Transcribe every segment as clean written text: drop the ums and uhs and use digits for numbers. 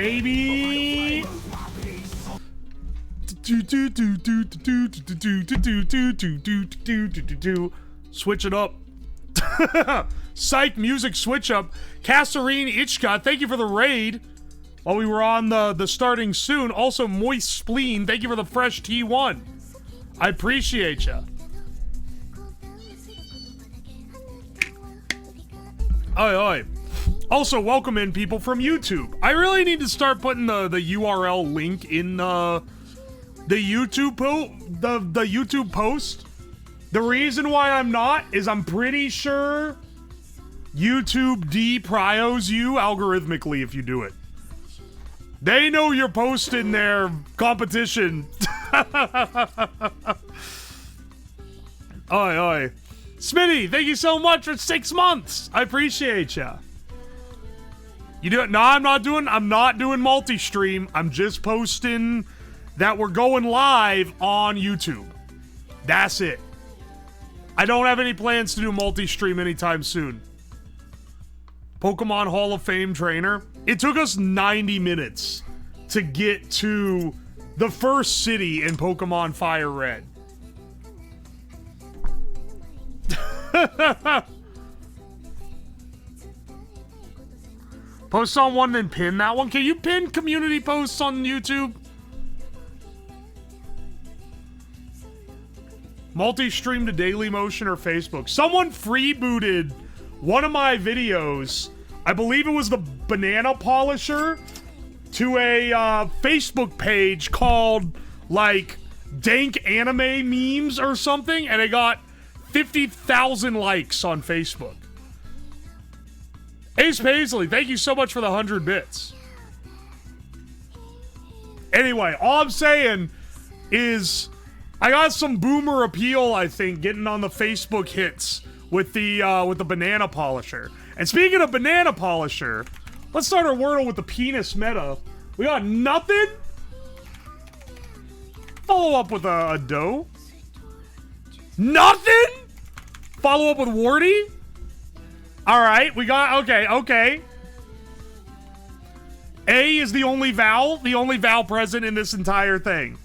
baby. Switch it up. Psych music switch up. Kasserine Ichka, thank you for the raid. While we were on the starting soon. Also, Moist Spleen, thank you for the fresh T1. I appreciate ya. Oi, oi. Also, welcome in people from YouTube. I really need to start putting the URL link in the YouTube the YouTube post. The reason why I'm not is I'm pretty sure YouTube deprios you algorithmically if you do it. They know you're posting their competition. Oi, oi. Smitty, thank you so much for 6 months. I appreciate ya. You do it? No, I'm not doing multi-stream. I'm just posting that we're going live on YouTube. That's it. I don't have any plans to do multi-stream anytime soon. Pokemon Hall of Fame trainer. It took us 90 minutes to get to the first city in Pokemon Fire Red. Post on one, then pin that one. Can you pin community posts on YouTube? Multi-stream to Daily Motion or Facebook. Someone freebooted one of my videos. I believe it was the Banana Polisher to a Facebook page called like Dank Anime Memes or something, and it got 50,000 likes on Facebook. Ace Paisley, thank you so much for the 100 bits. Anyway, all I'm saying is I got some boomer appeal, I think, getting on the Facebook hits with the Banana Polisher. And speaking of Banana Polisher, let's start our Wordle with the penis meta. We got nothing. Follow up with a doe. Nothing. Follow up with Warty. All right, we got okay. A is the only vowel present in this entire thing.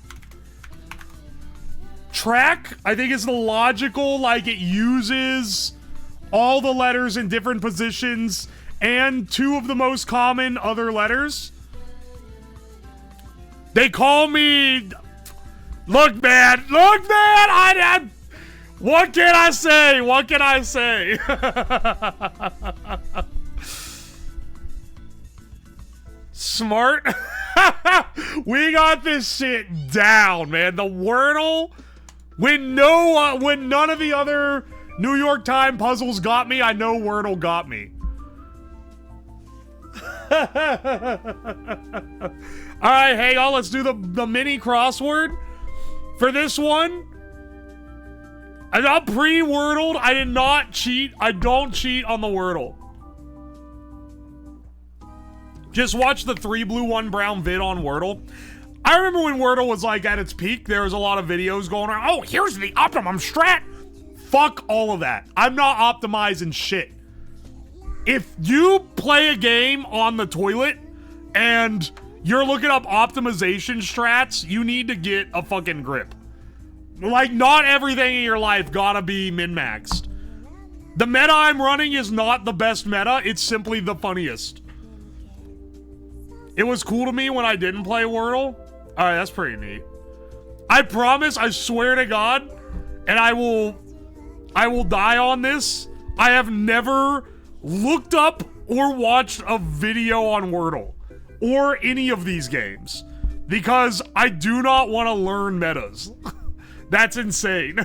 Track, I think, is the logical, like it uses all the letters in different positions and two of the most common other letters. They call me... Look, man! What can I say? What can I say? Smart. We got this shit down, man. The Wordle, when none of the other New York Times puzzles got me, I know Wordle got me. All right, hey y'all, let's do the mini crossword for this one. I'm not pre-Wordled. I did not cheat. I don't cheat on the Wordle. Just watch the 3 blue 1 brown vid on Wordle. I remember when Wordle was like at its peak, there was a lot of videos going around. Oh, here's the optimum strat. Fuck all of that. I'm not optimizing shit. If you play a game on the toilet and you're looking up optimization strats, you need to get a fucking grip. Like, not everything in your life gotta be min-maxed. The meta I'm running is not the best meta, it's simply the funniest. It was cool to me when I didn't play Wordle. Alright, that's pretty neat. I promise, I swear to God, and I will die on this, I have never looked up or watched a video on Wordle. Or any of these games. Because I do not want to learn metas. That's insane.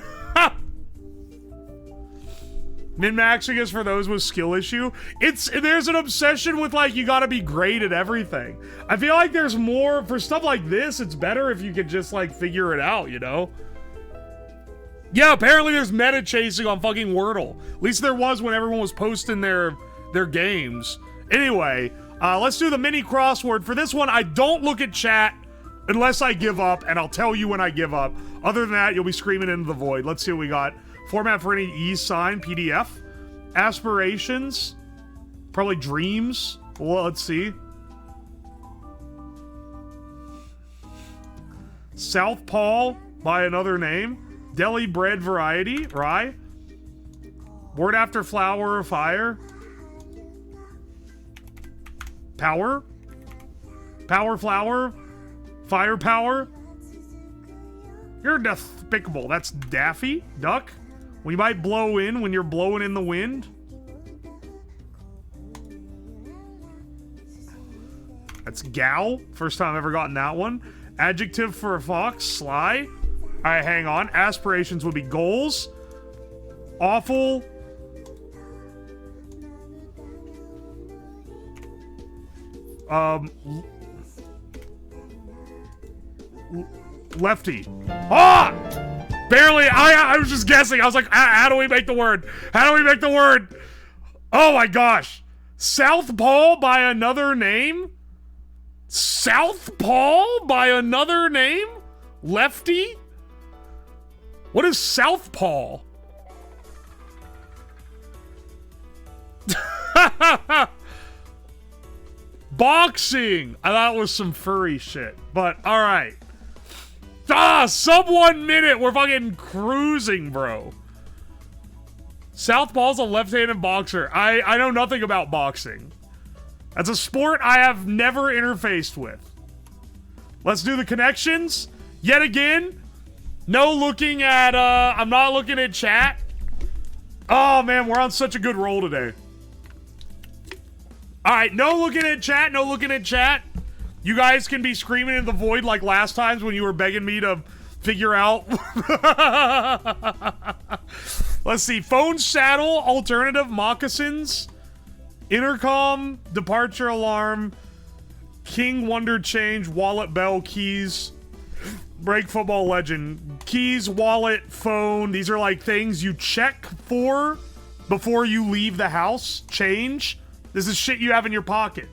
Min-maxing is for those with skill issue. There's an obsession with like you gotta be great at everything. I feel like there's more for stuff like this. It's better if you could just like figure it out, you know? Yeah, apparently there's meta chasing on fucking Wordle. At least there was when everyone was posting their games. Anyway, let's do the mini crossword. For this one, I don't look at chat unless I give up, and I'll tell you when I give up. Other than that, you'll be screaming into the void. Let's see what we got. Format for any e-sign, PDF. Aspirations. Probably dreams. Well, let's see. Southpaw by another name. Deli bread variety. Rye. Word after flower or fire. Power. Power flower. Firepower. You're despicable. That's Daffy Duck. We might blow in when you're blowing in the wind. That's Gal. First time I've ever gotten that one. Adjective for a fox. Sly. Alright, hang on. Aspirations would be goals. Awful. Lefty. Ah! Barely. I was just guessing. I was like, how do we make the word? How do we make the word? Oh my gosh. Southpaw by another name? Southpaw by another name? Lefty? What is Southpaw? Boxing. I thought it was some furry shit, but all right. Sub 1 minute. We're fucking cruising, bro. Southpaw's a left-handed boxer. I know nothing about boxing. That's a sport I have never interfaced with. Let's do the connections. Yet again, no looking at, I'm not looking at chat. Oh man, we're on such a good roll today. All right, no looking at chat, no looking at chat. You guys can be screaming in the void like last times when you were begging me to figure out. Let's see. Phone, saddle, alternative, moccasins, intercom, departure alarm, king, wonder change, wallet, bell, keys, break, football legend. Keys, wallet, phone. These are like things you check for before you leave the house. Change. This is shit you have in your pocket.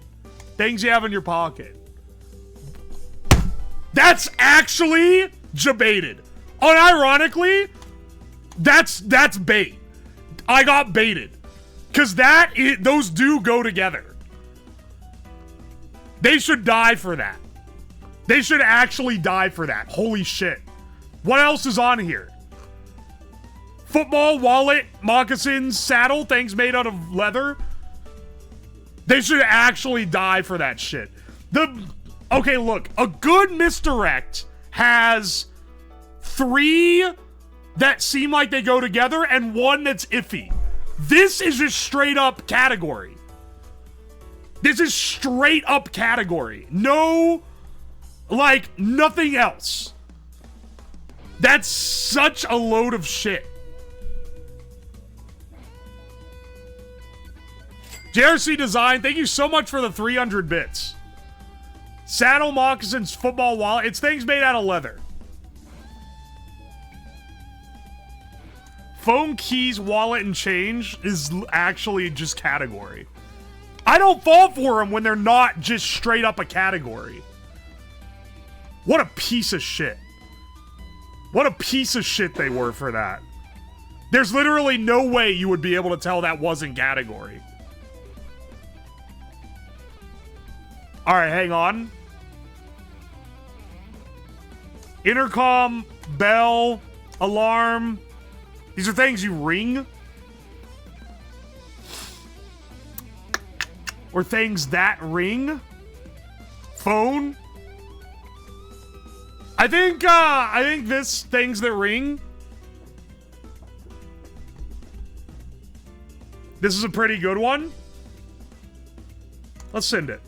Things you have in your pocket. That's actually jebaited. Unironically, that's bait. I got baited. Cause those do go together. They should die for that. They should actually die for that. Holy shit. What else is on here? Football, wallet, moccasins, saddle, things made out of leather. They should actually die for that shit. Okay, look, a good misdirect has 3 that seem like they go together and 1 that's iffy. This is just straight up category. This is straight up category. No, like, nothing else. That's such a load of shit. JRC Design, thank you so much for the 300 bits. Saddle, moccasins, football, wallet. It's things made out of leather. Phone, keys, wallet, and change is actually just category. I don't fall for them when they're not just straight up a category. What a piece of shit. What a piece of shit they were for that. There's literally no way you would be able to tell that wasn't category. All right, hang on. Intercom, bell, alarm. These are things you ring. Or things that ring. Phone. I think this things that ring. This is a pretty good one. Let's send it.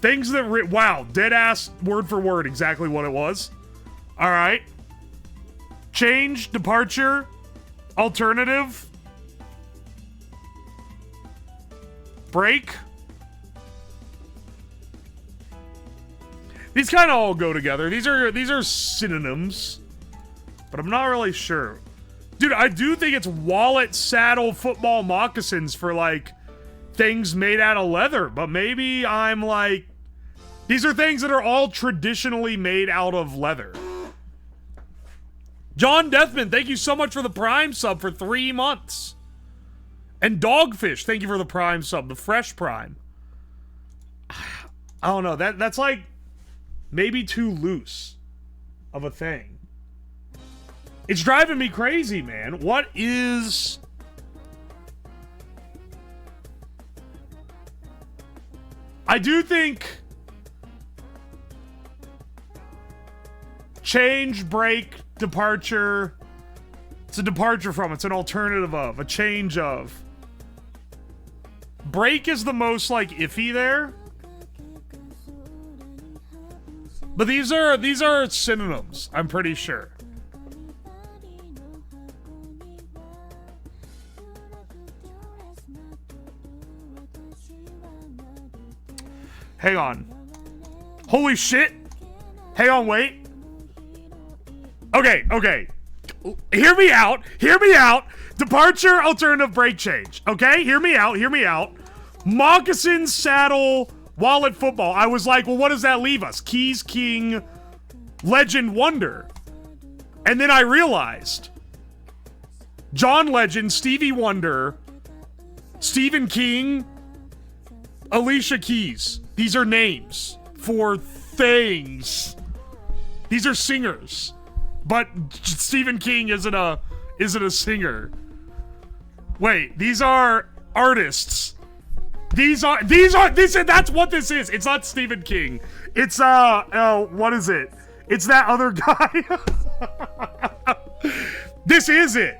Things that wow, dead ass word for word exactly what it was. All right. Change, departure, alternative, break. These kind of all go together. These are synonyms, but I'm not really sure. Dude, I do think it's wallet, saddle, football, moccasins for like things made out of leather, but maybe I'm like, these are things that are all traditionally made out of leather. John Deathman, thank you so much for the Prime sub for 3 months. And Dogfish, thank you for the Prime sub, the Fresh Prime. I don't know, that's like, maybe too loose of a thing. It's driving me crazy, man. What is... I do think change, break, departure. It's a departure from, it's an alternative of, a change of. Break is the most like iffy there. But these are synonyms, I'm pretty sure. Hang on. Holy shit. Hang on, wait. Okay, okay. Hear me out. Hear me out. Departure, alternative, break, change. Okay? Hear me out. Hear me out. Moccasin, saddle, wallet, football. I was like, well, what does that leave us? Keys, king, legend, wonder. And then I realized John Legend, Stevie Wonder, Stephen King, Alicia Keys. These are names for things. These are singers. But Stephen King isn't a singer. Wait, these are artists. That's what this is. It's not Stephen King. It's what is it? It's that other guy. This is it.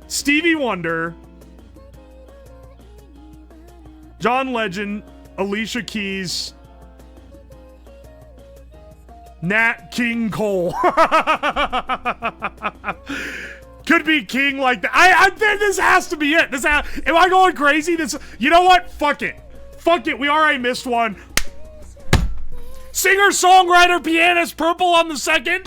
Stevie Wonder, John Legend, Alicia Keys, Nat King Cole. Could be King like that. I think this has to be it. Am I going crazy? You know what? Fuck it. Fuck it. We already missed one. Singer, songwriter, pianist, purple on the second.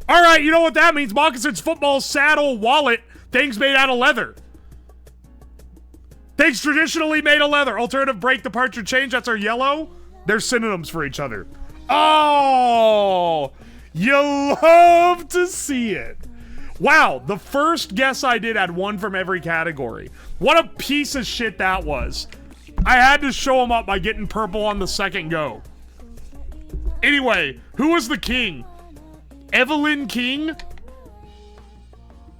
All right, you know what that means. Moccasins, football, saddle, wallet. Things made out of leather. Things traditionally made of leather. Alternative, break, departure, change. That's our yellow. They're synonyms for each other. Oh, you love to see it. Wow, the first guess I did had one from every category. What a piece of shit that was. I had to show him up by getting purple on the second go. Anyway, who was the king? Evelyn King?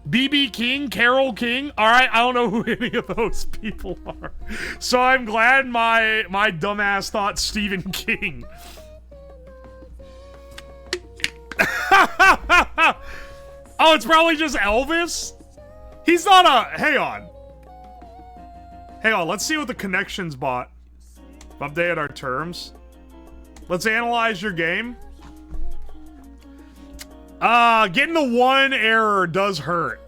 BB King? Carol King? Alright, I don't know who any of those people are. So I'm glad my dumbass thought Stephen King. Oh, it's probably just Elvis? He's not a... Hang on. Hang on, let's see what the connections bot. Updated our terms. Let's analyze your game. Getting the one error does hurt.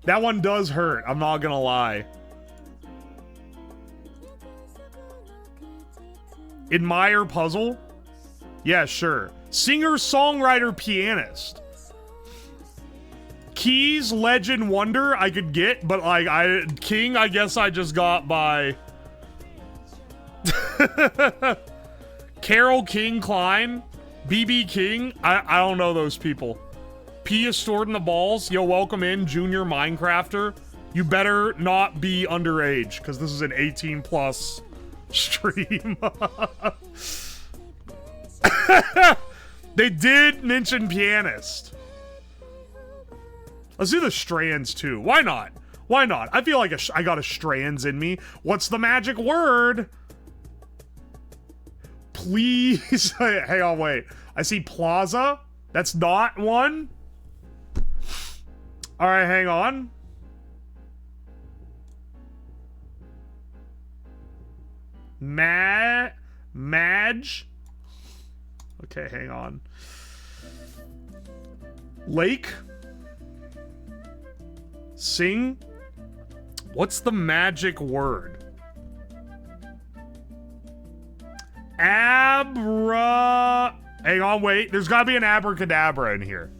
That one does hurt, I'm not gonna lie. Admire puzzle? Yeah, sure. Singer, songwriter, pianist. Keys, legend, wonder, I could get, but like, King, I guess I just got by... Carol King Klein, BB King, I don't know those people. P is stored in the balls. Yo, welcome in, Junior Minecrafter. You better not be underage, because this is an 18+ stream. They did mention pianist. Let's do the strands too. Why not? Why not? I feel like I got a strands in me. What's the magic word? Please. Hang on, wait. I see plaza. That's not one. All right, hang on. Madge. Okay, hang on. Lake. Sing. What's the magic word? Abra. Hang on, wait. There's gotta be an abracadabra in here.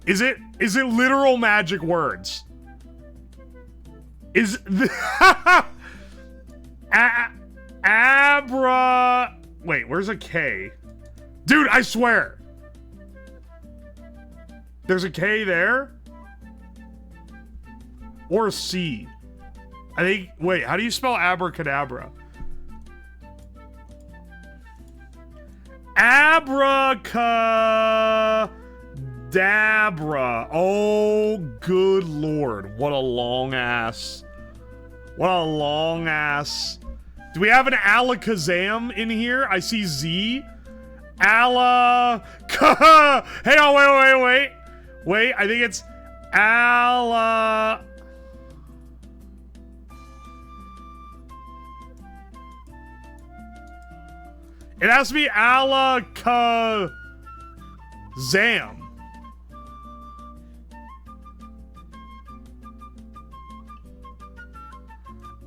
Is it literal magic words? Is the Abra. Wait, where's a K? Dude, I swear. There's a K there? Or a C. I think, wait, how do you spell abracadabra? Abracadabra. Oh, good lord. What a long ass. What a long ass. Do we have an Alakazam in here? I see Z. Hey, oh, wait. Wait, I think it's It has to be Alakazam.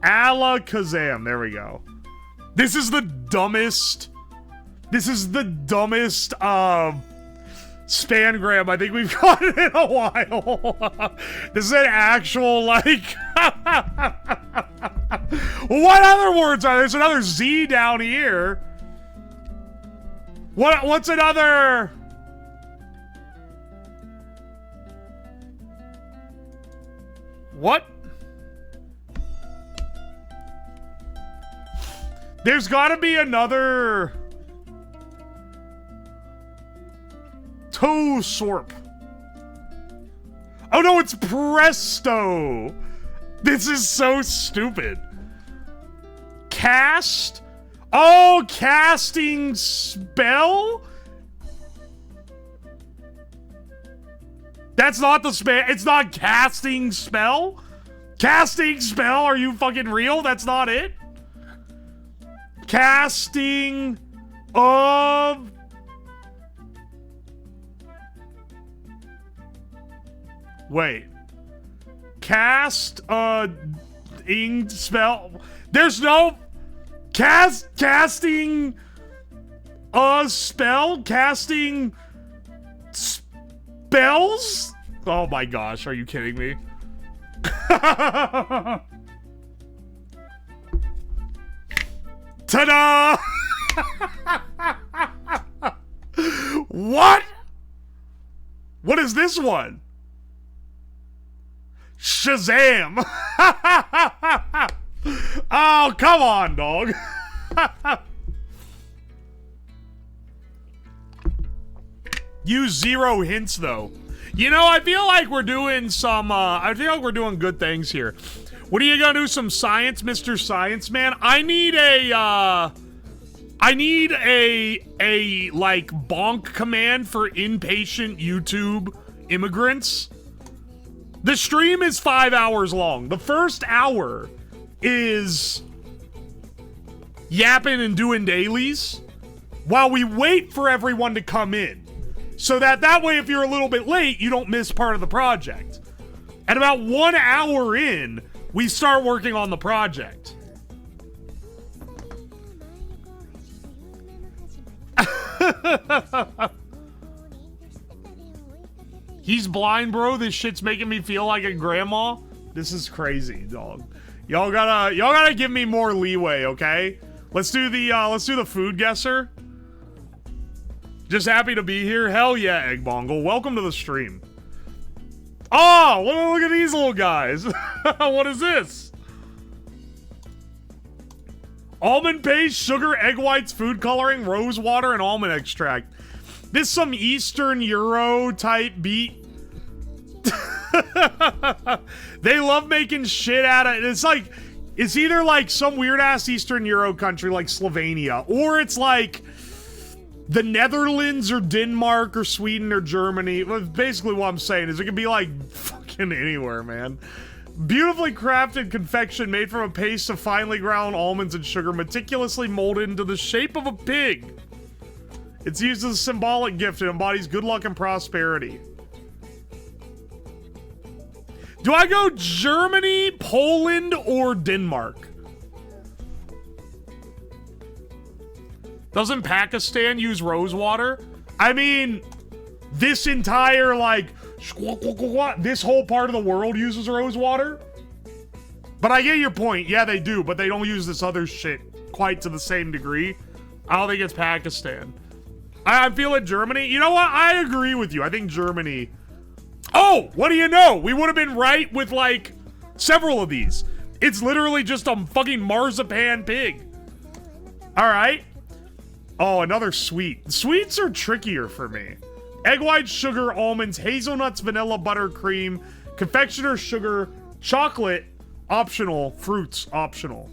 Alakazam. There we go. This is the dumbest. This is the dumbest Spangram I think we've gotten in a while. This is an actual, like... What other words are there? There's another Z down here. What's another... What? There's gotta be another... Toe-sorp. Oh no, it's Presto! This is so stupid. Cast? Oh, casting spell? That's not the spell. It's not casting spell? Casting spell? Are you fucking real? That's not it? Casting of... Wait. Cast ing spell. There's no casting a spell? Casting spells? Oh my gosh, are you kidding me? Ta-da! What? What is this one? Shazam! Oh, come on, dog. Use 0 hints, though. You know, I feel like we're doing some, I feel like we're doing good things here. What are you gonna do, some science, Mr. Science Man? I need a, like, bonk command for inpatient YouTube immigrants. The stream is 5 hours long. The first hour is yapping and doing dailies while we wait for everyone to come in. So that way, if you're a little bit late, you don't miss part of the project. At about 1 hour in, we start working on the project. He's blind, bro. This shit's making me feel like a grandma. This is crazy, dog. Y'all gotta give me more leeway, okay? Let's do the food guesser. Just happy to be here. Hell yeah, Egg Bongle. Welcome to the stream. Oh, look at these little guys. What is this? Almond paste, sugar, egg whites, food coloring, rose water, and almond extract. This some Eastern Euro type beat. They love making shit out of it. It's like, it's either like some weird ass Eastern Euro country like Slovenia, or it's like the Netherlands or Denmark or Sweden or Germany. Basically what I'm saying is it could be like fucking anywhere, man. Beautifully crafted confection made from a paste of finely ground almonds and sugar, meticulously molded into the shape of a pig. It's used as a symbolic gift. It embodies good luck and prosperity. Do I go Germany, Poland, or Denmark? Doesn't Pakistan use rose water? I mean, this entire, like, this whole part of the world uses rose water? But I get your point. Yeah, they do, but they don't use this other shit quite to the same degree. I don't think it's Pakistan. I feel like Germany. You know what? I agree with you. I think Germany. Oh, what do you know? We would have been right with, like, several of these. It's literally just a fucking marzipan pig. All right. Oh, another sweet. Sweets are trickier for me. Egg white, sugar, almonds, hazelnuts, vanilla, buttercream, confectioner, sugar, chocolate, optional, fruits, optional.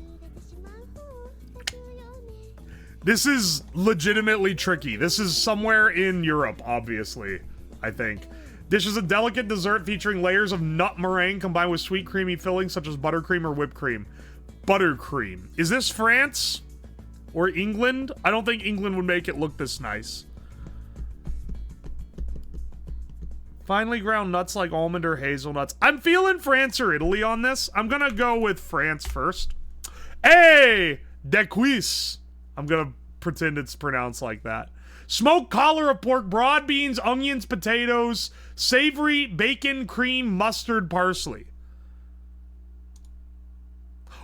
This is legitimately tricky. This is somewhere in Europe, obviously, I think. Dish is a delicate dessert featuring layers of nut meringue combined with sweet creamy fillings such as buttercream or whipped cream. Buttercream. Is this France? Or England? I don't think England would make it look this nice. Finely ground nuts like almond or hazelnuts. I'm feeling France or Italy on this. I'm gonna go with France first. Hey! De cuisse. I'm gonna pretend it's pronounced like that. Smoked collar of pork, broad beans, onions, potatoes, savory, bacon, cream, mustard, parsley.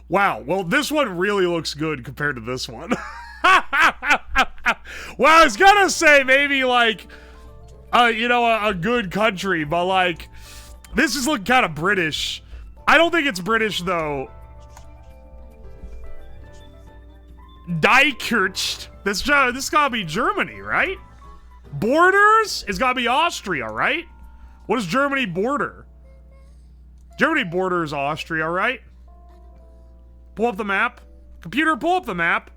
Wow, well, this one really looks good compared to this one. Well, I was gonna say maybe like, you know, a good country, but like, this is looking kind of British. I don't think it's British though. Dykircht. This gotta be Germany, right? Borders? It's gotta be Austria, right? What does Germany border? Germany borders Austria, right? Pull up the map. Computer, pull up the map.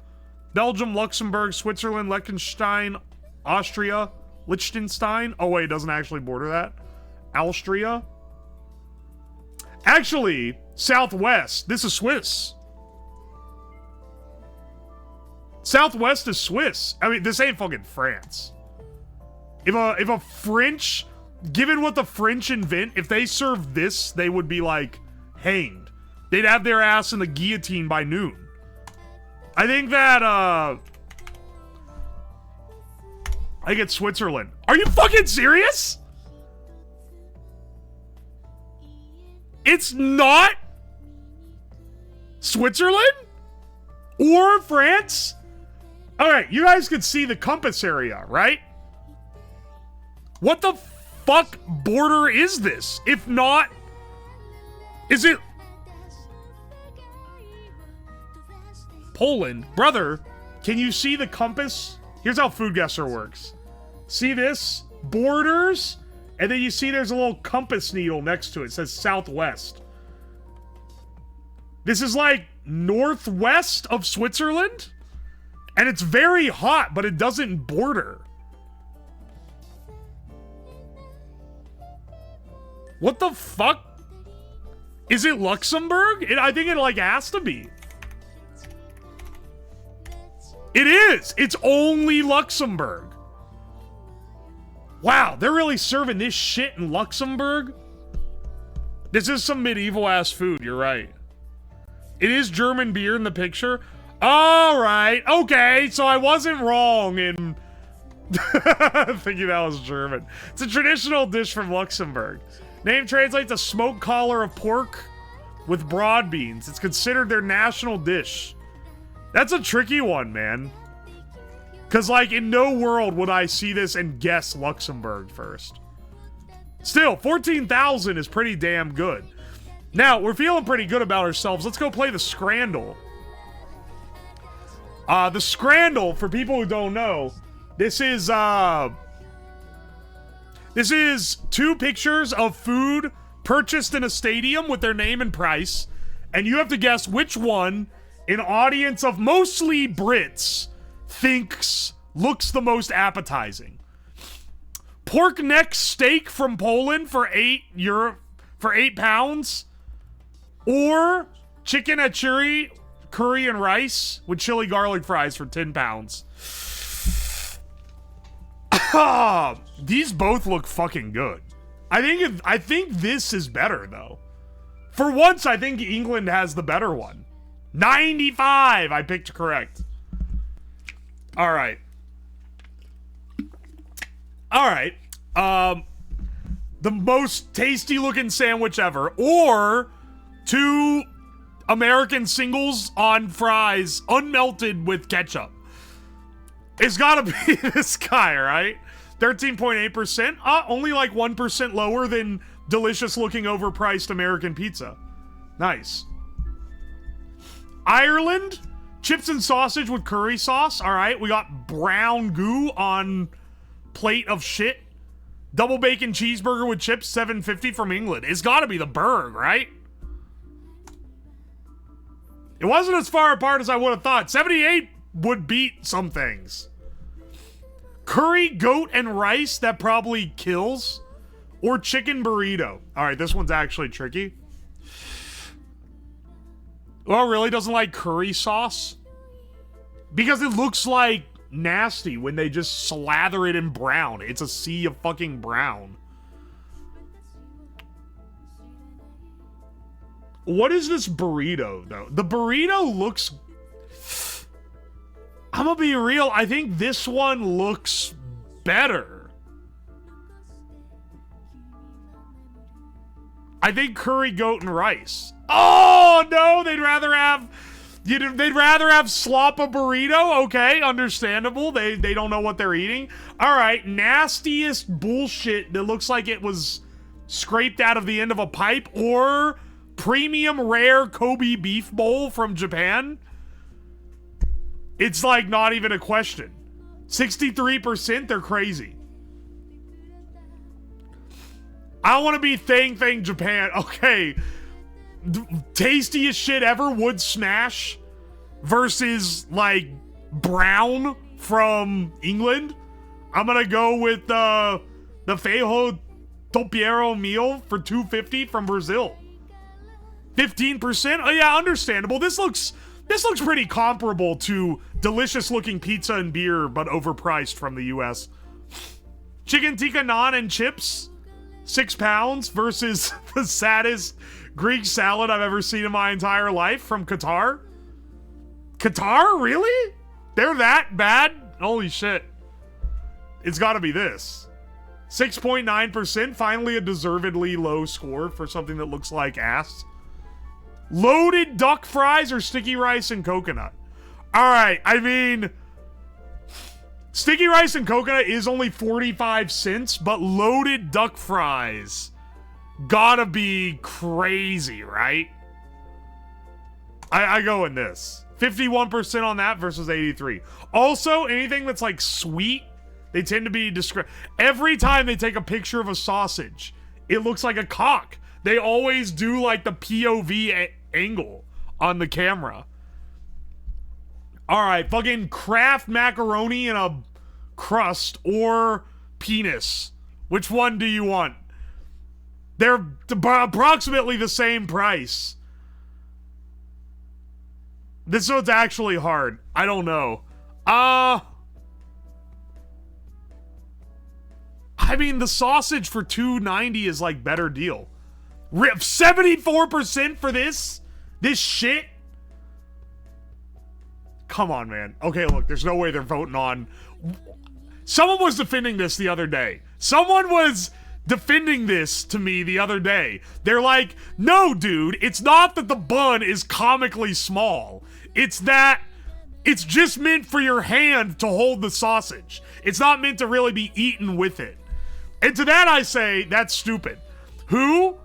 Belgium, Luxembourg, Switzerland, Liechtenstein, Austria, Liechtenstein. Oh wait, it doesn't actually border that. Austria. Actually, Southwest. This is Swiss. Southwest is Swiss. I mean, this ain't fucking France. If a French, given what the French invent, if they served this, they would be like hanged. They'd have their ass in the guillotine by noon. I think that I think it's Switzerland. Are you fucking serious? It's not Switzerland or France? All right, you guys can see the compass area, right? What the fuck border is this? If not, is it Poland? Brother, can you see the compass? Here's how Food Guesser works. See this? Borders, and then you see there's a little compass needle next to it. It says Southwest. This is like northwest of Switzerland? And it's very hot, but it doesn't border. What the fuck? Is it Luxembourg? I think it like has to be. It is. It's only Luxembourg. Wow, they're really serving this shit in Luxembourg? This is some medieval ass food, you're right. It is German beer in the picture. Alright, okay, so I wasn't wrong in thinking that was German. It's a traditional dish from Luxembourg. Name translates to smoked collar of pork with broad beans. It's considered their national dish. That's a tricky one, man. Because, like, in no world would I see this and guess Luxembourg first. Still, 14,000 is pretty damn good. Now, we're feeling pretty good about ourselves. Let's go play the Scrandle. The Scrandle, for people who don't know, this is two pictures of food purchased in a stadium with their name and price, and you have to guess which one an audience of mostly Brits thinks looks the most appetizing. Pork neck steak from Poland for £8, or chicken achuri curry and rice with chili garlic fries for £10. These both look fucking good. I think this is better though. For once, I think England has the better one. 95, I picked correct. All right. The most tasty looking sandwich ever, or two American singles on fries, unmelted with ketchup. It's gotta be this guy, right? 13.8%. Only like 1% lower than delicious looking overpriced American pizza. Nice. Ireland, Chips and sausage with curry sauce. All right, we got brown goo on plate of shit. Double bacon cheeseburger with chips, $7.50 from England. It's got to be the Berg, right? It wasn't as far apart as I would have thought. 78 would beat some things. Curry, goat, and rice, that probably kills. Or chicken burrito. All right, this one's actually tricky. Well, really doesn't like curry sauce? Because it looks like nasty when they just slather it in brown. It's a sea of fucking brown. What is this burrito, though? The burrito looks... I'm gonna be real. I think this one looks better. I think curry, goat, and rice. Oh, no! They'd rather have slop a burrito? Okay, understandable. They don't know what they're eating. All right, nastiest bullshit that looks like it was scraped out of the end of a pipe, or premium rare Kobe beef bowl from Japan. It's like not even a question. 63%, they're crazy. I want to be thing Japan. Okay. Tastiest shit ever, wood smash versus like brown from England. I'm gonna go with the Feijão Topeiro meal for $2.50 from Brazil. 15%. Oh yeah, understandable. This looks pretty comparable to delicious looking pizza and beer, but overpriced from the US. Chicken tikka naan and chips, £6 versus the saddest Greek salad I've ever seen in my entire life from Qatar. Qatar? Really? They're that bad? Holy shit. It's gotta be this. 6.9%, finally a deservedly low score for something that looks like ass. Loaded duck fries or sticky rice and coconut? Alright, I mean, sticky rice and coconut is only 45 cents, but loaded duck fries gotta be crazy, right? I go in this. 51% on that versus 83. Also, anything that's like sweet, they tend to be every time they take a picture of a sausage, it looks like a cock. They always do like the POV angle on the camera. All right, fucking Kraft macaroni in a crust or penis. Which one do you want? They're approximately the same price. This one's actually hard. I don't know. I mean, the sausage for $2.90 is like better deal. 74% for this shit? Come on, man. Okay, look, there's no way they're voting on... Someone was defending this the other day. Someone was defending this to me the other day. They're like, no, dude, it's not that the bun is comically small. It's that it's just meant for your hand to hold the sausage. It's not meant to really be eaten with it. And to that I say, that's stupid. Who?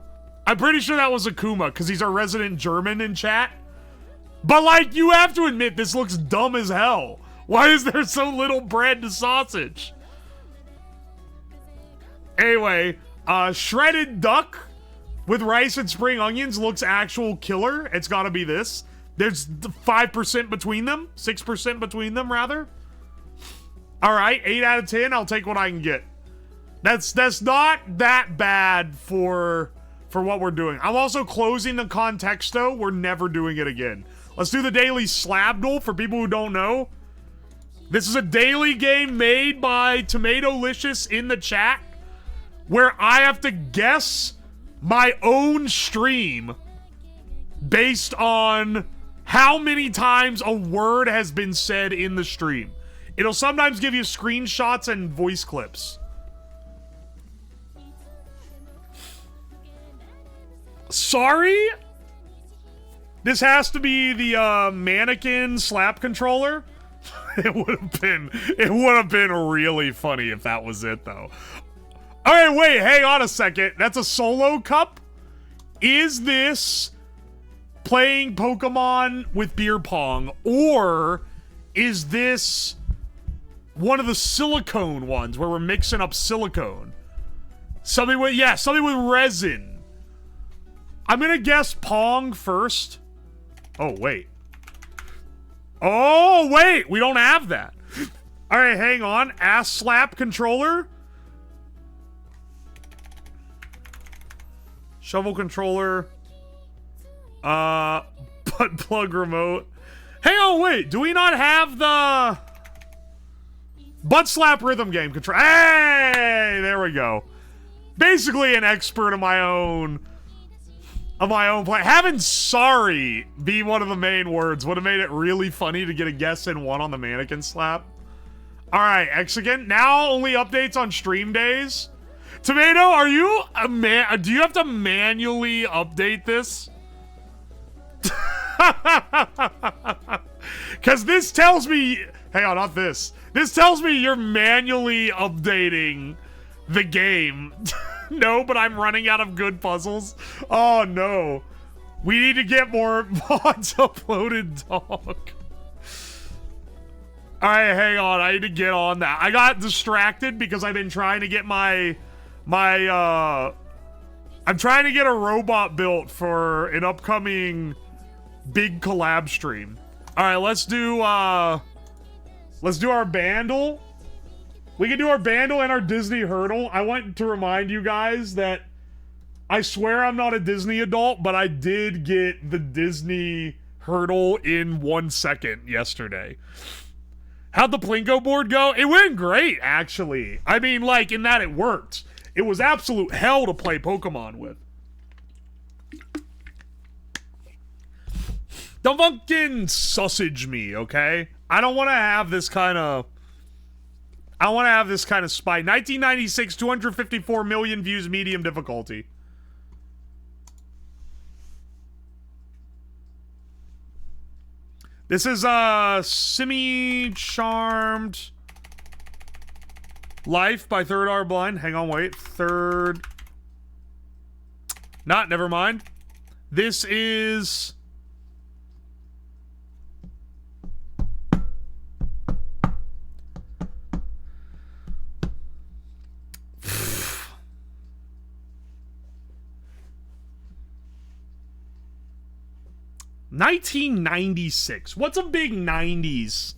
I'm pretty sure that was Akuma, because he's our resident German in chat. But, like, you have to admit, this looks dumb as hell. Why is there so little bread to sausage? Anyway, shredded duck with rice and spring onions looks actual killer. It's gotta be this. There's 5% between them. 6% between them, rather. Alright, 8 out of 10. I'll take what I can get. That's not that bad for what we're doing. I'm also closing the Contexto. We're never doing it again. Let's do the daily Slabdle for people who don't know. This is a daily game made by Tomatolicious in the chat, where I have to guess my own stream based on how many times a word has been said in the stream. It'll sometimes give you screenshots and voice clips. Sorry? This has to be the mannequin slap controller. It would have been really funny if that was it, though. Alright, wait, hang on a second. That's a solo cup? Is this playing Pokemon with beer pong, or is this one of the silicone ones where we're mixing up silicone? Something with, yeah, something with resin. I'm gonna guess pong first. Oh, wait. Oh, wait, we don't have that. All right, hang on. Ass slap controller. Shovel controller. Butt plug remote. Hang on, wait. Do we not have the butt slap rhythm game control? Hey, there we go. Basically an expert of my own play. Having sorry be one of the main words would have made it really funny to get a guess in one on the mannequin slap. All right, Exigant. Now only updates on stream days. Tomato, are you a man? Do you have to manually update this? Because this tells me, hang on, not this. This tells me you're manually updating the game. No, but I'm running out of good puzzles. Oh no. We need to get more VODs uploaded, dog. Alright, hang on. I need to get on that. I got distracted because I've been trying to get I'm trying to get a robot built for an upcoming big collab stream. Alright, let's do our Bandle. We can do our Bandle and our Disney Hurdle. I want to remind you guys that I swear I'm not a Disney adult, but I did get the Disney Hurdle in 1 second yesterday. How'd the Plinko board go? It went great, actually. I mean, like, in that it worked. It was absolute hell to play Pokemon with. Don't fucking sausage me, okay? I don't want to have this kind of... I want to have this kind of spite. 1996, 254 million views, medium difficulty. This is Semi-Charmed Life by Third Eye Blind. Hang on, wait. Third. Not, never mind. This is... $1996. What's a big 90s?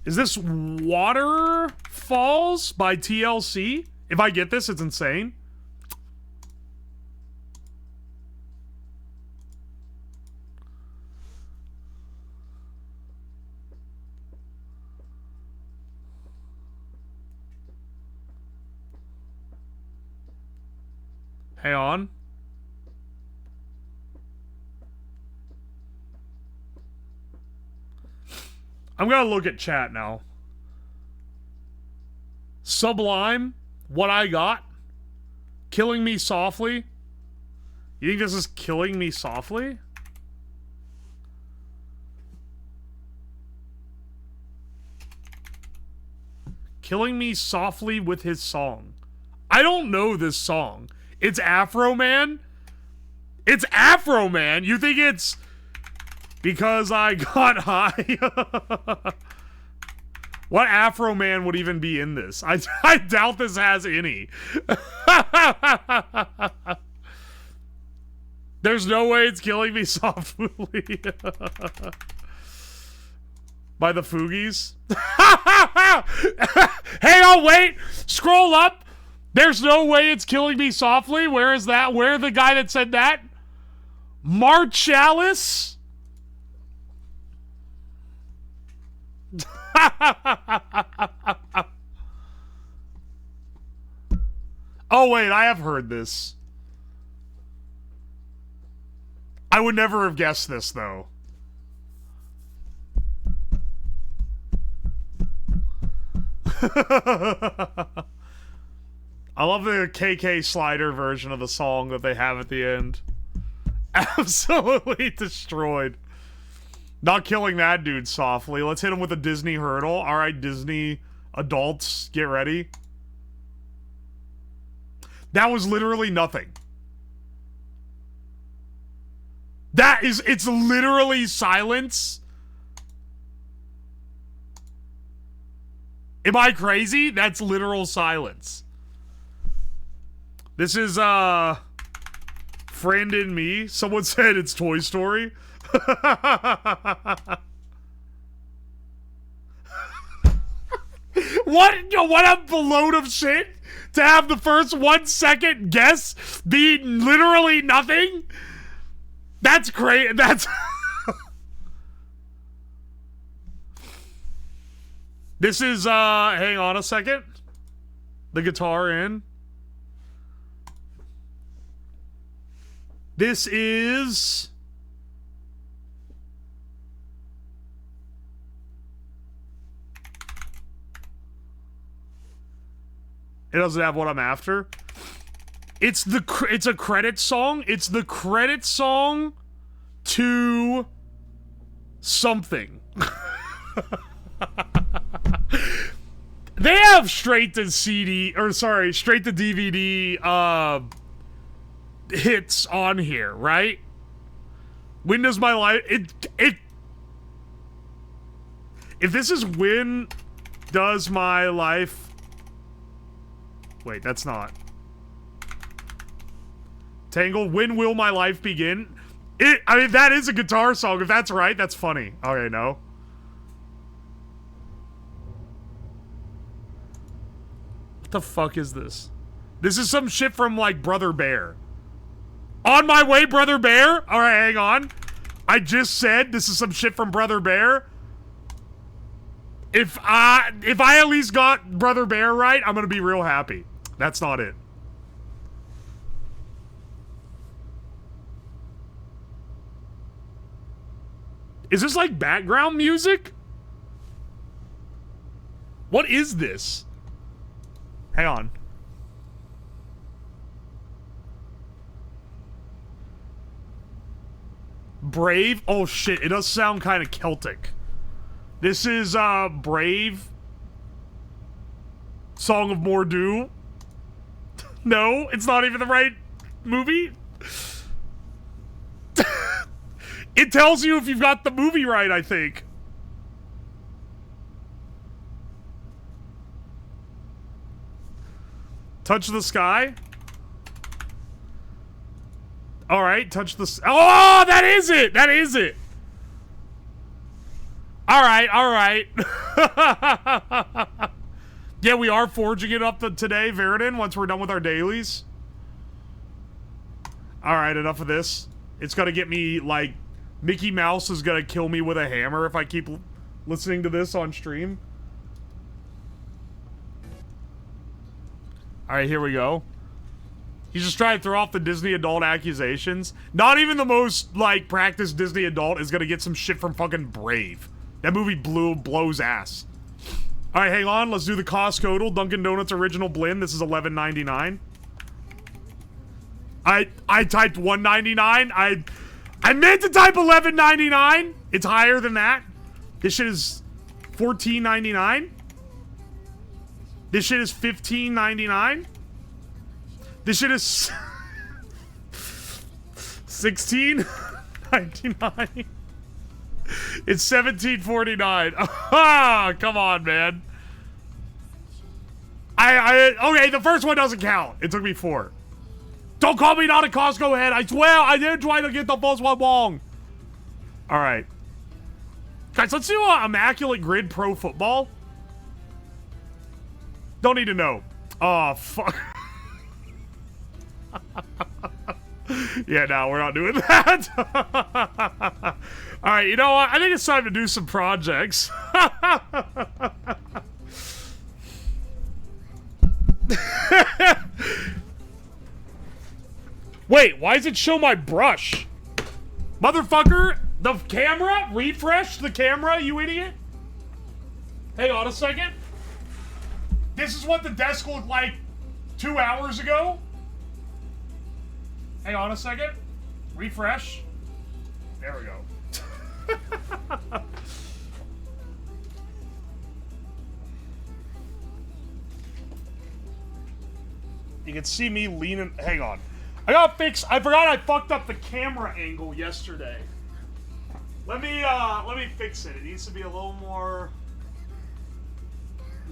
Is this Waterfalls by TLC? If I get this, it's insane. Hang on. I'm gonna look at chat now. Sublime, What I Got, Killing Me Softly. You think this is Killing Me Softly? Killing Me Softly with his song. I don't know this song. It's Afro Man? It's Afro Man? You think it's Because I Got High? What Afro Man would even be in this? I doubt this has any. There's no way it's Killing Me Softly. By the Fugees? Hang on, wait! Scroll up! There's no way it's Killing Me Softly? Where is that? Where the guy that said that? Marchalis? Oh, wait, I have heard this. I would never have guessed this, though. I love the KK Slider version of the song that they have at the end. Absolutely destroyed. Not killing that dude softly. Let's hit him with a Disney Hurdle. Alright, Disney adults, get ready. That was literally nothing. It's literally silence. Am I crazy? That's literal silence. This is, Friend and Me. Someone said it's Toy Story. What a load of shit to have the first 1 second guess be literally nothing. That's great. That's This is hang on a second. The guitar in. This is It doesn't have what I'm after. It's a credit song. It's the credit song to something. They have straight to CD, or sorry, straight to DVD hits on here, right? When does my life if this is When Does My Life Wait, that's not. Tangle, When Will My Life Begin? I mean, that is a guitar song. If that's right, that's funny. Okay, no. What the fuck is this? This is some shit from, like, Brother Bear. On My Way, Brother Bear? Alright, hang on. I just said this is some shit from Brother Bear. If I at least got Brother Bear right, I'm gonna be real happy. That's not it. Is this like background music? What is this? Hang on. Brave? Oh shit, it does sound kind of Celtic. This is Brave. Song of Mordu. No, it's not even the right movie. It tells you if you've got the movie right, I think. Touch the Sky? Alright, Touch the... Oh, that is it! That is it! Alright, alright. Yeah, we are forging it up today, Veridin, once we're done with our dailies. Alright, enough of this. It's gonna get me, like... Mickey Mouse is gonna kill me with a hammer if I keep listening to this on stream. Alright, here we go. He's just trying to throw off the Disney adult accusations. Not even the most, like, practiced Disney adult is gonna get some shit from fucking Brave. That movie blows ass. Alright, hang on. Let's do the cost total. Dunkin' Donuts Original Blend. This is $11.99. I typed $1.99. I meant to type $11.99. It's higher than that. This shit is $14.99. This shit is $15.99. This shit is $16.99. It's $17.49. Ah, come on, man. Okay, the first one doesn't count. It took me 4. Don't call me not a Costco head. I swear I didn't try to get the first one wrong. All right. Guys, let's do Immaculate Grid Pro Football. Don't need to know. Oh, fuck. Yeah, no, we're not doing that. All right, you know what? I think it's time to do some projects. Wait, why does it show my brush? Motherfucker, the camera? Refresh the camera, you idiot. Hang on a second. This is what the desk looked like 2 hours ago. Hang on a second. Refresh. There we go. You can see me leaning. Hang on. I gotta fix. I forgot I fucked up the camera angle yesterday. Let me fix it. It needs to be a little more.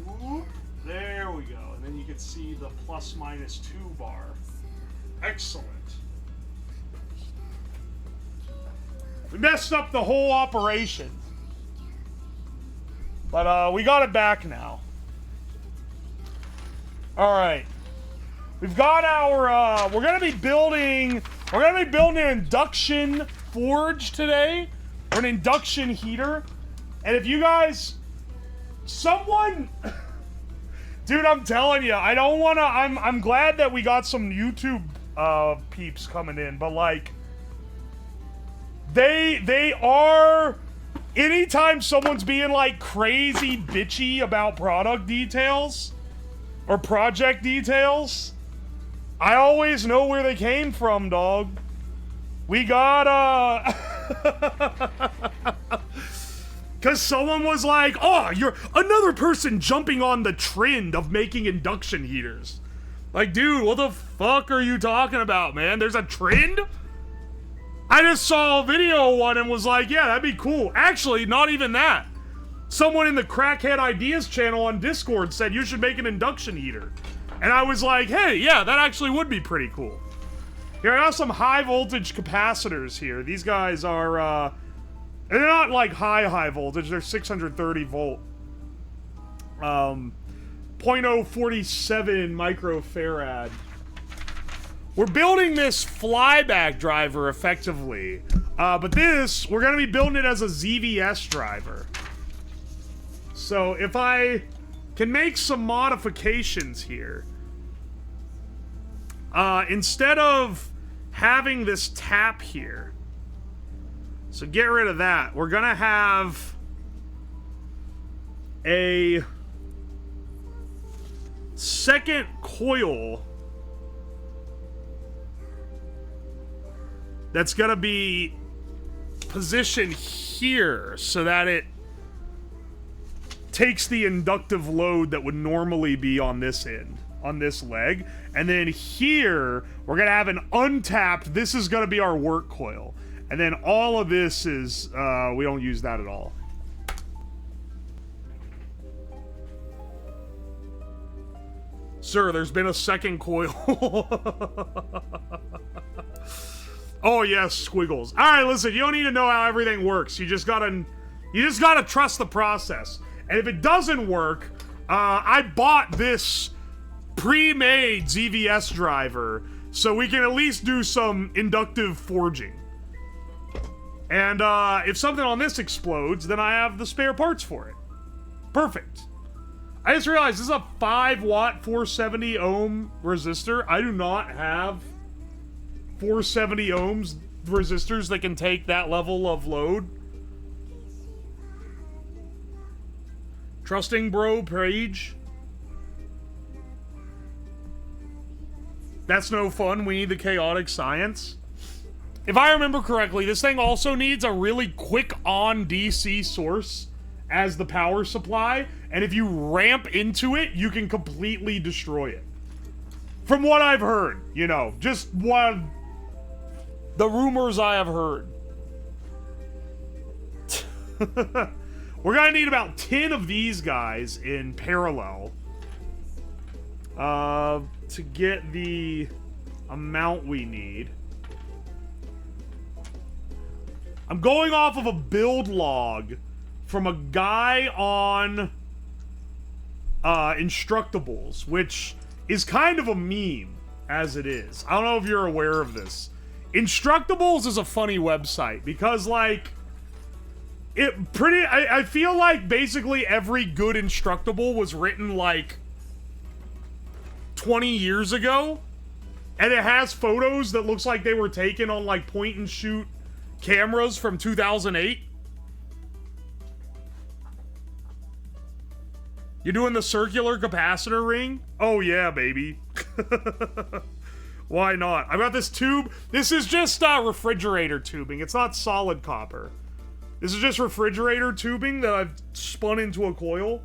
Whoop, there we go. And then you can see the ±2 bar. Excellent. We messed up the whole operation. But we got it back now. Alright. We've got our we're gonna be building an induction forge today. Or an induction heater. And if you guys someone dude, I'm telling you, I don't wanna I'm glad that we got some YouTube peeps coming in, but like they are, anytime someone's being like crazy bitchy about product details or project details, I always know where they came from, dog. We got because someone was like, oh, you're another person jumping on the trend of making induction heaters. Like, dude, what the fuck are you talking about, man? There's a trend? I just saw a video of one and was like, yeah, that'd be cool. Actually, not even that. Someone in the Crackhead Ideas channel on Discord said you should make an induction heater. And I was like, hey, yeah, that actually would be pretty cool. Here, I got some high voltage capacitors here. These guys are, they're not like high voltage. They're 630 volt. 0.047 microfarad. We're building this flyback driver effectively, but this, we're going to be building it as a ZVS driver. So if I can make some modifications here, instead of having this tap here, so get rid of that, we're going to have a second coil that's gonna be positioned here so that it takes the inductive load that would normally be on this end, on this leg. And then here, we're gonna have an untapped, this is gonna be our work coil. And then all of this is, we don't use that at all. Sir, there's been a second coil. Oh yes, squiggles. All right, listen, you don't need to know how everything works. You just gotta trust the process. And if it doesn't work, I bought this pre-made ZVS driver so we can at least do some inductive forging. And if something on this explodes, then I have the spare parts for it. Perfect. I just realized this is a 5 watt 470 ohm resistor. I do not have 470 ohms resistors that can take that level of load. Trusting bro page. That's no fun. We need the chaotic science. If I remember correctly, this thing also needs a really quick on DC source as the power supply, and if you ramp into it, you can completely destroy it. From what I've heard, you know, just one the rumors I have heard. We're gonna need about 10 of these guys in parallel to get the amount we need. I'm going off of a build log from a guy on Instructables, which is kind of a meme as it is. I don't know if you're aware of this. Instructables is a funny website because, like, I feel like basically every good Instructable was written like 20 years ago, and it has photos that looks like they were taken on like point and shoot cameras from 2008. You doing the circular capacitor ring? Oh yeah, baby. Why not? I got this tube. This is just refrigerator tubing. It's not solid copper. This is just refrigerator tubing that I've spun into a coil.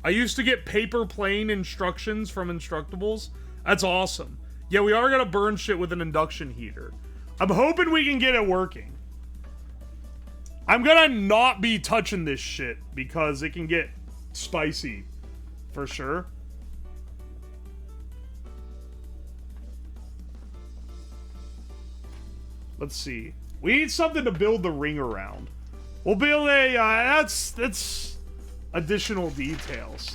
I used to get paper plane instructions from Instructables. That's awesome. Yeah, we are gonna burn shit with an induction heater. I'm hoping we can get it working. I'm gonna not be touching this shit because it can get spicy. For sure. Let's see. We need something to build the ring around. We'll build a, that's additional details.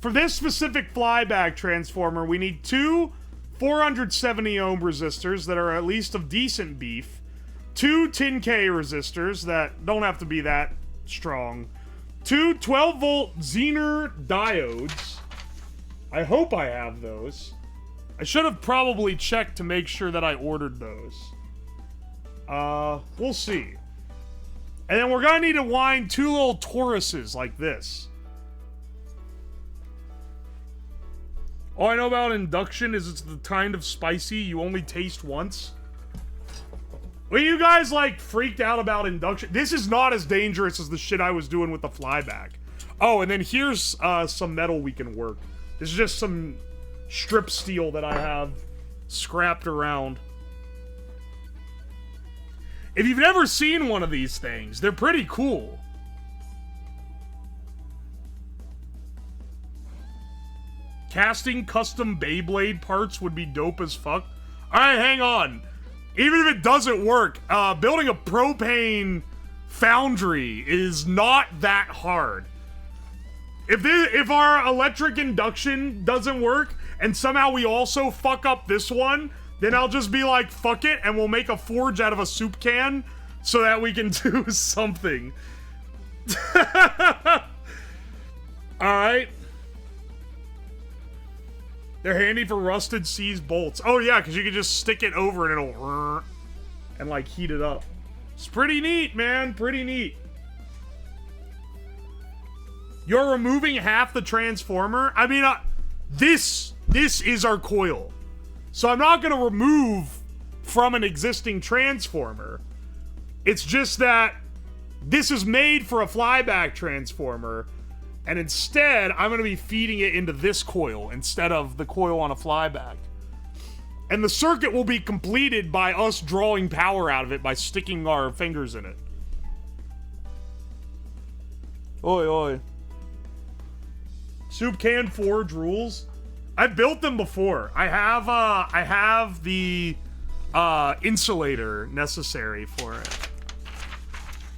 For this specific flyback transformer, we need two 470 ohm resistors that are at least of decent beef, two 10K resistors that don't have to be that strong, two 12 volt Zener diodes. I hope I have those. I should have probably checked to make sure that I ordered those. We'll see. And then we're gonna need to wind two little Tauruses like this. All I know about induction is it's the kind of spicy you only taste once. Were you guys, like, freaked out about induction? This is not as dangerous as the shit I was doing with the flyback. Oh, and then here's, some metal we can work. This is just some strip steel that I have scrapped around. If you've never seen one of these things, they're pretty cool. Casting custom Beyblade parts would be dope as fuck. Alright, hang on. Even if it doesn't work, building a propane foundry is not that hard. If our electric induction doesn't work, and somehow we also fuck up this one, then I'll just be like, fuck it, and we'll make a forge out of a soup can so that we can do something. Alright. They're handy for rusted seized bolts. Oh yeah, because you can just stick it over and it'll and like heat it up. It's pretty neat, man. Pretty neat. You're removing half the transformer? I mean, this is our coil. So I'm not going to remove from an existing transformer. It's just that this is made for a flyback transformer, and instead I'm going to be feeding it into this coil instead of the coil on a flyback. And the circuit will be completed by us drawing power out of it by sticking our fingers in it. Oi, oi. Soup can forge rules. I've built them before. I have the insulator necessary for it.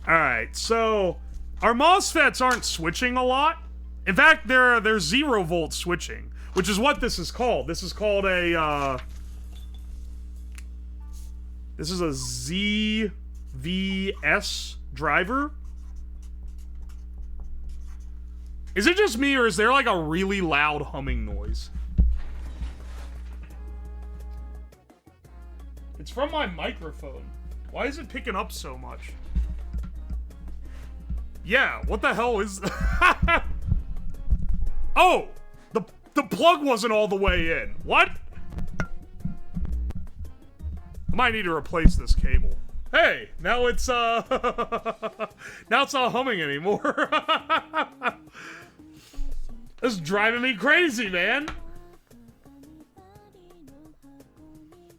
Alright, so our MOSFETs aren't switching a lot. In fact, they're 0 volt switching, which is what this is called. This is called a this is a ZVS driver. Is it just me, or is there like a really loud humming noise? It's from my microphone. Why is it picking up so much? Yeah, what the hell is... Oh! The plug wasn't all the way in. What? I might need to replace this cable. Hey, now it's, now it's not humming anymore. This is driving me crazy, man.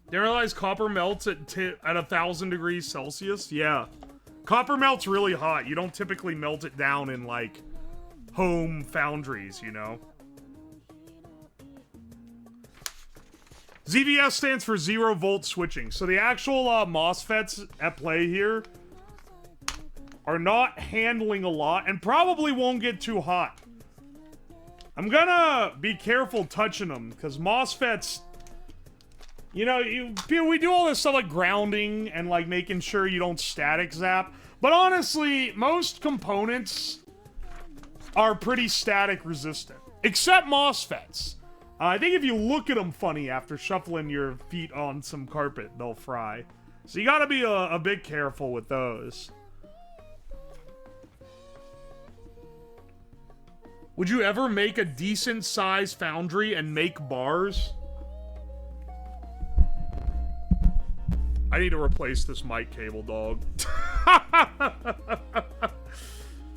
Didn't realize copper melts at 1,000 degrees Celsius? Yeah. Copper melts really hot. You don't typically melt it down in, like, home foundries, you know? ZVS stands for 0 volt switching. So the actual MOSFETs at play here are not handling a lot and probably won't get too hot. I'm gonna be careful touching them because MOSFETs... You know, we do all this stuff like grounding and like making sure you don't static zap. But honestly, most components are pretty static resistant. Except MOSFETs. I think if you look at them funny after shuffling your feet on some carpet, they'll fry. So you gotta be a bit careful with those. Would you ever make a decent size foundry and make bars? I need to replace this mic cable, dog.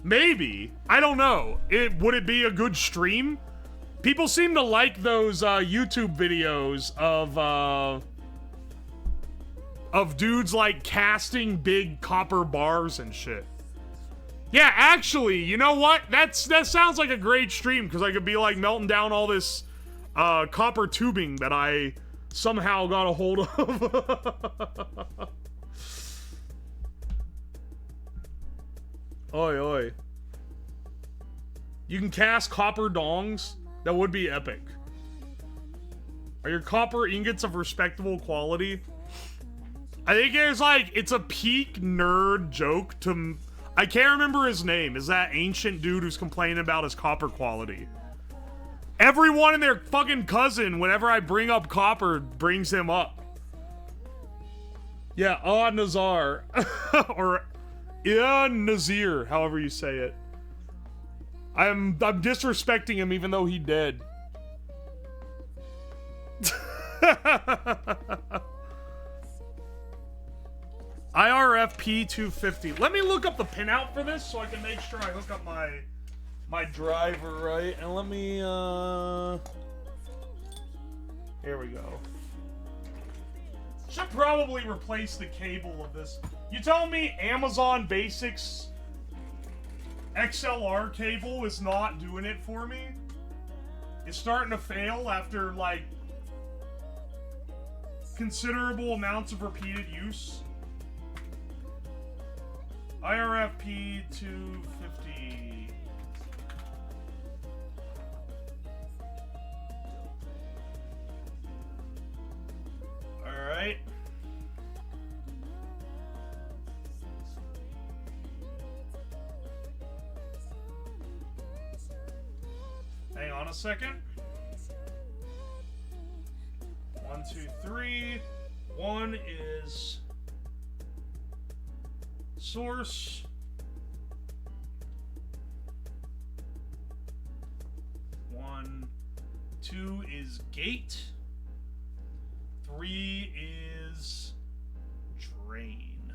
Maybe. I don't know. Would it be a good stream? People seem to like those YouTube videos of dudes like casting big copper bars and shit. Yeah, actually, you know what? That sounds like a great stream because I could be like melting down all this copper tubing that I somehow got a hold of. Oi, oi. You can cast copper dongs? That would be epic. Are your copper ingots of respectable quality? I think it's a peak nerd joke to... I can't remember his name. Is that ancient dude who's complaining about his copper quality? Everyone and their fucking cousin, whenever I bring up copper, brings him up. Yeah, Nazar. Or... Nazir, however you say it. I'm disrespecting him even though he dead. IRFP 250. Let me look up the pinout for this so I can make sure I hook up my driver right. And let me here we go. Should probably replace the cable of this. You tell me Amazon Basics XLR cable is not doing it for me? It's starting to fail after, like, considerable amounts of repeated use. IRFP 250. Alright. Hang on a second. 1, 2, 3. 1 is source. 1, 2 is gate. 3 is drain.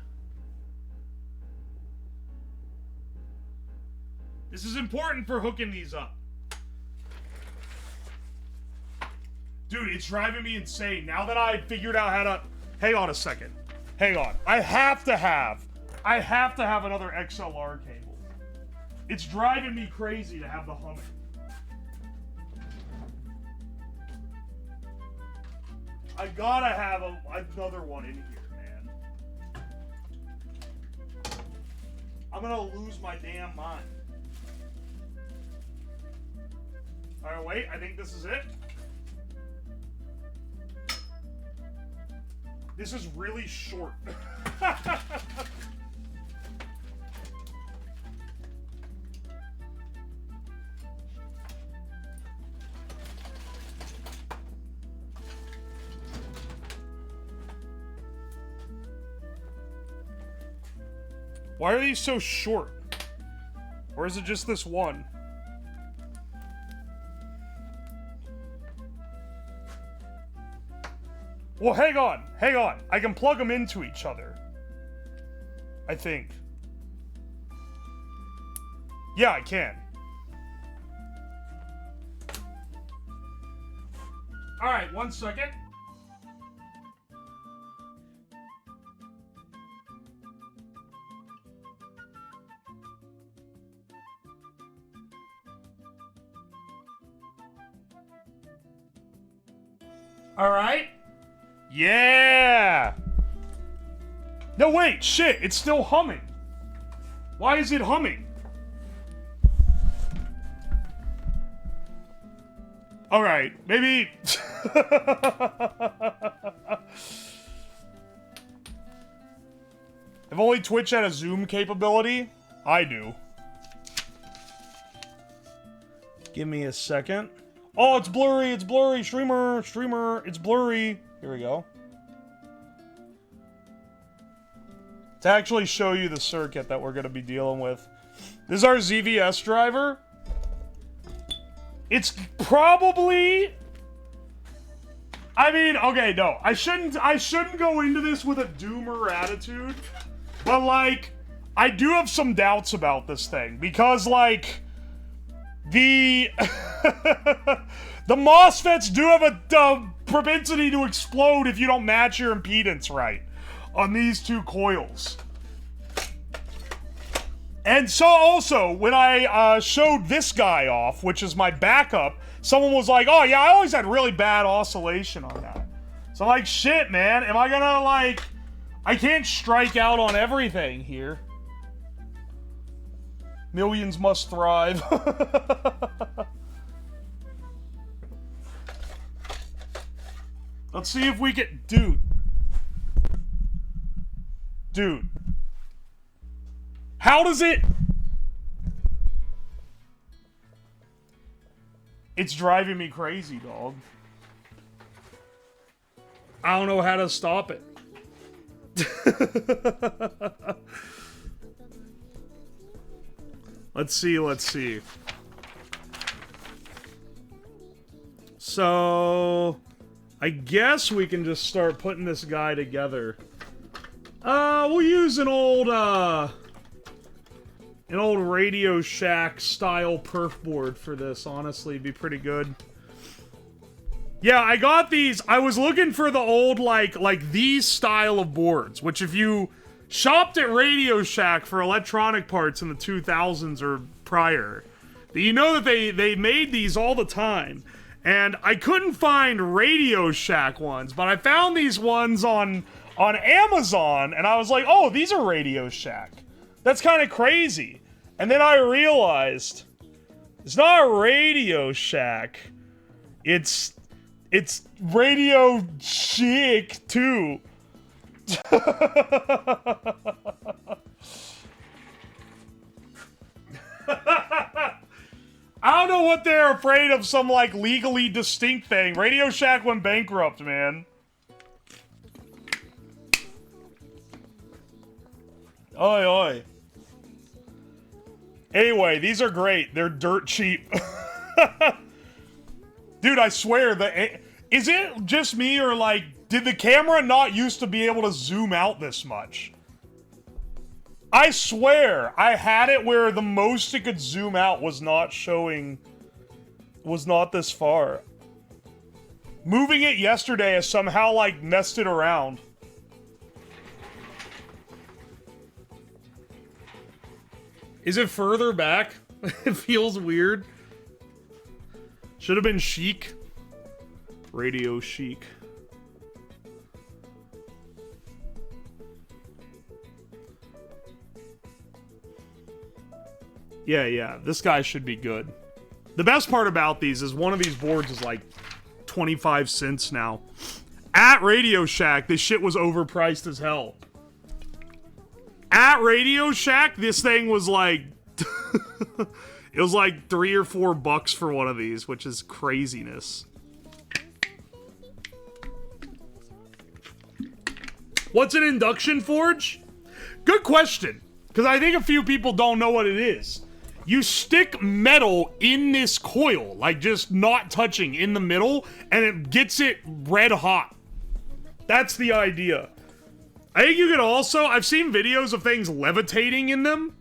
This is important for hooking these up. Dude, it's driving me insane. Now that I figured out how to... Hang on a second. Hang on. I have to have another XLR cable. It's driving me crazy to have the humming. I gotta have another one in here, man. I'm gonna lose my damn mind. Alright, wait. I think this is it. This is really short. Why are these so short? Or is it just this one? Well, hang on. I can plug them into each other. I think. Yeah, I can. Alright, 1 second. Alright. Yeah! No, wait, shit, it's still humming. Why is it humming? Alright, maybe... If only Twitch had a zoom capability, I do. Give me a second. Oh, it's blurry, streamer, it's blurry. Here we go. To actually show you the circuit that we're going to be dealing with. This is our ZVS driver. It's probably... I mean, okay, no. I shouldn't go into this with a doomer attitude. But, like, I do have some doubts about this thing because, like, the the MOSFETs do have a propensity to explode if you don't match your impedance right on these two coils. And so also, when I showed this guy off, which is my backup, someone was like, oh yeah, I always had really bad oscillation on that. So I'm like, shit, man, am I gonna, like, I can't strike out on everything here. Millions must thrive. Let's see if we can... Dude. How does it... It's driving me crazy, dog. I don't know how to stop it. Let's see. So, I guess we can just start putting this guy together. We'll use an old Radio Shack style perf board for this, honestly. It'd be pretty good. Yeah, I got these. I was looking for the old, like these style of boards, which if you shopped at Radio Shack for electronic parts in the 2000s or prior, you know that they made these all the time. And I couldn't find Radio Shack ones, but I found these ones on Amazon, and I was like, oh, these are Radio Shack. That's kind of crazy. And then I realized it's not Radio Shack. It's Radio Chic too. I don't know what they're afraid of, some like legally distinct thing. Radio Shack went bankrupt, man. Oi, oi. Anyway, these are great. They're dirt cheap. Dude, I swear, is it just me, or like, did the camera not used to be able to zoom out this much? I swear, I had it where the most it could zoom out was not this far. Moving it yesterday has somehow, like, messed it around. Is it further back? It feels weird. Should have been chic. Radio chic. Yeah, this guy should be good. The best part about these is one of these boards is like 25 cents now. At Radio Shack, this shit was overpriced as hell. At Radio Shack, this thing was like... it was like $3 or $4 for one of these, which is craziness. What's an induction forge? Good question, because I think a few people don't know what it is. You stick metal in this coil, like just not touching in the middle, and it gets it red hot. That's the idea. I think you could also, I've seen videos of things levitating in them.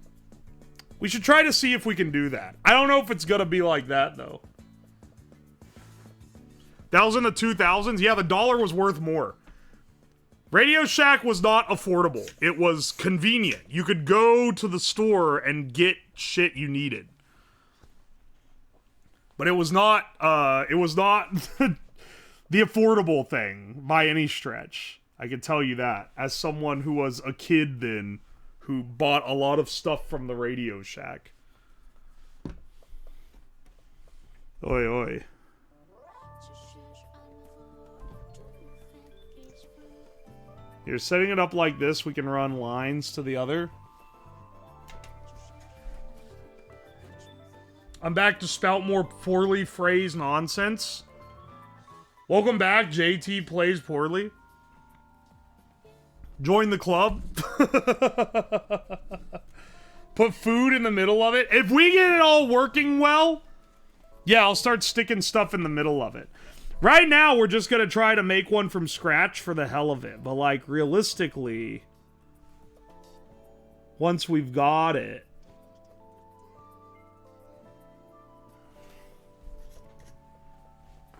We should try to see if we can do that. I don't know if it's gonna be like that, though. That was in the 2000s? Yeah, the dollar was worth more. Radio Shack was not affordable. It was convenient. You could go to the store and get shit you needed. But it was not the affordable thing by any stretch. I can tell you that, as someone who was a kid then, who bought a lot of stuff from the Radio Shack. Oi, oi. Here, setting it up like this, we can run lines to the other. I'm back to spout more poorly phrased nonsense. Welcome back, JT Plays Poorly. Join the club. Put food in the middle of it. If we get it all working well, yeah, I'll start sticking stuff in the middle of it. Right now, we're just gonna try to make one from scratch for the hell of it. But, like, realistically... once we've got it,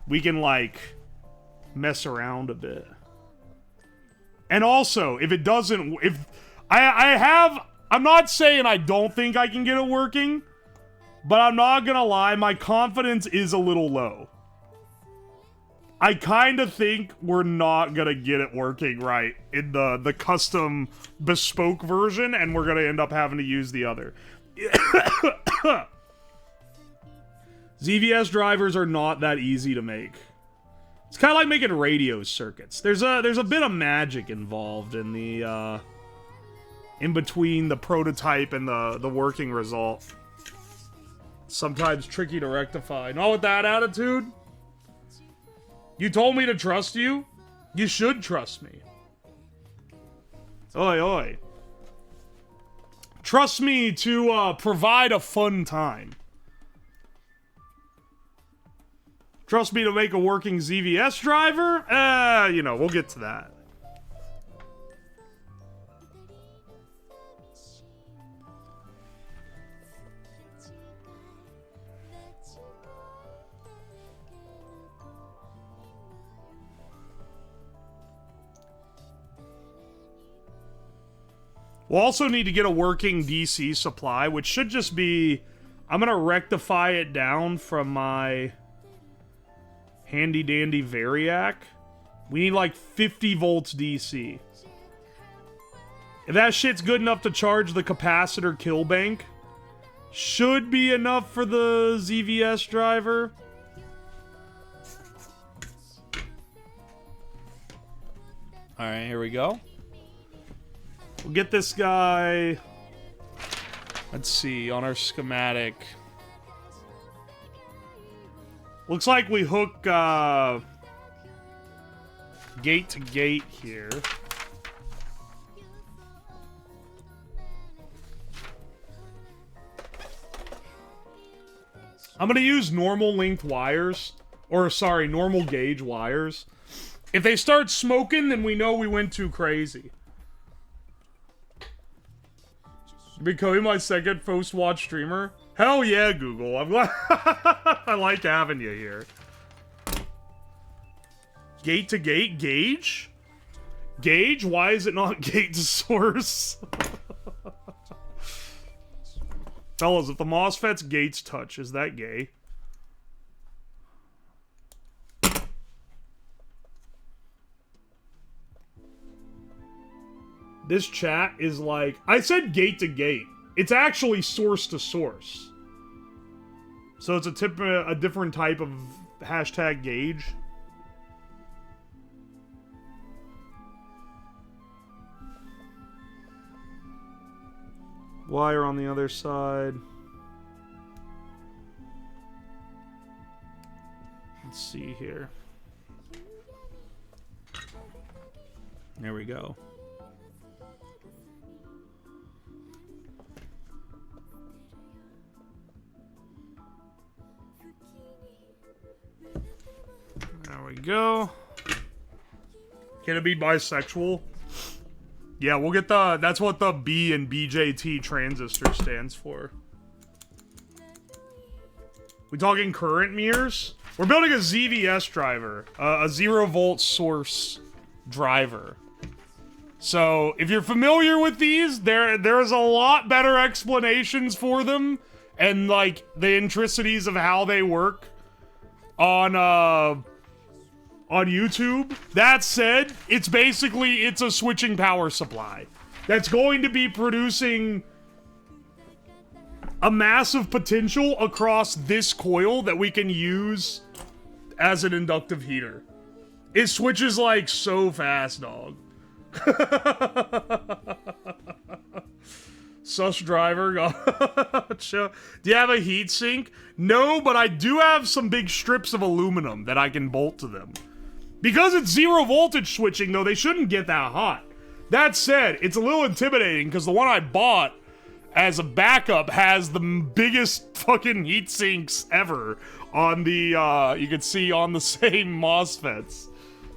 we can, like, mess around a bit. And also, if it doesn't... I'm not saying I don't think I can get it working, but I'm not gonna lie, my confidence is a little low. I kind of think we're not gonna get it working right in the custom bespoke version, and we're gonna end up having to use the other. ZVS drivers are not that easy to make. It's kind of like making radio circuits. There's a bit of magic involved in the in between the prototype and the working result. Sometimes tricky to rectify. Not with that attitude. You told me to trust you. You should trust me. Oi, oi. Trust me to provide a fun time. Trust me to make a working ZVS driver? You know, we'll get to that. We'll also need to get a working DC supply, which should just be... I'm gonna rectify it down from my handy-dandy Variac. We need like 50 volts DC. If that shit's good enough to charge the capacitor kill bank, should be enough for the ZVS driver. Alright, here we go. We'll get this guy, let's see, on our schematic. Looks like we hook gate to gate here. I'm gonna use normal length wires, or sorry, normal gauge wires. If they start smoking, then we know we went too crazy. Becoming my second post watch streamer? Hell yeah, Google. I'm glad. I like having you here. Gate to gate? Gauge? Gauge? Why is it not gate to source? Fellas, if the MOSFET's gates touch, is that gay? This chat is like... I said gate to gate. It's actually source to source. So it's a different type of hashtag gauge. Wire on the other side. Let's see here. There we go. There we go. Can it be bisexual? Yeah, we'll get the... That's what the B in BJT transistor stands for. We talking current mirrors? We're building a ZVS driver. A 0-volt source driver. So, if you're familiar with these, there's a lot better explanations for them. And, like, the intricacies of how they work on YouTube. That said, it's a switching power supply that's going to be producing a massive potential across this coil that we can use as an inductive heater. It switches like so fast, dog. Sus driver, gotcha. Do you have a heatsink? No, but I do have some big strips of aluminum that I can bolt to them. Because it's 0 voltage switching, though, they shouldn't get that hot. That said, it's a little intimidating, because the one I bought as a backup has the biggest fucking heat sinks ever on the, you can see on the same MOSFETs.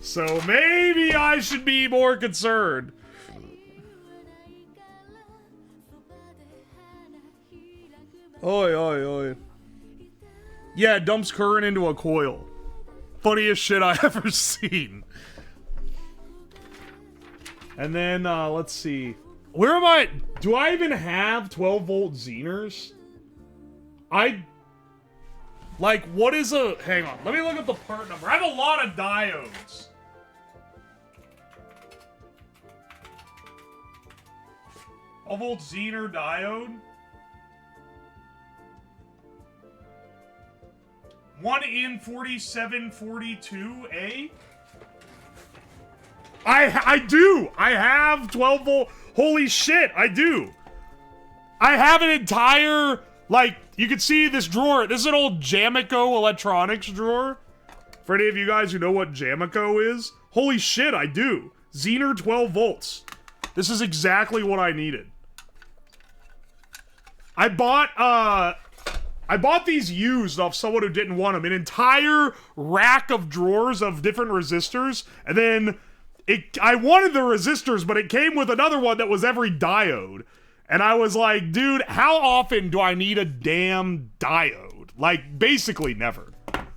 So maybe I should be more concerned. Oi, oi, oi. Yeah, it dumps current into a coil. Funniest shit I ever seen. And then, let's see. Where am I? Do I even have 12-volt Zeners? Like, what is a... Hang on. Let me look up the part number. I have a lot of diodes. A volt Zener diode. 1N4742A. I do. I have 12 volt. Holy shit, I do. I have an entire, like, you can see this drawer. This is an old Jamico electronics drawer. For any of you guys who know what Jamico is, holy shit, I do. Zener 12 volts. This is exactly what I needed. I bought these used off someone who didn't want them. An entire rack of drawers of different resistors, and then I wanted the resistors, but it came with another one that was every diode. And I was like, dude, how often do I need a damn diode? Like, basically never.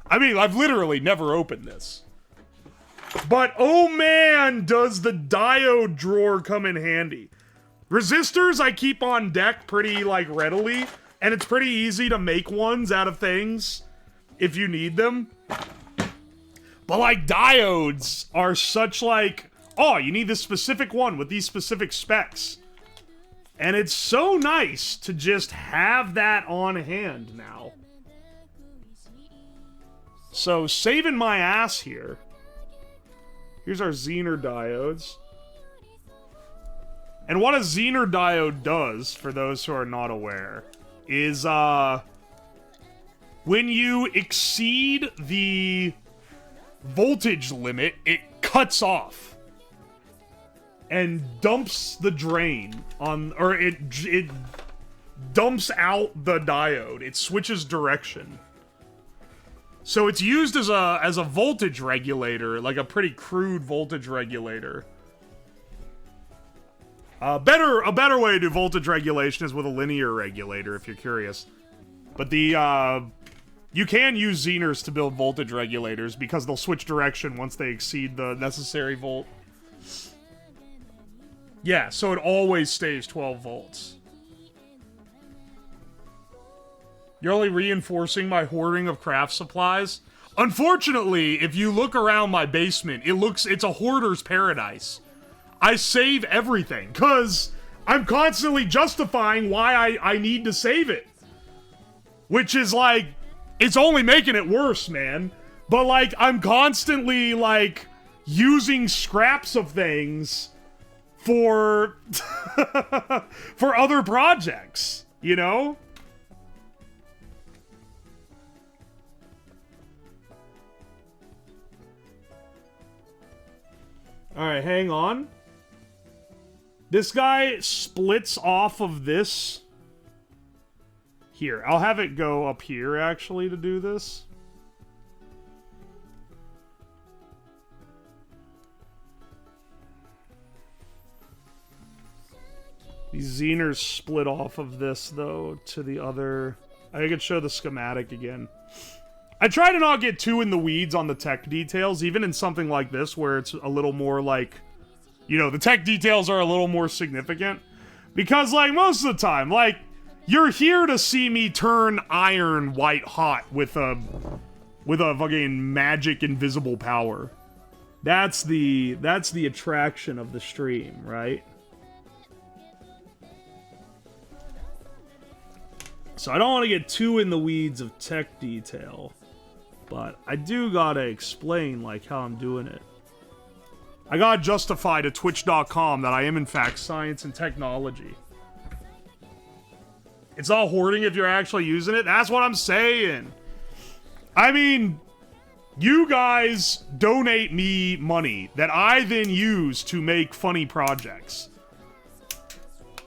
I mean, I've literally never opened this. But, oh man, does the diode drawer come in handy. Resistors I keep on deck pretty, like, readily. And it's pretty easy to make ones out of things if you need them. But, like, diodes are such, like, oh, you need this specific one with these specific specs. And it's so nice to just have that on hand now. So, saving my ass here. Here's our Zener diodes. And what a Zener diode does, for those who are not aware, is, when you exceed the voltage limit, it cuts off and dumps the drain on, or it dumps out the diode. It switches direction. So it's used as a voltage regulator, like a pretty crude voltage regulator. A better way to do voltage regulation is with a linear regulator, if you're curious. But you can use Zeners to build voltage regulators because they'll switch direction once they exceed the necessary volt. Yeah, so it always stays 12 volts. You're only reinforcing my hoarding of craft supplies? Unfortunately, if you look around my basement, it's a hoarder's paradise. I save everything, because I'm constantly justifying why I need to save it. Which is like, it's only making it worse, man. But like, I'm constantly like, using scraps of things for, for other projects, you know? Alright, hang on. This guy splits off of this. Here, I'll have it go up here, actually, to do this. These Zeners split off of this, though, to the other... I could show the schematic again. I try to not get too in the weeds on the tech details, even in something like this, where it's a little more, like... You know, the tech details are a little more significant. Because, like, most of the time, like, you're here to see me turn iron white hot with a fucking magic invisible power. That's the attraction of the stream, right? So I don't want to get too in the weeds of tech detail. But I do gotta explain, like, how I'm doing it. I gotta justify to Twitch.com that I am, in fact, science and technology. It's not hoarding if you're actually using it. That's what I'm saying. I mean, you guys donate me money that I then use to make funny projects.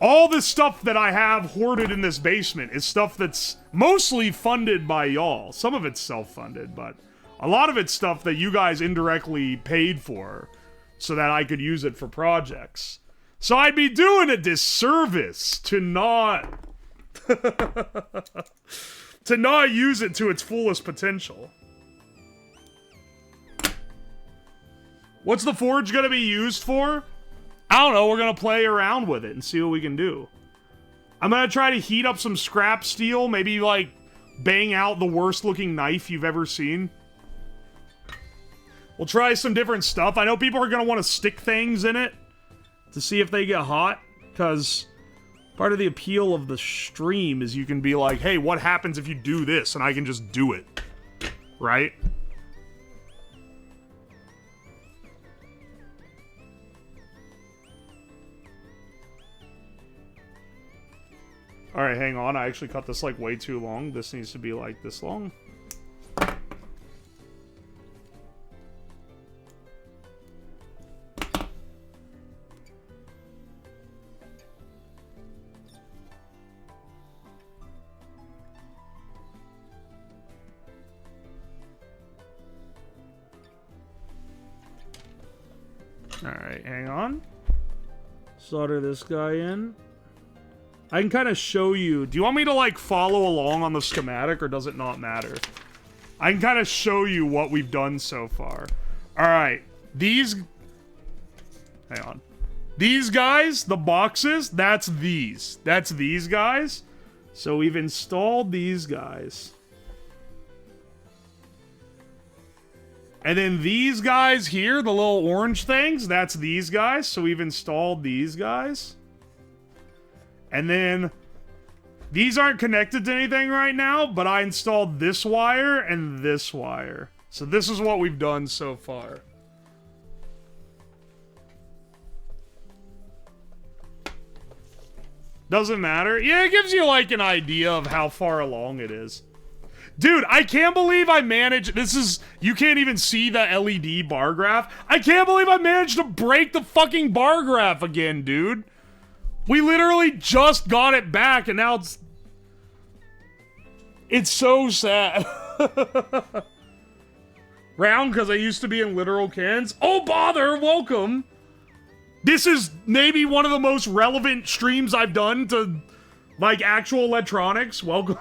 All this stuff that I have hoarded in this basement is stuff that's mostly funded by y'all. Some of it's self-funded, but a lot of it's stuff that you guys indirectly paid for so that I could use it for projects. So I'd be doing a disservice to not To not use it to its fullest potential. What's the forge gonna be used for? I don't know, we're gonna play around with it and see what we can do. I'm gonna try to heat up some scrap steel, maybe like bang out the worst looking knife you've ever seen. We'll try some different stuff. I know people are gonna want to stick things in it to see if they get hot, because part of the appeal of the stream is you can be like, hey, what happens if you do this? And I can just do it. Right? Alright, hang on. I actually cut this, like, way too long. This needs to be, like, this long. Alright, hang on. Solder this guy in. I can kind of show you. Do you want me to, like, follow along on the schematic, or does it not matter? I can kind of show you what we've done so far. Alright. These... Hang on. These guys, the boxes, that's these. That's these guys. So we've installed these guys. And then these guys here, the little orange things, that's these guys. So we've installed these guys. And then these aren't connected to anything right now, but I installed this wire and this wire. So this is what we've done so far. Doesn't matter. Yeah, it gives you like an idea of how far along it is. Dude, I can't believe I managed... This is... You can't even see the LED bar graph. I can't believe I managed to break the fucking bar graph again, dude. We literally just got it back, and now it's... It's so sad. Round, because I used to be in literal cans. Oh, bother! Welcome! This is maybe one of the most relevant streams I've done to, like, actual electronics. Welcome.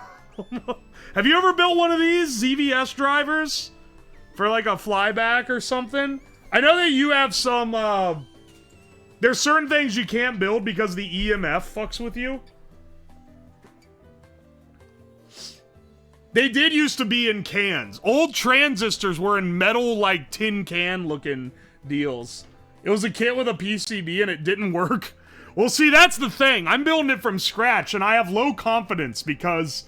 Have you ever built one of these ZVS drivers? For, like, a flyback or something? I know that you have some, there's certain things you can't build because the EMF fucks with you. They did used to be in cans. Old transistors were in metal, like, tin can looking deals. It was a kit with a PCB and it didn't work. Well, see, that's the thing. I'm building it from scratch and I have low confidence because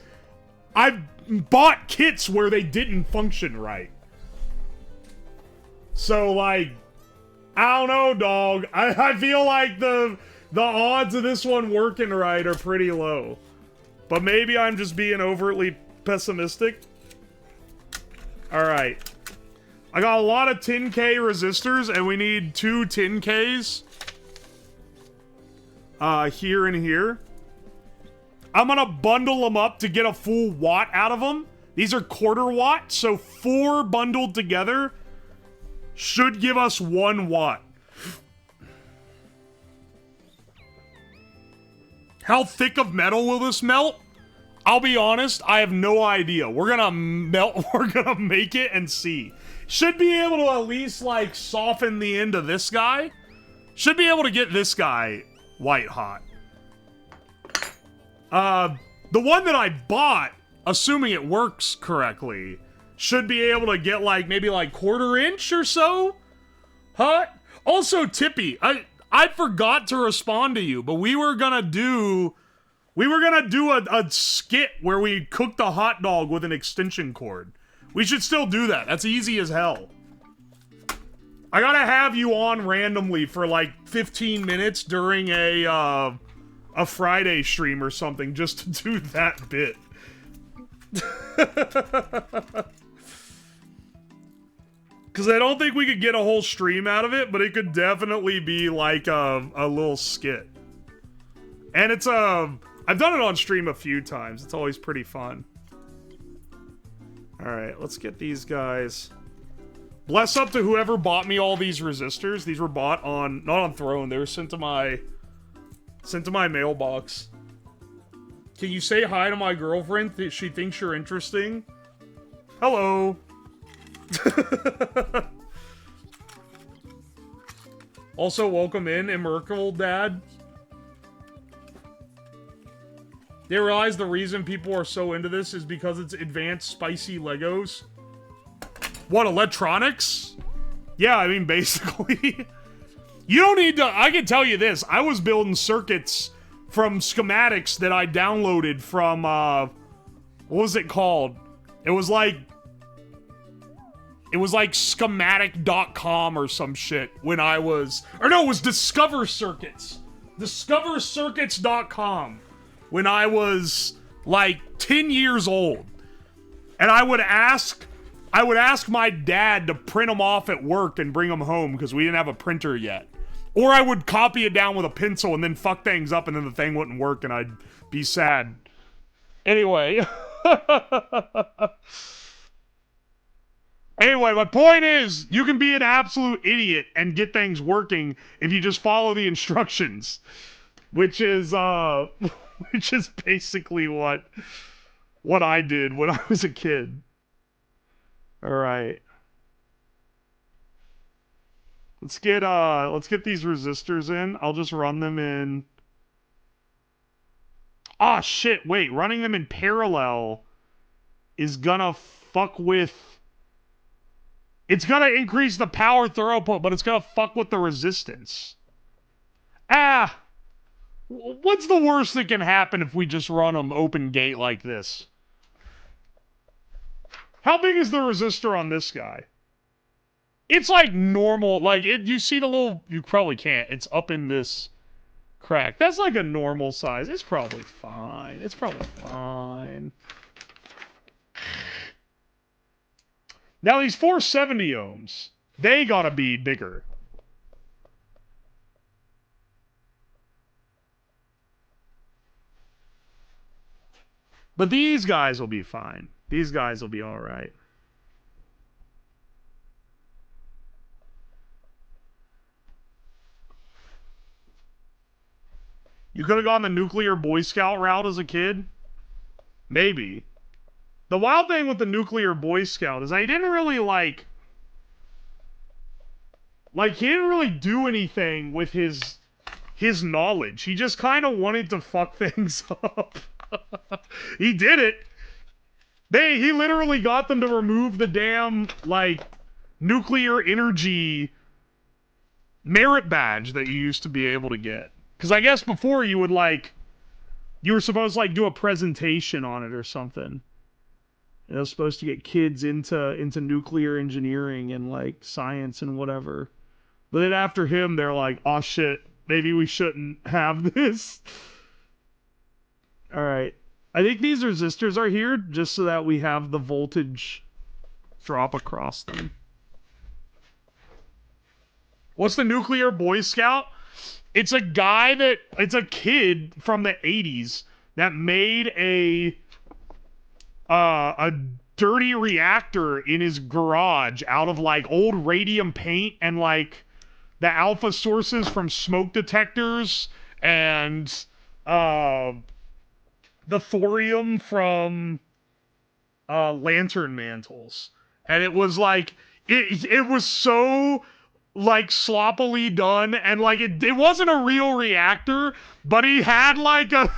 I've bought kits where they didn't function right. So, like, I don't know, dog. I feel like the odds of this one working right are pretty low. But maybe I'm just being overtly pessimistic. Alright. I got a lot of 10K resistors, and we need 2 10Ks. Here and here. I'm gonna bundle them up to get a full watt out of them. These are quarter watt, so 4 bundled together should give us 1 watt. How thick of metal will this melt? I'll be honest, I have no idea. We're gonna melt, we're gonna make it and see. Should be able to at least, like, soften the end of this guy. Should be able to get this guy white hot. The one that I bought, assuming it works correctly, should be able to get, like, maybe, like, 1/4 inch or so? Huh? Also, Tippy, I forgot to respond to you, but we were gonna do a skit where we cooked a hot dog with an extension cord. We should still do that. That's easy as hell. I gotta have you on randomly for like 15 minutes during a Friday stream or something just to do that bit. Because I don't think we could get a whole stream out of it, but it could definitely be like a little skit. And it's I've done it on stream a few times. It's always pretty fun. Alright, let's get these guys. Bless up to whoever bought me all these resistors. These were bought not on Throne. They were sent to my mailbox. Can you say hi to my girlfriend? She thinks you're interesting. Hello. Also, welcome in, Immerkable Dad. They realize the reason people are so into this is because it's advanced, spicy Legos. What, electronics? Yeah, I mean, basically. You don't need to... I can tell you this. I was building circuits from schematics that I downloaded from, what was it called? It was like schematic.com or some shit when I was... Or no, it was Discover Circuits. DiscoverCircuits.com. When I was, like, 10 years old. And I would ask my dad to print them off at work and bring them home because we didn't have a printer yet. Or I would copy it down with a pencil and then fuck things up and then the thing wouldn't work and I'd be sad. Anyway. Anyway, my point is, you can be an absolute idiot and get things working if you just follow the instructions. Which is basically what I did when I was a kid. Alright. Let's get these resistors in. I'll just run them in. Ah, shit, wait. Running them in parallel is gonna fuck with... It's gonna increase the power throughput, but it's gonna fuck with the resistance. Ah! What's the worst that can happen if we just run them open gate like this? How big is the resistor on this guy? It's like normal, like, you see the little... You probably can't. It's up in this crack. That's like a normal size. It's probably fine. It's probably fine. Now these 470 ohms, they gotta be bigger. But these guys will be fine. These guys will be alright. You could have gone the nuclear Boy Scout route as a kid? Maybe. The wild thing with the nuclear Boy Scout is I didn't really, like, he didn't really do anything with his knowledge. He just kind of wanted to fuck things up. He did it. He literally got them to remove the damn, like, nuclear energy merit badge that you used to be able to get. Because I guess before you would, like, you were supposed to, like, do a presentation on it or something. It was supposed to get kids into nuclear engineering and, like, science and whatever. But then after him, they're like, oh shit, maybe we shouldn't have this. Alright. I think these resistors are here just so that we have the voltage drop across them. What's the nuclear Boy Scout? It's a kid from the 80s that made a dirty reactor in his garage out of, like, old radium paint and, like, the alpha sources from smoke detectors and the thorium from lantern mantles. And it was like it was so, like, sloppily done, and, like, it wasn't a real reactor, but he had, like, a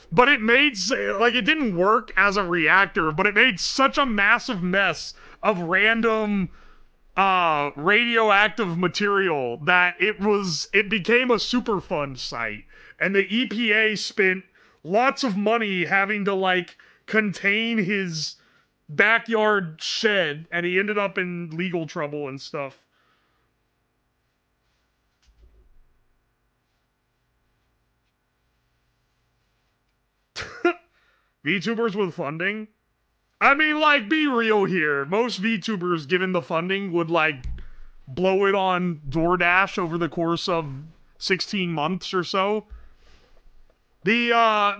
but it made, like, it didn't work as a reactor, but it made such a massive mess of random radioactive material that it became a Superfund site, and the EPA spent lots of money having to, like, contain his backyard shed, and he ended up in legal trouble and stuff. VTubers with funding? I mean, like, be real here. Most VTubers, given the funding, would, like, blow it on DoorDash over the course of 16 months or so. Now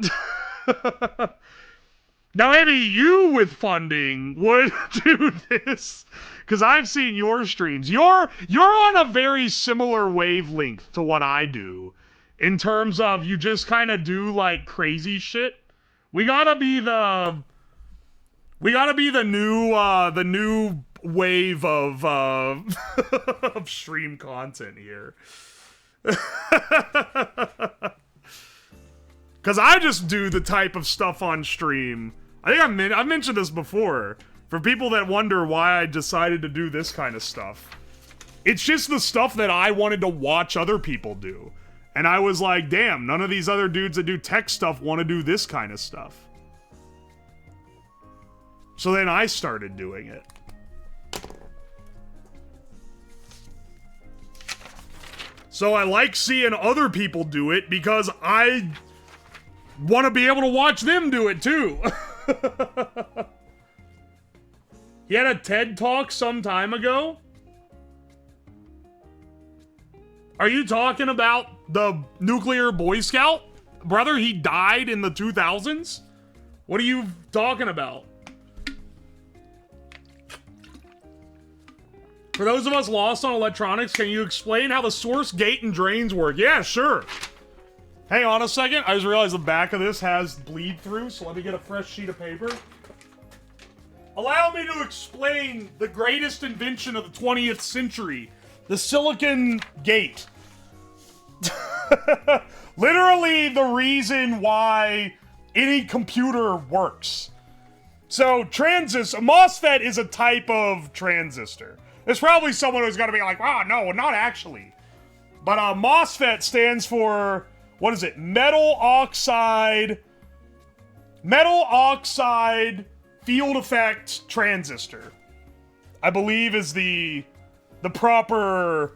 maybe you with funding would do this, because I've seen your streams. You're on a very similar wavelength to what I do, in terms of you just kind of do like crazy shit. We gotta be the new wave of of stream content here. Because I just do the type of stuff on stream. I think I've mentioned this before. For people that wonder why I decided to do this kind of stuff. It's just the stuff that I wanted to watch other people do. And I was like, damn, none of these other dudes that do tech stuff want to do this kind of stuff. So then I started doing it. So I like seeing other people do it because I want to be able to watch them do it too. He had a TED Talk some time ago. Are you talking about the nuclear Boy Scout? Brother, he died in the 2000s? What are you talking about? For those of us lost on electronics, can you explain how the source, gate, and drains work? Yeah, sure. Hang on a second. I just realized the back of this has bleed through, so let me get a fresh sheet of paper. Allow me to explain the greatest invention of the 20th century. The silicon gate. Literally the reason why any computer works. So, a MOSFET is a type of transistor. There's probably someone who's gonna be like, oh, no, not actually. But MOSFET stands for, what is it? Metal oxide field effect transistor. I believe is the proper,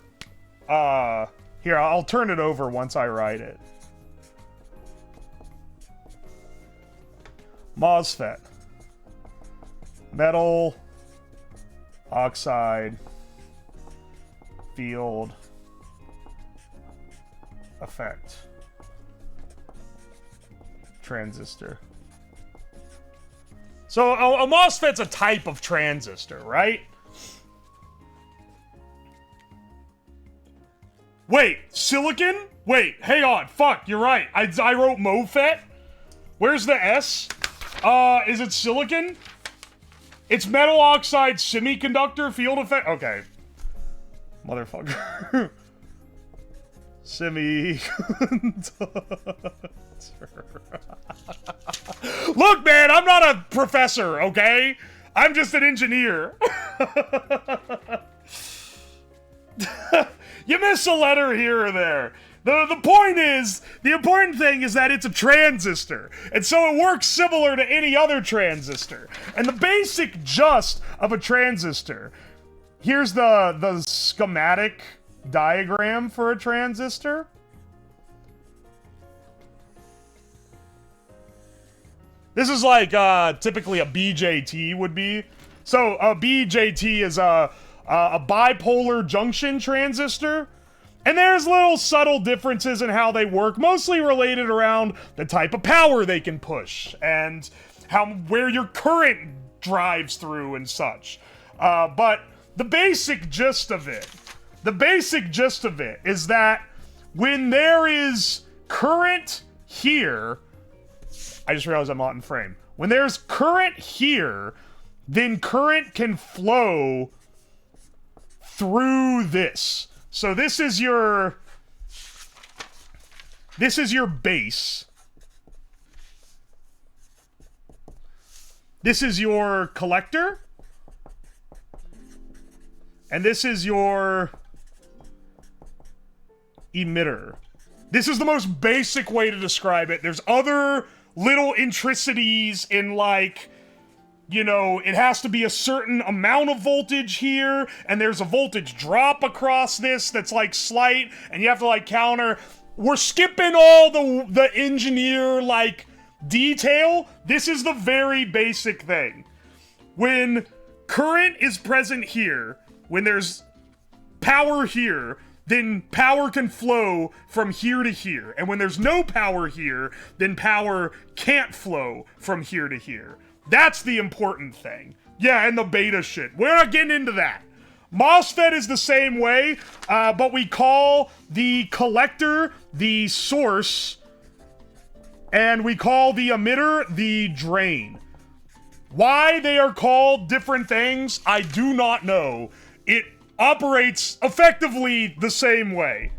here, I'll turn it over once I write it. MOSFET. Metal oxide field effect transistor. So a MOSFET's a type of transistor, right? Wait, silicon? Wait, hang on. Fuck, you're right. I wrote MOFET. Where's the S? Is it silicon? It's metal oxide semiconductor field effect. Okay. Motherfucker. Semiconductor. Look, man, I'm not a professor, okay? I'm just an engineer. You miss a letter here or there. The point is, the important thing is that it's a transistor. And so it works similar to any other transistor. And the basic just of a transistor. Here's the schematic diagram for a transistor. This is like typically a BJT would be. So a BJT is a bipolar junction transistor. And there's little subtle differences in how they work, mostly related around the type of power they can push and where your current drives through and such. But the basic gist of it is that when there is current here, I just realized I'm not in frame. When there's current here, then current can flow through this. So this is your base. This is your collector. And this is your emitter. This is the most basic way to describe it. There's other little intricacies in, like, you know, it has to be a certain amount of voltage here, and there's a voltage drop across this that's, like, slight, and you have to, like, counter. We're skipping all the engineer, like, detail. This is the very basic thing. When current is present here, when there's power here, then power can flow from here to here. And when there's no power here, then power can't flow from here to here. That's the important thing. Yeah, and the beta shit. We're not getting into that. MOSFET is the same way, but we call the collector the source, and we call the emitter the drain. Why they are called different things, I do not know. It operates effectively the same way.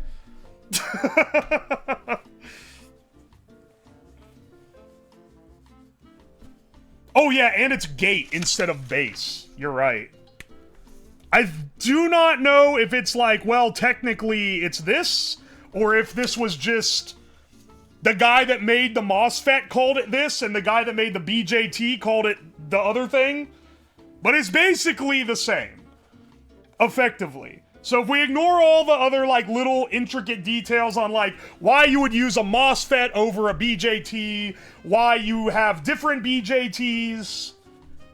Oh yeah, and it's gate instead of base. You're right. I do not know if it's like, well, technically it's this, or if this was just the guy that made the MOSFET called it this, and the guy that made the BJT called it the other thing. But it's basically the same. Effectively. So if we ignore all the other, like, little intricate details on, like, why you would use a MOSFET over a BJT, why you have different BJTs,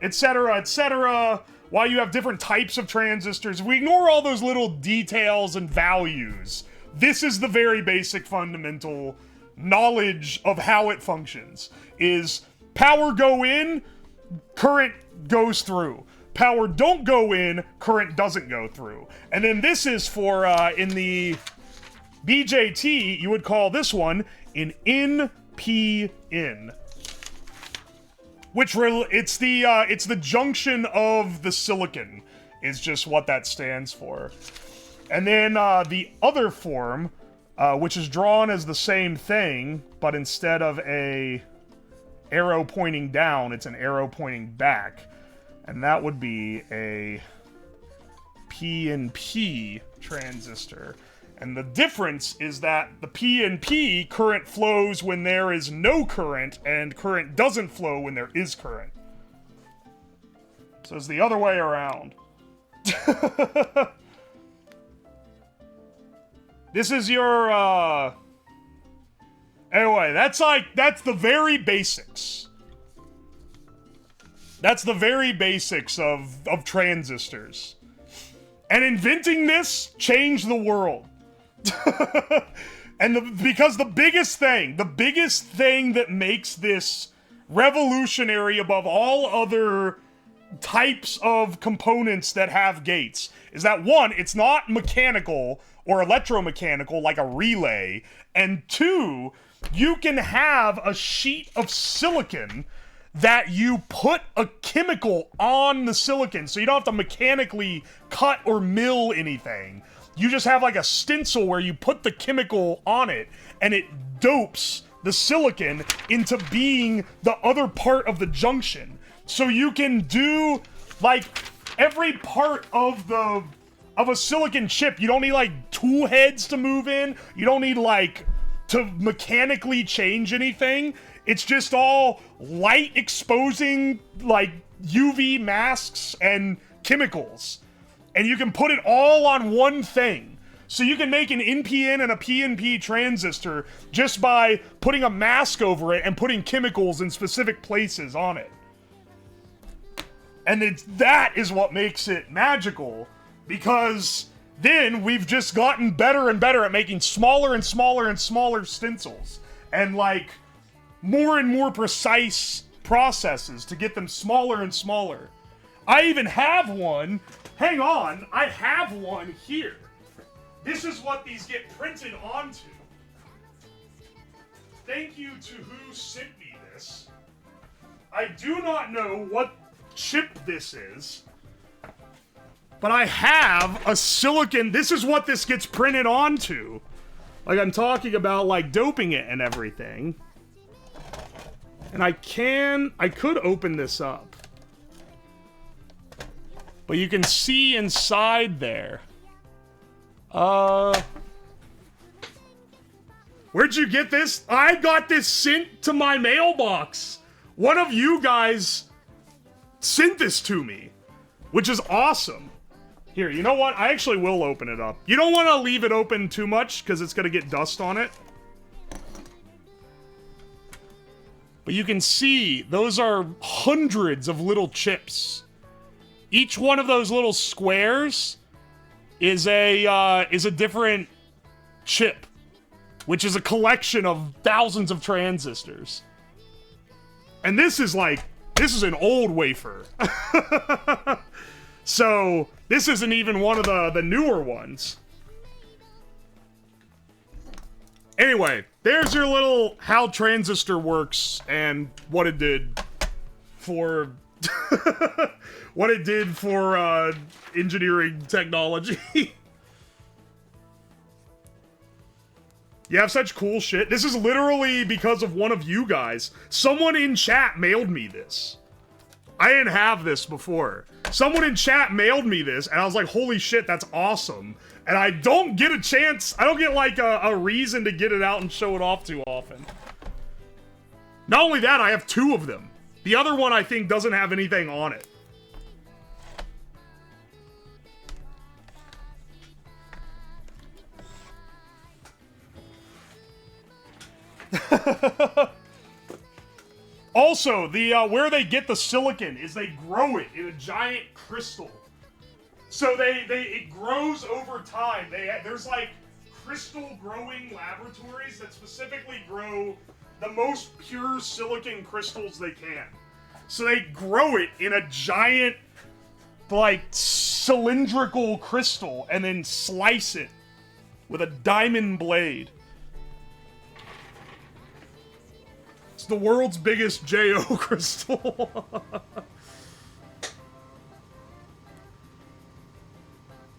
etc., why you have different types of transistors, if we ignore all those little details and values, this is the very basic fundamental knowledge of how it functions. Is power go in, current goes through. Power don't go in, current doesn't go through. And then this is for, in the BJT, you would call this one an NPN. Which, it's the junction of the silicon, is just what that stands for. And then, the other form, which is drawn as the same thing, but instead of a arrow pointing down, it's an arrow pointing back. And that would be a PNP transistor. And the difference is that the PNP current flows when there is no current, and current doesn't flow when there is current. So it's the other way around. This is your, Anyway, that's the very basics. That's the very basics of transistors. And inventing this changed the world. And because the biggest thing that makes this revolutionary above all other types of components that have gates is that, one, it's not mechanical or electromechanical like a relay, and two, you can have a sheet of silicon that you put a chemical on the silicon, so you don't have to mechanically cut or mill anything. You just have like a stencil where you put the chemical on it, and it dopes the silicon into being the other part of the junction. So you can do, like, every part of a silicon chip. You don't need, like, tool heads to move in. You don't need, like, to mechanically change anything. It's just all light exposing, like, UV masks and chemicals. And you can put it all on one thing. So you can make an NPN and a PNP transistor just by putting a mask over it and putting chemicals in specific places on it. And that is what makes it magical, because then we've just gotten better and better at making smaller and smaller and smaller stencils. And, like, more and more precise processes to get them smaller and smaller. I even have one. Hang on, I have one here. This is what these get printed onto. Thank you to who sent me this. I do not know what chip this is, but I have a silicon. This is what this gets printed onto. Like, I'm talking about, like, doping it and everything. And I could open this up. But you can see inside there. Where'd you get this? I got this sent to my mailbox. One of you guys sent this to me, which is awesome. Here, you know what? I actually will open it up. You don't want to leave it open too much because it's going to get dust on it. But you can see those are hundreds of little chips. Each one of those little squares is a different chip, which is a collection of thousands of transistors. And this is an old wafer. So this isn't even one of the newer ones. Anyway, there's your little how transistor works and what it did for what it did for engineering technology. You have such cool shit. This is literally because of one of you guys. Someone in chat mailed me this. I didn't have this before. Someone in chat mailed me this, and I was like, holy shit, that's awesome. And I don't get a chance, I don't get like a reason to get it out and show it off too often. Not only that, I have 2 of them. The other one, I think, doesn't have anything on it. Also, the where they get the silicon is they grow it in a giant crystal. So it grows over time. There's like crystal growing laboratories that specifically grow the most pure silicon crystals they can. So they grow it in a giant, like, cylindrical crystal and then slice it with a diamond blade. It's the world's biggest JO crystal.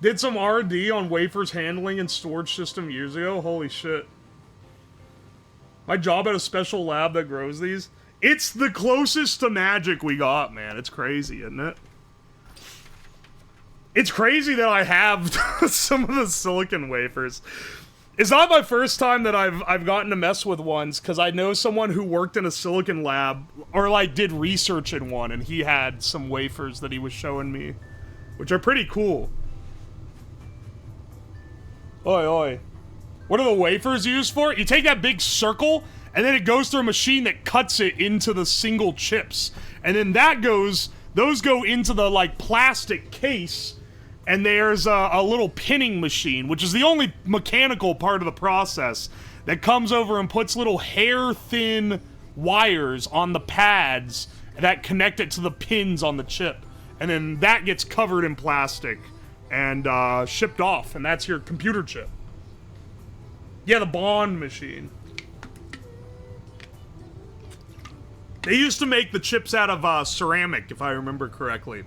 Did some R&D on wafers handling and storage system years ago. Holy shit. My job at a special lab that grows these. It's the closest to magic we got, man. It's crazy, isn't it? It's crazy that I have some of the silicon wafers. It's not my first time that I've gotten to mess with ones, because I know someone who worked in a silicon lab, or like did research in one, and he had some wafers that he was showing me, which are pretty cool. Oi, oi. What are the wafers used for? You take that big circle, and then it goes through a machine that cuts it into the single chips. And then those go into the, like, plastic case, and there's a little pinning machine, which is the only mechanical part of the process, that comes over and puts little hair-thin wires on the pads that connect it to the pins on the chip. And then that gets covered in plastic and shipped off, and that's your computer chip. Yeah, the bond machine. They used to make the chips out of ceramic, if I remember correctly.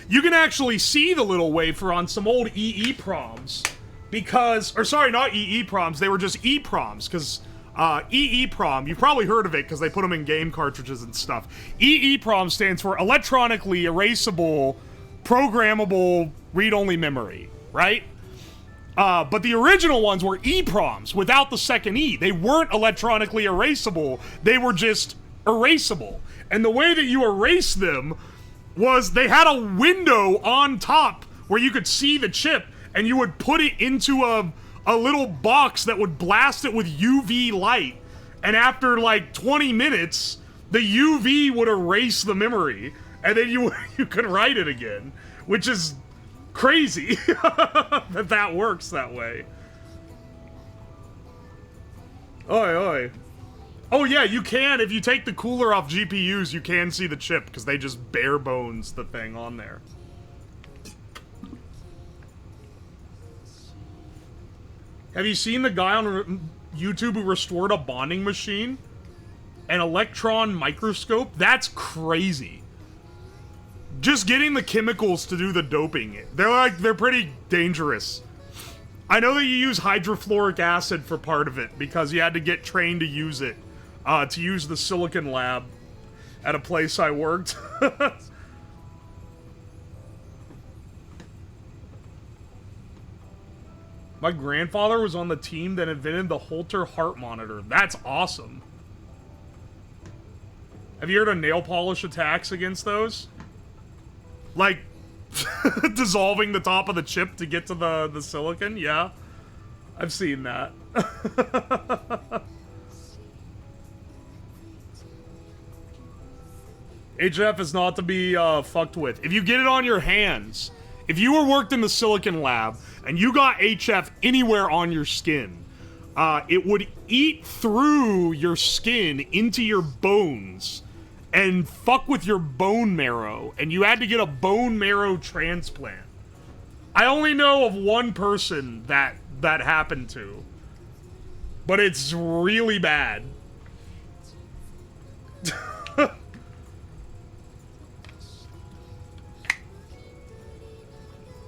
You can actually see the little wafer on some old EEPROMs, because, or sorry, not EEPROMs, they were just EEPROMs, because EEPROM, you've probably heard of it because they put them in game cartridges and stuff. EEPROM stands for electronically erasable, programmable, read-only memory, right? But the original ones were EEPROMs without the second E. They weren't electronically erasable, they were just erasable. And the way that you erase them was they had a window on top where you could see the chip, and you would put it into a little box that would blast it with UV light, and after like 20 minutes, the UV would erase the memory, and then you could write it again, which is crazy that works that way. Oi, oi. Oh yeah, you can, if you take the cooler off GPUs, you can see the chip, because they just bare bones the thing on there. Have you seen the guy on YouTube who restored a bonding machine? An electron microscope? That's crazy. Just getting the chemicals to do the doping. They're pretty dangerous. I know that you use hydrofluoric acid for part of it, because you had to get trained to use it. To use the silicon lab at a place I worked. My grandfather was on the team that invented the Holter heart monitor. That's awesome. Have you heard of nail polish attacks against those? Like, dissolving the top of the chip to get to the silicon? Yeah. I've seen that. HF is not to be fucked with. If you get it on your hands, if you were worked in the silicon lab and you got HF anywhere on your skin, it would eat through your skin into your bones and fuck with your bone marrow, and you had to get a bone marrow transplant. I only know of one person that happened to, but it's really bad.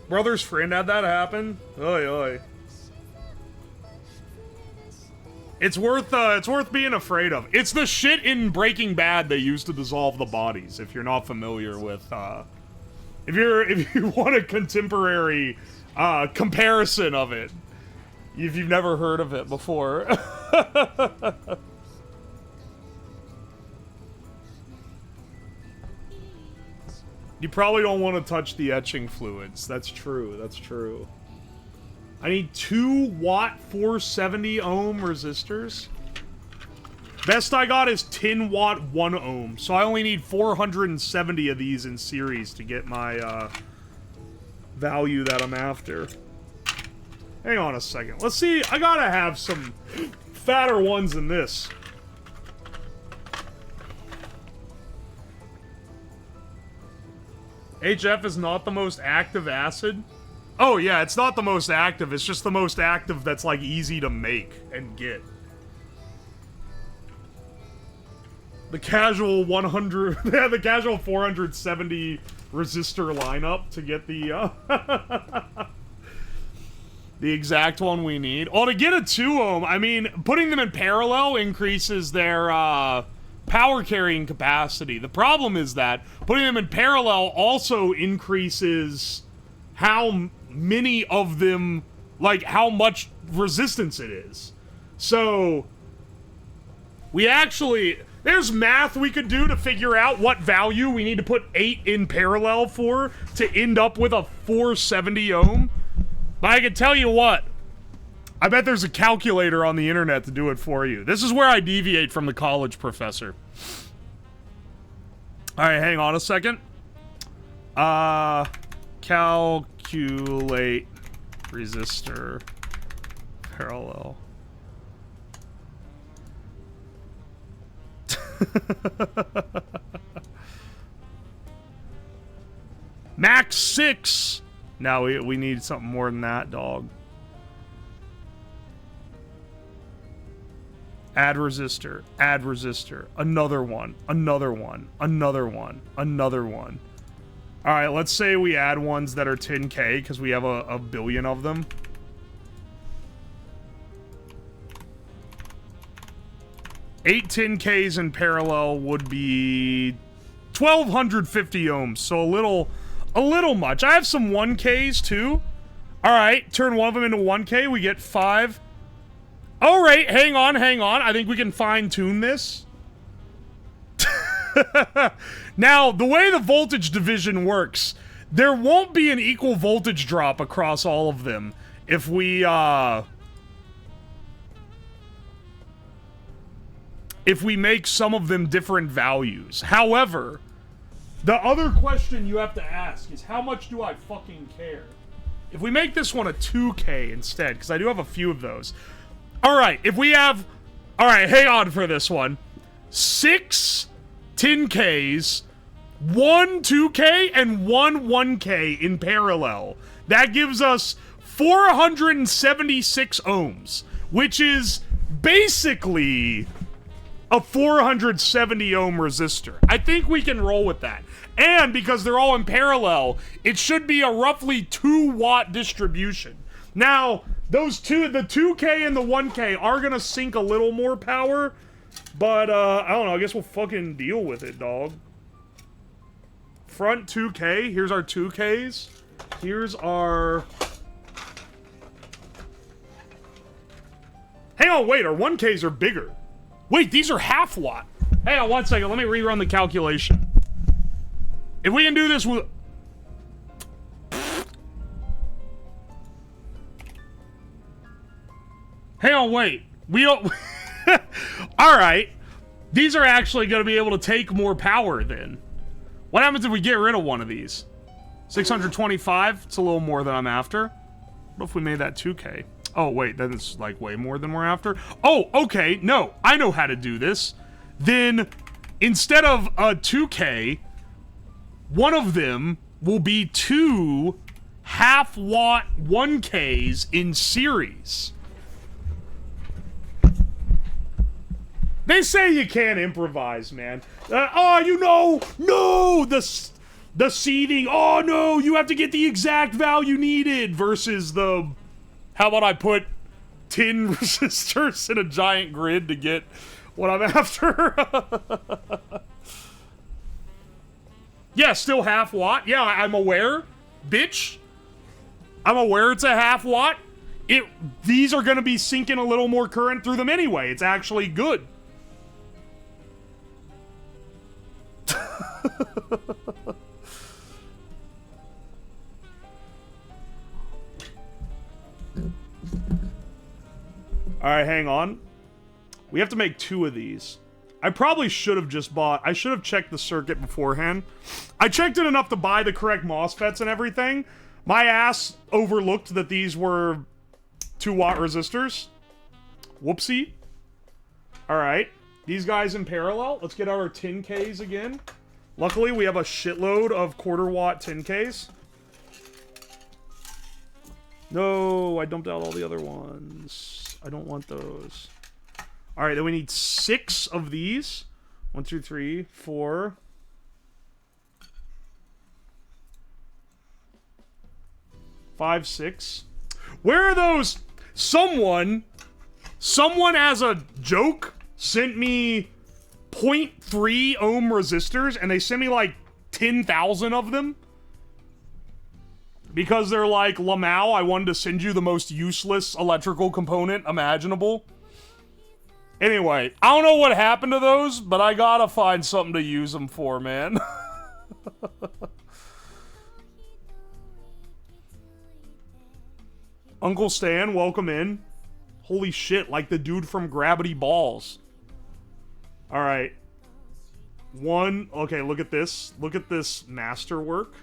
Brother's friend had that happen. Oy oy. It's worth being afraid of. It's the shit in Breaking Bad they used to dissolve the bodies. If you're not familiar with, if you want a contemporary comparison of it, if you've never heard of it before. You probably don't want to touch the etching fluids. That's true. That's true. I need 2 watt 470 ohm resistors. Best I got is 10 watt 1 ohm. So I only need 470 of these in series to get my value that I'm after. Hang on a second. Let's see. I gotta have some fatter ones than this. HF is not the most active acid? Oh yeah, it's not the most active, it's just the most active that's like easy to make and get. The casual 100, yeah, the casual 470 resistor lineup to get the the exact one we need. Oh, to get a 2 ohm, I mean, putting them in parallel increases their power carrying capacity. The problem is that putting them in parallel also increases how many of them, like how much resistance it is. So we actually, there's math we could do to figure out what value we need to put 8 in parallel for to end up with a 470 ohm. But I can tell you what, I bet there's a calculator on the internet to do it for you. This is where I deviate from the college professor. Alright, hang on a second. Calculate resistor parallel. Max 6. Now we need something more than that, dog. Add resistor, another one, another one, another one, another one. Alright, let's say we add ones that are 10K, because we have a billion of them. Eight 10Ks in parallel would be 1,250 ohms, so a little much. I have some 1Ks too. Alright, turn one of them into 1K, we get 5. Alright, hang on. I think we can fine-tune this. Now, the way the voltage division works, there won't be an equal voltage drop across all of them if we make some of them different values. However, the other question you have to ask is, how much do I fucking care? If we make this one a 2K instead, because I do have a few of those. Alright, if we have... Alright, hang on for this one. 6 10Ks, 1 2K, and 1 1K in parallel. That gives us 476 ohms, which is basically a 470 ohm resistor. I think we can roll with that. And because they're all in parallel, it should be a roughly 2 watt distribution. Now, those two, the 2K and the 1K are gonna sink a little more power, but I don't know, I guess we'll fucking deal with it, dog. Front 2K, here's our 2Ks. Here's our... Hang on, wait, our 1Ks are bigger. Wait, these are half watt. Hang on 1 second, let me rerun the calculation. If we can do this with... Hang on, wait. We don't... Alright. These are actually going to be able to take more power then. What happens if we get rid of one of these? 625? It's a little more than I'm after. What if we made that 2K? Oh, wait, then it's like way more than we're after. Oh, okay, no. I know how to do this. Then instead of a 2K, one of them will be 2 half-watt 1Ks in series. They say you can't improvise, man. Oh, you know, no, the seething, oh no, you have to get the exact value needed versus the, how about I put 10 resistors in a giant grid to get what I'm after? Yeah, still half watt. Yeah, I'm aware, bitch. I'm aware it's a half watt. These are gonna be sinking a little more current through them anyway. It's actually good. Alright, hang on. We have to make 2 of these. I probably should have just bought... I should have checked the circuit beforehand. I checked it enough to buy the correct MOSFETs and everything. My ass overlooked that these were 2-watt resistors. Whoopsie. Alright. These guys in parallel. Let's get our 10Ks again. Luckily, we have a shitload of quarter-watt 10Ks. No, I dumped out all the other ones. I don't want those. Alright, then we need 6 of these. 1, 2, 3, 4. 5, 6. Where are those? Someone as a joke sent me 0.3 ohm resistors, and they sent me like 10,000 of them. Because they're like, Lamau, I wanted to send you the most useless electrical component imaginable. Anyway, I don't know what happened to those, but I gotta find something to use them for, man. Uncle Stan, welcome in. Holy shit, like the dude from Gravity Balls. Alright. Okay, look at this. Look at this masterwork.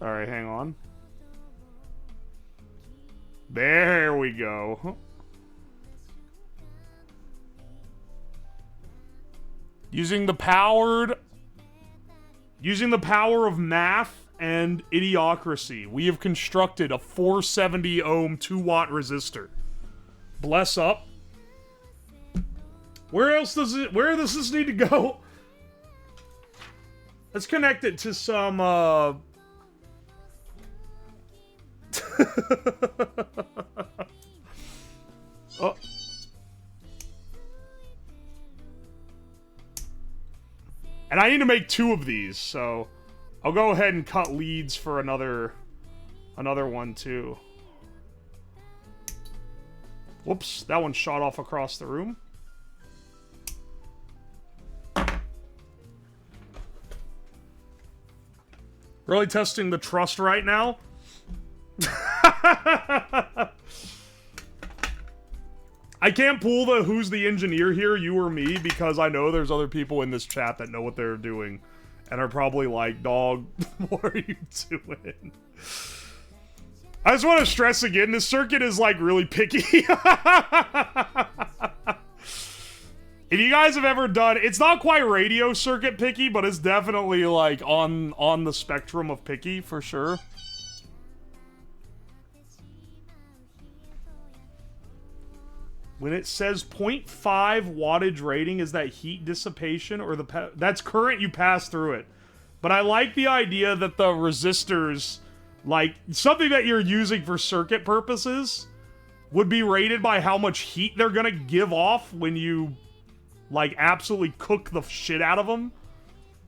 Alright, hang on. There we go. Using the power of math and idiocracy, we have constructed a 470 ohm 2-watt resistor. Bless up. Where does this need to go? Let's connect it to some, oh. And I need to make 2 of these, so I'll go ahead and cut leads for another one too. Whoops, that one shot off across the room. Really testing the trust right now. I can't pull the who's the engineer here, you or me, because I know there's other people in this chat that know what they're doing and are probably like, dog, what are you doing? I just want to stress again, this circuit is like really picky. If you guys have ever done, it's not quite radio circuit picky, but it's definitely like on the spectrum of picky for sure. When it says 0.5 wattage rating, is that heat dissipation or that's current you pass through it? But I like the idea that the resistors, like something that you're using for circuit purposes, would be rated by how much heat they're gonna give off when you like absolutely cook the shit out of them,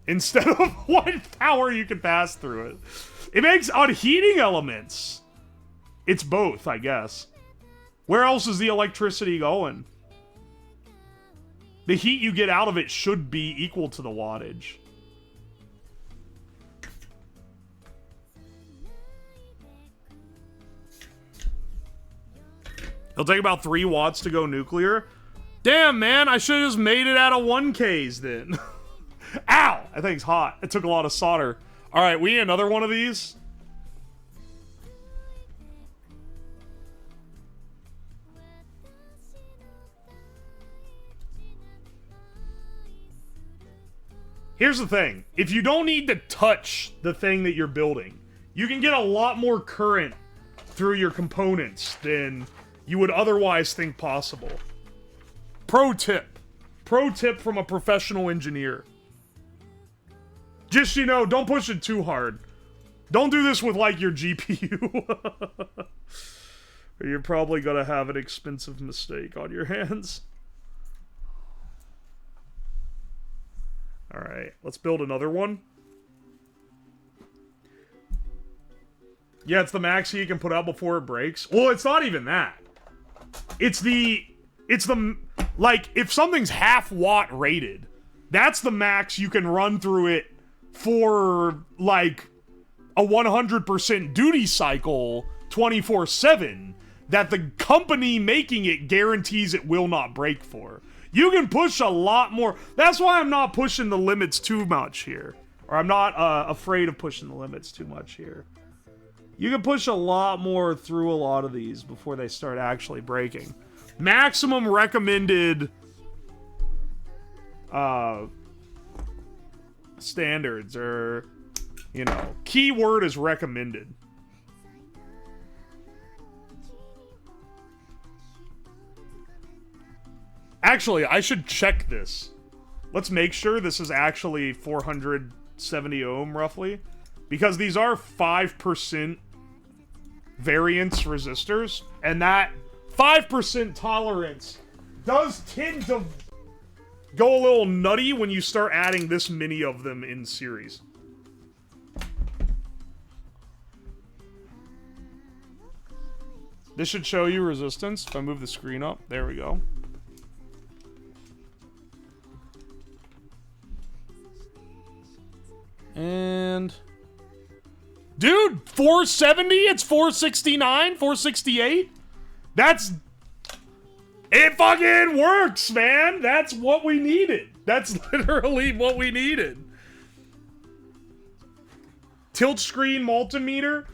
instead of what power you can pass through it. It makes on heating elements, it's both, I guess. Where else is the electricity going? The heat you get out of it should be equal to the wattage. It'll take about 3 watts to go nuclear. Damn, man, I should have just made it out of 1Ks then. Ow! That thing's hot. It took a lot of solder. Alright, we need another one of these. Here's the thing. If you don't need to touch the thing that you're building, you can get a lot more current through your components than you would otherwise think possible. Pro tip. Pro tip from a professional engineer. Just, you know, don't push it too hard. Don't do this with, like, your GPU. Or you're probably gonna have an expensive mistake on your hands. Alright, let's build another one. Yeah, it's the max you can put out before it breaks. Well, it's not even that. It's the, like, if something's half watt rated, that's the max you can run through it for, like, a 100% duty cycle 24/7 that the company making it guarantees it will not break for. You can push a lot more. That's why I'm not pushing the limits too much here. Or I'm not afraid of pushing the limits too much here. You can push a lot more through a lot of these before they start actually breaking. Maximum recommended standards are, you know, keyword is recommended. Actually, I should check this. Let's make sure this is actually 470 ohm, roughly. Because these are 5% variance resistors. And that 5% tolerance does tend to go a little nutty when you start adding this many of them in series. This should show you resistance. If I move the screen up, there we go. And... dude, 470? It's 469? 468? That's... it fucking works, man! That's what we needed. That's literally what we needed. Tilt screen multimeter.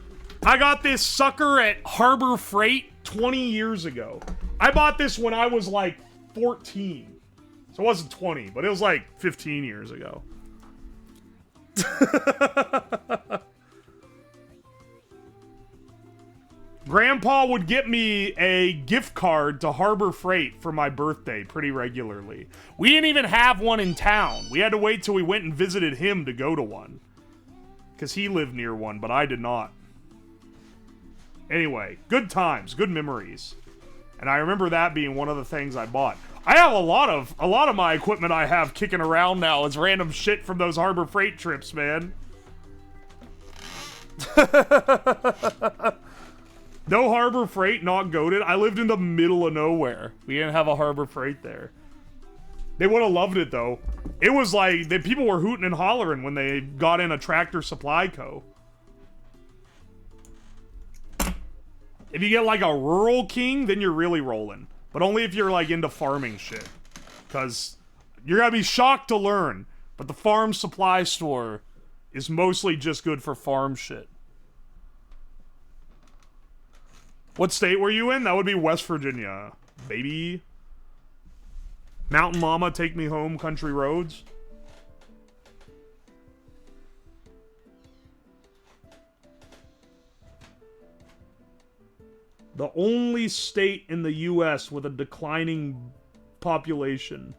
I got this sucker at Harbor Freight 20 years ago. I bought this when I was like 14. So it wasn't 20, but it was like 15 years ago. Grandpa would get me a gift card to Harbor Freight for my birthday pretty regularly. We didn't even have one in town. We had to wait till we went and visited him to go to one. Because he lived near one, but I did not. Anyway, good times, good memories. And I remember that being one of the things I bought. I have a lot of my equipment I have kicking around now is random shit from those Harbor Freight trips, man. No Harbor Freight, not goated. I lived in the middle of nowhere. We didn't have a Harbor Freight there. They would have loved it, though. It was like, the people were hooting and hollering when they got in a Tractor Supply Co. If you get like a Rural King, then you're really rolling. But only if you're like into farming shit. Because you're gonna be shocked to learn, but the farm supply store is mostly just good for farm shit. What state were you in? That would be West Virginia, baby. Mountain Mama, take me home, country roads. The only state in the US with a declining population.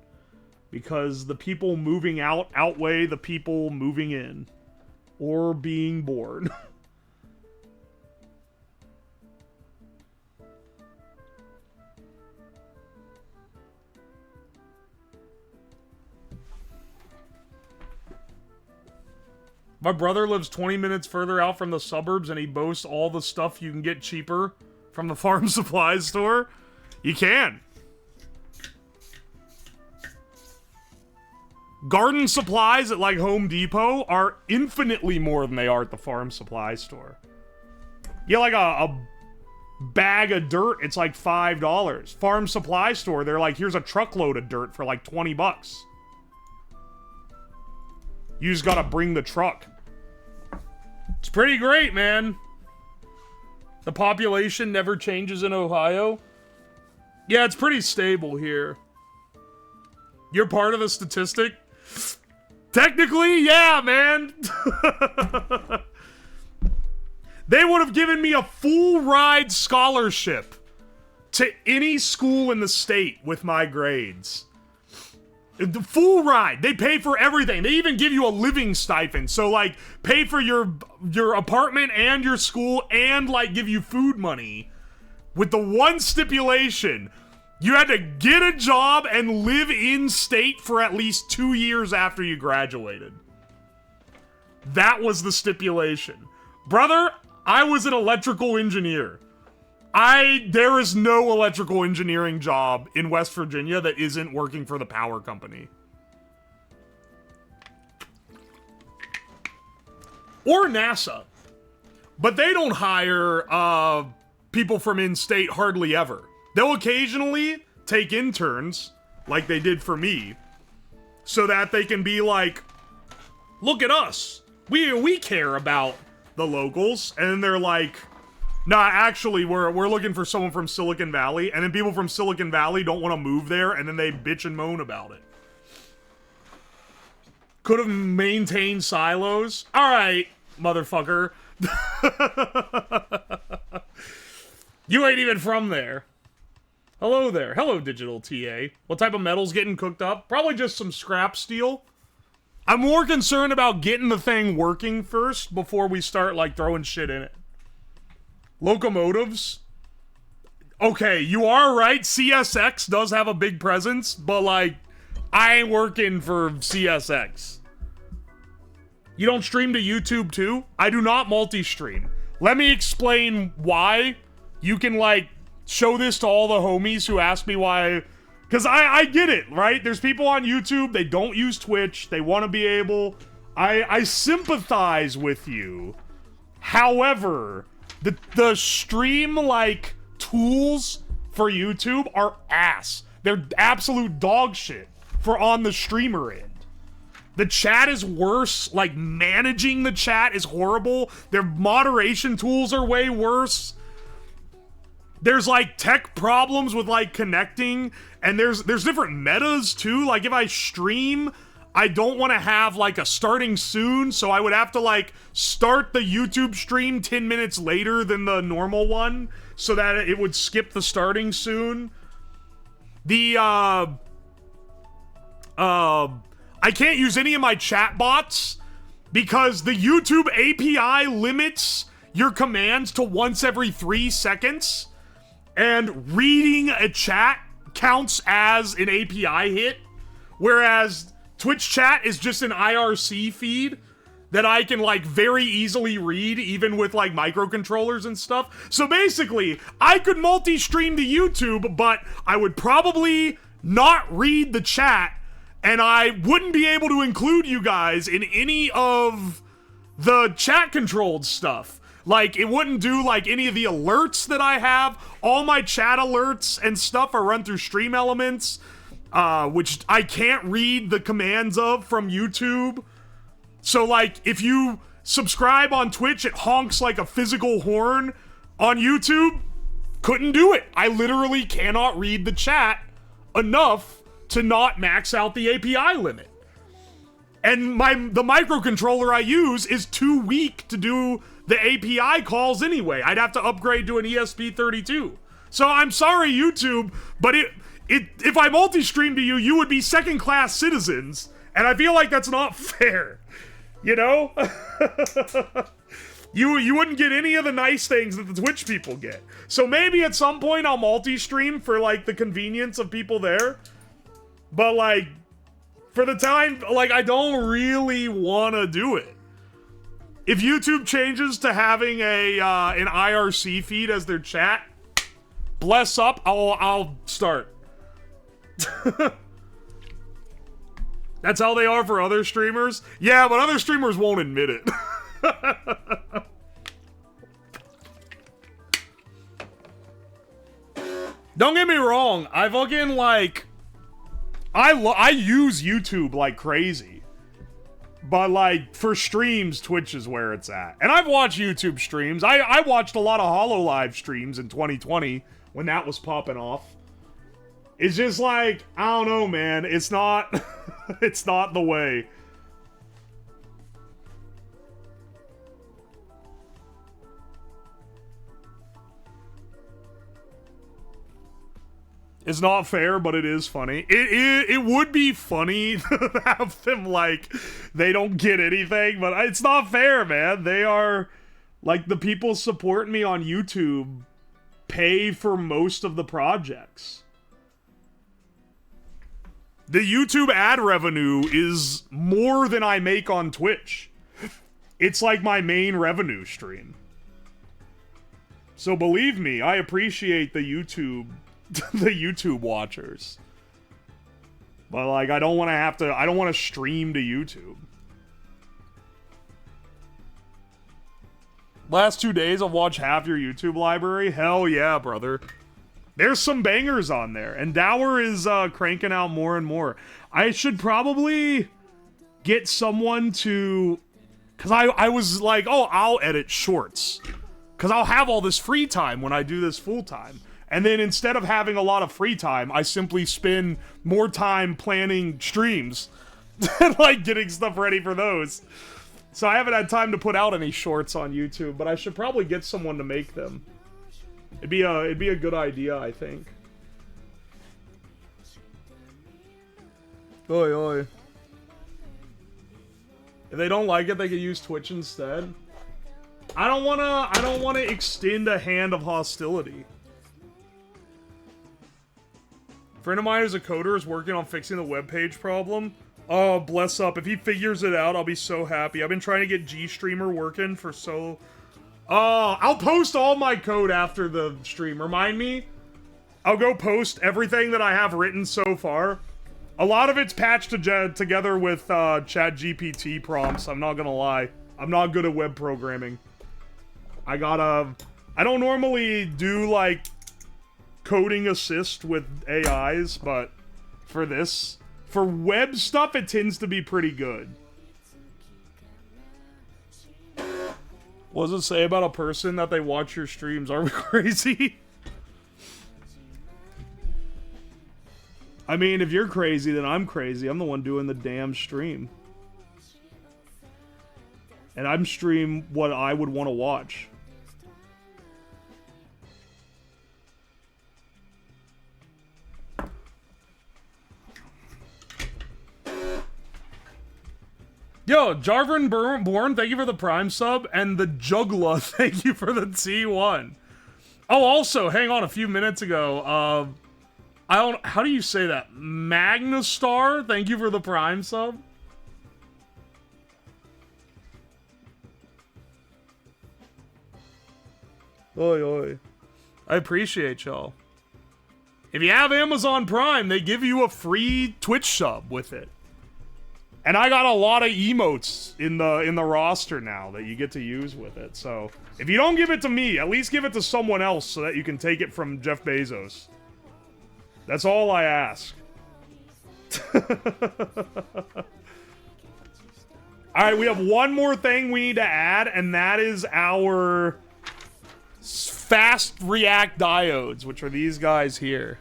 Because the people moving out outweigh the people moving in. Or being born. My brother lives 20 minutes further out from the suburbs and he boasts all the stuff you can get cheaper from the farm supplies store. You can. Garden supplies at like Home Depot are infinitely more than they are at the farm supply store. You get like a bag of dirt, it's like $5. Farm supply store, they're like, here's a truckload of dirt for like 20 bucks. You just gotta bring the truck. It's pretty great, man. The population never changes in Ohio. Yeah, it's pretty stable here. You're part of the statistic? Technically, yeah, man. They would have given me a full ride scholarship to any school in the state with my grades. The full ride. They pay for everything. They even give you a living stipend. So, like, pay for your apartment and your school and, like, give you food money. With the one stipulation, you had to get a job and live in state for at least 2 years after you graduated. That was the stipulation. Brother, I was an electrical engineer. There is no electrical engineering job in West Virginia that isn't working for the power company. Or NASA. But they don't hire people from in-state hardly ever. They'll occasionally take interns, like they did for me, so that they can be like, look at us. We care about the locals. And they're like, nah, actually, we're looking for someone from Silicon Valley, and then people from Silicon Valley don't want to move there, and then they bitch and moan about it. Could have maintained silos. All right, motherfucker. You ain't even from there. Hello there. Hello, Digital TA. What type of metal's getting cooked up? Probably just some scrap steel. I'm more concerned about getting the thing working first before we start, like, throwing shit in it. Locomotives? Okay, you are right. CSX does have a big presence, but, like, I ain't working for CSX. You don't stream to YouTube too? I do not multi-stream. Let me explain why. You can, like, show this to all the homies who ask me why. Because I get it, right? There's people on YouTube, they don't use Twitch. They want to be able... I sympathize with you. However, the stream, like, tools for YouTube are ass. They're absolute dog shit for on the streamer end. The chat is worse. Like, managing the chat is horrible. Their moderation tools are way worse. There's, like, tech problems with, like, connecting, and there's different metas, too. Like, if I stream, I don't want to have, like, a starting soon, so I would have to, like, start the YouTube stream 10 minutes later than the normal one, so that it would skip the starting soon. I can't use any of my chat bots, because the YouTube API limits your commands to once every 3 seconds. And reading a chat counts as an API hit, whereas Twitch chat is just an IRC feed that I can, like, very easily read, even with, like, microcontrollers and stuff. So basically, I could multi-stream to YouTube, but I would probably not read the chat, and I wouldn't be able to include you guys in any of the chat-controlled stuff. Like, it wouldn't do, like, any of the alerts that I have. All my chat alerts and stuff are run through Stream Elements, which I can't read the commands of from YouTube. So, like, if you subscribe on Twitch, it honks like a physical horn. On YouTube, couldn't do it. I literally cannot read the chat enough to not max out the API limit. And the microcontroller I use is too weak to do the API calls anyway. I'd have to upgrade to an ESP32. So I'm sorry, YouTube, but if I multi-stream to you, you would be second-class citizens, and I feel like that's not fair. You know? You wouldn't get any of the nice things that the Twitch people get. So maybe at some point I'll multi-stream for, like, the convenience of people there. But, like, for the time, like, I don't really want to do it. If YouTube changes to having an IRC feed as their chat, bless up, I'll start. That's how they are for other streamers? Yeah, but other streamers won't admit it. Don't get me wrong. I fucking like... I use YouTube like crazy. But like, for streams, Twitch is where it's at. And I've watched YouTube streams. I watched a lot of HoloLive streams in 2020 when that was popping off. It's just like, I don't know, man. It's not... it's not the way. It's not fair, but it is funny. It would be funny to have them, like, they don't get anything, but it's not fair, man. They are, like, the people supporting me on YouTube pay for most of the projects. The YouTube ad revenue is more than I make on Twitch. It's like my main revenue stream. So believe me, I appreciate the YouTube watchers. But like, I don't want to stream to YouTube. Last 2 days I've watched half your YouTube library. Hell yeah, brother. There's some bangers on there, and Dower is cranking out more and more. I should probably get someone to, because I was like, oh, I'll edit shorts, because I'll have all this free time when I do this full time. And then instead of having a lot of free time, I simply spend more time planning streams and like getting stuff ready for those. So I haven't had time to put out any shorts on YouTube, but I should probably get someone to make them. It'd be a good idea, I think. Oi, oi. If they don't like it, they could use Twitch instead. I don't wanna extend a hand of hostility. A friend of mine who's a coder is working on fixing the webpage problem. Oh, bless up. If he figures it out, I'll be so happy. I've been trying to get GStreamer working for so... Oh, I'll post all my code after the stream. Remind me. I'll go post everything that I have written so far. A lot of it's patched together with ChatGPT prompts. I'm not gonna lie. I'm not good at web programming. I don't normally do, like, coding assist with AIs, but for this, for web stuff, it tends to be pretty good. What does it say about a person that they watch your streams? Are we crazy? I mean, if you're crazy, then I'm crazy. I'm the one doing the damn stream. And I'm stream what I would want to watch. Yo, Jarvan Born, thank you for the Prime sub, and the Juggler, thank you for the T1. Oh, also, hang on, a few minutes ago, how do you say that? Magnastar, thank you for the Prime sub. Oi, oi. I appreciate y'all. If you have Amazon Prime, they give you a free Twitch sub with it. And I got a lot of emotes in the roster now that you get to use with it. So, if you don't give it to me, at least give it to someone else so that you can take it from Jeff Bezos. That's all I ask. Alright, we have one more thing we need to add, and that is our fast react diodes, which are these guys here.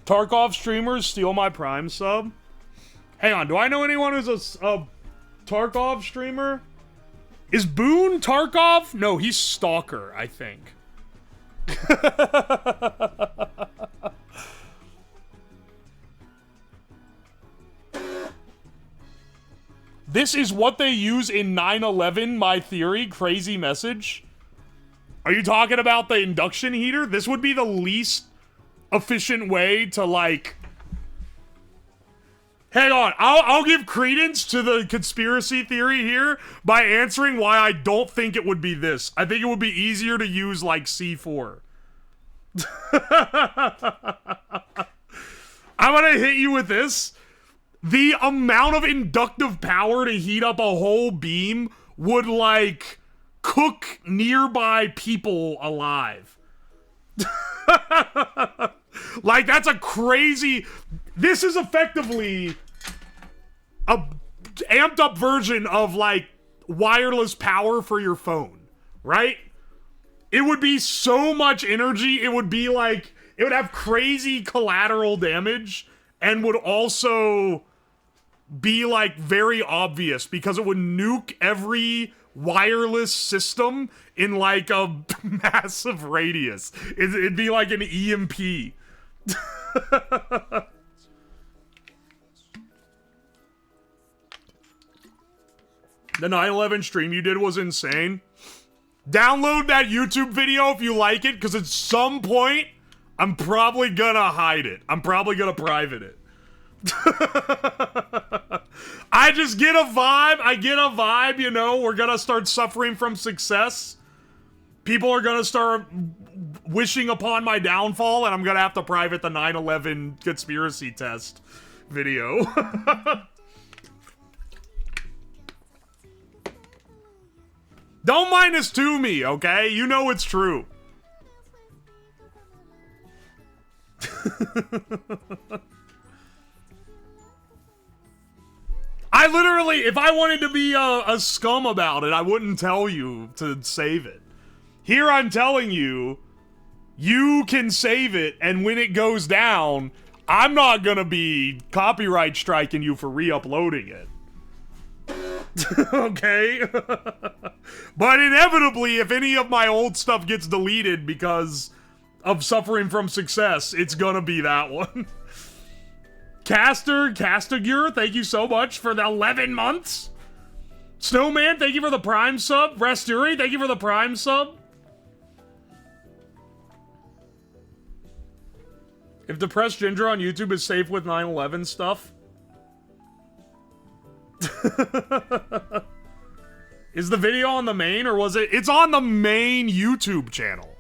Tarkov streamers steal my Prime sub. Hang on, do I know anyone who's a Tarkov streamer? Is Boone Tarkov? No, he's Stalker, I think. This is what they use in 9/11, my theory. Crazy message. Are you talking about the induction heater? This would be the least efficient way to, like... Hang on, I'll give credence to the conspiracy theory here by answering why I don't think it would be this. I think it would be easier to use, like, C4. I'm gonna hit you with this. The amount of inductive power to heat up a whole beam would, like, cook nearby people alive. Like, that's a crazy... This is effectively a amped up version of, like, wireless power for your phone, right? It would be so much energy. It would be like... It would have crazy collateral damage and would also be, like, very obvious because it would nuke every wireless system in, like, a massive radius. It'd be like an EMP. The 9/11 stream you did was insane. Download that YouTube video if you like it, because at some point, I'm probably gonna hide it. I'm probably gonna private it. I just get a vibe. I get a vibe, you know. We're gonna start suffering from success. People are gonna start wishing upon my downfall, and I'm gonna have to private the 9/11 conspiracy test video. Don't -2 me, okay? You know it's true. I literally, if I wanted to be a scum about it, I wouldn't tell you to save it. Here I'm telling you, you can save it, and when it goes down, I'm not gonna be copyright striking you for re-uploading it. Okay? But inevitably, if any of my old stuff gets deleted because of suffering from success, it's gonna be that one. Castagur, thank you so much for the 11 months. Snowman, thank you for the Prime sub. Rasturi, thank you for the Prime sub. If Depressed Ginger on YouTube is safe with 9/11 stuff. Is the video on the main, or was it? It's on the main YouTube channel.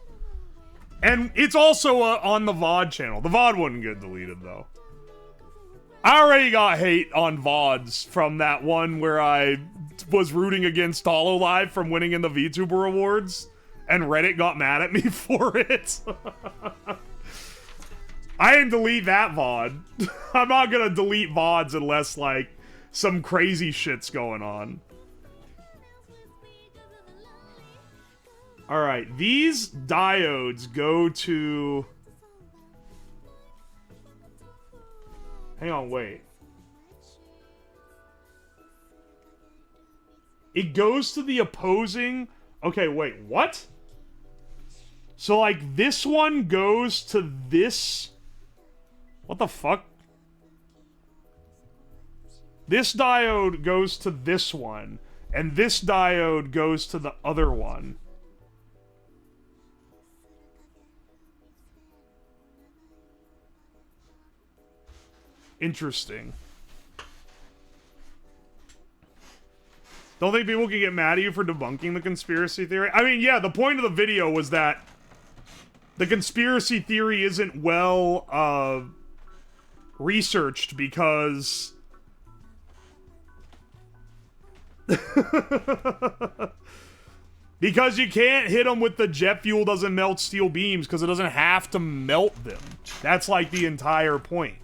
And it's also on the VOD channel. The VOD wouldn't get deleted, though. I already got hate on VODs from that one where I was rooting against HoloLive from winning in the VTuber Awards, and Reddit got mad at me for it. I didn't delete that VOD. I'm not gonna delete VODs unless, like, some crazy shit's going on. Alright, these diodes go to... Hang on, wait. It goes to the opposing... Okay, wait, what? So, like, this one goes to this... What the fuck? This diode goes to this one, and this diode goes to the other one. Interesting. Don't think people can get mad at you for debunking the conspiracy theory? I mean, yeah, the point of the video was that the conspiracy theory isn't well, researched because... because you can't hit them with the jet fuel doesn't melt steel beams because it doesn't have to melt them. That's like the entire point.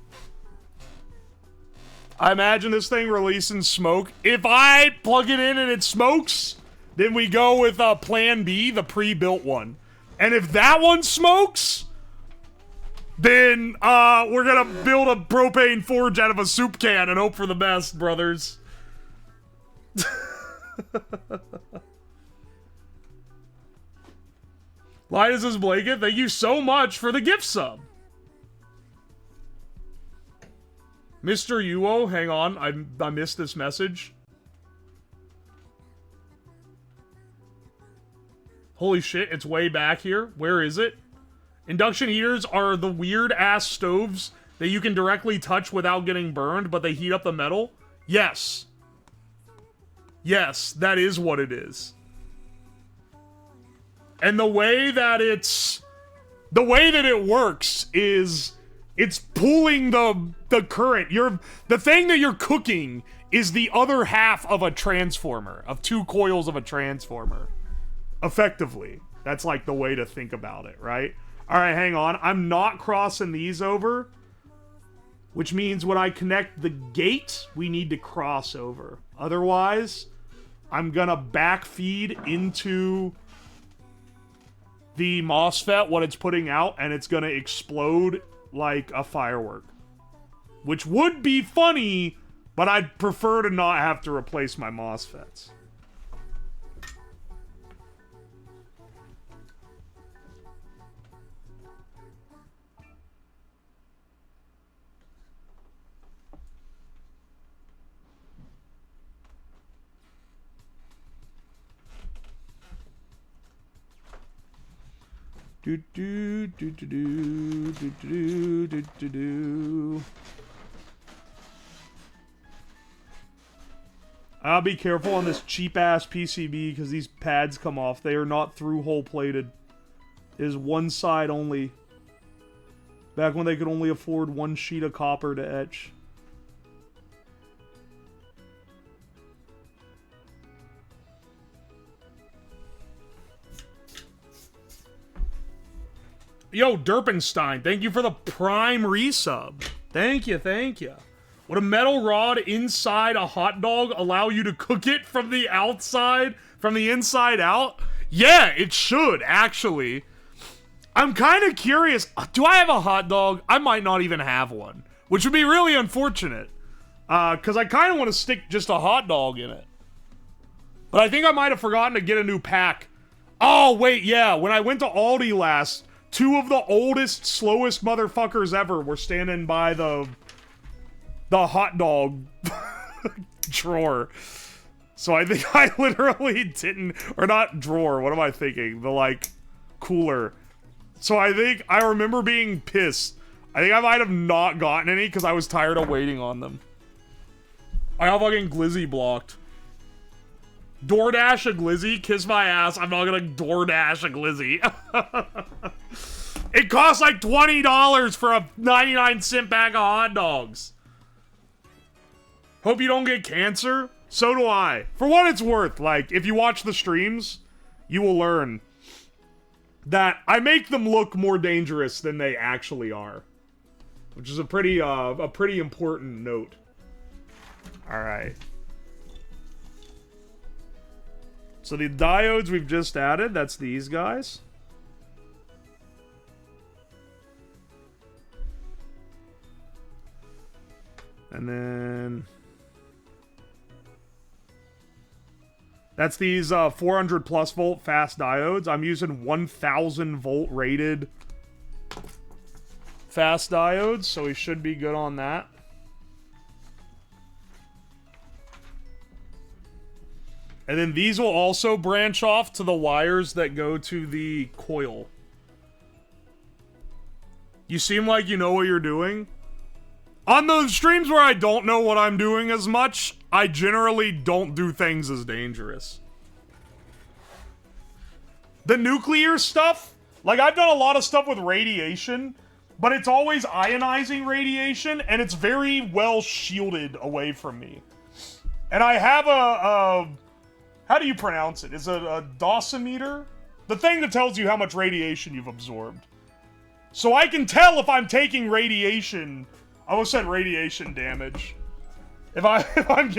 I imagine this thing releasing smoke. If I plug it in and it smokes, then we go with Plan B, the pre-built one. And if that one smokes, then we're gonna build a propane forge out of a soup can and hope for the best, brothers. Linus is Blanket, thank you so much for the gift sub. Mr. Uwo, hang on, I missed this message. Holy shit, it's way back here. Where is it? Induction heaters are the weird-ass stoves that you can directly touch without getting burned, but they heat up the metal? Yes. Yes, that is what it is. And the way that it works is It's pulling the current. The thing that you're cooking is the other half of a transformer, of 2 coils of a transformer. Effectively. That's like the way to think about it, right? Alright, hang on. I'm not crossing these over. Which means when I connect the gate, we need to cross over. Otherwise, I'm gonna backfeed into the MOSFET what it's putting out, and it's gonna explode like a firework. Which would be funny, but I'd prefer to not have to replace my MOSFETs. I'll be careful on this cheap-ass PCB because these pads come off. They are not through-hole plated. It is one side only. Back when they could only afford 1 sheet of copper to etch. Yo, Derpenstein, thank you for the Prime resub. Thank you, thank you. Would a metal rod inside a hot dog allow you to cook it from the outside, from the inside out? Yeah, it should, actually. I'm kind of curious. Do I have a hot dog? I might not even have one, which would be really unfortunate. Because I kind of want to stick just a hot dog in it. But I think I might have forgotten to get a new pack. Oh, wait, yeah. When I went to Aldi last, 2 of the oldest, slowest motherfuckers ever were standing by the hot dog drawer. So I think I literally didn't, or not drawer, what am I thinking? The, like, cooler. So I think, I remember being pissed. I think I might have not gotten any because I was tired of waiting on them. I got fucking Glizzy blocked. DoorDash a Glizzy? Kiss my ass, I'm not gonna DoorDash a Glizzy. It costs like $20 for a 99-cent bag of hot dogs. Hope you don't get cancer. So do I. For what it's worth, like, if you watch the streams, you will learn that I make them look more dangerous than they actually are. Which is a pretty important note. Alright. So the diodes we've just added, that's these guys. And then that's these 400 plus volt fast diodes. I'm using 1000 volt rated fast diodes, so we should be good on that. And then these will also branch off to the wires that go to the coil. You seem like you know what you're doing. On those streams where I don't know what I'm doing as much, I generally don't do things as dangerous. The nuclear stuff, like I've done a lot of stuff with radiation, but it's always ionizing radiation, and it's very well shielded away from me. And I have a how do you pronounce it? Is it a dosimeter? The thing that tells you how much radiation you've absorbed. So I can tell if I'm taking radiation. I almost said radiation damage. If I'm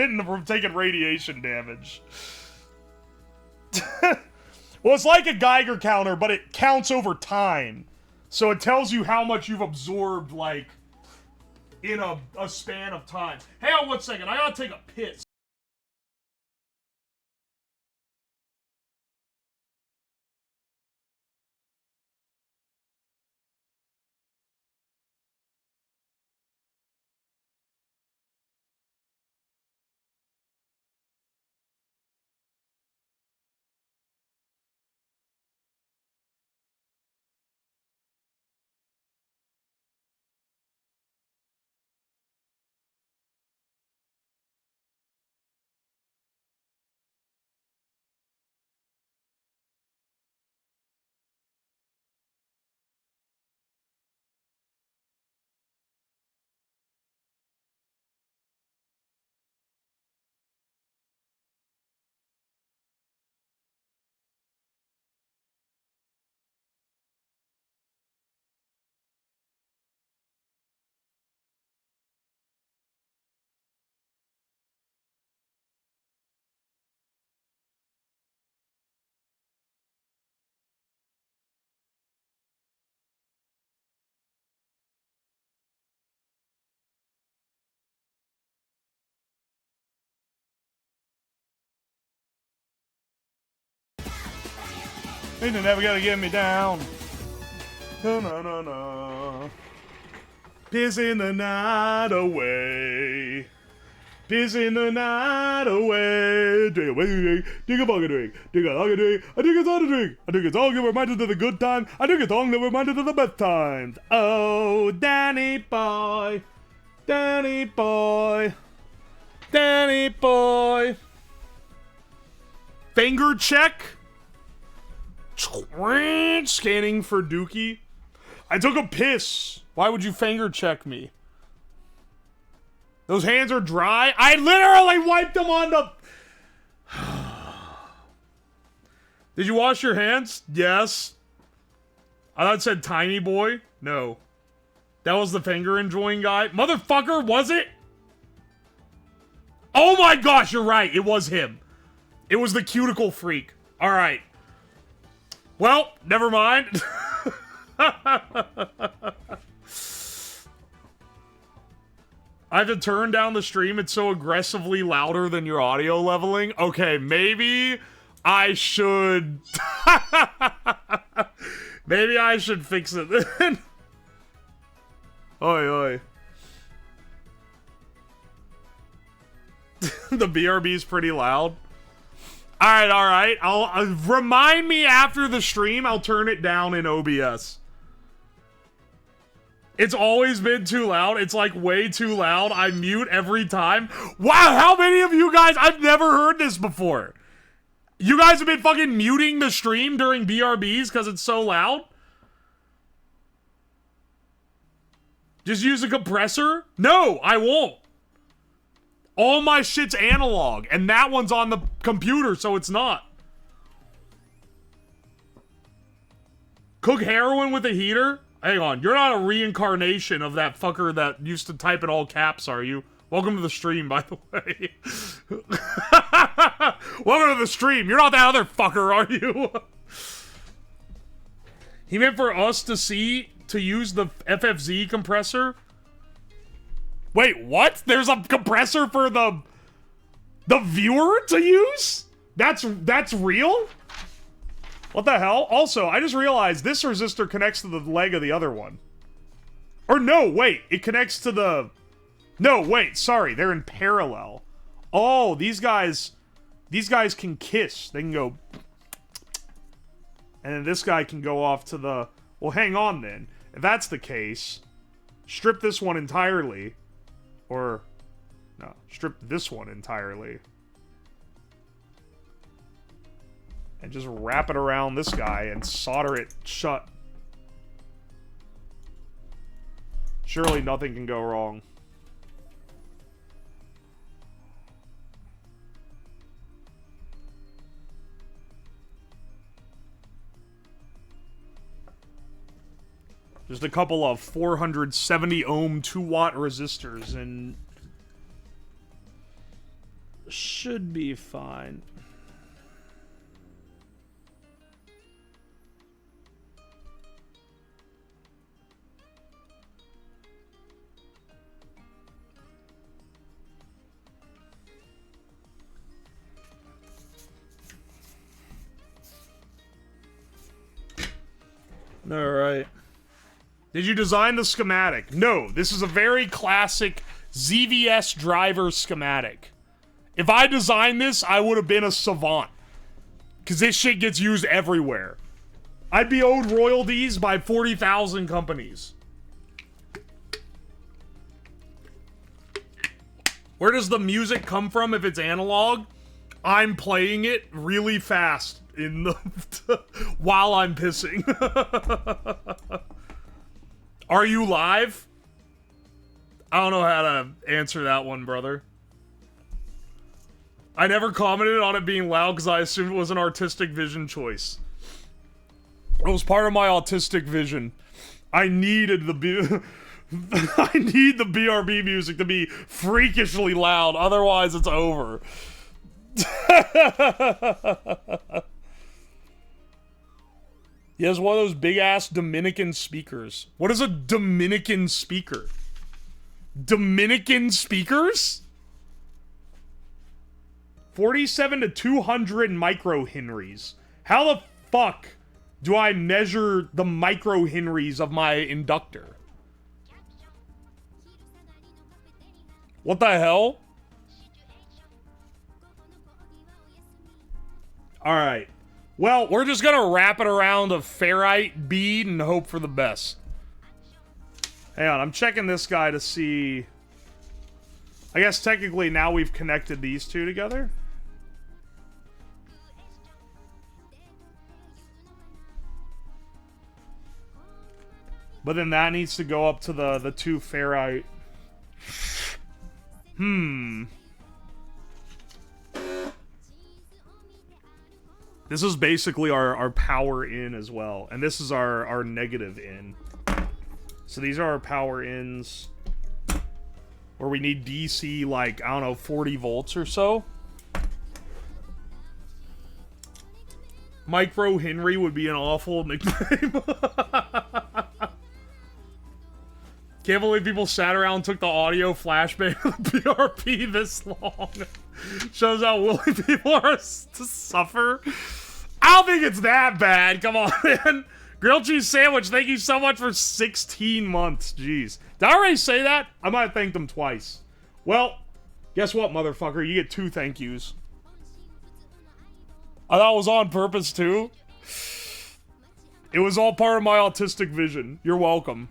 taking radiation damage. Well, it's like a Geiger counter, but it counts over time. So it tells you how much you've absorbed, like, in a span of time. Hang on 1 second, I gotta take a piss. Ain't never gonna get me down. No, no, no, no. Pissing the night away. Pissing the night away. Dig a drink, dig a bucket drink, dig a hug a drink. I think it's all a drink. I think it's all get reminded of the good time. I think it's all get reminded of the bad times. Oh, Danny boy. Danny boy. Danny boy. Finger check. Scanning for Dookie. I took a piss. Why would you finger check me? Those hands are dry. I literally wiped them on the... Did you wash your hands? Yes. I thought it said tiny boy. No. That was the finger enjoying guy. Motherfucker, was it? Oh my gosh, you're right. It was him. It was the cuticle freak. All right. Well, never mind. I have to turn down the stream. It's so aggressively louder than your audio leveling. Okay, maybe I should... maybe I should fix it then. Oi, oi. The BRB's pretty loud. Alright, alright. I'll remind me after the stream. I'll turn it down in OBS. It's always been too loud. It's like way too loud. I mute every time. Wow, how many of you guys... I've never heard this before. You guys have been fucking muting the stream during BRBs because it's so loud? Just use a compressor? No, I won't. All my shit's analog, and that one's on the computer, so it's not. Cook heroin with a heater? Hang on, you're not a reincarnation of that fucker that used to type in all caps, are you? Welcome to the stream, by the way. Welcome to the stream. You're not that other fucker, are you? He meant for us to see, to use the FFZ compressor? Wait, what? There's a compressor for the viewer to use? That's real? What the hell? Also, I just realized this resistor connects to the leg of the other one. Or no, wait, it connects to the... No, wait, sorry, they're in parallel. Oh, these guys can kiss. They can go... And then this guy can go off to the... Well, hang on then. If that's the case, strip this one entirely. Or, no, strip this one entirely. And just wrap it around this guy and solder it shut. Surely nothing can go wrong. Just a couple of 470 ohm 2-watt resistors and should be fine. All right. Did you design the schematic? No, this is a very classic ZVS driver schematic. If I designed this, I would have been a savant. Because this shit gets used everywhere. I'd be owed royalties by 40,000 companies. Where does the music come from if it's analog? I'm playing it really fast in the while I'm pissing. Are you live? I don't know how to answer that one, brother. I never commented on it being loud because I assumed it was an artistic vision choice. It was part of my autistic vision. I needed the I need the BRB music to be freakishly loud, otherwise it's over. He has one of those big-ass Dominican speakers. What is a Dominican speaker? Dominican speakers? 47 to 200 microhenries. How the fuck do I measure the microhenries of my inductor? What the hell? Alright. Well, we're just gonna wrap it around a ferrite bead and hope for the best. Hang on, I'm checking this guy to see... I guess technically now we've connected these two together. But then that needs to go up to the two ferrite. This is basically our power in as well. And this is our negative in. So these are our power ins. Where we need DC, like, I don't know, 40 volts or so. Micro Henry would be an awful nickname. Can't believe people sat around and took the audio flashbang of the BRP this long. Shows how willing people are to suffer. I don't think it's that bad. Come on, man. Grilled cheese sandwich, thank you so much for 16 months. Jeez. Did I already say that? I might have thanked them twice. Well, guess what, motherfucker? You get 2 thank yous. I thought it was on purpose, too. It was all part of my autistic vision. You're welcome.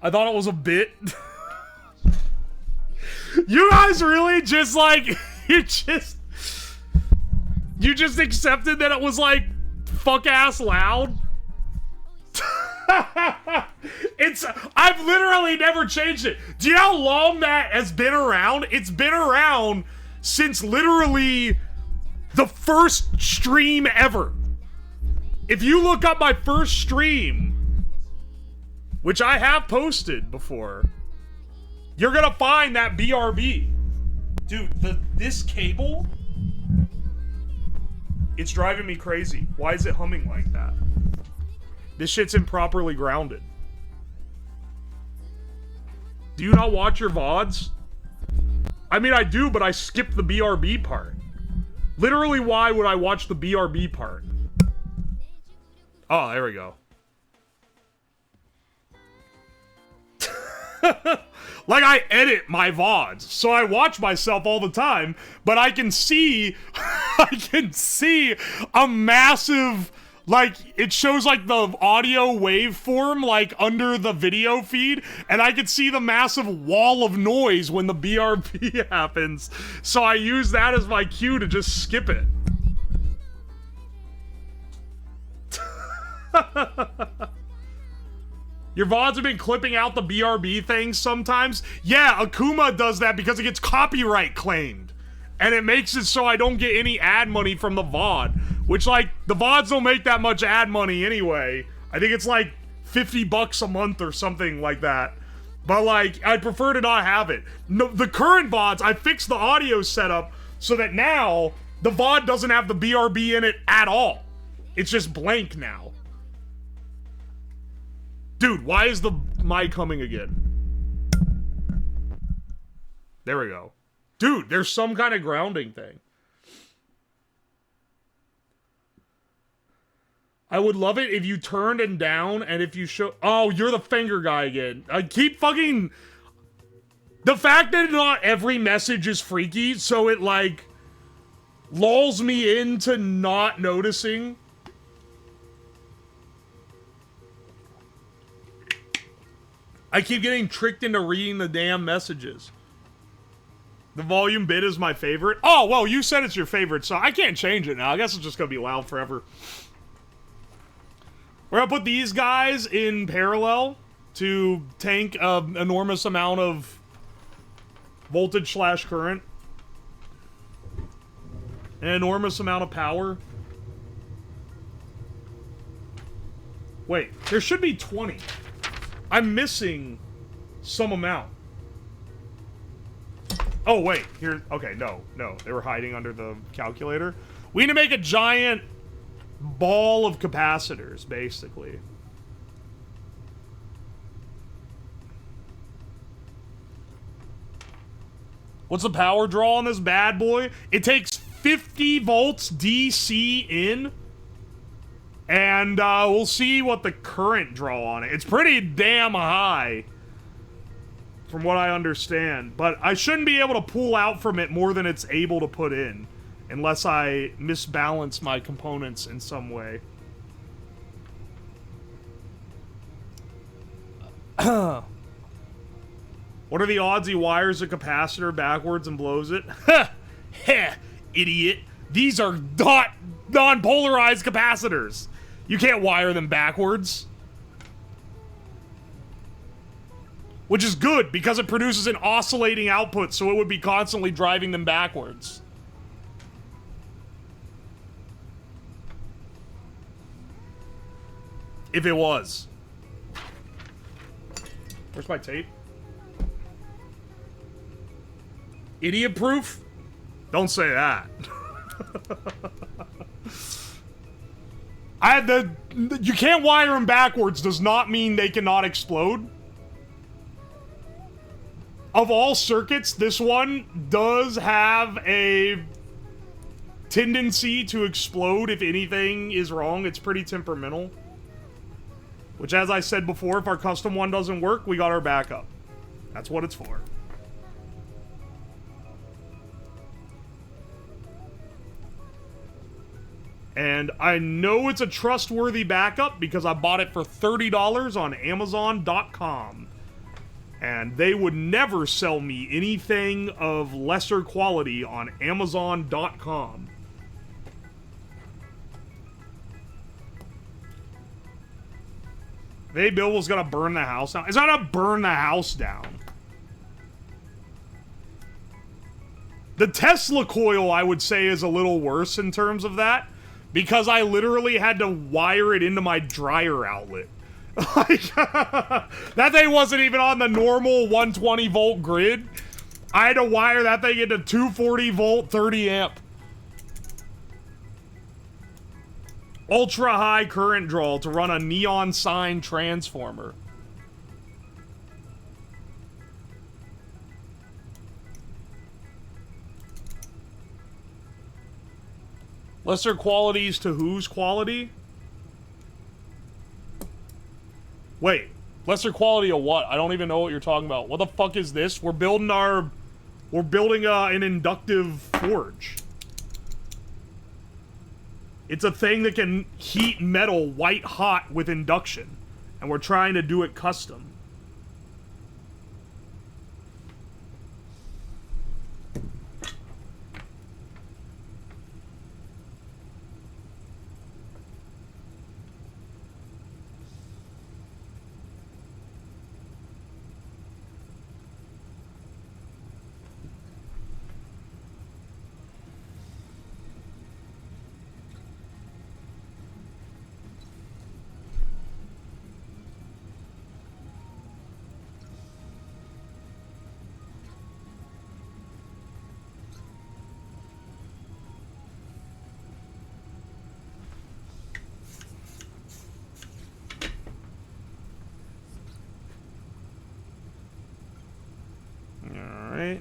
I thought it was a bit. You guys really just, like, you just accepted that it was, like, fuck-ass loud? I've literally never changed it. Do you know how long that has been around? It's been around since literally the first stream ever. If you look up my first stream, which I have posted before, you're gonna find that BRB. Dude, this cable, it's driving me crazy. Why is it humming like that? This shit's improperly grounded. Do you not watch your VODs? I mean, I do, but I skip the BRB part. Literally, why would I watch the BRB part? Oh, there we go. Like, I edit my VODs, so I watch myself all the time, but I can see, a massive, like, it shows, like, the audio waveform, like, under the video feed, and I can see the massive wall of noise when the BRB happens, so I use that as my cue to just skip it. Your VODs have been clipping out the BRB things sometimes? Yeah, Akuma does that because it gets copyright claimed. And it makes it so I don't get any ad money from the VOD. Which, like, the VODs don't make that much ad money anyway. I think it's like 50 bucks a month or something like that. But, like, I'd prefer to not have it. No, the current VODs, I fixed the audio setup so that now the VOD doesn't have the BRB in it at all. It's just blank now. Dude, why is the mic coming again? There we go. Dude, there's some kind of grounding thing. I would love it if you turned and down and if you show... Oh, you're the finger guy again. I keep fucking... The fact that not every message is freaky, so it, like, lulls me into not noticing... I keep getting tricked into reading the damn messages. The volume bit is my favorite. Oh, well, you said it's your favorite, so I can't change it now. I guess it's just gonna be loud forever. We're gonna put these guys in parallel to tank an enormous amount of voltage / current. An enormous amount of power. Wait, there should be 20. I'm missing some amount. Oh, wait. Here. Okay, no. They were hiding under the calculator. We need to make a giant ball of capacitors, basically. What's the power draw on this bad boy? It takes 50 volts DC in. And we'll see what the current draw on it. It's pretty damn high, from what I understand. But I shouldn't be able to pull out from it more than it's able to put in, unless I misbalance my components in some way. What are the odds he wires a capacitor backwards and blows it? Heh, idiot. These are non-polarized capacitors. You can't wire them backwards. Which is good, because it produces an oscillating output, so it would be constantly driving them backwards. If it was. Where's my tape? Idiot proof? Don't say that. You can't wire them backwards does not mean they cannot explode. Of all circuits, this one does have a tendency to explode if anything is wrong. It's pretty temperamental. Which, as I said before, if our custom one doesn't work, we got our backup. That's what it's for. And I know it's a trustworthy backup because I bought it for $30 on Amazon.com. And they would never sell me anything of lesser quality on Amazon.com. They Bill was gonna burn the house down. It's not gonna burn the house down. The Tesla coil, I would say, is a little worse in terms of that. Because I literally had to wire it into my dryer outlet. Like, that thing wasn't even on the normal 120 volt grid. I had to wire that thing into 240 volt, 30 amp. Ultra high current draw to run a neon sign transformer. Lesser qualities to whose quality? Wait, lesser quality of what? I don't even know what you're talking about. What the fuck is this? We're building an inductive forge. It's a thing that can heat metal white hot with induction. And we're trying to do it custom.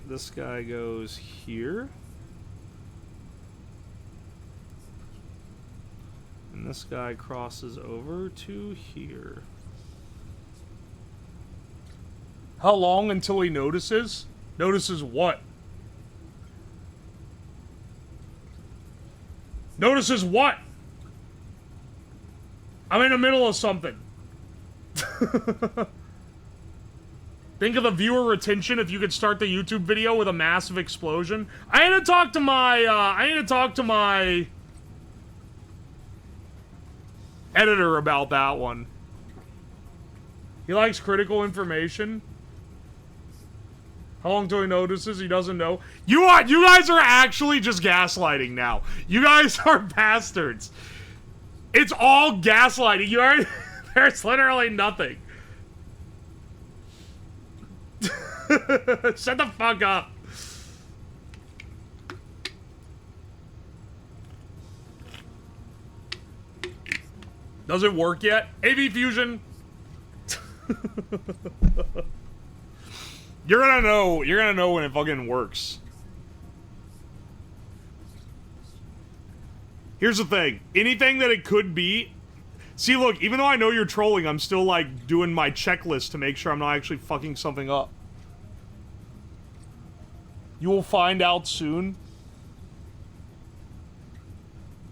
This guy goes here. And this guy crosses over to here. How long until he notices? Notices what? Notices what? I'm in the middle of something. Think of the viewer retention if you could start the YouTube video with a massive explosion. I need to talk to my, editor about that one. He likes critical information. How long till he notices? He doesn't know. You guys are actually just gaslighting now. You guys are bastards. It's all gaslighting. There's literally nothing. Shut the fuck up. Does it work yet? AV Fusion. You're gonna know when it fucking works. Here's the thing. Anything that it could be... See, look, even though I know you're trolling, I'm still, like, doing my checklist to make sure I'm not actually fucking something up. You will find out soon.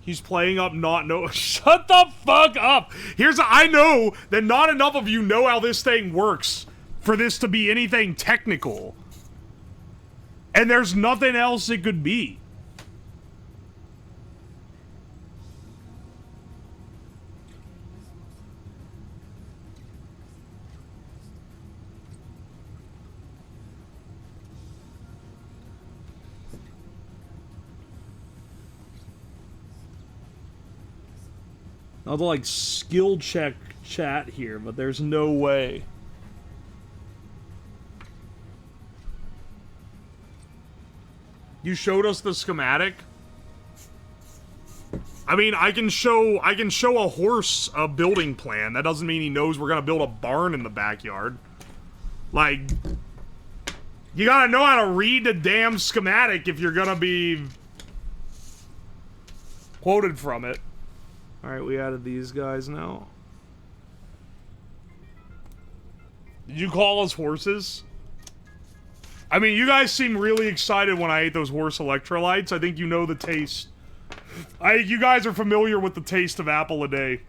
He's playing up not know. Shut the fuck up! I know that not enough of you know how this thing works for this to be anything technical. And there's nothing else it could be. I'll do, like, skill check chat here, but there's no way. You showed us the schematic? I mean, I can show a horse a building plan. That doesn't mean he knows we're gonna build a barn in the backyard. Like, you gotta know how to read the damn schematic if you're gonna be quoted from it. Alright, we added these guys now. Did you call us horses? I mean, you guys seem really excited when I ate those horse electrolytes. I think you know the taste. You guys are familiar with the taste of apple a day.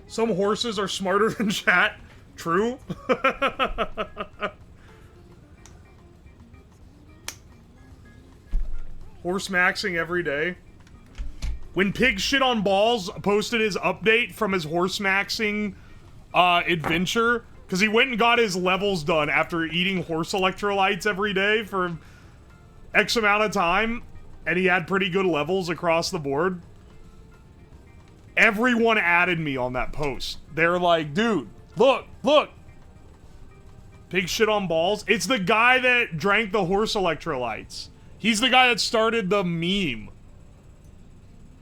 Some horses are smarter than chat. True. Horse maxing every day. When Pig Shit on Balls posted his update from his horse maxing adventure, because he went and got his levels done after eating horse electrolytes every day for X amount of time, and he had pretty good levels across the board. Everyone added me on that post. They're like, dude, look, look. Pig Shit on Balls. It's the guy that drank the horse electrolytes. He's the guy that started the meme.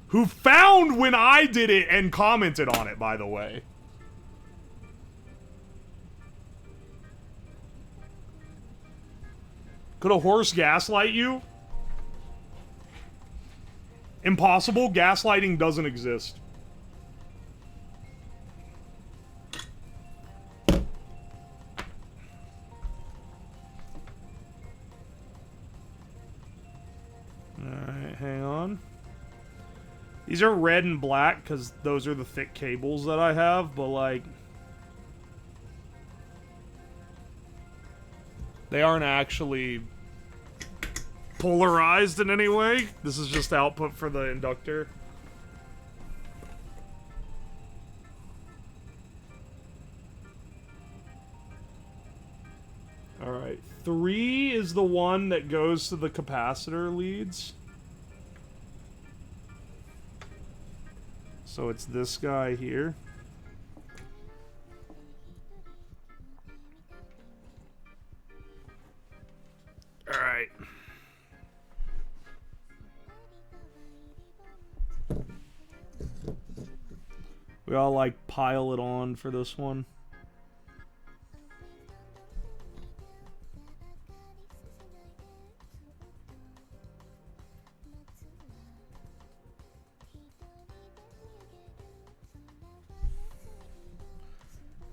Who found when I did it and commented on it, by the way. Could a horse gaslight you? Impossible. Gaslighting doesn't exist. Alright, hang on. These are red and black because those are the thick cables that I have, but like... they aren't actually polarized in any way. This is just output for the inductor. Alright, 3 is the one that goes to the capacitor leads. So it's this guy here. Alright. We all like pile it on for this one.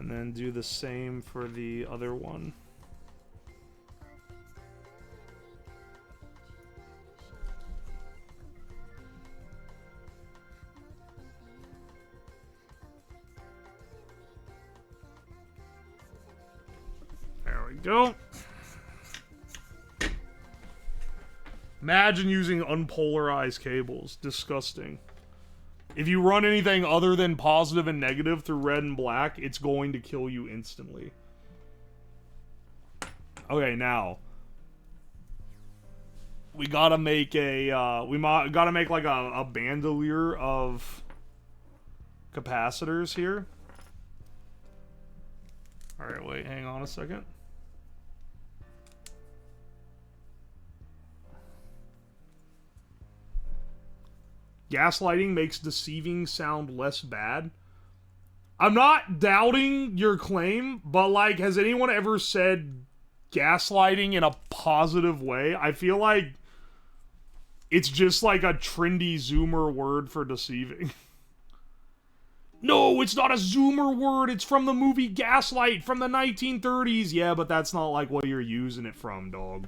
And then do the same for the other one. There we go. Imagine using unpolarized cables. Disgusting. If you run anything other than positive and negative through red and black, it's going to kill you instantly. Okay, now we gotta make a gotta make like a bandolier of capacitors here. All right, wait, hang on a second. Gaslighting makes deceiving sound less bad. I'm not doubting your claim, but like, has anyone ever said gaslighting in a positive way. I feel like it's just like a trendy Zoomer word for deceiving. No, it's not a Zoomer word. It's from the movie Gaslight from the 1930s. Yeah, but that's not like what you're using it from, dog.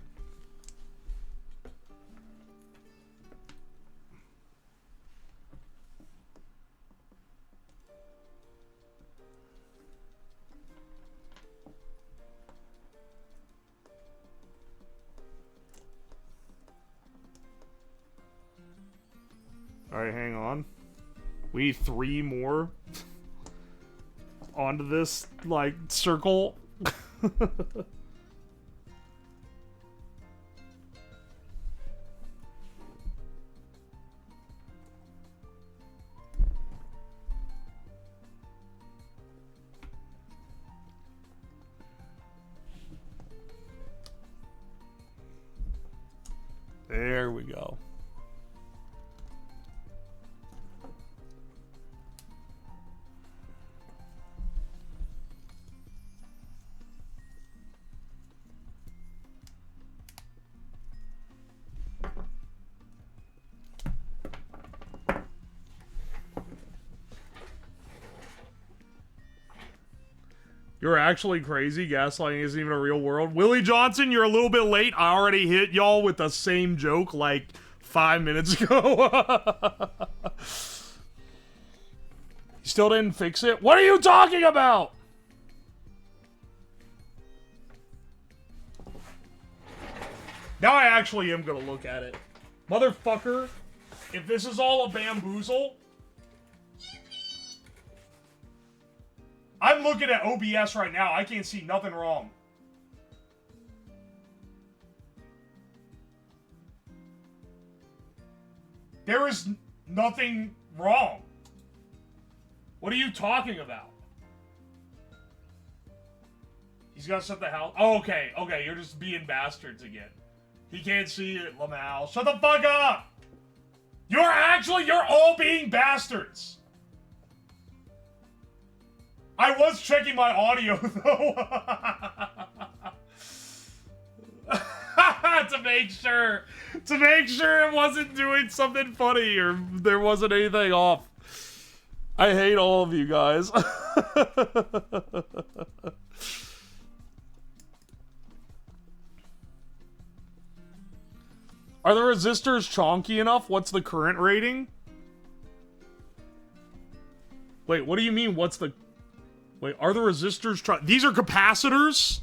Alright, hang on. We need 3 more onto this, like, circle. There we go. You're actually crazy. Gaslighting isn't even a real world. Willie Johnson, you're a little bit late. I already hit y'all with the same joke like 5 minutes ago. You still didn't fix it? What are you talking about? Now I actually am gonna look at it. Motherfucker, if this is all a bamboozle... I'm looking at OBS right now. I can't see nothing wrong. There is nothing wrong. What are you talking about? He's gonna set the house. Oh, okay, okay. You're just being bastards again. He can't see it, Lamal. Shut the fuck up! You're all being bastards. I was checking my audio, though. to make sure it wasn't doing something funny or there wasn't anything off. I hate all of you guys. Are the resistors chonky enough? What's the current rating? Wait, what do you mean, what's the... Wait, are the resistors... These are capacitors?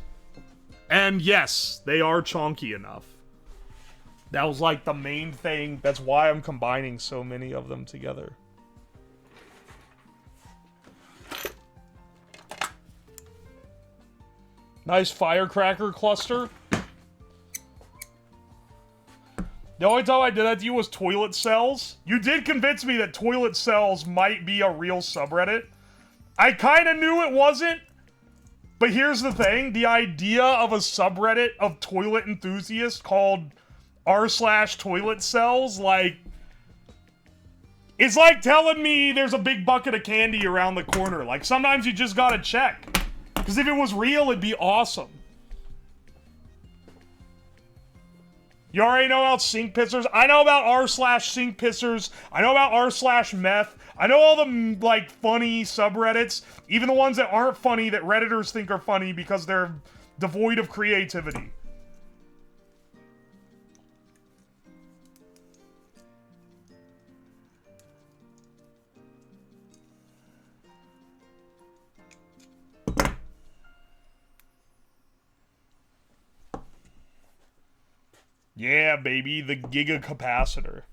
And yes, they are chonky enough. That was like the main thing. That's why I'm combining so many of them together. Nice firecracker cluster. The only time I did that to you was toilet cells. You did convince me that toilet cells might be a real subreddit. I kind of knew it wasn't, but here's the thing. The idea of a subreddit of toilet enthusiasts called r/toilet cells, like, it's like telling me there's a big bucket of candy around the corner. Like, sometimes you just gotta check. Because if it was real, it'd be awesome. You already know about sink pissers. I know about r/sink pissers. I know about r/meth. I know all the, like, funny subreddits. Even the ones that aren't funny that Redditors think are funny because they're devoid of creativity. Yeah, baby, the giga capacitor.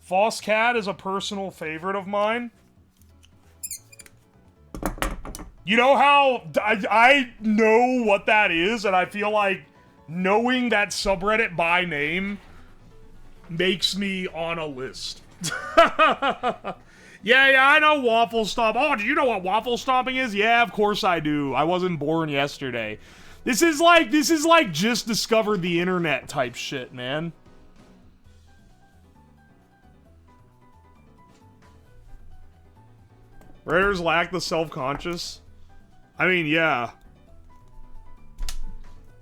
Fosscat is a personal favorite of mine. You know how I know what that is, and I feel like knowing that subreddit by name makes me on a list. Yeah, I know waffle stomp. Oh, do you know what waffle stomping is? Yeah, of course I do. I wasn't born yesterday. This is like just discovered the internet type shit, man. Redditors lack the self-conscious. I mean, yeah.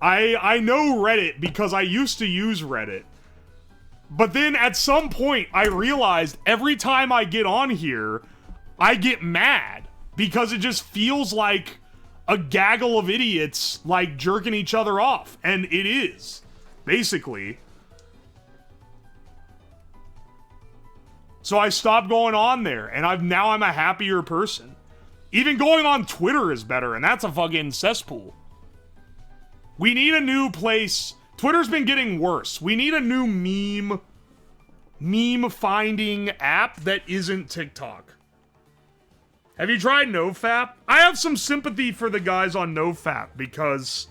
I know Reddit because I used to use Reddit. But then at some point, I realized every time I get on here, I get mad. Because it just feels like a gaggle of idiots, like, jerking each other off. And it is, basically. So I stopped going on there, and now I'm a happier person. Even going on Twitter is better, and that's a fucking cesspool. We need a new place. Twitter's been getting worse. We need a new meme finding app that isn't TikTok. Have you tried NoFap? I have some sympathy for the guys on NoFap because,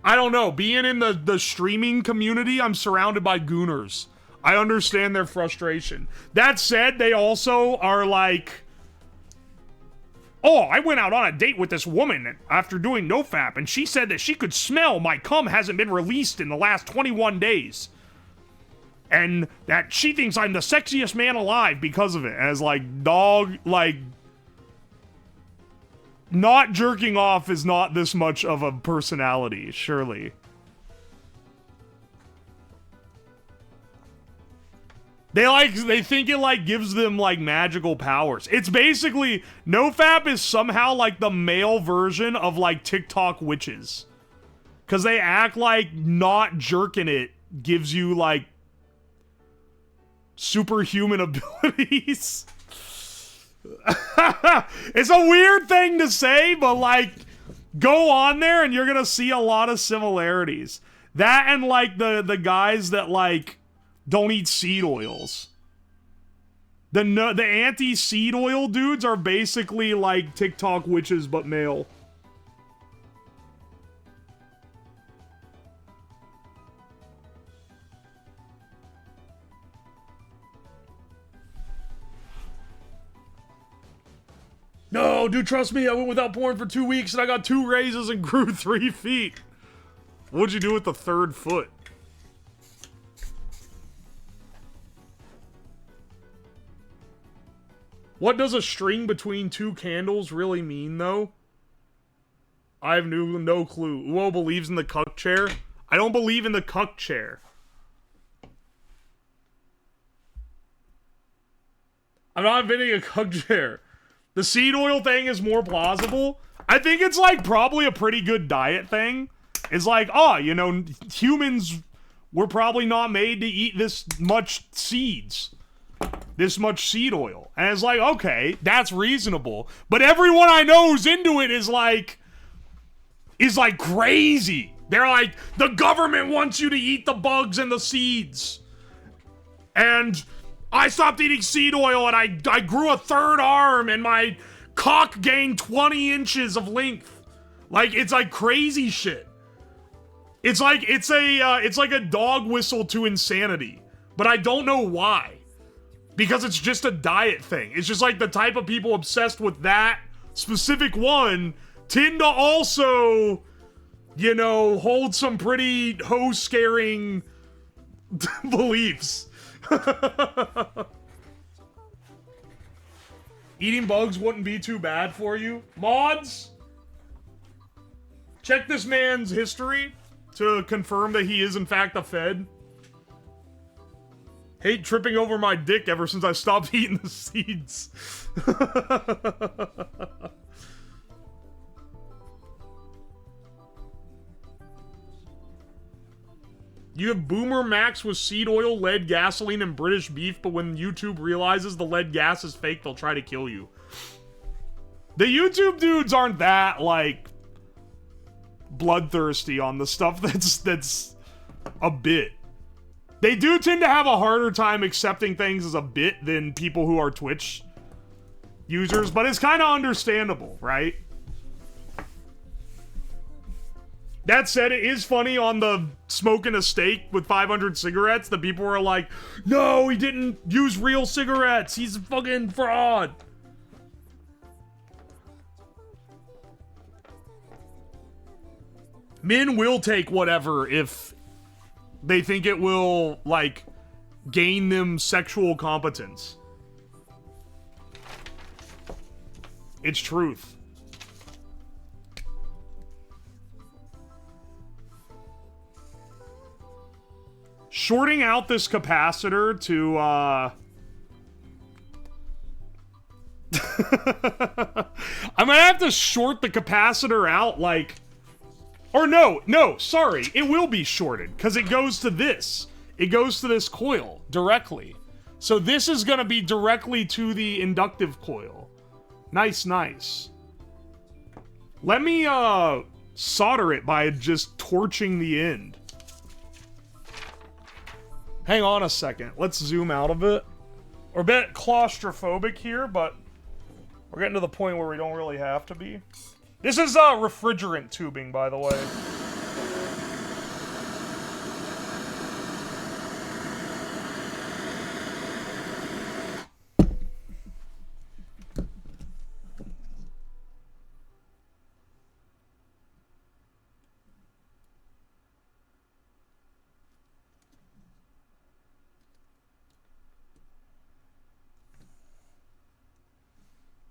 I don't know, being in the streaming community, I'm surrounded by gooners. I understand their frustration. That said, they also are like, oh, I went out on a date with this woman after doing NoFap, and she said that she could smell my cum hasn't been released in the last 21 days. And that she thinks I'm the sexiest man alive because of it. As like, dog, like, not jerking off is not this much of a personality, surely. They think it, like, gives them, like, magical powers. It's basically, NoFap is somehow, like, the male version of, like, TikTok witches. Because they act like not jerking it gives you, like, superhuman abilities. It's a weird thing to say, but, like, go on there and you're gonna see a lot of similarities. That and, like, the guys that, like, don't eat seed oils. The anti-seed oil dudes are basically like TikTok witches, but male. No, dude, trust me, I went without porn for 2 weeks and I got 2 raises and grew 3 feet. What'd you do with the 3rd foot? What does a string between 2 candles really mean, though? I have no clue. Uwo believes in the cuck chair. I don't believe in the cuck chair. I'm not inventing a cuck chair. The seed oil thing is more plausible. I think it's, like, probably a pretty good diet thing. It's like, oh, you know, humans were probably not made to eat this much seeds. This much seed oil. And it's like, okay, that's reasonable. But everyone I know who's into it is like crazy. They're like, the government wants you to eat the bugs and the seeds. And I stopped eating seed oil and I grew a 3rd arm and my cock gained 20 inches of length. Like, it's like crazy shit. It's like a dog whistle to insanity. But I don't know why. Because it's just a diet thing. It's just like the type of people obsessed with that specific one tend to also, you know, hold some pretty hoe-scaring beliefs. Eating bugs wouldn't be too bad for you. Mods, check this man's history to confirm that he is in fact a Fed. Hate tripping over my dick ever since I stopped eating the seeds. You have Boomer Max with seed oil, lead, gasoline, and British beef, but when YouTube realizes the lead gas is fake, they'll try to kill you. The YouTube dudes aren't that, like, bloodthirsty on the stuff that's a bit. They do tend to have a harder time accepting things as a bit than people who are Twitch users, but it's kind of understandable, right? That said, it is funny on the smoking a steak with 500 cigarettes that people were like, no, he didn't use real cigarettes. He's a fucking fraud. Men will take whatever if they think it will, like, gain them sexual competence. It's truth. Shorting out this capacitor to, I'm gonna have to short the capacitor out, like... Or no, sorry. It will be shorted, because it goes to this. It goes to this coil, directly. So this is gonna be directly to the inductive coil. Nice, nice. Let me, solder it by just torching the end. Hang on a second. Let's zoom out of it. We're a bit claustrophobic here, but we're getting to the point where we don't really have to be. This is refrigerant tubing, by the way.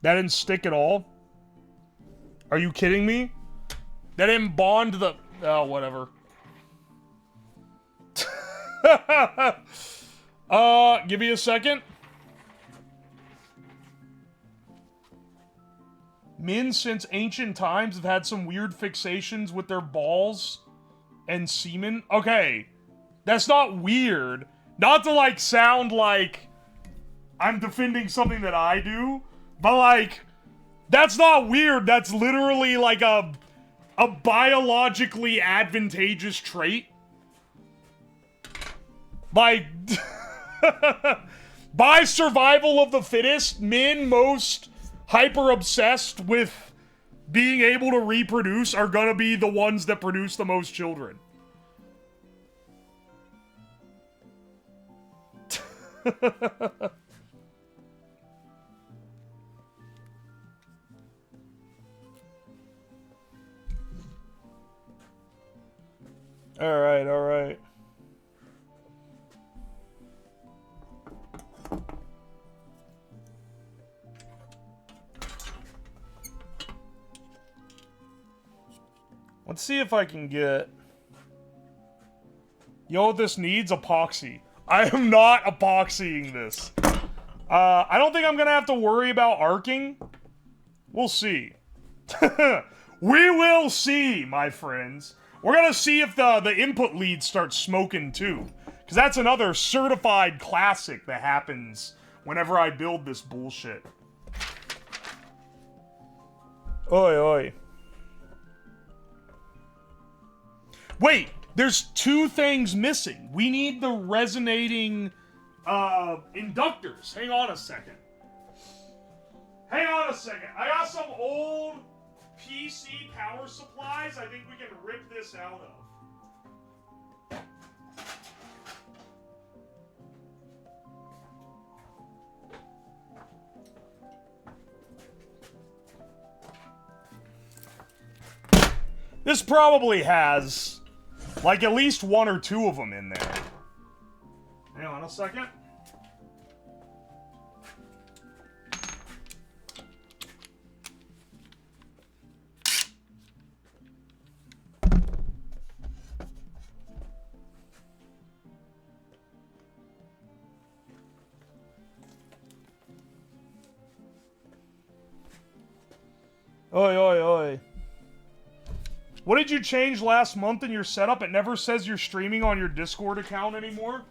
That didn't stick at all? Are you kidding me? That didn't bond the... Oh, whatever. Give me a second. Men since ancient times have had some weird fixations with their balls and semen. Okay. That's not weird. Not to, like, sound like I'm defending something that I do. But, like, that's not weird. That's literally, like, a biologically advantageous trait. Like, by survival of the fittest, men most hyper-obsessed with being able to reproduce are gonna be the ones that produce the most children. Alright, alright. Let's see if I can get... You know what this needs? Epoxy. I am not epoxying this. I don't think I'm gonna have to worry about arcing. We'll see. We will see, my friends. We're gonna see if the input leads start smoking too. Because that's another certified classic that happens whenever I build this bullshit. Oi, oi. Wait, there's two things missing. We need the resonating inductors. Hang on a second. Hang on a second. I got some old PC power supplies I think we can rip this out of. This probably has, like, at least one or two of them in there. Hang on a second. Oi, oi, oi. What did you change last month in your setup? It never says you're streaming on your Discord account anymore.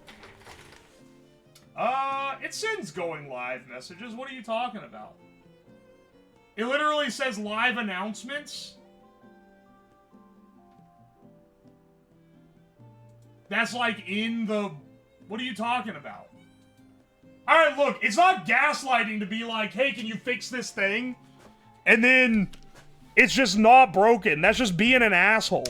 It sends going live messages. What are you talking about? It literally says live announcements. That's like in the... What are you talking about? Alright, look, it's not gaslighting to be like, hey, can you fix this thing? And then it's just not broken. That's just being an asshole.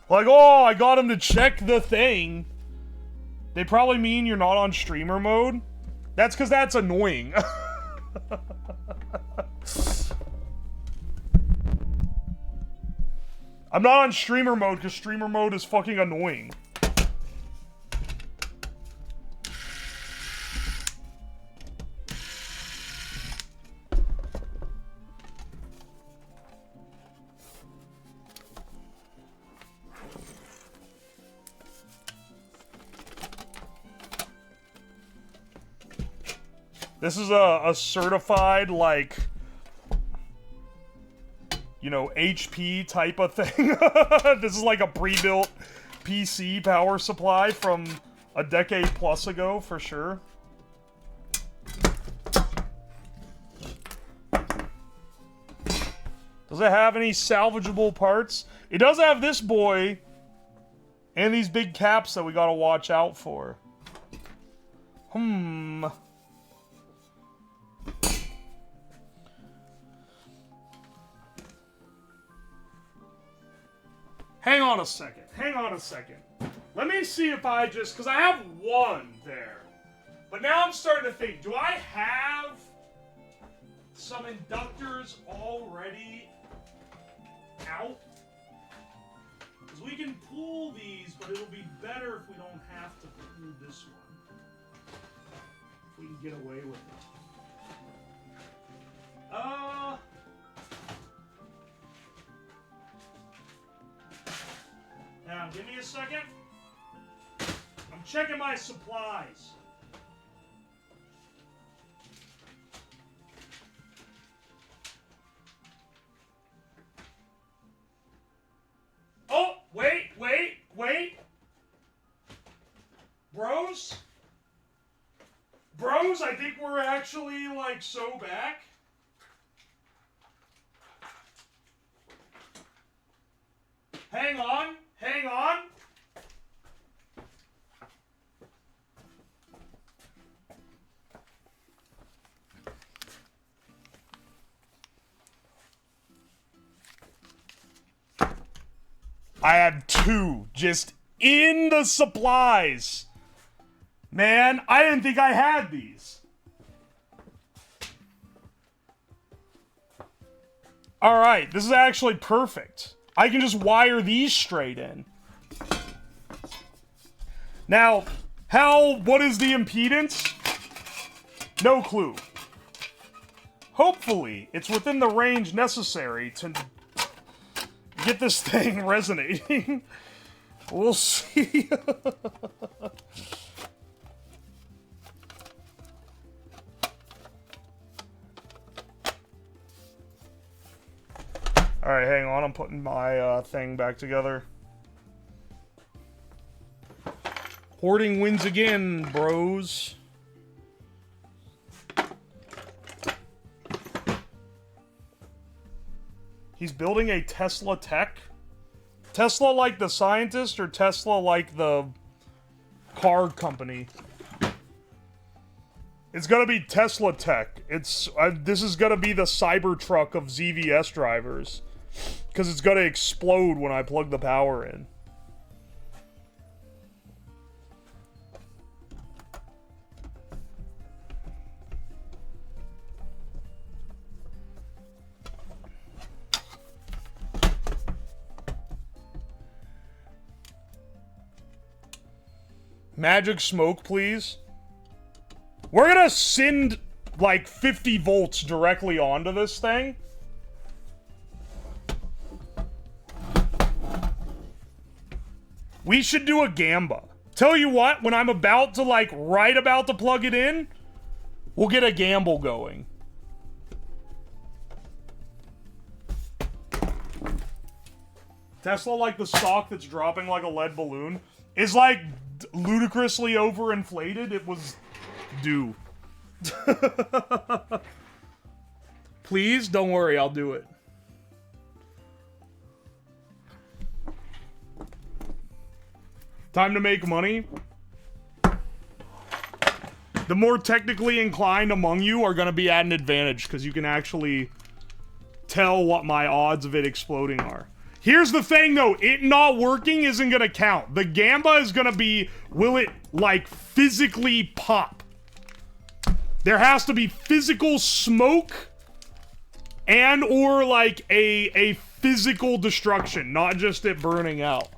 Like, oh, I got him to check the thing. They probably mean you're not on streamer mode. That's because that's annoying. I'm not on streamer mode because streamer mode is fucking annoying. This is a certified, like, you know, HP type of thing. This is like a pre-built PC power supply from a decade plus ago, for sure. Does it have any salvageable parts? It does have this boy and these big caps that we gotta watch out for. Hang on a second. Hang on a second. Let me see if I just... Because I have one there. But now I'm starting to think, do I have some inductors already out? Because we can pull these, but it'll be better if we don't have to pull this one. If we can get away with it. Now, give me a second. I'm checking my supplies. Oh, wait. Bros, I think we're actually, like, so back. Hang on. I had two just in the supplies. Man, I didn't think I had these. Alright, this is actually perfect. I can just wire these straight in. Now, what is the impedance? No clue. Hopefully, it's within the range necessary to get this thing resonating. We'll see. Alright, hang on. I'm putting my thing back together. Hoarding wins again, bros. He's building a Tesla tech? Tesla like the scientist or Tesla like the car company? It's gonna be Tesla tech. This is gonna be the Cybertruck of ZVS drivers. Because it's gonna explode when I plug the power in. Magic smoke, please. We're gonna send like 50 volts directly onto this thing. We should do a gamba. Tell you what, when I'm about to right about to plug it in, we'll get a gamble going. Tesla, like the stock that's dropping like a lead balloon, is like ludicrously overinflated. It was due. Please, don't worry, I'll do it. Time to make money. The more technically inclined among you are going to be at an advantage because you can actually tell what my odds of it exploding are. Here's the thing though, it not working isn't going to count. The gamba is going to be, will it like physically pop? There has to be physical smoke and or like a physical destruction, not just it burning out.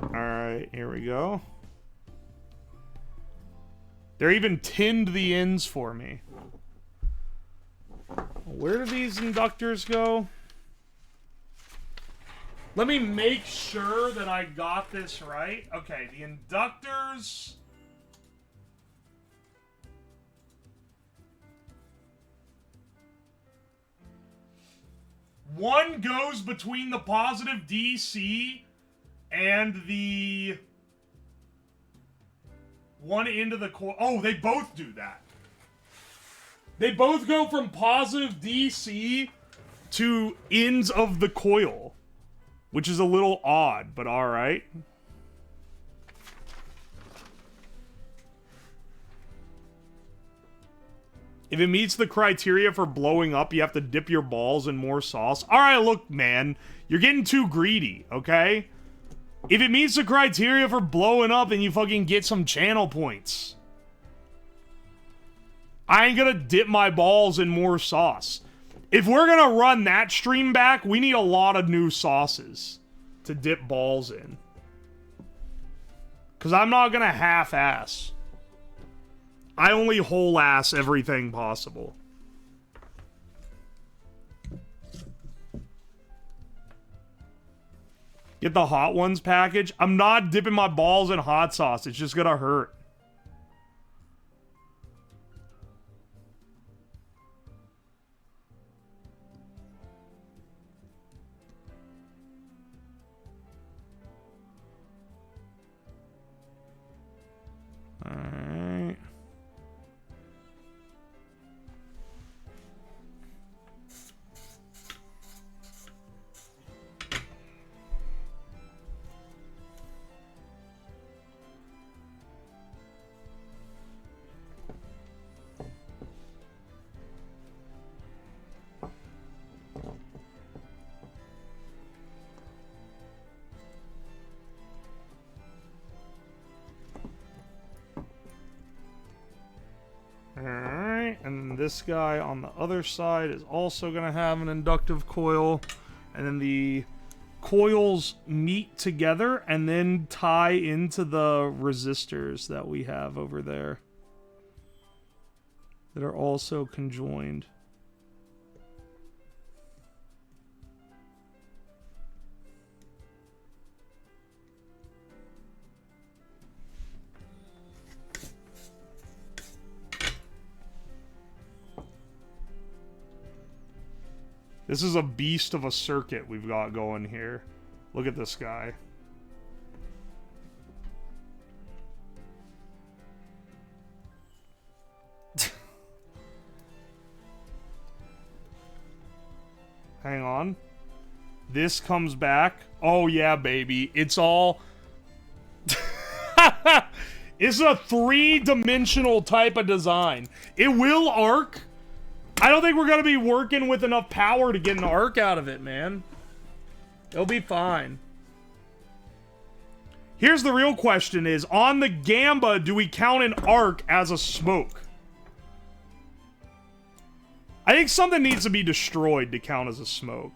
Alright, here we go. They're even tinned the ends for me. Where do these inductors go? Let me make sure that I got this right. Okay, the inductors... One goes between the positive DC and the one end of the coil. Oh, they both do that. They both go from positive DC to ends of the coil, which is a little odd, but all right. If it meets the criteria for blowing up, you have to dip your balls in more sauce. All right, look, man. You're getting too greedy, okay? If it meets the criteria for blowing up, then you fucking get some channel points. I ain't gonna dip my balls in more sauce. If we're gonna run that stream back, we need a lot of new sauces to dip balls in. Because I'm not gonna half-ass. I only whole-ass everything possible. Get the hot ones package. I'm not dipping my balls in hot sauce. It's just gonna hurt. Alright. Alright, and this guy on the other side is also going to have an inductive coil. And then the coils meet together and then tie into the resistors that we have over there that are also conjoined. This is a beast of a circuit we've got going here. Look at this guy. Hang on. This comes back. Oh yeah, baby. It's all... It's a three-dimensional type of design. It will arc. I don't think we're going to be working with enough power to get an arc out of it, man. It'll be fine. Here's the real question is, on the Gamba, do we count an arc as a smoke? I think something needs to be destroyed to count as a smoke.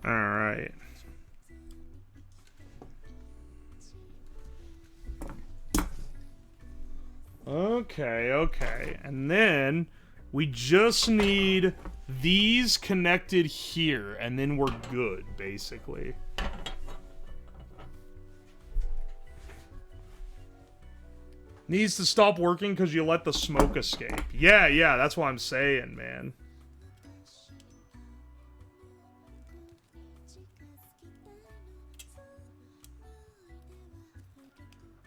Alright. Okay. And then we just need these connected here, and then we're good, basically. Needs to stop working because you let the smoke escape. Yeah, that's what I'm saying, man.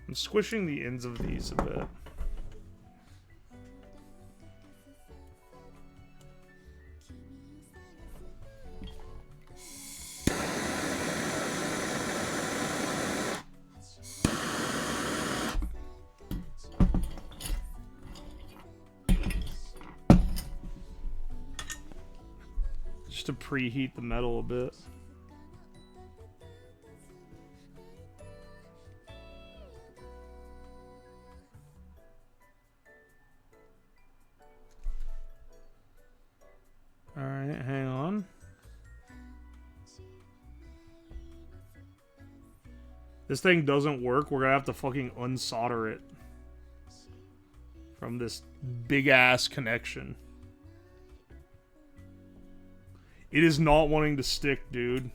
I'm squishing the ends of these a bit. to preheat the metal a bit. Alright, hang on. This thing doesn't work. We're gonna have to fucking unsolder it from this big-ass connection. It is not wanting to stick, dude.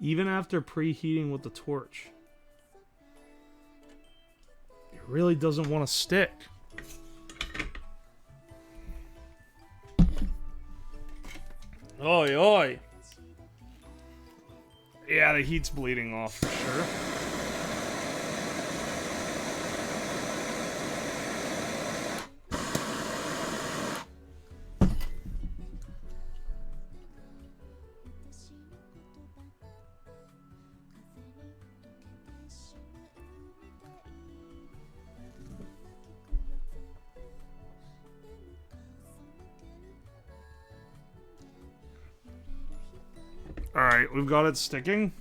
Even after preheating with the torch, it really doesn't want to stick. Oi, oi. Yeah, the heat's bleeding off for sure. Alright, we've got it sticking.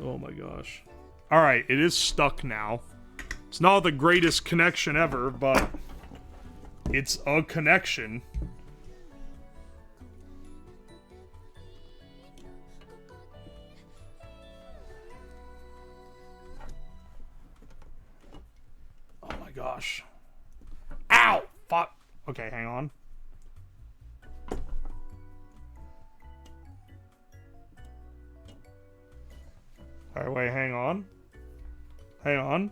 Oh my gosh. Alright, it is stuck now. It's not the greatest connection ever, but it's a connection. Gosh. Ow! Fuck. Okay, hang on. Alright, wait, hang on. Hang on.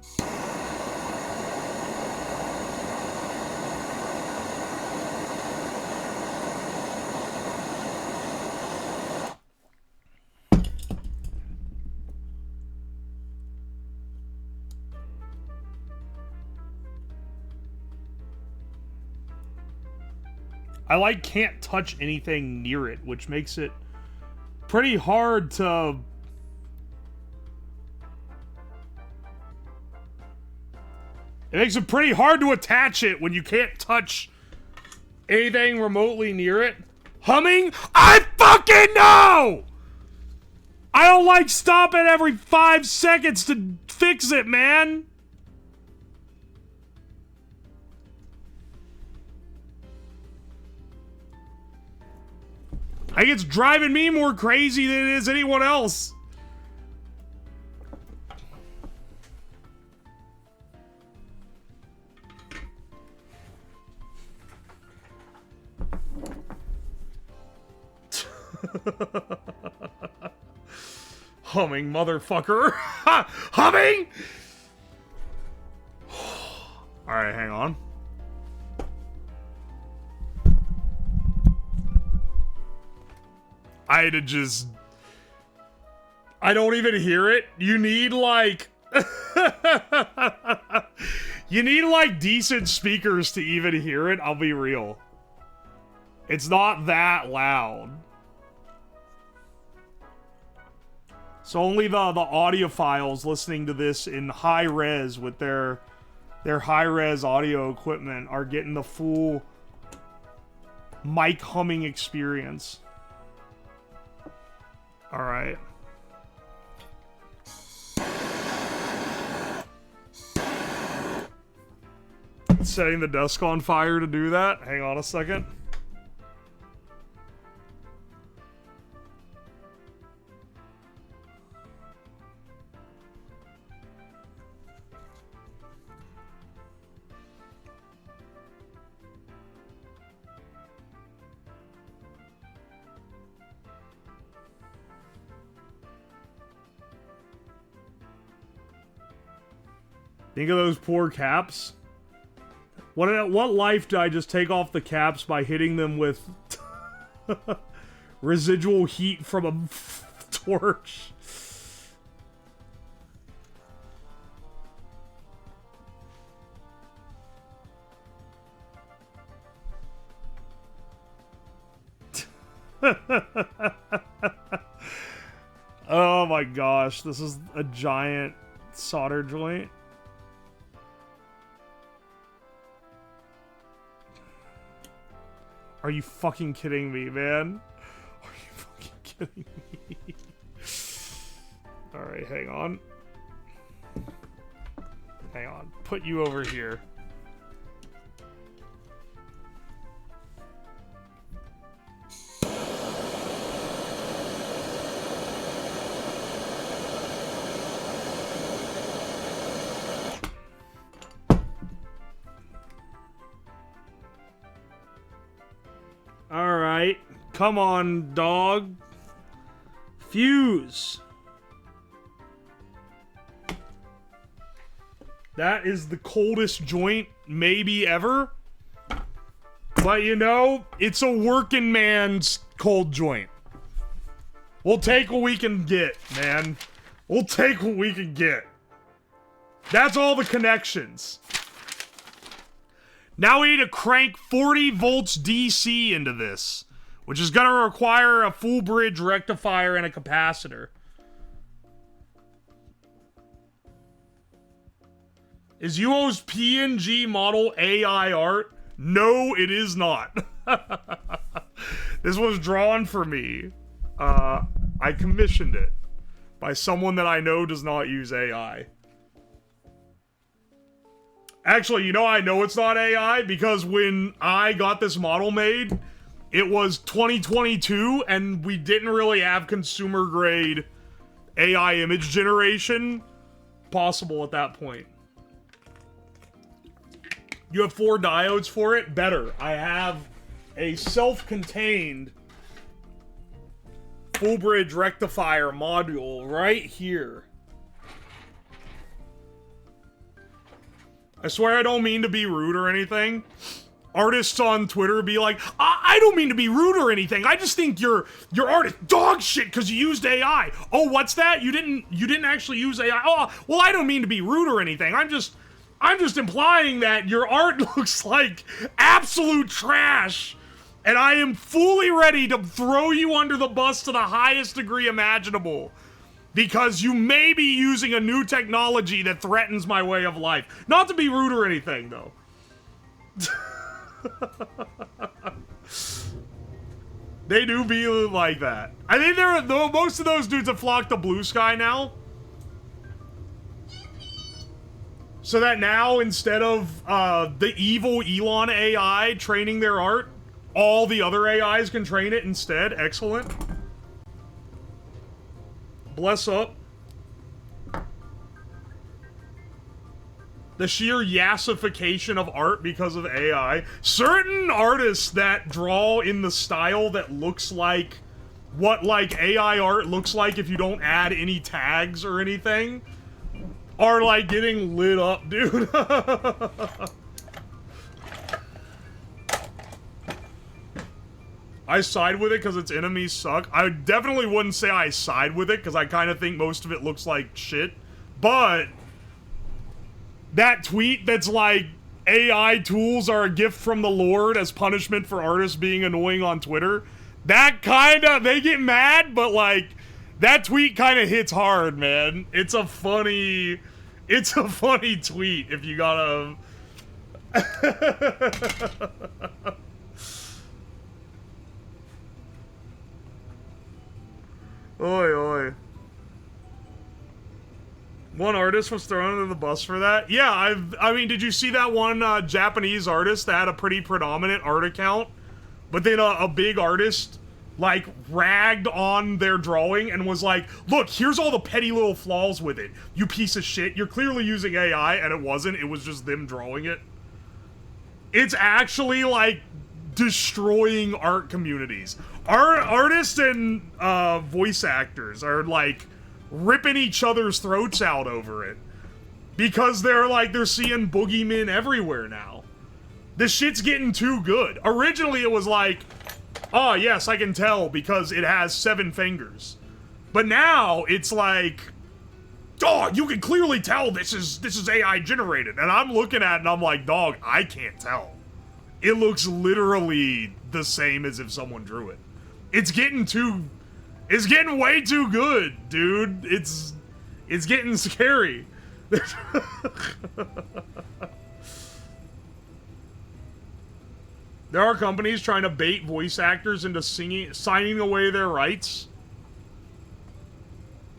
I like can't touch anything near it, which makes it pretty hard to... It makes it pretty hard to attach it when you can't touch anything remotely near it. Humming? I fucking know! I don't like stopping every 5 seconds to fix it, man! I think it's driving me more crazy than it is anyone else. Humming, motherfucker. Humming? Alright, hang on. I had to just... I don't even hear it. You need, like... you need, like, decent speakers to even hear it. I'll be real. It's not that loud. So only the audiophiles listening to this in high res with their high res audio equipment are getting the full mic humming experience. All right. Setting the desk on fire to do that. Hang on a second. Think of those poor caps. What life did I just take off the caps by hitting them with residual heat from a torch? Oh my gosh, this is a giant solder joint. Are you fucking kidding me, man? Are you fucking kidding me? Alright, hang on. Hang on. Put you over here. Alright. Come on, dog. Fuse. That is the coldest joint maybe ever. But you know, it's a working man's cold joint. We'll take what we can get, man. We'll take what we can get. That's all the connections. Now we need to crank 40 volts DC into this, which is going to require a full bridge rectifier and a capacitor. Is Uwo's PNG model AI art? No, it is not. This was drawn for me. I commissioned it by someone that I know does not use AI. Actually, you know I know it's not AI because when I got this model made, it was 2022 and we didn't really have consumer grade AI image generation possible at that point. You have 4 diodes for it? Better. I have a self-contained full bridge rectifier module right here. I swear I don't mean to be rude or anything. Artists on Twitter be like, I don't mean to be rude or anything. I just think your art is dog shit because you used AI. Oh, what's that? You didn't actually use AI. Oh, well, I don't mean to be rude or anything. I'm just implying that your art looks like absolute trash. And I am fully ready to throw you under the bus to the highest degree imaginable. Because you may be using a new technology that threatens my way of life. Not to be rude or anything, though. They do be like that. I think most of those dudes have flocked to Blue Sky now. So that now, instead of the evil Elon AI training their art, all the other AIs can train it instead. Excellent. Bless up. The sheer yassification of art because of AI. Certain artists that draw in the style that looks like what like AI art looks like if you don't add any tags or anything are like getting lit up, dude. I side with it because its enemies suck. I definitely wouldn't say I side with it because I kind of think most of it looks like shit. But that tweet that's like, AI tools are a gift from the Lord as punishment for artists being annoying on Twitter. That kind of, they get mad, but like, that tweet kind of hits hard, man. It's a funny tweet if you gotta... Oi, oi. One artist was thrown under the bus for that? Yeah, I mean, did you see that one Japanese artist that had a pretty predominant art account? But then a big artist, like, ragged on their drawing and was like, look, here's all the petty little flaws with it. You piece of shit. You're clearly using AI, and it wasn't. It was just them drawing it. It's actually, like, destroying art communities. Artists and voice actors are like ripping each other's throats out over it because they're seeing boogeymen everywhere now. This shit's getting too good. Originally, it was like, oh, yes, I can tell because it has 7 fingers. But now, it's like, oh, you can clearly tell this is AI generated. And I'm looking at it and I'm like, dog, I can't tell. It looks literally the same as if someone drew it. It's getting way too good, dude. It's getting scary. There are companies trying to bait voice actors into signing away their rights.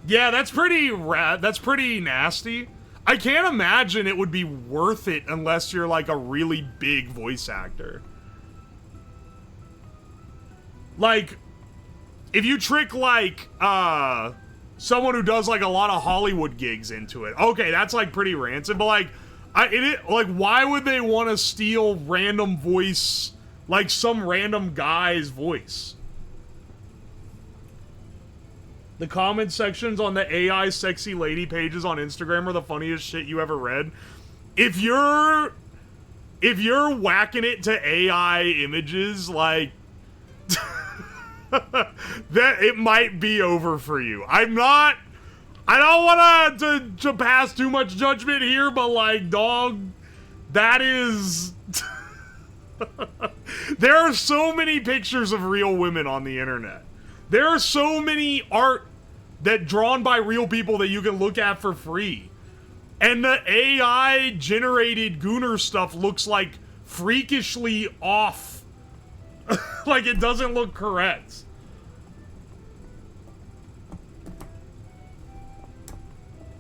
Yeah, that's pretty that's pretty nasty. I can't imagine it would be worth it unless you're like a really big voice actor. Like, if you trick like someone who does like a lot of Hollywood gigs into it, okay, that's like pretty rancid. But like, like, why would they want to steal random voice, like some random guy's voice? The comment sections on the AI sexy lady pages on Instagram are the funniest shit you ever read. If you're whacking it to AI images, like, that it might be over for you. I don't want to pass too much judgment here, but like, dog, that is... There are so many pictures of real women on the internet. There are so many art that drawn by real people that you can look at for free. And the AI generated Gooner stuff looks like freakishly off. Like, it doesn't look correct.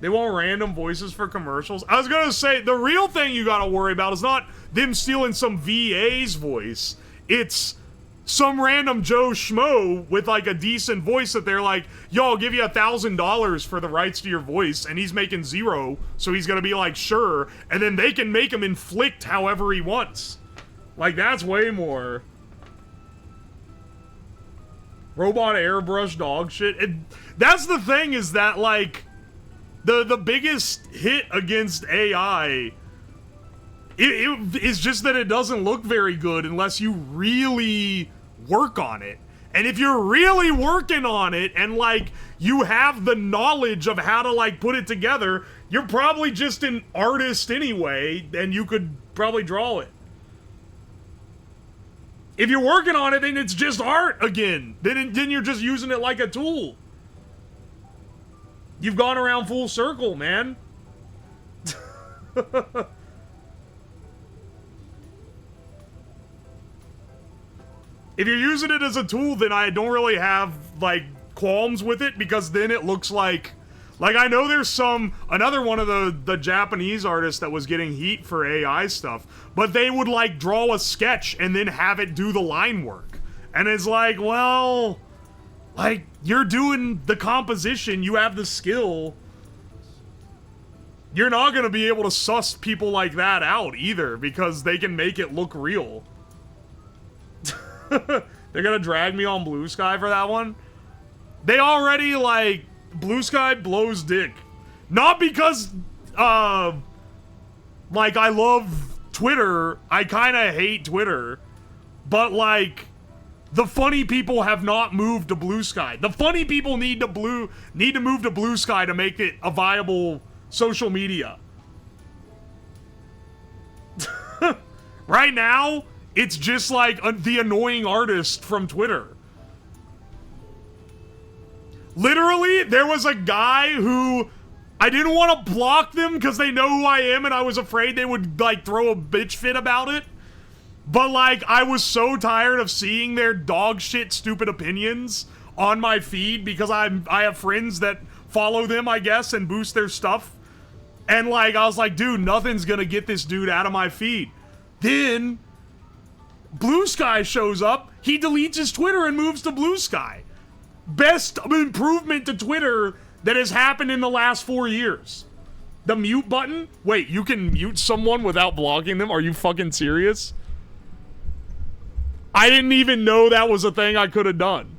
They want random voices for commercials. I was gonna say, the real thing you gotta worry about is not them stealing some VA's voice. It's some random Joe Schmo with like a decent voice that they're like, yo, I'll give you $1,000 for the rights to your voice, and he's making 0, so he's gonna be like, sure, and then they can make him inflict however he wants. Like, that's way more. Robot airbrush dog shit. That's the thing, is that like, the biggest hit against AI it is just that it doesn't look very good unless you really work on it. And if you're really working on it and like you have the knowledge of how to like put it together, you're probably just an artist anyway, and you could probably draw it. If you're working on it, then it's just art again. Then you're just using it like a tool. You've gone around full circle, man. If you're using it as a tool, then I don't really have, like, qualms with it, because then it looks like I know there's another one of the Japanese artists that was getting heat for AI stuff, but they would, like, draw a sketch and then have it do the line work. And it's like, well, like, you're doing the composition, you have the skill. You're not gonna be able to suss people like that out either, because they can make it look real. They're gonna drag me on Blue Sky for that one? They already, like, Blue Sky blows dick. Not because, like, I love Twitter. I kinda hate Twitter. But, like, the funny people have not moved to Blue Sky. The funny people need to move to Blue Sky to make it a viable social media. Right now, it's just like the annoying artist from Twitter. Literally, there was a guy who I didn't want to block them because they know who I am, and I was afraid they would, like, throw a bitch fit about it. But, like, I was so tired of seeing their dog shit stupid opinions on my feed, because I have friends that follow them, I guess, and boost their stuff. And, like, I was like, dude, nothing's gonna get this dude out of my feed. Then Blue Sky shows up, he deletes his Twitter and moves to Blue Sky. Best improvement to Twitter that has happened in the last 4 years. The mute button? Wait, you can mute someone without blocking them? Are you fucking serious? I didn't even know that was a thing I could have done.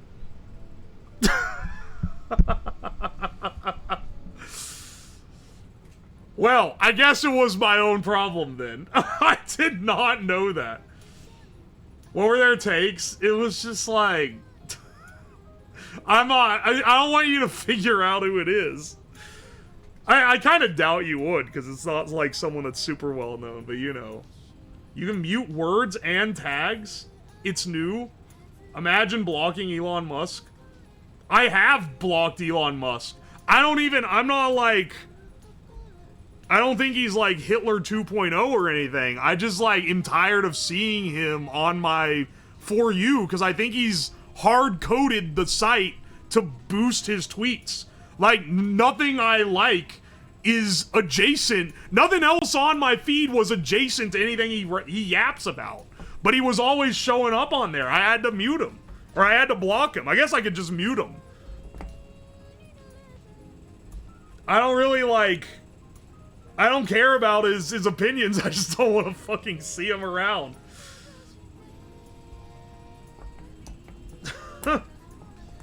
Well, I guess it was my own problem then. I did not know that. What were their takes? It was just like... I don't want you to figure out who it is. I kind of doubt you would, because it's not like someone that's super well known, but you know. You can mute words and tags. It's new. Imagine blocking Elon Musk. I have blocked Elon Musk. I'm not like... I don't think he's like Hitler 2.0 or anything. I just like am tired of seeing him on my For You, because I think he's hard-coded the site to boost his tweets. Like, nothing I like is adjacent. Nothing else on my feed was adjacent to anything he yaps about. But he was always showing up on there. I had to mute him. Or I had to block him. I guess I could just mute him. I don't really, like... I don't care about his opinions. I just don't want to fucking see him around.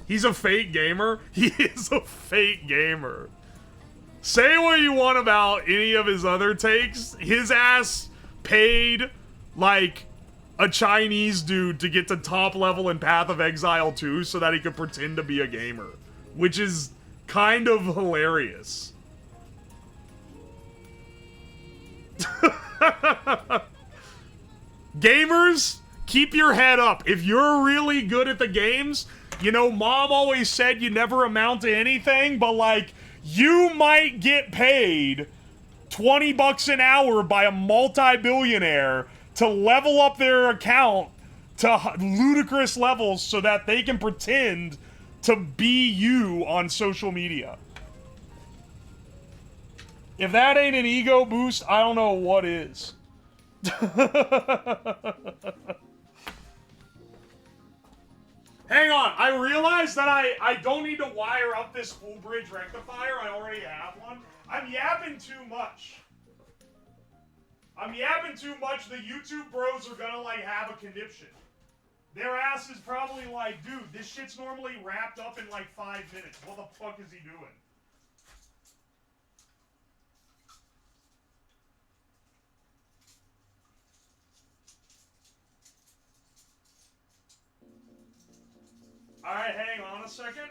He's a fake gamer. He is a fake gamer. Say what you want about any of his other takes. His ass paid, like, a Chinese dude to get to top level in Path of Exile 2 so that he could pretend to be a gamer. Which is kind of hilarious. Gamers, keep your head up. If you're really good at the games, you know, Mom always said you never amount to anything, but like, you might get paid 20 bucks an hour by a multi-billionaire to level up their account to ludicrous levels so that they can pretend to be you on social media. If that ain't an ego boost, I don't know what is. Hang on, I realized that I don't need to wire up this full bridge rectifier. I already have one. I'm yapping too much. I'm yapping too much. The YouTube bros are gonna, like, have a conniption. Their ass is probably like, dude, this shit's normally wrapped up in, like, 5 minutes. What the fuck is he doing? Alright, hang on a second.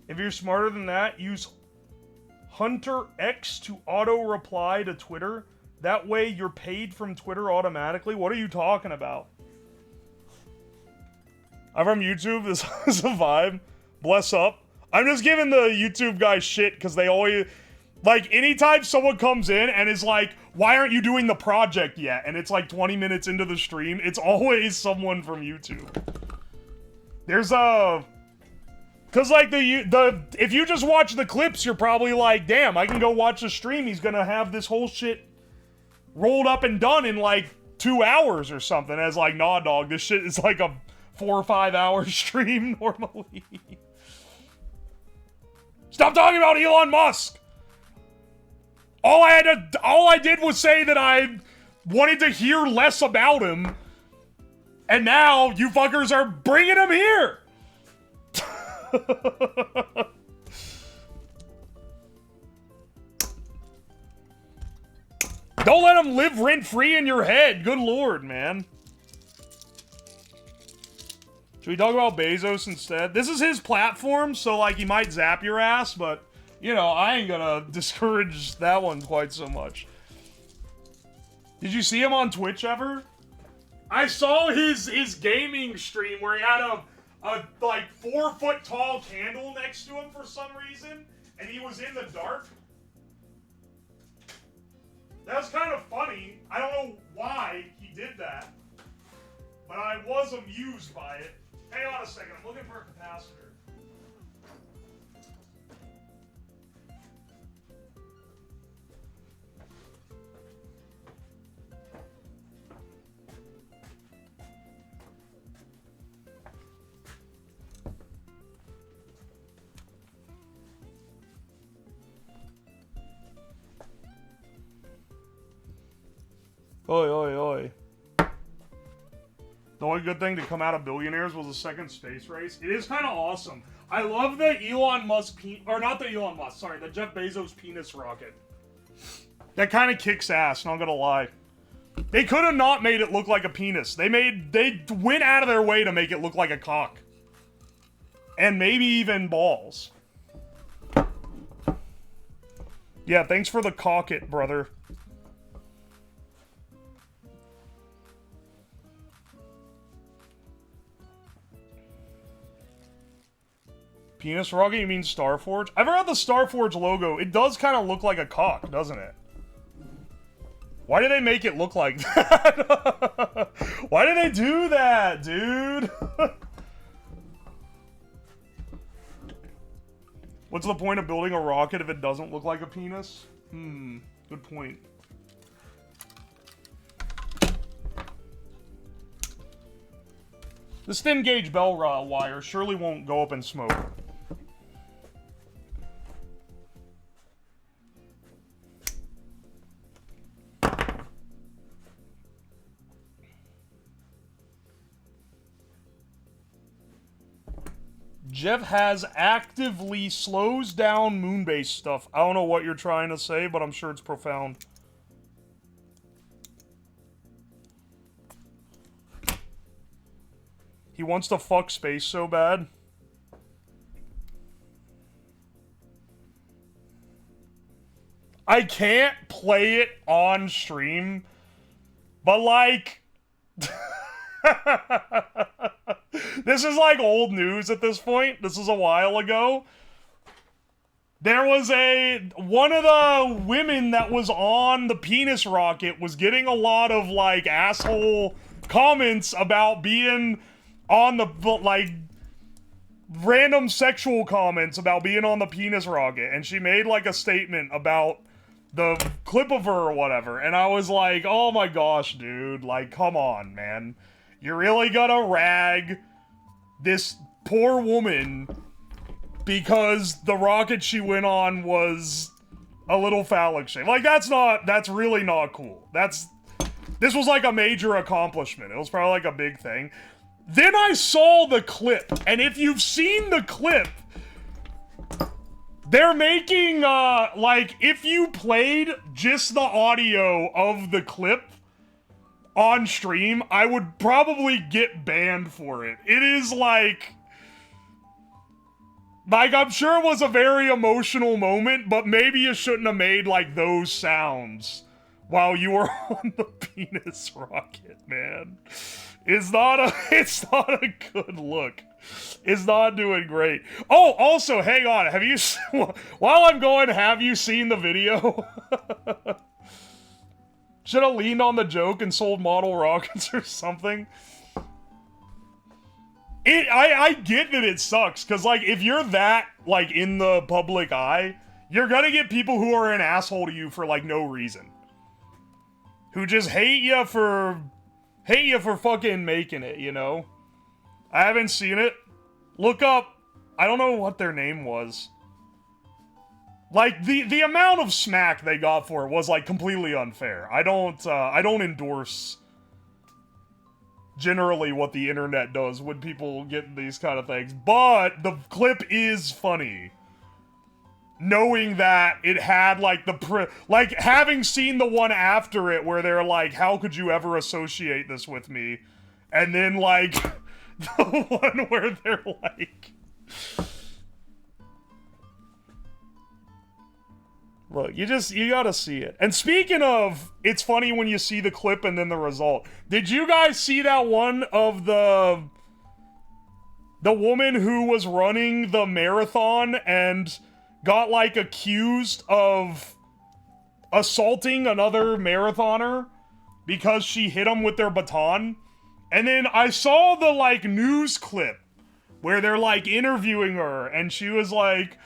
If you're smarter than that, use Hunter X to auto-reply to Twitter. That way you're paid from Twitter automatically. What are you talking about? I'm from YouTube. This is a vibe. Bless up. I'm just giving the YouTube guys shit because they always... Like, anytime someone comes in and is like, why aren't you doing the project yet? And it's like 20 minutes into the stream, it's always someone from YouTube. There's a... Because, like, if you just watch the clips, you're probably like, damn, I can go watch the stream. He's gonna have this whole shit rolled up and done in, like, 2 hours or something. As, like, nah, dog, this shit is like a 4 or 5 hour stream normally. Stop talking about Elon Musk! All I did was say that I wanted to hear less about him. And now, you fuckers are bringing him here! Don't let him live rent-free in your head. Good lord, man. Should we talk about Bezos instead? This is his platform, so, like, he might zap your ass, but, you know, I ain't gonna discourage that one quite so much. Did you see him on Twitch ever? I saw his gaming stream where he had a like 4-foot tall candle next to him for some reason, and he was in the dark. That was kind of funny. I don't know why he did that, but I was amused by it. Hang on a second, I'm looking for a capacitor. Oi, oi, oi. The only good thing to come out of Billionaires was a second space race. It is kind of awesome. I love the Elon Musk, or not the Elon Musk, sorry, the Jeff Bezos penis rocket. That kind of kicks ass, not gonna lie. They could have not made it look like a penis. They went out of their way to make it look like a cock. And maybe even balls. Yeah, thanks for the cock it, brother. Penis rocket? You mean Starforge? I've heard the Starforge logo. It does kind of look like a cock, doesn't it? Why did they make it look like that? Why did they do that, dude? What's the point of building a rocket if it doesn't look like a penis? Good point. This thin gauge bell wire surely won't go up in smoke. Jeff has actively slows down moon-based stuff. I don't know what you're trying to say, but I'm sure it's profound. He wants to fuck space so bad. I can't play it on stream, but like... This is like old news at this point. This is a while ago. There was one of the women that was on the penis rocket was getting a lot of like asshole comments about being on the, like, random sexual comments about being on the penis rocket. And she made like a statement about the clip of her or whatever. And I was like, oh my gosh, dude, like, come on, man. You're really gonna rag this poor woman because the rocket she went on was a little phallic shape. Like, that's really not cool. This was like a major accomplishment. It was probably like a big thing. Then I saw the clip, and if you've seen the clip, they're making, like, if you played just the audio of the clip on stream, I would probably get banned for it. It is like, I'm sure it was a very emotional moment, but maybe you shouldn't have made, like, those sounds while you were on the penis rocket, man. It's not a good look. It's not doing great. Oh, also, hang on. Have you, while I'm going, have you seen the video? Should have leaned on the joke and sold model rockets or something. I get that it sucks, because, like, if you're that, like, in the public eye, you're gonna get people who are an asshole to you for, like, no reason. Who just hate you for fucking making it, you know? I haven't seen it. Look up, I don't know what their name was. Like, the amount of smack they got for it was, like, completely unfair. I don't endorse generally what the internet does when people get these kind of things, but the clip is funny. Knowing that it had, like, like, having seen the one after it where they're like, how could you ever associate this with me? And then, like, the one where they're like... Look, you gotta see it. And speaking of, it's funny when you see the clip and then the result. Did you guys see that one of the woman who was running the marathon and got, like, accused of assaulting another marathoner because she hit him with their baton? And then I saw the, like, news clip where they're, like, interviewing her, and she was like,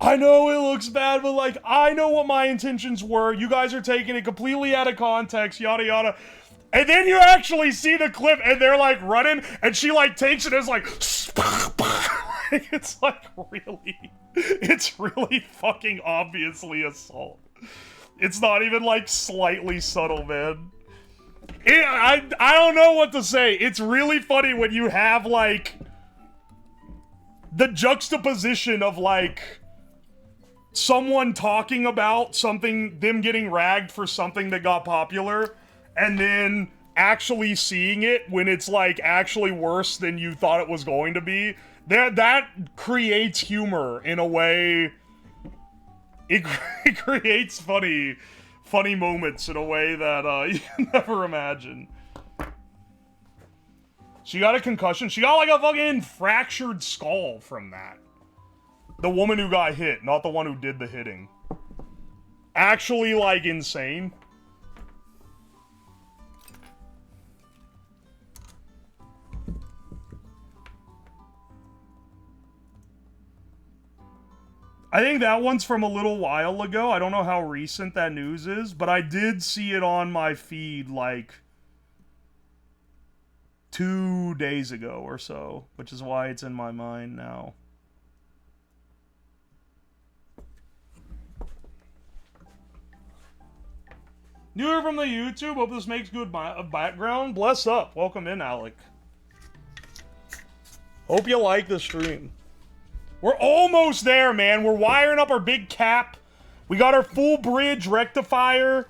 I know it looks bad, but, like, I know what my intentions were. You guys are taking it completely out of context, yada yada. And then you actually see the clip, and they're, like, running, and she, like, takes it as, like, it's, like, it's really fucking obviously assault. It's not even, like, slightly subtle, man. I don't know what to say. It's really funny when you have, like, the juxtaposition of, like, someone talking about something, them getting ragged for something that got popular, and then actually seeing it when it's, like, actually worse than you thought it was going to be. That creates humor in a way. It creates funny moments in a way that you can never imagine. She got a concussion. She got like a fucking fractured skull from that. The woman who got hit, not the one who did the hitting. Actually, like, insane. I think that one's from a little while ago. I don't know how recent that news is, but I did see it on my feed, like, 2 days ago or so, which is why it's in my mind now. Newer from the YouTube. Hope this makes good background. Bless up. Welcome in, Alec. Hope you like the stream. We're almost there, man. We're wiring up our big cap. We got our full bridge rectifier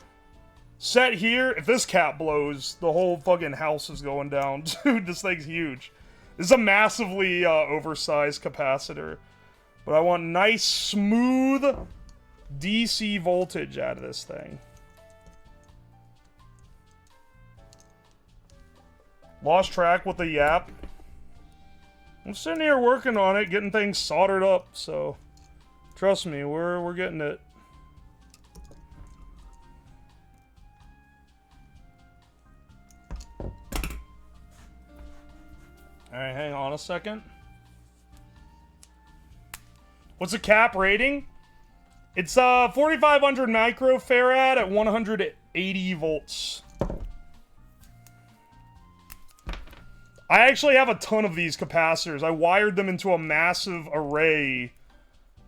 set here. If this cap blows, the whole fucking house is going down. Dude, this thing's huge. This is a massively oversized capacitor. But I want nice, smooth DC voltage out of this thing. Lost track with the yap. I'm sitting here working on it, getting things soldered up, so trust me, we're getting it. Alright, hang on a second. What's the cap rating? It's 4,500 microfarad at 180 volts. I actually have a ton of these capacitors. I wired them into a massive array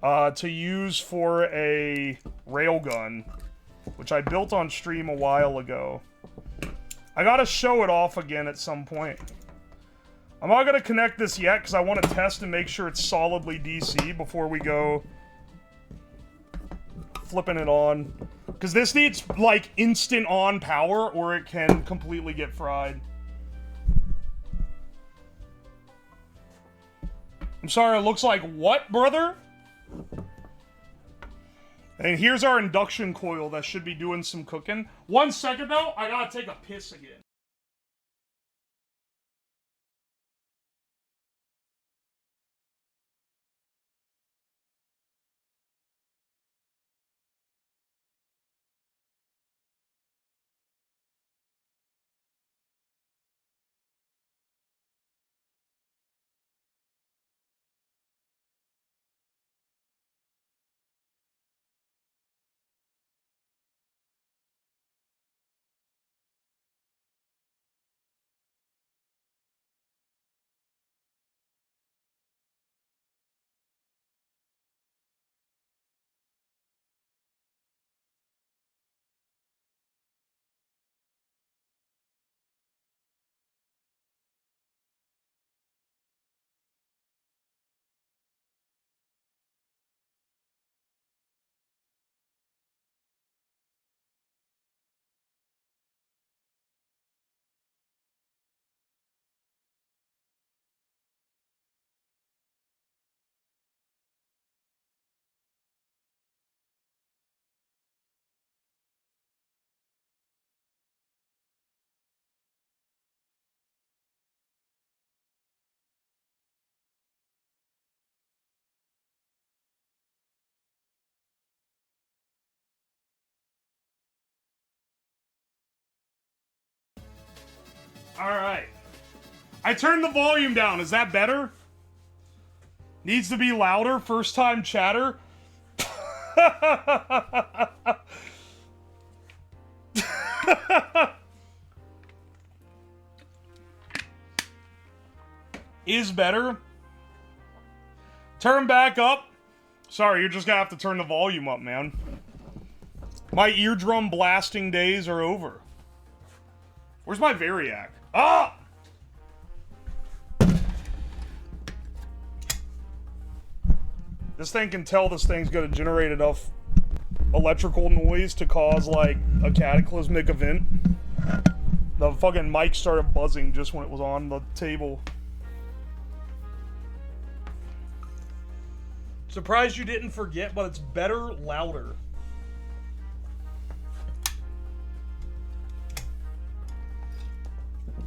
to use for a railgun, which I built on stream a while ago. I gotta show it off again at some point. I'm not gonna connect this yet because I want to test and make sure it's solidly DC before we go flipping it on. Because this needs, like, instant on power or it can completely get fried. I'm sorry, it looks like what, brother? And here's our induction coil that should be doing some cooking. 1 second, though. I gotta take a piss again. Alright. I turned the volume down. Is that better? Needs to be louder. First time chatter. Is better. Turn back up. Sorry, you're just gonna have to turn the volume up, man. My eardrum blasting days are over. Where's my Variac? Ah! This thing can tell this thing's gonna generate enough electrical noise to cause, like, a cataclysmic event. The fucking mic started buzzing just when it was on the table. Surprised you didn't forget, but it's better louder.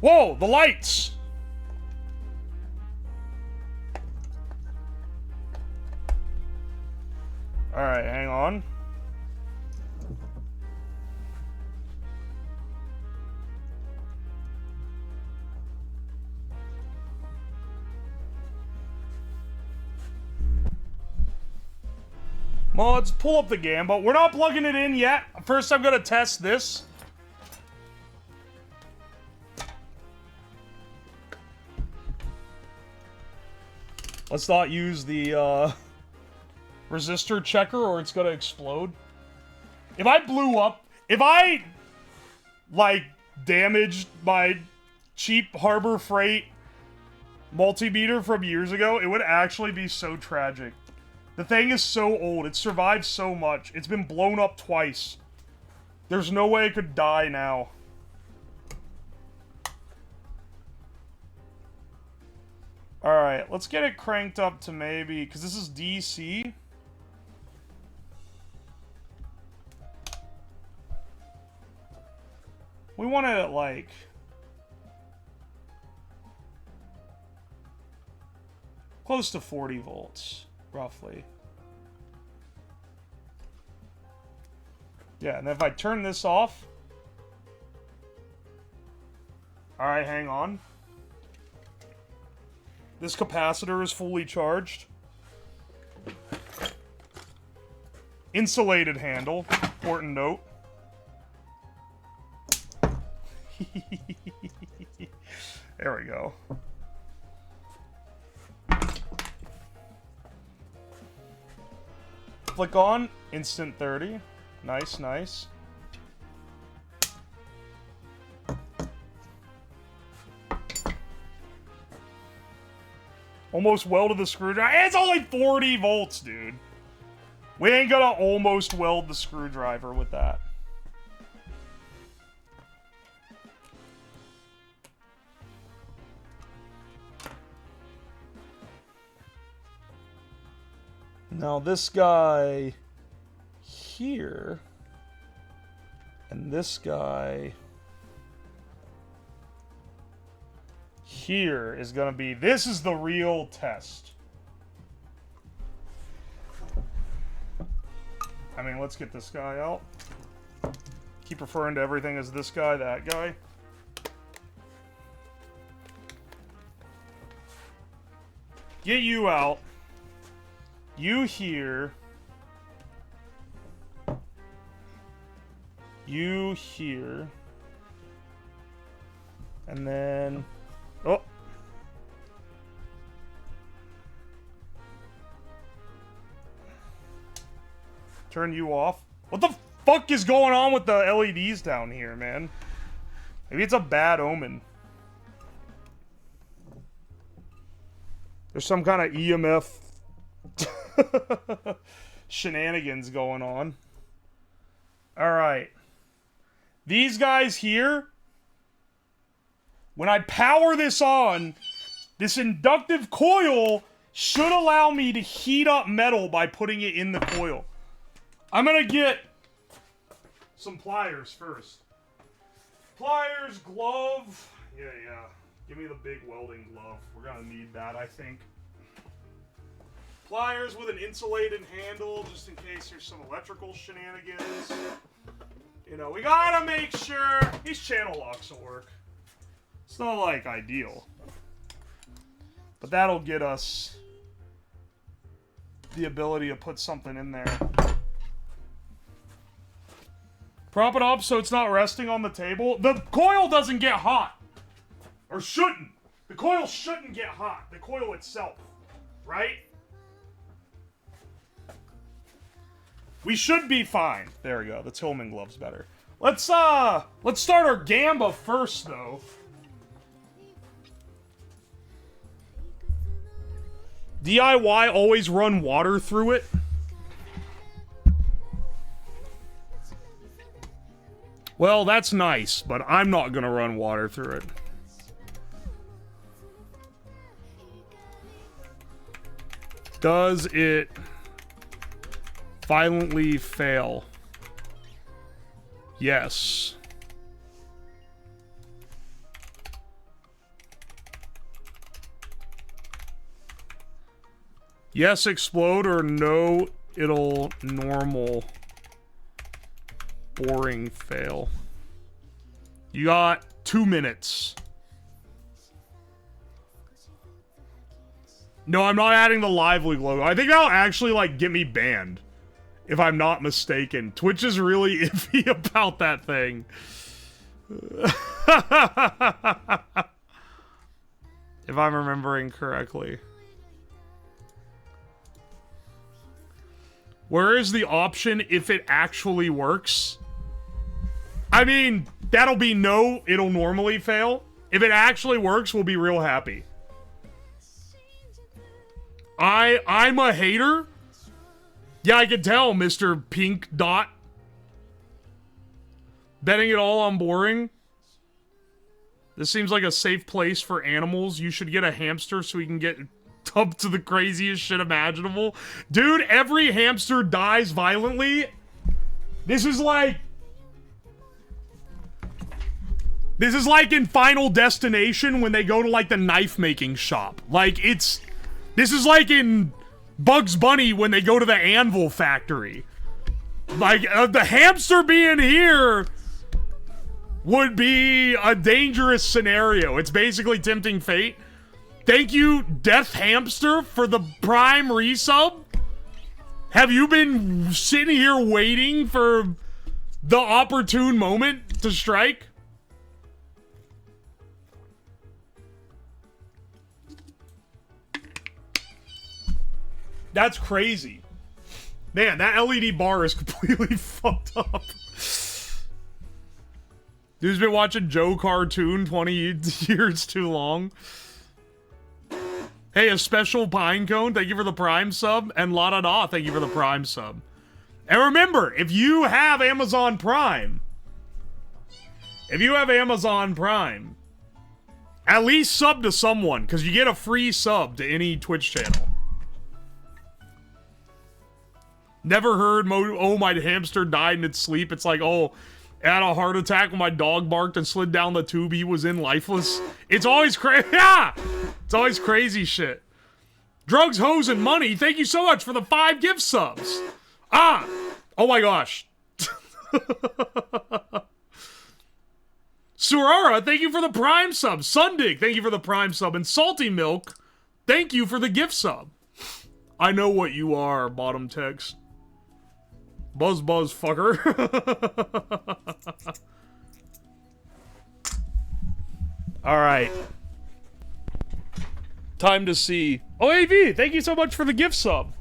Whoa, the lights! Alright, hang on. Well, let's pull up the Gamba. We're not plugging it in yet. First, I'm gonna test this. Let's not use the, resistor checker or it's gonna explode. If I blew up, if I, like, damaged my cheap Harbor Freight multimeter from years ago, it would actually be so tragic. The thing is so old. It survived so much. It's been blown up twice. There's no way it could die now. Alright, let's get it cranked up to maybe... because this is DC. We want it at, like... close to 40 volts, roughly. Yeah, and if I turn this off... Alright, hang on. This capacitor is fully charged. Insulated handle. Important note. There we go. Flick on. Instant 30. Nice, nice. Almost welded the screwdriver. It's only 40 volts, dude. We ain't gonna almost weld the screwdriver with that. Now this guy here and this guy here is gonna be, this is the real test. I mean, let's get this guy out. Keep referring to everything as this guy, that guy. Get you out. You here. You here. And then... oh. Turn you off. What the fuck is going on with the LEDs down here, man? Maybe it's a bad omen. There's some kind of EMF shenanigans going on. Alright. These guys here, when I power this on, this inductive coil should allow me to heat up metal by putting it in the coil. I'm gonna get some pliers first. Pliers, glove. Yeah. Give me the big welding glove. We're gonna need that, I think. Pliers with an insulated handle, just in case there's some electrical shenanigans. You know, we gotta make sure these channel locks will work. It's not, like, ideal. But that'll get us the ability to put something in there. Prop it up so it's not resting on the table. The coil doesn't get hot. Or shouldn't. The coil shouldn't get hot. The coil itself. Right? We should be fine. There we go. The Tillman glove's better. Let's start our gamba first, though. DIY, always run water through it. Well, that's nice, but I'm not gonna run water through it. Does it violently fail? Yes. Yes, explode, or no, it'll normal. Boring fail. You got 2 minutes. No, I'm not adding the live league logo. I think that'll actually, like, get me banned. If I'm not mistaken. Twitch is really iffy about that thing. If I'm remembering correctly. Where is the option if it actually works? I mean, that'll be no, it'll normally fail. If it actually works, we'll be real happy. I'm a hater. Yeah, I can tell, Mr. Pink Dot. Betting it all on boring. This seems like a safe place for animals. You should get a hamster so we can get up to the craziest shit imaginable. Dude, every hamster dies violently. This is like in Final Destination when they go to, like, the knife-making shop. Like, this is like in Bugs Bunny when they go to the anvil factory. Like, the hamster being here would be a dangerous scenario. It's basically tempting fate. Thank you, Death Hamster, for the Prime resub. Have you been sitting here waiting for the opportune moment to strike? That's crazy. Man, that LED bar is completely fucked up. Dude's been watching Joe Cartoon 20 years too long. Hey, a special Pinecone, thank you for the Prime sub. And La Da Da, thank you for the Prime sub. And remember, if you have Amazon Prime, at least sub to someone, because you get a free sub to any Twitch channel. Never heard, oh, my hamster died in its sleep. It's like, oh, I had a heart attack when my dog barked and slid down the tube he was in, lifeless. It's always crazy. Yeah! It's always crazy shit. Drugs, hoes, and money, thank you so much for the 5 gift subs. Ah! Oh my gosh. Surara, thank you for the Prime sub. Sundig, thank you for the Prime sub. And Salty Milk, thank you for the gift sub. I know what you are, bottom text. Buzz fucker. Alright. Time to see. Oh, AV, thank you so much for the gift sub.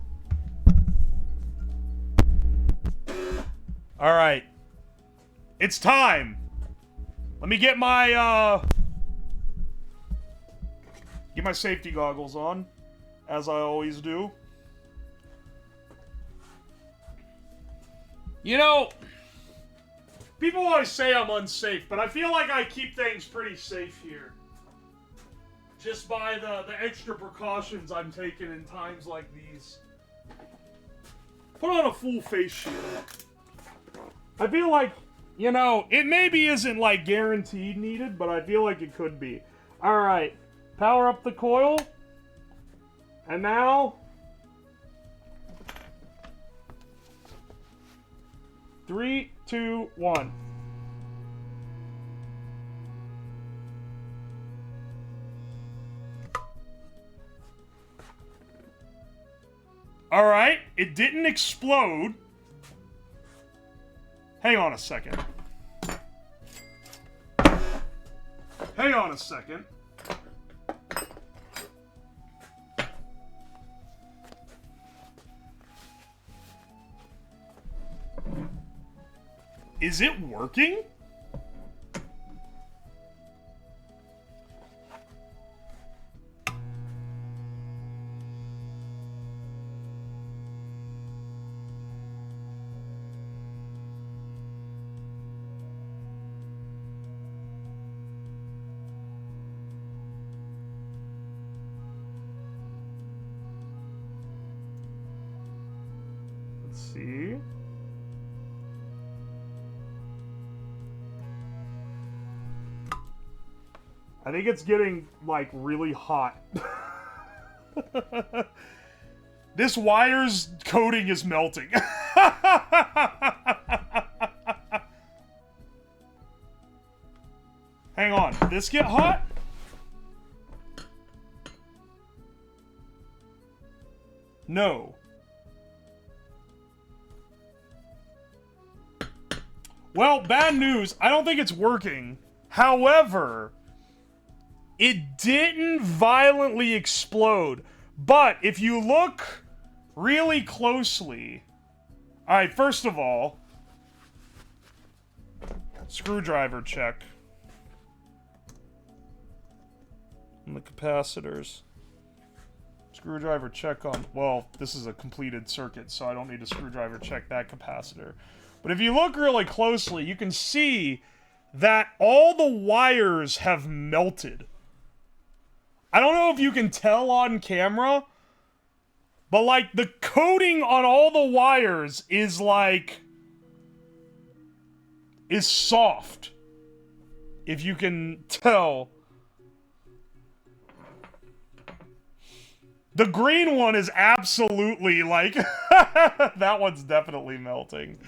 Alright. It's time. Let me get my, get my safety goggles on, as I always do. You know, people always say I'm unsafe, but I feel like I keep things pretty safe here. Just by the extra precautions I'm taking in times like these. Put on a full face shield. I feel like, you know, it maybe isn't, like, guaranteed needed, but I feel like it could be. Alright, power up the coil. And now... 3, 2, 1. Alright, it didn't explode. Hang on a second. Hang on a second. Is it working? Let's see. I think it's getting, like, really hot. This wire's coating is melting. Hang on. Did this get hot? No. Well, bad news. I don't think it's working. However, it didn't violently explode. But if you look really closely... Alright, first of all... Screwdriver check. On the capacitors. Screwdriver check on... Well, this is a completed circuit, so I don't need to screwdriver check that capacitor. But if you look really closely, you can see that all the wires have melted. I don't know if you can tell on camera, but, like, the coating on all the wires is, like, is soft. If you can tell. The green one is absolutely, like, that one's definitely melting.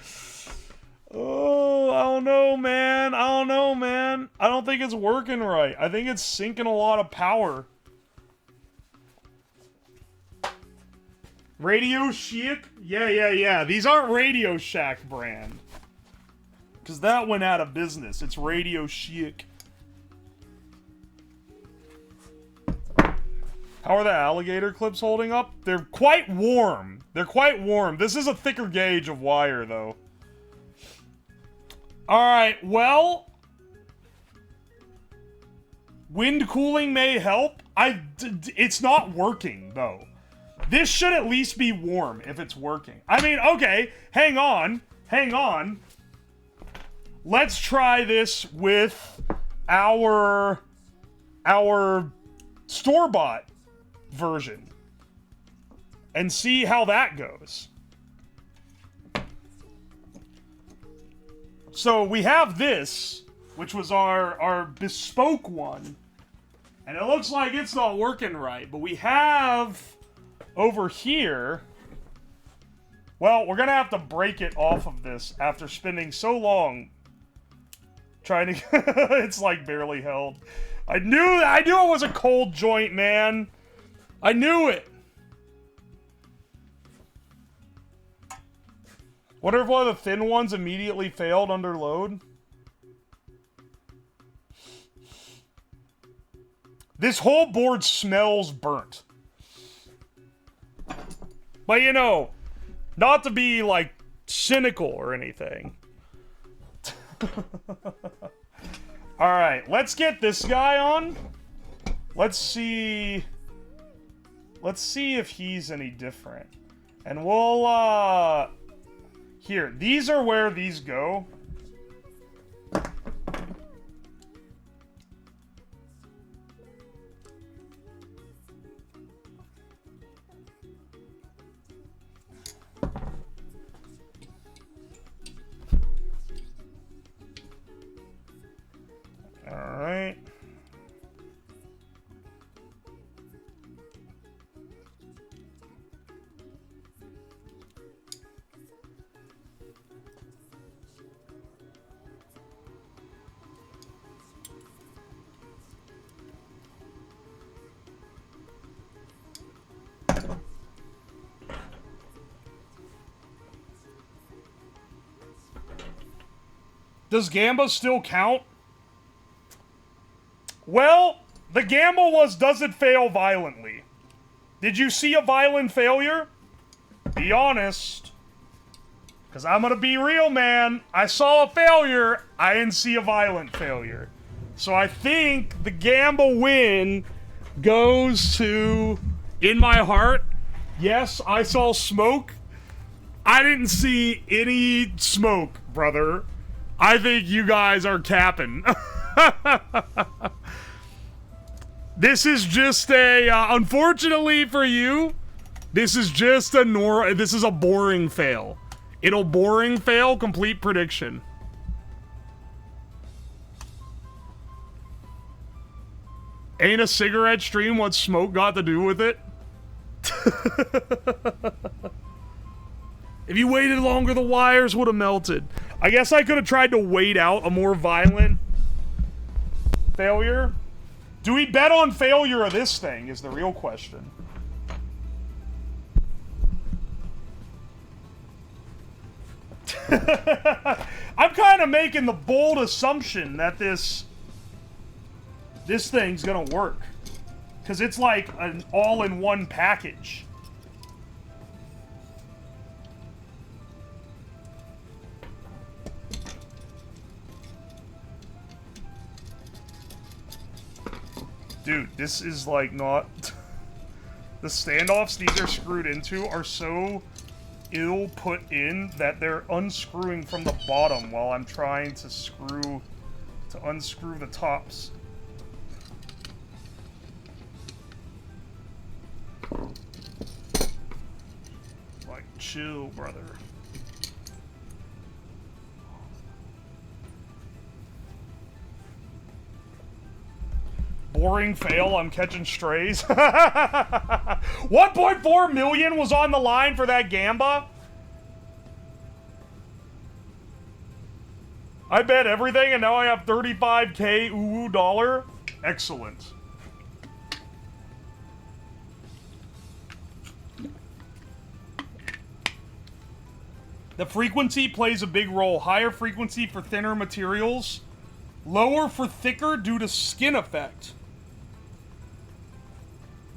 Oh, I don't know, man. I don't know, man. I don't think it's working right. I think it's sinking a lot of power. Radio Shack? Yeah. These aren't Radio Shack brand. Because that went out of business. It's Radio Shack. How are the alligator clips holding up? They're quite warm. They're quite warm. This is a thicker gauge of wire, though. Alright, well... Wind cooling may help. It's not working, though. This should at least be warm if it's working. I mean, okay, hang on. Let's try this with our store-bought version and see how that goes. So we have this, which was our bespoke one, and it looks like it's not working right, but we have over here, well, we're gonna have to break it off of this after spending so long trying to it's like barely held. I knew it was a cold joint, man. I knew it. Wonder if one of the thin ones immediately failed under load. This whole board smells burnt. But, you know, not to be, like, cynical or anything. Alright, let's get this guy on. Let's see if he's any different. And we'll, here, these are where these go. Alright. Does Gamba still count? Well, the gamble was, does it fail violently? Did you see a violent failure? Be honest. Because I'm going to be real, man. I saw a failure. I didn't see a violent failure. So I think the Gamba win goes to, in my heart, yes, I saw smoke. I didn't see any smoke, brother. I think you guys are capping. This is just a, unfortunately for you, this is just a this is a boring fail. It'll boring fail, complete prediction. Ain't a cigarette stream what smoke got to do with it? If you waited longer, the wires would have melted. I guess I could have tried to wait out a more violent failure. Do we bet on failure of this thing is the real question. I'm kind of making the bold assumption that this thing's gonna work. Because it's like an all-in-one package. Dude, this is like not... The standoffs these are screwed into are so ill put in that they're unscrewing from the bottom while I'm trying to unscrew the tops. Like, chill, brother. Boring fail, I'm catching strays. 1.4 million was on the line for that Gamba? I bet everything and now I have 35k Uwu dollar? Excellent. The frequency plays a big role. Higher frequency for thinner materials, lower for thicker due to skin effect.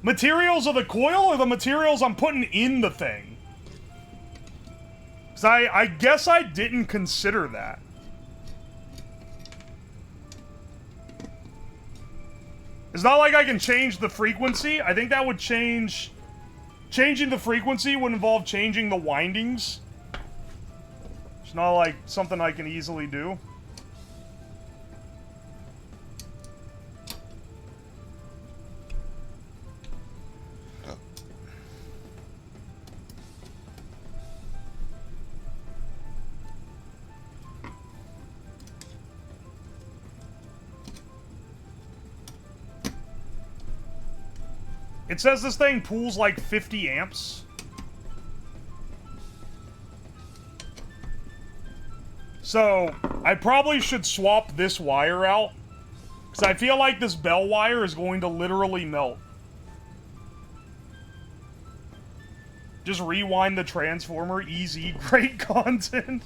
Materials of the coil or the materials I'm putting in the thing? Because I guess I didn't consider that. It's not like I can change the frequency. I think that would change... Changing the frequency would involve changing the windings. It's not like something I can easily do. It says this thing pulls like 50 amps. So, I probably should swap this wire out. Because I feel like this bell wire is going to literally melt. Just rewind the transformer. Easy. Great content.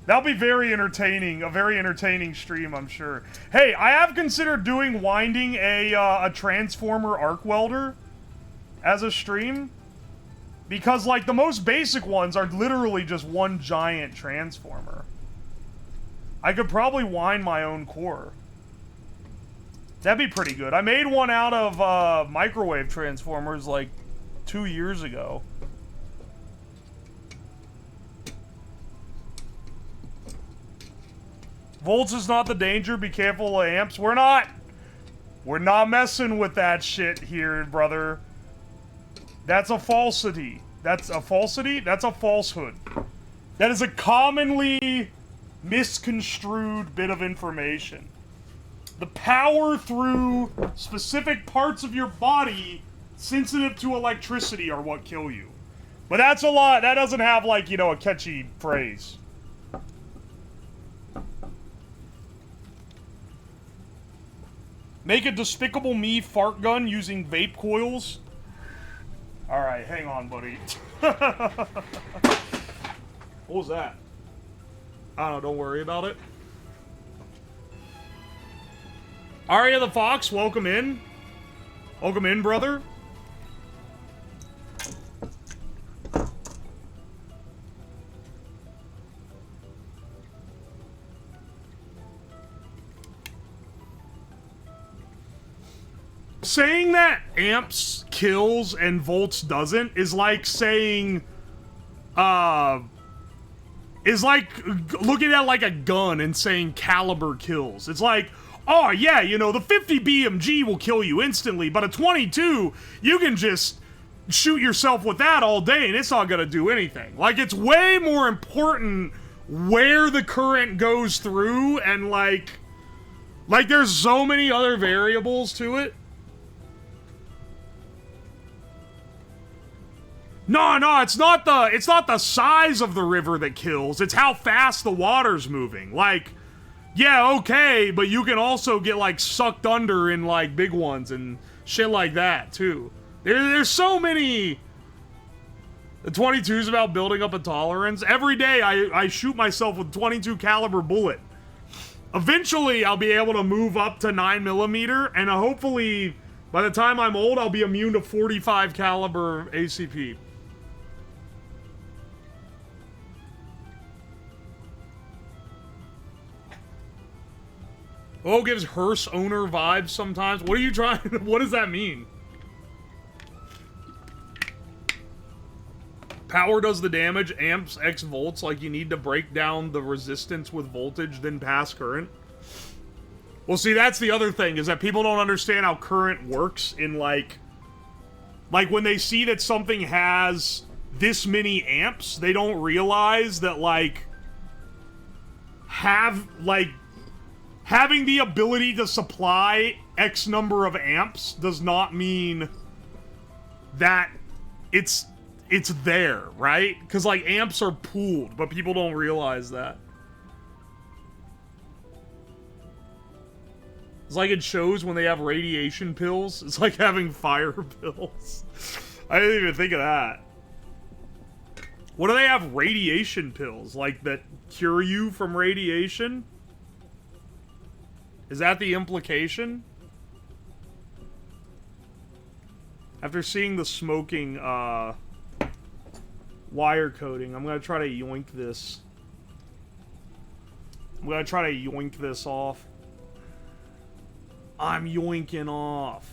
That'll be very entertaining. A very entertaining stream, I'm sure. Hey, I have considered winding a transformer arc welder as a stream. Because, like, the most basic ones are literally just one giant transformer. I could probably wind my own core. That'd be pretty good. I made one out of microwave transformers like 2 years ago. Volts is not the danger. Be careful of amps. We're not messing with that shit here, brother. That's a falsity. That's a falsity? That's a falsehood. That is a commonly misconstrued bit of information. The power through specific parts of your body sensitive to electricity are what kill you. But that's a lot. That doesn't have, like, you know, a catchy phrase. Make a Despicable Me fart gun using vape coils. Alright, hang on, buddy. What was that? I don't know, don't worry about it. Arya the Fox, welcome in. Welcome in, brother. saying that amps kills and volts doesn't is like saying, is like looking at like a gun and saying caliber kills. It's like, oh yeah, you know, the 50 BMG will kill you instantly, but a 22, you can just shoot yourself with that all day and it's not gonna do anything. Like, it's way more important where the current goes through, and like there's so many other variables to it. No, it's not the size of the river that kills, it's how fast the water's moving. Like, yeah, okay, but you can also get like sucked under in like big ones and shit like that too. There's so many. The 22 is about building up a tolerance. Every day I shoot myself with 22 caliber bullet. Eventually I'll be able to move up to 9mm, and hopefully by the time I'm old I'll be immune to 45 caliber ACP. Oh, gives hearse owner vibes sometimes. What are you trying? What does that mean? Power does the damage, amps X volts, like you need to break down the resistance with voltage, then pass current. Well, see, that's the other thing, is that people don't understand how current works in like when they see that something has this many amps, they don't realize that like having the ability to supply X number of amps does not mean that it's there, right? Because like amps are pooled, but people don't realize that. It's like in shows when they have radiation pills. It's like having fire pills. I didn't even think of that. What do they have radiation pills? Like that cure you from radiation? Is that the implication? After seeing the smoking, wire coding, I'm gonna try to yoink this. I'm gonna try to yoink this off. I'm yoinking off.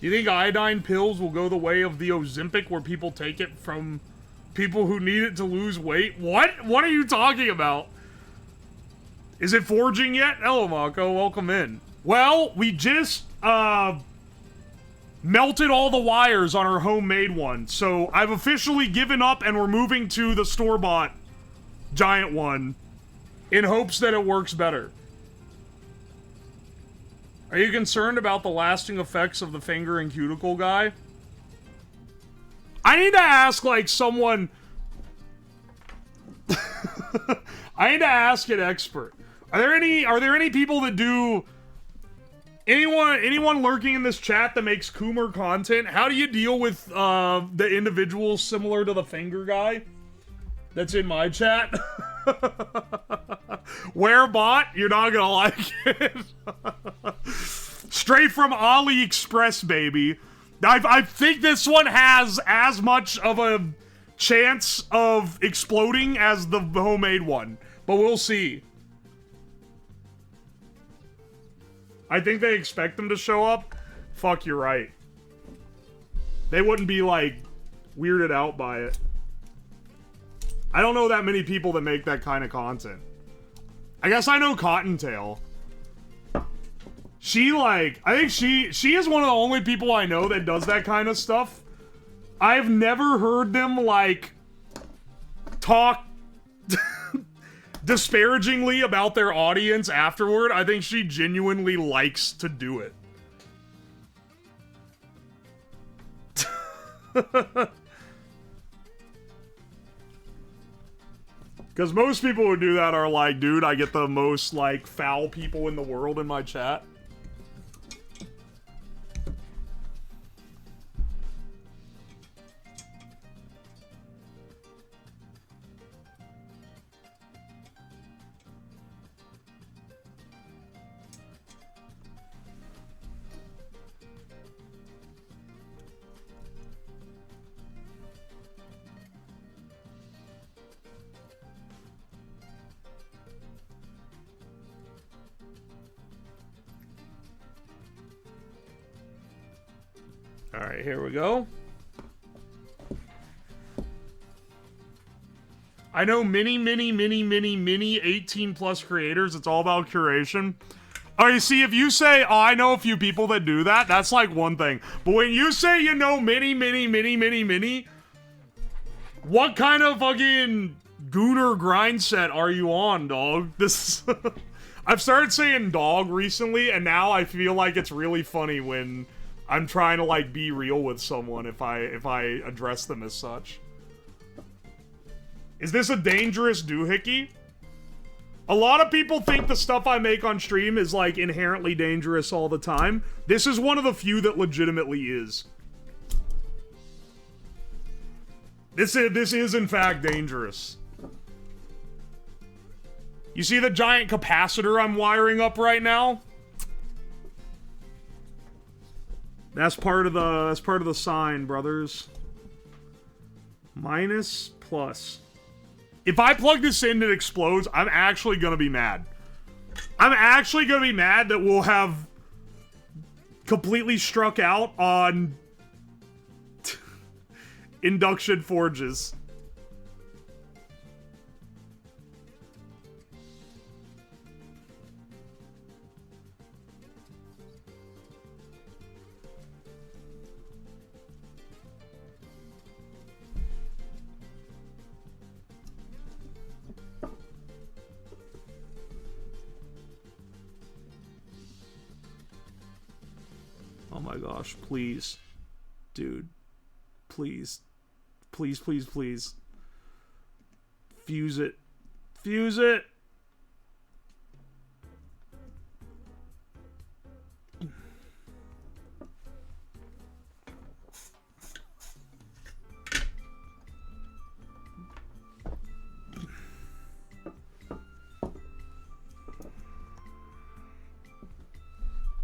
You think iodine pills will go the way of the Ozempic, where people take it from people who need it to lose weight? What? What are you talking about? Is it forging yet? Hello, Mako. Welcome in. Well, we just, melted all the wires on our homemade one. So I've officially given up and we're moving to the store-bought giant one in hopes that it works better. Are you concerned about the lasting effects of the finger and cuticle guy? I need to ask, like, someone... I need to ask an expert. Are there any people that do... Anyone lurking in this chat that makes Coomer content? How do you deal with, the individuals similar to the finger guy that's in my chat? Where bought? You're not gonna like it. Straight from AliExpress, baby. I think this one has as much of a chance of exploding as the homemade one, but we'll see. I think they expect them to show up. Fuck, you're right. They wouldn't be, like, weirded out by it. I don't know that many people that make that kind of content. I guess I know Cottontail. She, like, I think she is one of the only people I know that does that kind of stuff. I've never heard them, like, talk disparagingly about their audience afterward. I think she genuinely likes to do it. Because most people who do that are like, dude, I get the most, like, foul people in the world in my chat. Alright, here we go. I know many 18 plus creators. It's all about curation. Oh, you see, if you say, oh, I know a few people that do that, that's like one thing. But when you say you know many, what kind of fucking gooner grind set are you on, dog? This I've started saying dog recently, and now I feel like it's really funny when I'm trying to, like, be real with someone if I address them as such. Is this a dangerous doohickey? A lot of people think the stuff I make on stream is, like, inherently dangerous all the time. This is one of the few that legitimately is. This is in fact dangerous. You see the giant capacitor I'm wiring up right now? That's part of the sign, brothers. Minus, plus. If I plug this in and it explodes, I'm actually gonna be mad. I'm actually gonna be mad that we'll have completely struck out on induction forges. Oh my gosh, please. Dude. Please. Please, please, please. Fuse it. Fuse it!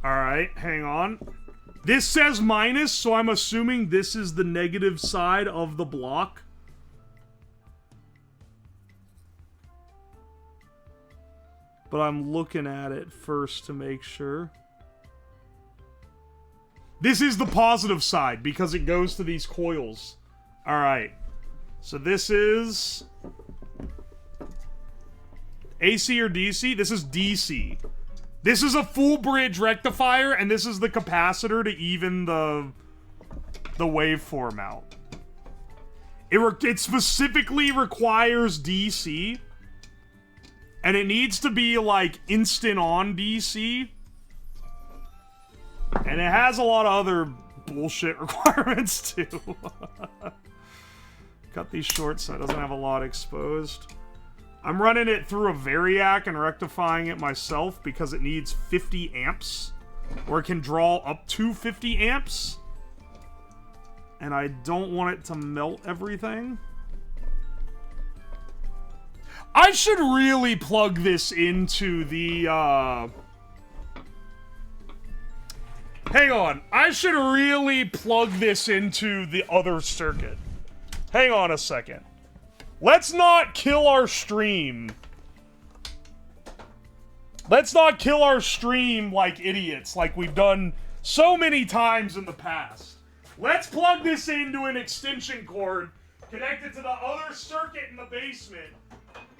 Alright, hang on. This says minus, so I'm assuming this is the negative side of the block. But I'm looking at it first to make sure. This is the positive side, because it goes to these coils. Alright. So this is... AC or DC? This is DC. This is a full bridge rectifier, and this is the capacitor to even the waveform out. It specifically requires DC, and it needs to be, like, instant on DC. And it has a lot of other bullshit requirements, too. Cut these short so it doesn't have a lot exposed. I'm running it through a variac and rectifying it myself because it needs 50 amps. Or it can draw up to 50 amps. And I don't want it to melt everything. I should really plug this into the, Hang on. I should really plug this into the other circuit. Hang on a second. Let's not kill our stream. Let's not kill our stream like idiots, like we've done so many times in the past. Let's plug this into an extension cord connected to the other circuit in the basement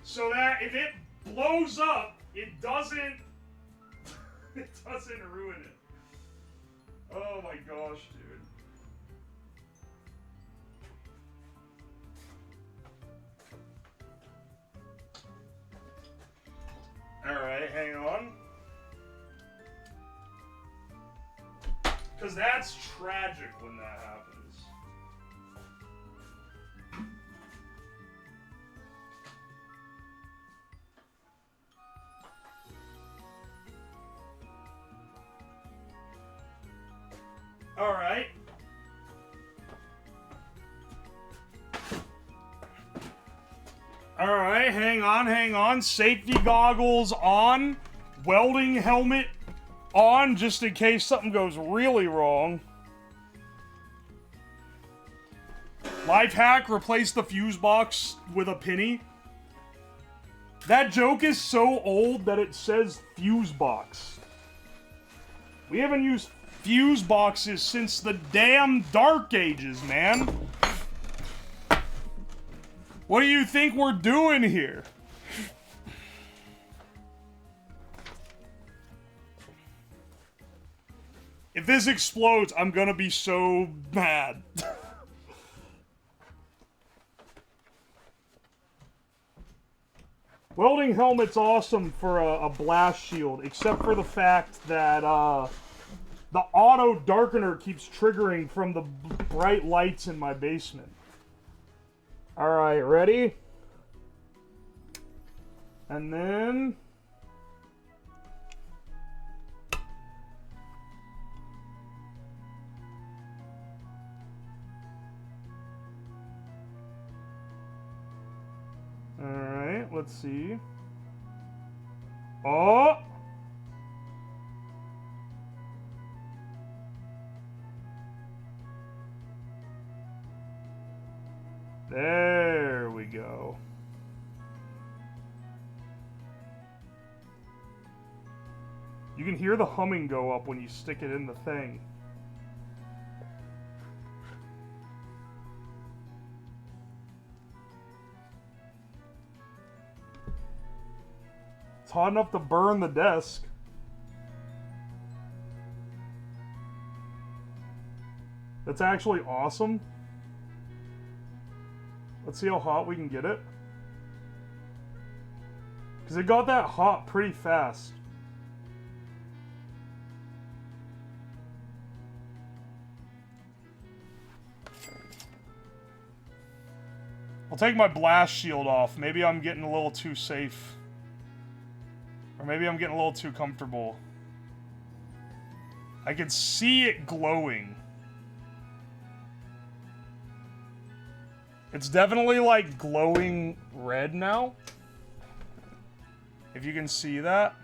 so that if it blows up, it doesn't ruin it. Oh my gosh, dude. Alright, hang on. Because that's tragic when that happens. Alright. Alright, hang on. Safety goggles on. Welding helmet on, just in case something goes really wrong. Life hack, replace the fuse box with a penny. That joke is so old that it says fuse box. We haven't used fuse boxes since the damn Dark Ages, man. What do you think we're doing here? If this explodes, I'm gonna be so mad. Welding helmet's awesome for a blast shield, except for the fact that the auto darkener keeps triggering from the bright lights in my basement. Alright, ready? And then... Alright, let's see. Oh! There we go. You can hear the humming go up when you stick it in the thing. It's hot enough to burn the desk. That's actually awesome. Let's see how hot we can get it. Because it got that hot pretty fast. I'll take my blast shield off. Maybe I'm getting a little too safe. Or maybe I'm getting a little too comfortable. I can see it glowing. It's definitely like glowing red now. If you can see that.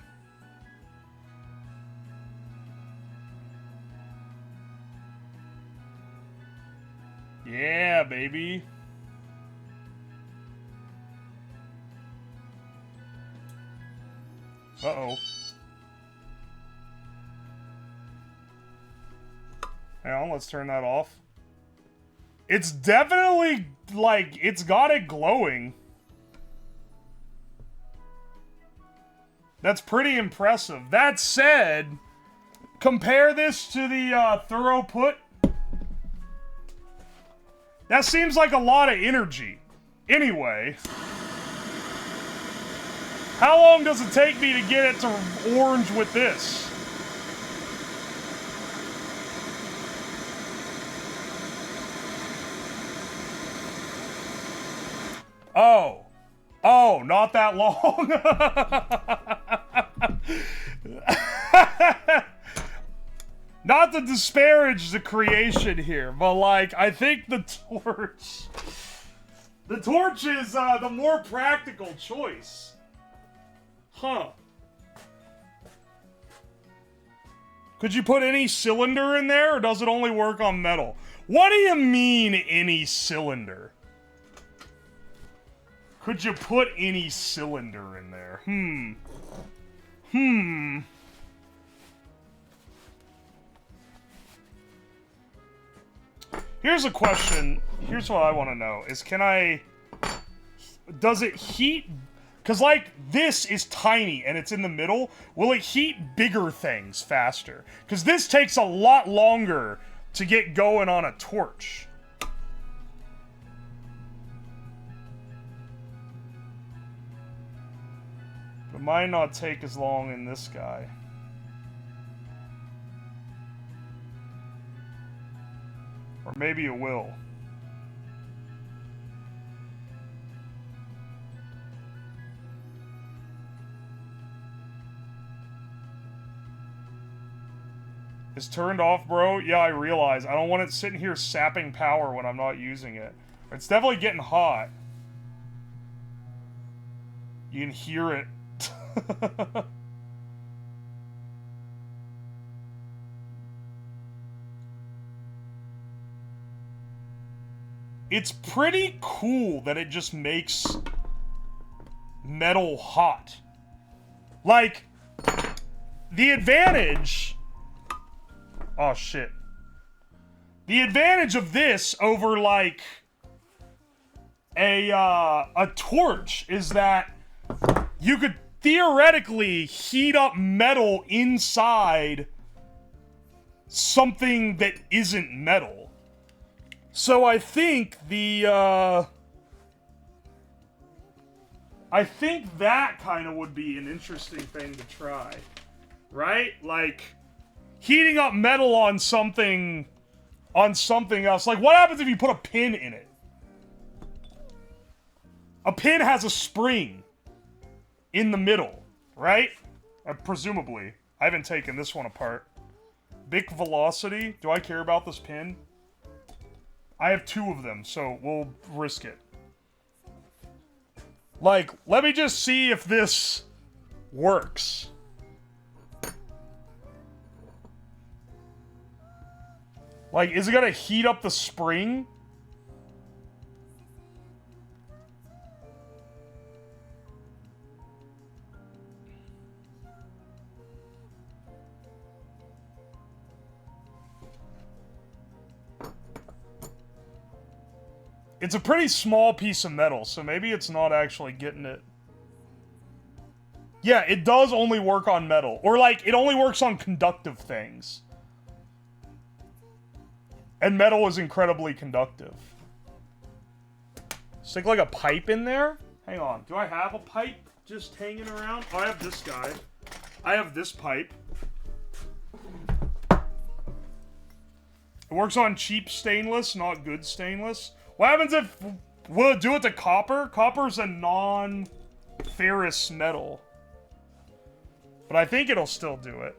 Yeah, baby. Uh-oh. Hang on, let's turn that off. It's definitely, like, it's got it glowing. That's pretty impressive. That said, compare this to the Thorough Put. That seems like a lot of energy. Anyway. How long does it take me to get it to orange with this? Oh. Oh, not that long. Not to disparage the creation here, but like, I think the torch... The torch is the more practical choice. Huh. Could you put any cylinder in there, or does it only work on metal? What do you mean, any cylinder? Could you put any cylinder in there? Here's a question. Here's what I want to know. Is does it heat... Because, like, this is tiny and it's in the middle. Will it heat bigger things faster? Because this takes a lot longer to get going on a torch. It might not take as long in this guy. Or maybe it will. It's turned off, bro? Yeah, I realize. I don't want it sitting here sapping power when I'm not using it. It's definitely getting hot. You can hear it. It's pretty cool that it just makes metal hot. Like, the advantage... Oh, shit. The advantage of this over, like, a torch is that you could theoretically heat up metal inside something that isn't metal. So I think I think that kind of would be an interesting thing to try. Right? Like, heating up metal on something else. Like, what happens if you put a pin in it? A pin has a spring in the middle, right? Presumably. I haven't taken this one apart. Big velocity. Do I care about this pin? I have 2 of them, so we'll risk it. Like, let me just see if this works. Like, is it gonna heat up the spring? It's a pretty small piece of metal, so maybe it's not actually getting it. Yeah, it does only work on metal. Or, like, it only works on conductive things. And metal is incredibly conductive. Stick, like, a pipe in there? Hang on. Do I have a pipe just hanging around? Oh, I have this guy. I have this pipe. It works on cheap stainless, not good stainless. What happens if... Will it do it to copper? Copper's a non-ferrous metal. But I think it'll still do it.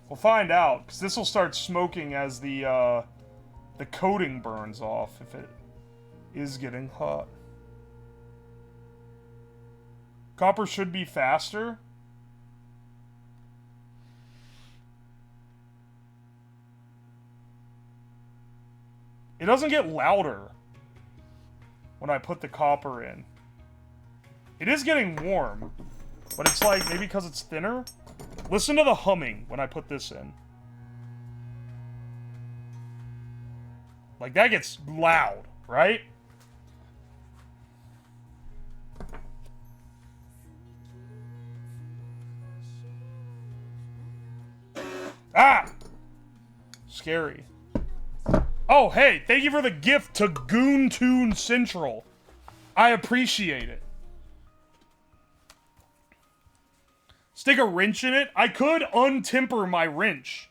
We'll find out, because this will start smoking as the coating burns off, if it is getting hot. Copper should be faster. It doesn't get louder when I put the copper in. It is getting warm, but it's like, maybe because it's thinner? Listen to the humming when I put this in. Like, that gets loud, right? Ah! Scary. Oh, hey, thank you for the gift to Goontoon Central. I appreciate it. Stick a wrench in it? I could untemper my wrench.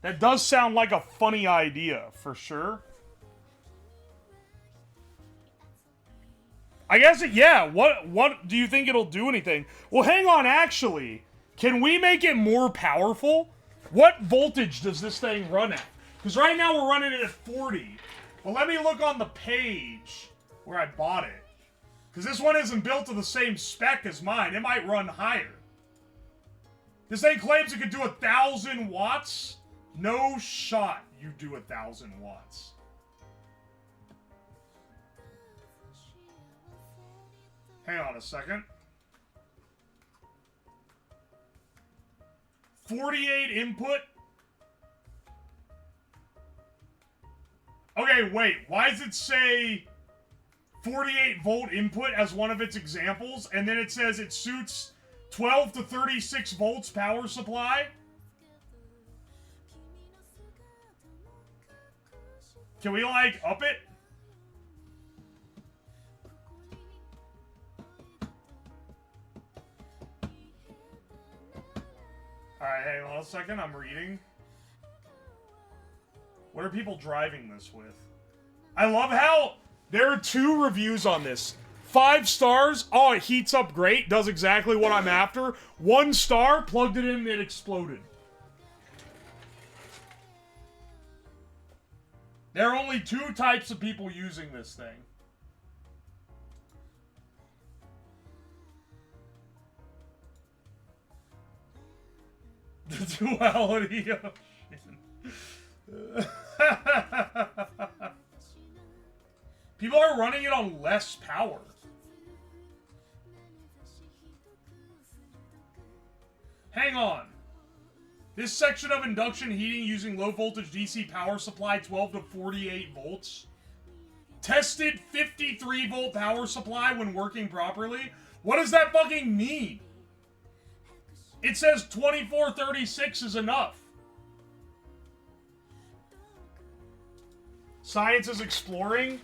That does sound like a funny idea, for sure. I guess, yeah, what do you think it'll do anything? Well, hang on, actually. Can we make it more powerful? What voltage does this thing run at? Because right now we're running it at 40. Well, let me look on the page where I bought it. Because this one isn't built to the same spec as mine. It might run higher. This thing claims it could do 1,000 watts. No shot you do 1,000 watts. Hang on a second. 48 input. Okay, wait. Why does it say 48 volt input as one of its examples? And then it says it suits 12 to 36 volts power supply? Can we, like, up it? Alright, hang on a second. I'm reading. What are people driving this with? I love how there are 2 reviews on this. 5 stars. Oh, it heats up great. Does exactly what I'm after. 1 star. Plugged it in and it exploded. There are only 2 types of people using this thing. The duality of people are running it on less power. Hang on. This section of induction heating using low voltage DC power supply 12 to 48 volts. Tested 53 volt power supply when working properly. What does that fucking mean? It says 2436 is enough. Science is exploring.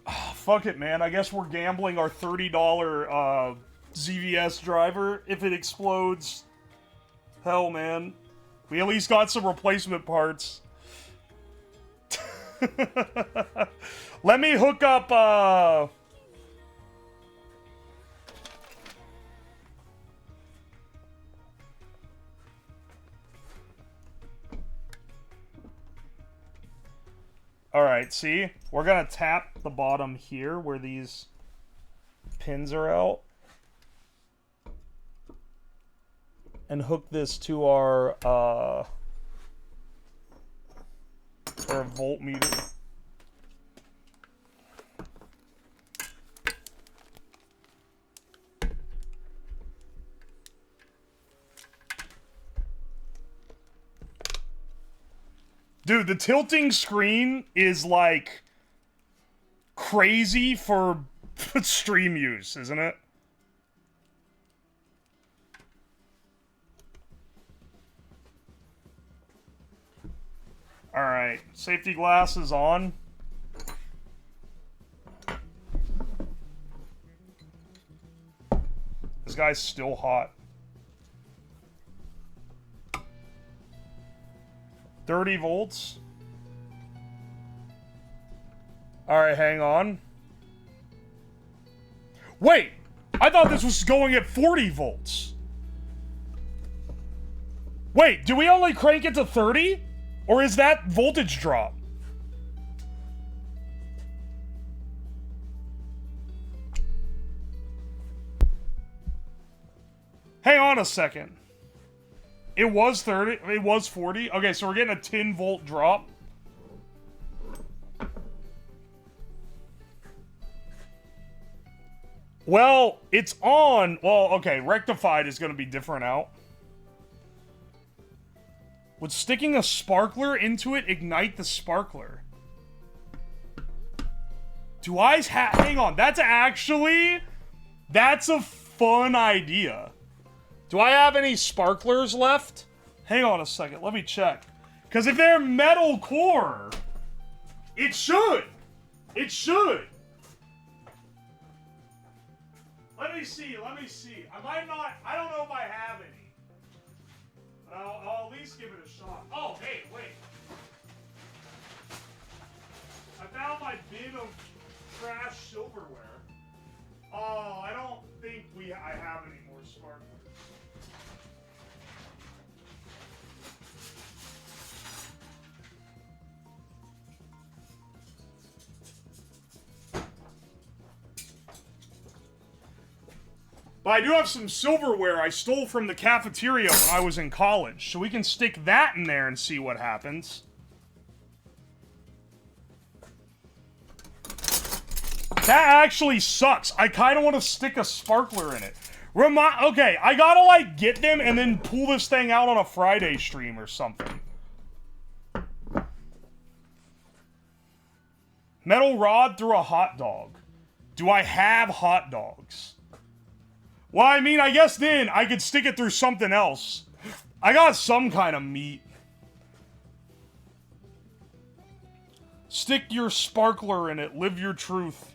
Oh, fuck it, man. I guess we're gambling our $30 ZVS driver if it explodes. Hell, man. We at least got some replacement parts. Let me hook up, Alright, see? We're gonna tap the bottom here where these pins are out. And hook this to our voltmeter. Dude, the tilting screen is like crazy for stream use, isn't it? Alright, safety glasses on. This guy's still hot. 30 volts. Alright, hang on. Wait! I thought this was going at 40 volts. Wait, do we only crank it to 30? Or is that voltage drop? Hang on a second. It was 30. It was 40. Okay, so we're getting a 10 volt drop. Well, it's on. Well, okay, rectified is going to be different out. Would sticking a sparkler into it ignite the sparkler? Do I hang on, that's a fun idea. Do I have any sparklers left? Hang on a second, let me check. Because if they're metal core, it should. It should. Let me see. I might not, I don't know if I have any. I'll at least give it a shot. Oh, hey, wait. I found my bin of trash silverware. Oh, I don't think I have any more sparklers. But I do have some silverware I stole from the cafeteria when I was in college, so we can stick that in there and see what happens. That actually sucks. I kind of want to stick a sparkler in it. Okay, I gotta, like, get them and then pull this thing out on a Friday stream or something. Metal rod through a hot dog. Do I have hot dogs? Well, I mean, I guess then I could stick it through something else. I got some kind of meat. Stick your sparkler in it. Live your truth.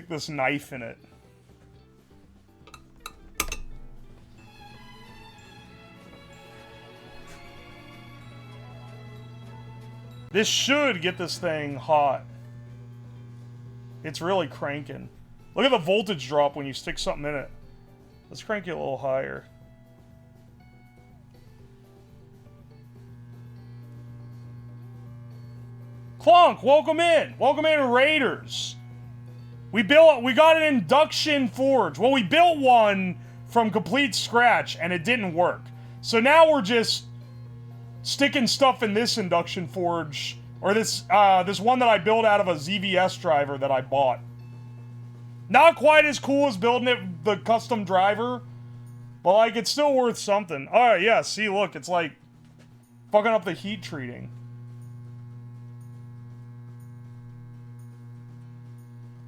stick this knife in it. This should get this thing hot. It's really cranking. Look at the voltage drop when you stick something in it. Let's crank it a little higher. Clunk, welcome in. Welcome in, Raiders. We got an induction forge. Well, we built one from complete scratch and it didn't work. So now we're just sticking stuff in this induction forge, or this one that I built out of a ZVS driver that I bought. Not quite as cool as building it the custom driver, but like it's still worth something. All right, yeah. See, look, it's like fucking up the heat treating.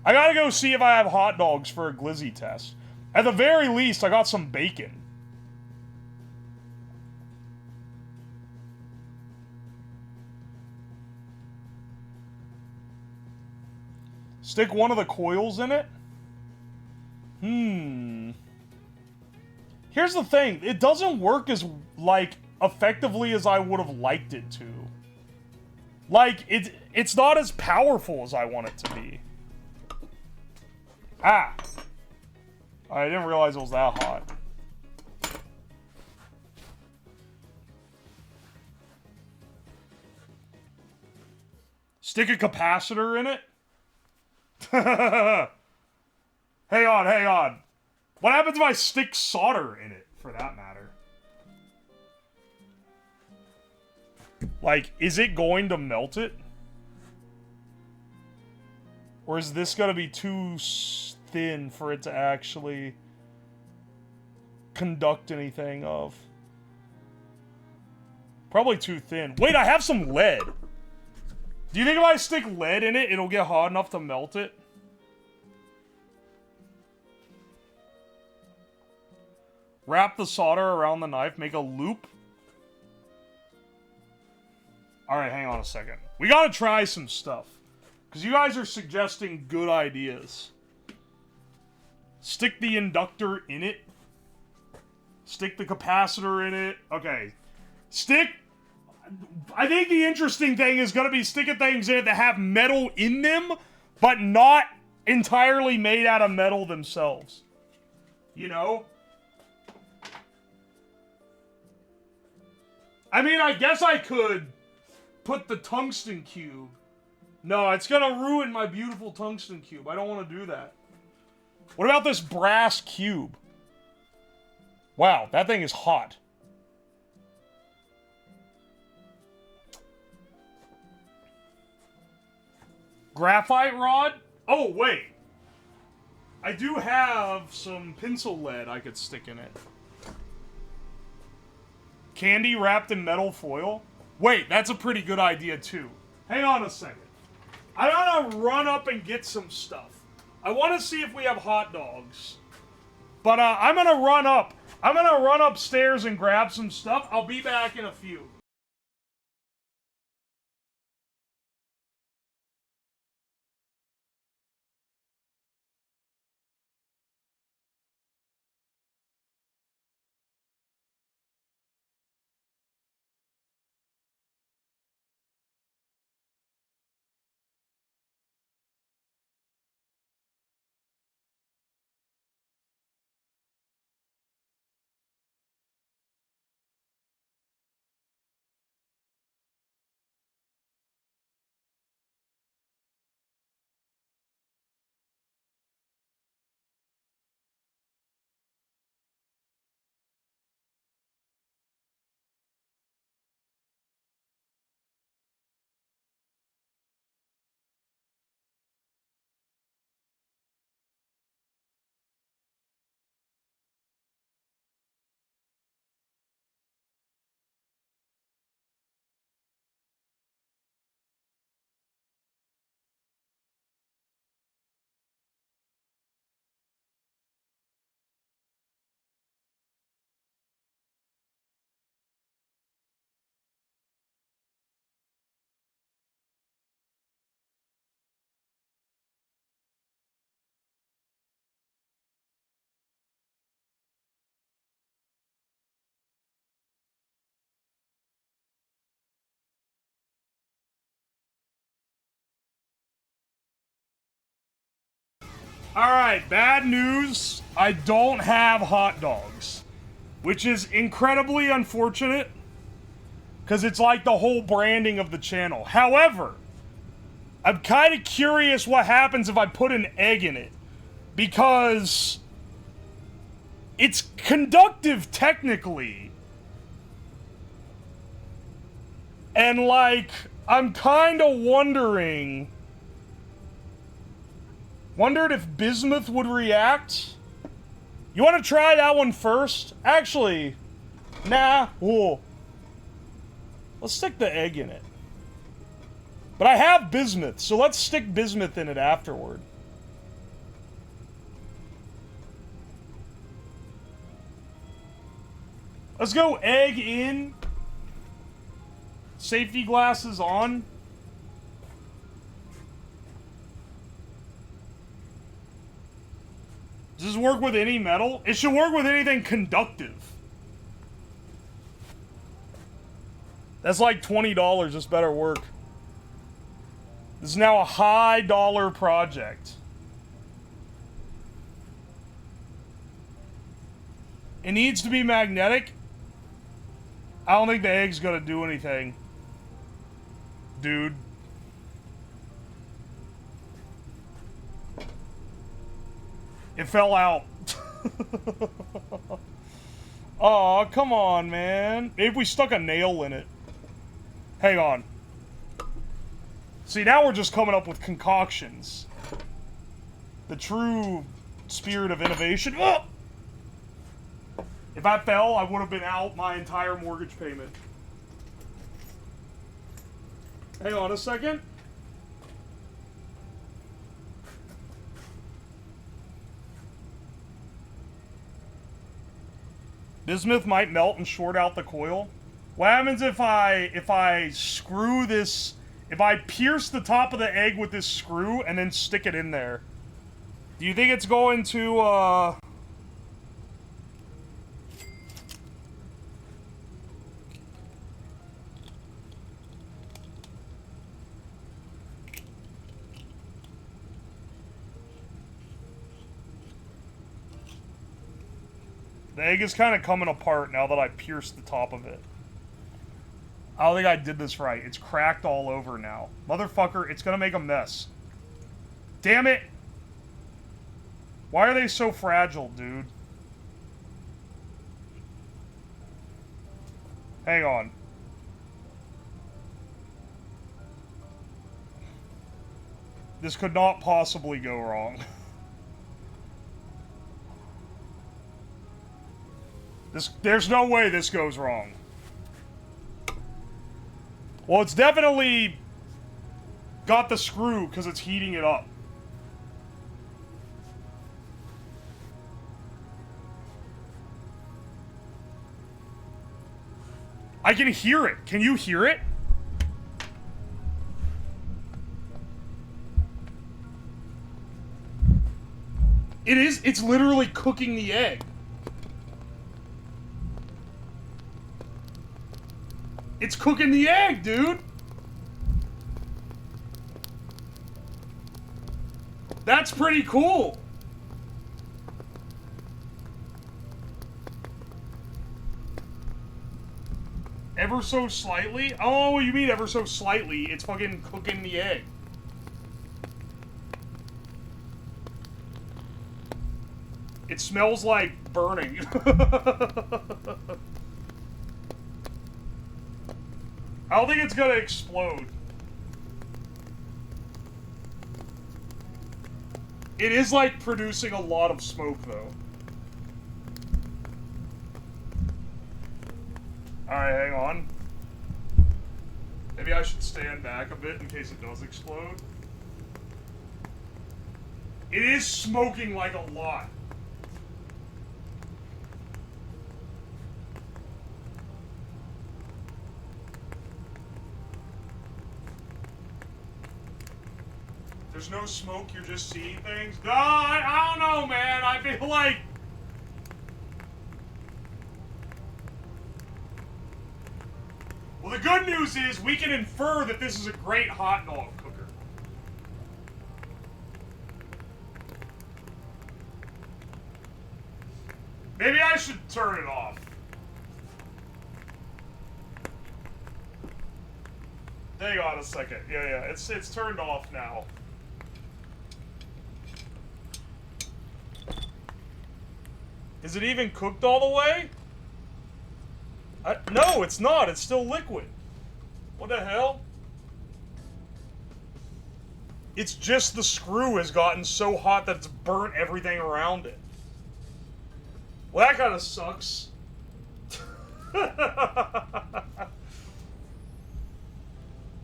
I gotta go see if I have hot dogs for a glizzy test. At the very least, I got some bacon. Stick one of the coils in it? Here's the thing. It doesn't work as, like, effectively as I would have liked it to. Like, it's not as powerful as I want it to be. Ah! I didn't realize it was that hot. Stick a capacitor in it? Hang on, hang on. What happens if I stick solder in it, for that matter? Like, is it going to melt it? Or is this gonna be too thin for it to actually conduct anything of? Probably too thin. Wait, I have some lead. Do you think if I stick lead in it, it'll get hot enough to melt it? Wrap the solder around the knife, make a loop. Alright, hang on a second. We gotta try some stuff. Because you guys are suggesting good ideas. Stick the inductor in it. Stick the capacitor in it. Okay. I think the interesting thing is going to be sticking things in it that have metal in them, but not entirely made out of metal themselves. You know? I mean, I guess I could put the tungsten cube. No, it's going to ruin my beautiful tungsten cube. I don't want to do that. What about this brass cube? Wow, that thing is hot. Graphite rod? Oh, wait. I do have some pencil lead I could stick in it. Candy wrapped in metal foil? Wait, that's a pretty good idea, too. Hang on a second. I gotta run up and get some stuff. I want to see if we have hot dogs. But I'm gonna run up. I'm gonna run upstairs and grab some stuff. I'll be back in a few. Alright, bad news. I don't have hot dogs. Which is incredibly unfortunate. Because it's like the whole branding of the channel. However, I'm kind of curious what happens if I put an egg in it. Because it's conductive technically. And like, I'm kind of wondered if bismuth would react. You want to try that one first? Actually, nah. Whoa. Let's stick the egg in it. But I have bismuth, so let's stick bismuth in it afterward. Let's go egg in. Safety glasses on. Does this work with any metal? It should work with anything conductive. That's like $20. This better work. This is now a high dollar project. It needs to be magnetic. I don't think the egg's gonna do anything. Dude. It fell out. Aw, come on, man. Maybe we stuck a nail in it. Hang on. See, now we're just coming up with concoctions. The true spirit of innovation. Oh! If I fell, I would have been out my entire mortgage payment. Hang on a second. Bismuth might melt and short out the coil. What happens if I screw this, if I pierce the top of the egg with this screw and then stick it in there? Do you think it's going to, The egg is kind of coming apart now that I pierced the top of it. I don't think I did this right. It's cracked all over now. Motherfucker, it's gonna make a mess. Damn it! Why are they so fragile, dude? Hang on. This could not possibly go wrong. There's no way this goes wrong. Well, it's definitely got the screw because it's heating it up. I can hear it. Can you hear it? It's literally cooking the egg. It's cooking the egg, dude! That's pretty cool! Ever so slightly? Oh, what do you mean ever so slightly? It's fucking cooking the egg. It smells like burning. I don't think it's gonna explode. It is like producing a lot of smoke though. Alright, hang on. Maybe I should stand back a bit in case it does explode. It is smoking like a lot. There's no smoke, you're just seeing things? No, I don't know, man. I feel like... Well, the good news is we can infer that this is a great hot dog cooker. should turn it off. Hang on a second. Yeah, it's turned off now. Is it even cooked all the way? No, it's not. It's still liquid. What the hell? It's just the screw has gotten so hot that it's burnt everything around it. Well, that kind of sucks.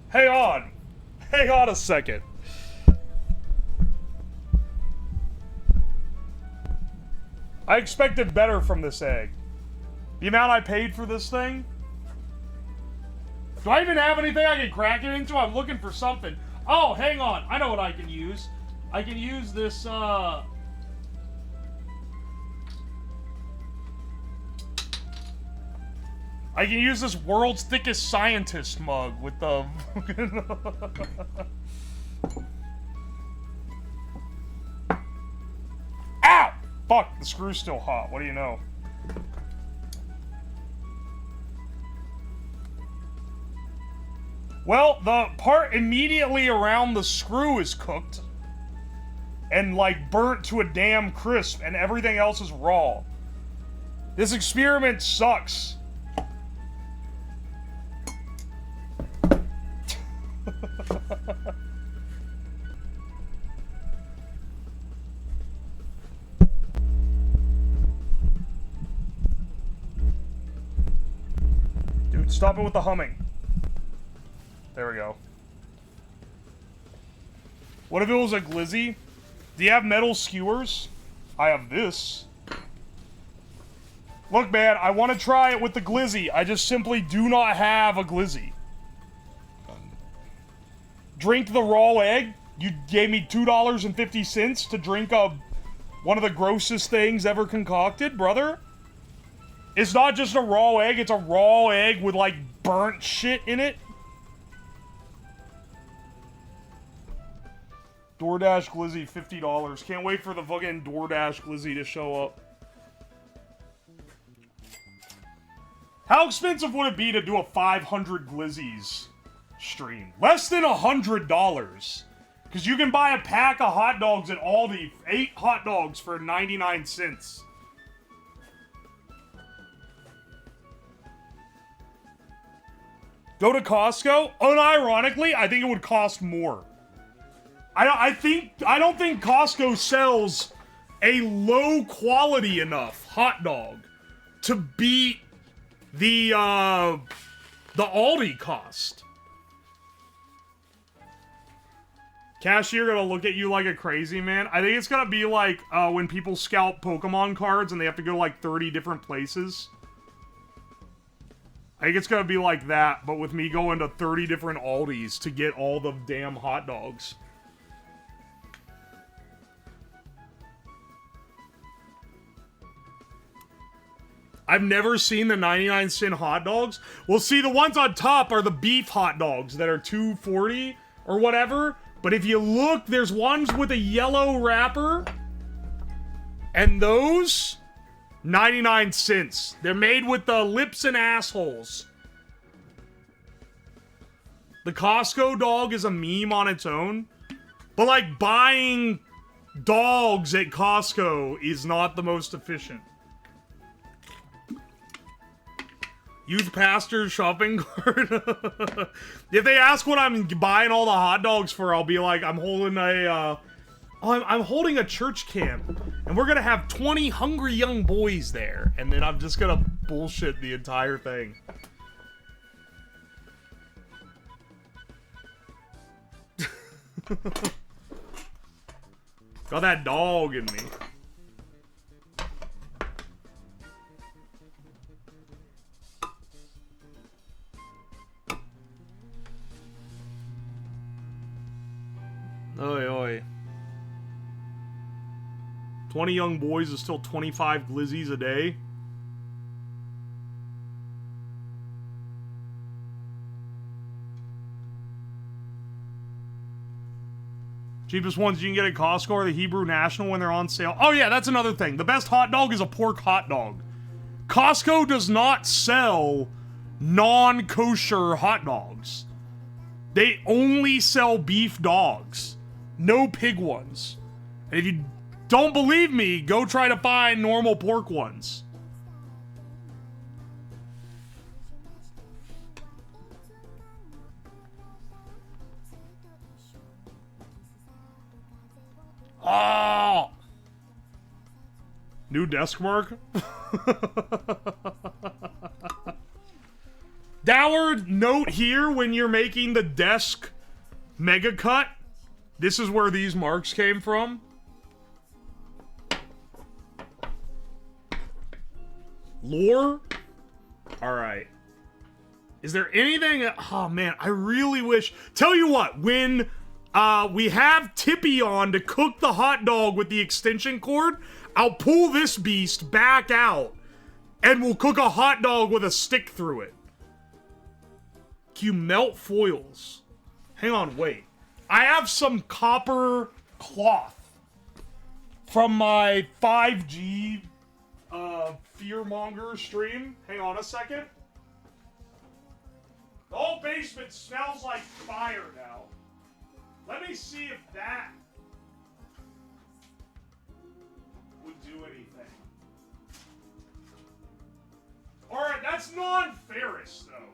Hang on. Hang on a second. I expected better from this egg. The amount I paid for this thing? Do I even have anything I can crack it into? I'm looking for something. Oh, hang on. I know what I can use. I can use this, I can use this world's thickest scientist mug with the... Ow! Fuck, the screw's still hot. What do you know? Well, the part immediately around the screw is cooked. And, like, burnt to a damn crisp, and everything else is raw. This experiment sucks. Dude, stop it with the humming. There we go. What if it was a glizzy? Do you have metal skewers? I have this. Look, man, I want to try it with the glizzy. I just simply do not have a glizzy. Drink the raw egg? You gave me $2.50 to drink one of the grossest things ever concocted, brother? It's not just a raw egg, it's a raw egg with, like, burnt shit in it. DoorDash glizzy, $50. Can't wait for the fucking DoorDash glizzy to show up. How expensive would it be to do a 500 glizzies stream? Less than $100. Because you can buy a pack of hot dogs at Aldi, 8 hot dogs for 99 cents. Go to Costco? Unironically, I think it would cost more. I don't think Costco sells a low quality enough hot dog to beat the Aldi cost. Cashier gonna look at you like a crazy man. I think it's gonna be like when people scalp Pokemon cards and they have to go like 30 different places. I think it's gonna be like that, but with me going to 30 different Aldis to get all the damn hot dogs. I've never seen the 99-cent hot dogs. Well, see, the ones on top are the beef hot dogs that are $2.40 or whatever. But if you look, there's ones with a yellow wrapper. And those, 99 cents. They're made with the lips and assholes. The Costco dog is a meme on its own. But, like, buying dogs at Costco is not the most efficient. Youth pastor shopping cart. If they ask what I'm buying all the hot dogs for, I'll be like, I'm holding a church camp, and we're gonna have 20 hungry young boys there, and then I'm just gonna bullshit the entire thing. Got that dog in me. Oi, oi. 20 young boys is still 25 glizzies a day. Cheapest ones you can get at Costco are the Hebrew National when they're on sale. Oh yeah, that's another thing. The best hot dog is a pork hot dog. Costco does not sell non-kosher hot dogs. They only sell beef dogs, no pig ones. And if you don't believe me, go try to find normal pork ones. Oh! New desk mark? Doward, note here when you're making the desk mega cut, this is where these marks came from. Lore? Alright. Is there anything... Oh, man, I really wish... Tell you what, when we have Tippy on to cook the hot dog with the extension cord, I'll pull this beast back out, and we'll cook a hot dog with a stick through it. Can you melt foils? Hang on, wait. I have some copper cloth from my 5G fearmonger stream. Hang on a second. The whole basement smells like fire now. Let me see if that would do anything. Alright, that's non-ferrous, though.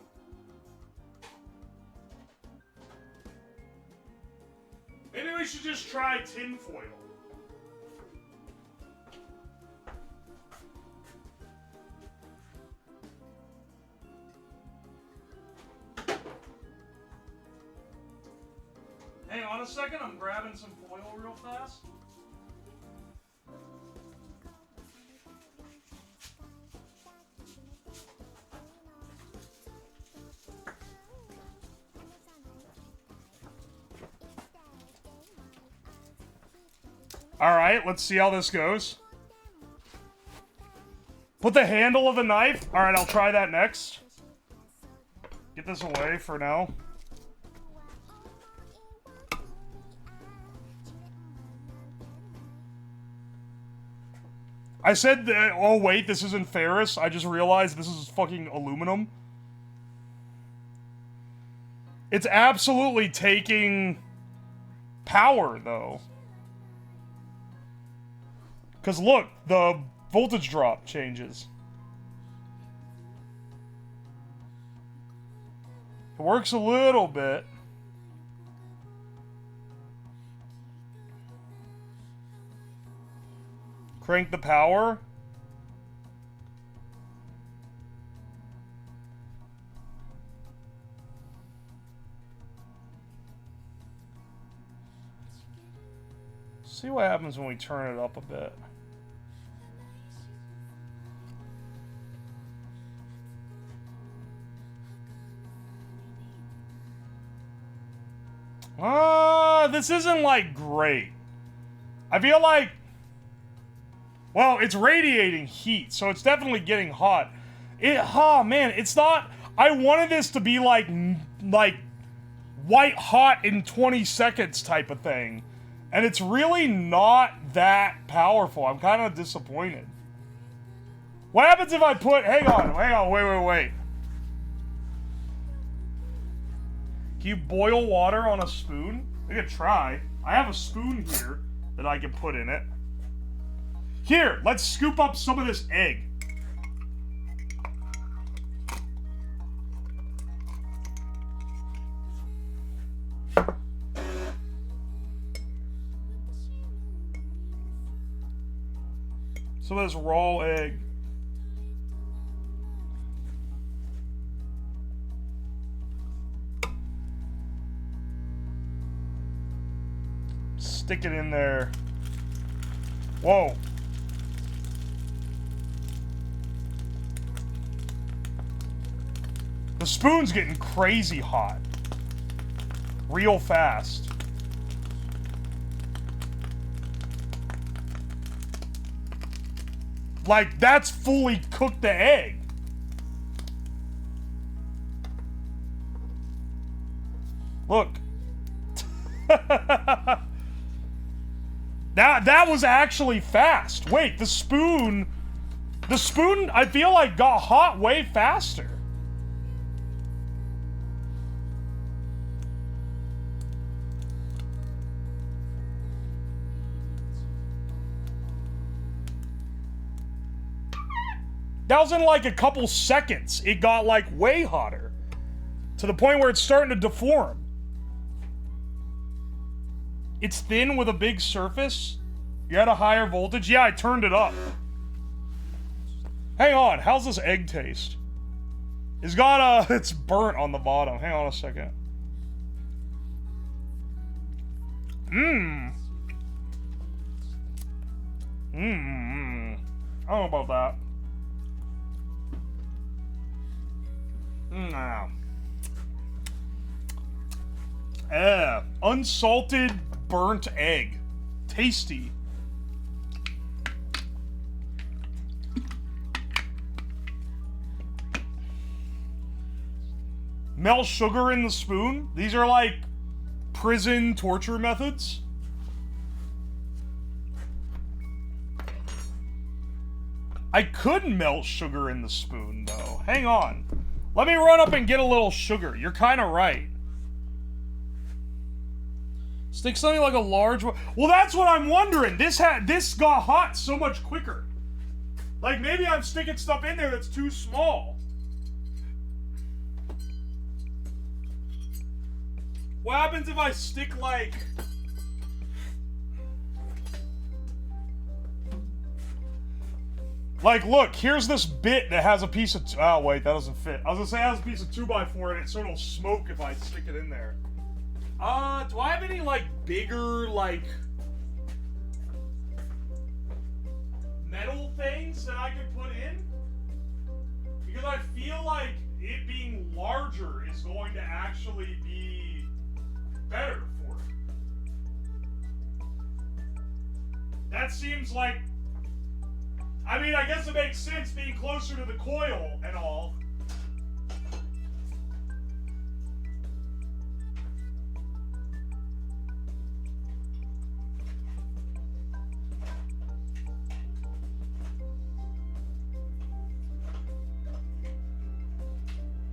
Maybe we should just try tinfoil. Hang on a second, I'm grabbing some foil real fast. Alright, let's see how this goes. Put the handle of the knife. Alright, I'll try that next. Get this away for now. I said that, oh wait, this isn't ferrous. I just realized this is fucking aluminum. It's absolutely taking power, though. Because look, the voltage drop changes. It works a little bit. Crank the power. See what happens when we turn it up a bit. This isn't, like, great. I feel like... Well, it's radiating heat, so it's definitely getting hot. Oh, man, it's not... I wanted this to be, like, white hot in 20 seconds type of thing. And it's really not that powerful. I'm kind of disappointed. What happens if I put... Hang on, wait. Can you boil water on a spoon? I could try. I have a spoon here that I can put in it. Here, let's scoop up some of this egg. Some of this raw egg. Stick it in there. Whoa. The spoon's getting crazy hot. Real fast. Like, that's fully cooked the egg. Look. That was actually fast. Wait, the spoon The spoon, I feel like, got hot way faster. That was in like a couple seconds. It got like way hotter. To the point where it's starting to deform. It's thin with a big surface. You had a higher voltage? Yeah, I turned it up. Hang on, how's this egg taste? It's got it's burnt on the bottom. Hang on a second. I don't know about that. Unsalted burnt egg. Tasty. Melt sugar in the spoon? These are like prison torture methods. I could melt sugar in the spoon, though. Hang on. Let me run up and get a little sugar. You're kind of right. Stick something like a large one. Well, that's what I'm wondering. This got hot so much quicker. Like, maybe I'm sticking stuff in there that's too small. What happens if I stick, like... Like, look, here's this bit that has a piece of... Oh, wait, that doesn't fit. I was gonna say it has a piece of 2x4 in it, so it'll smoke if I stick it in there. Do I have any, like, bigger, like... metal things that I could put in? Because I feel like it being larger is going to actually be better for it. That seems like... I mean, I guess it makes sense being closer to the coil and all.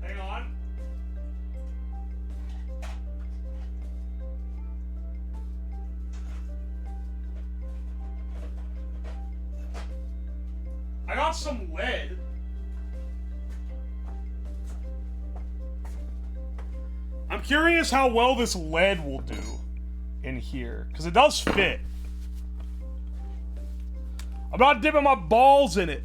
Hang on. I got some lead. I'm curious how well this lead will do in here, because it does fit. I'm not dipping my balls in it.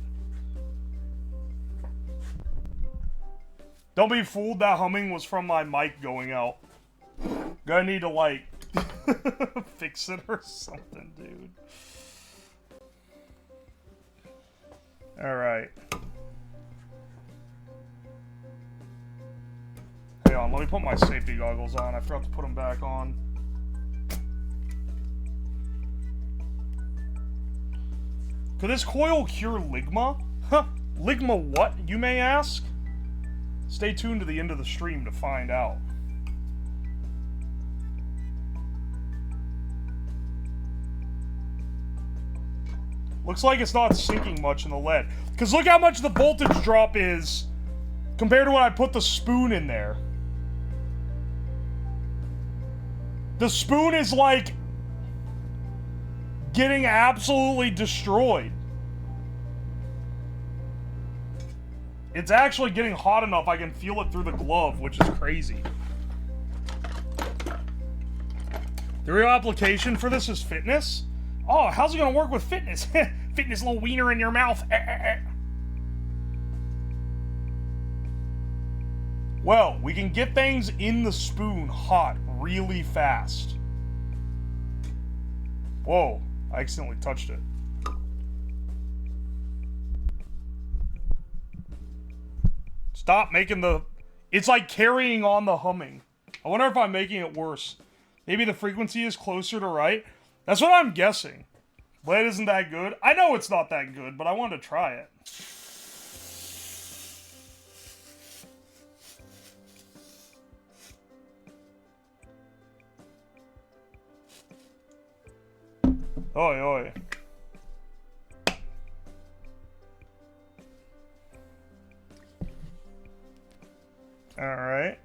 Don't be fooled, that humming was from my mic going out. Gonna need to, like, fix it or something, dude. Alright. Hang on, let me put my safety goggles on. I forgot to put them back on. Could this coil cure ligma? Huh, ligma what, you may ask? Stay tuned to the end of the stream to find out. Looks like it's not sinking much in the lead. Because look how much the voltage drop is compared to when I put the spoon in there. The spoon is like getting absolutely destroyed. It's actually getting hot enough I can feel it through the glove, which is crazy. The real application for this is fitness. Oh, how's it gonna work with fitness? Fitness little wiener in your mouth. Well, we can get things in the spoon hot really fast. Whoa, I accidentally touched it. Stop making the... It's like carrying on the humming. I wonder if I'm making it worse. Maybe the frequency is closer to right? That's what I'm guessing. Lead isn't that good. I know it's not that good, but I wanted to try it. Oi, oi. Alright.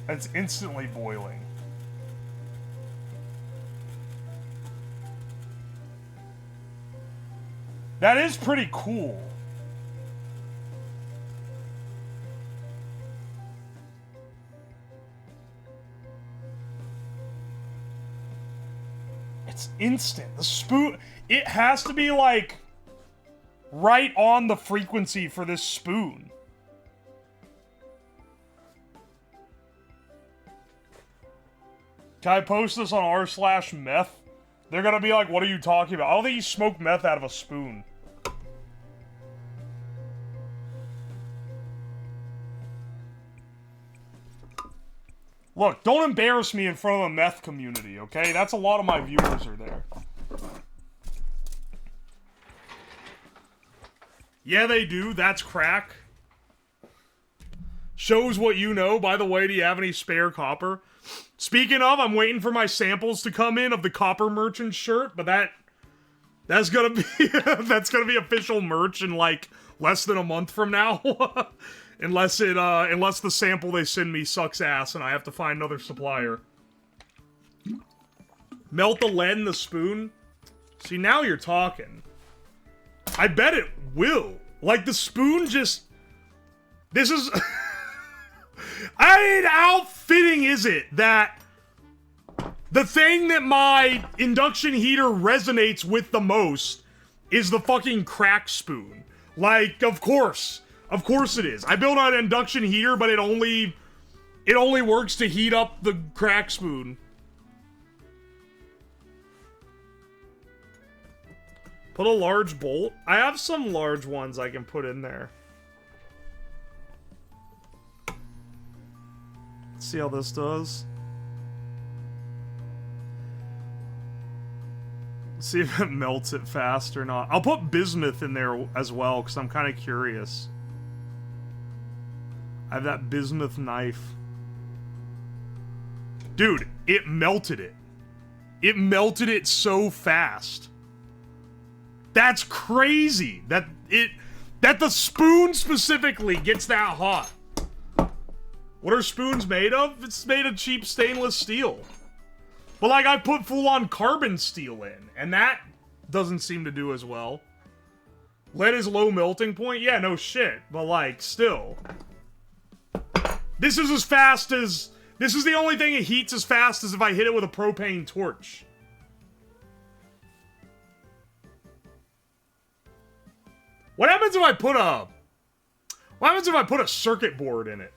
It's instantly boiling. That is pretty cool. It's instant. The spoon, it has to be like right on the frequency for this spoon. Can I post this on r/meth? They're gonna be like, what are you talking about? I don't think you smoke meth out of a spoon. Look, don't embarrass me in front of the meth community, okay? That's a lot of my viewers are there. Yeah, they do. That's crack. Shows what you know. By the way, do you have any spare copper? Speaking of, I'm waiting for my samples to come in of the Copper Merchant shirt, but that's gonna be that's gonna be official merch in like less than a month from now. unless the sample they send me sucks ass and I have to find another supplier. Melt the lead in the spoon. See, now you're talking. I bet it will. Like the spoon just this is I mean, how fitting is it that the thing that my induction heater resonates with the most is the fucking crack spoon? Like, of course it is. I built an induction heater, but it only works to heat up the crack spoon. Put a large bolt. I have some large ones I can put in there. See how this does. See if it melts it fast or not. I'll put bismuth in there as well because I'm kind of curious. I have that bismuth knife. Dude, it melted it. It melted it so fast. That's crazy. That the spoon specifically gets that hot. What are spoons made of? It's made of cheap stainless steel. But like I put full-on carbon steel in, and that doesn't seem to do as well. Lead is low melting point? Yeah, no shit. But like, still. This is as fast as... This is the only thing it heats as fast as if I hit it with a propane torch. What happens if I put a... What happens if I put a circuit board in it?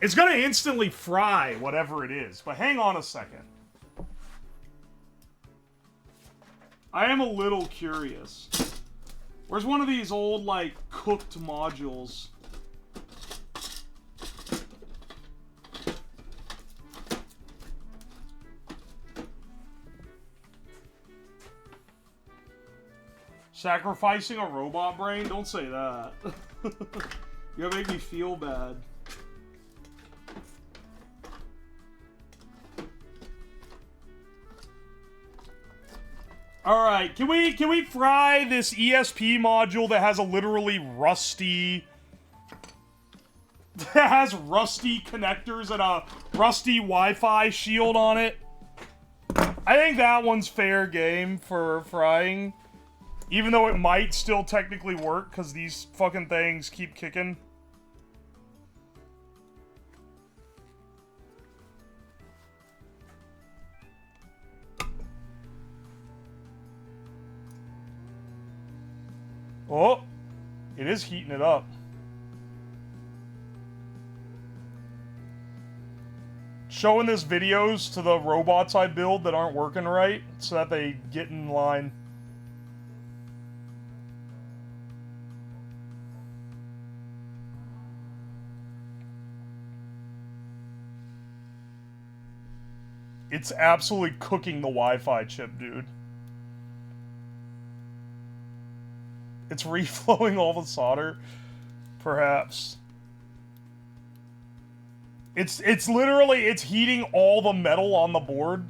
It's gonna instantly fry whatever it is, but hang on a second. I am a little curious. Where's one of these old, like, cooked modules? Sacrificing a robot brain? Don't say that. You're gonna make me feel bad. Alright, can we fry this ESP module that has a literally rusty... that has rusty connectors and a rusty Wi-Fi shield on it? I think that one's fair game for frying. Even though it might still technically work, because these fucking things keep kicking. Oh, it is heating it up. Showing this videos to the robots I build that aren't working right, so that they get in line. It's absolutely cooking the Wi-Fi chip, dude. It's reflowing all the solder? Perhaps. It's literally, it's heating all the metal on the board.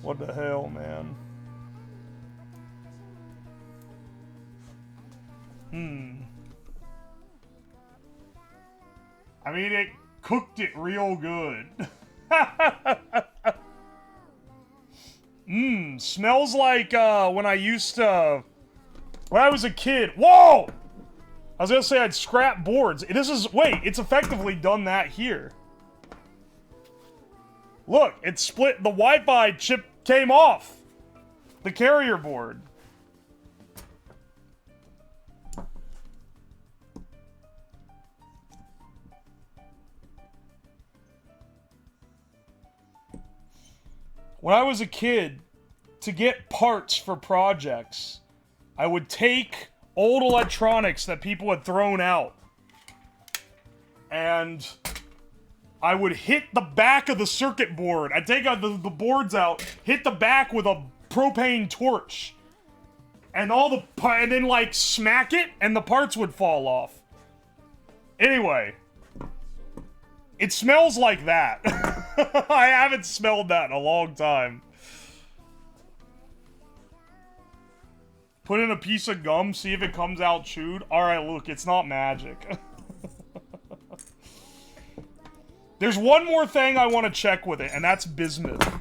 What the hell, man? I mean, it cooked it real good. Smells like when I used to... When I was a kid. Whoa! I was gonna say I'd scrap boards. This is... Wait, it's effectively done that here. Look, it split... The Wi-Fi chip came off. The carrier board. When I was a kid, to get parts for projects, I would take old electronics that people had thrown out, and I would hit the back of the circuit board. I'd take the boards out, hit the back with a propane torch, and and then like smack it, and the parts would fall off. Anyway, it smells like that. I haven't smelled that in a long time. Put in a piece of gum, see if it comes out chewed. Alright, look, it's not magic. There's one more thing I want to check with it, and that's bismuth.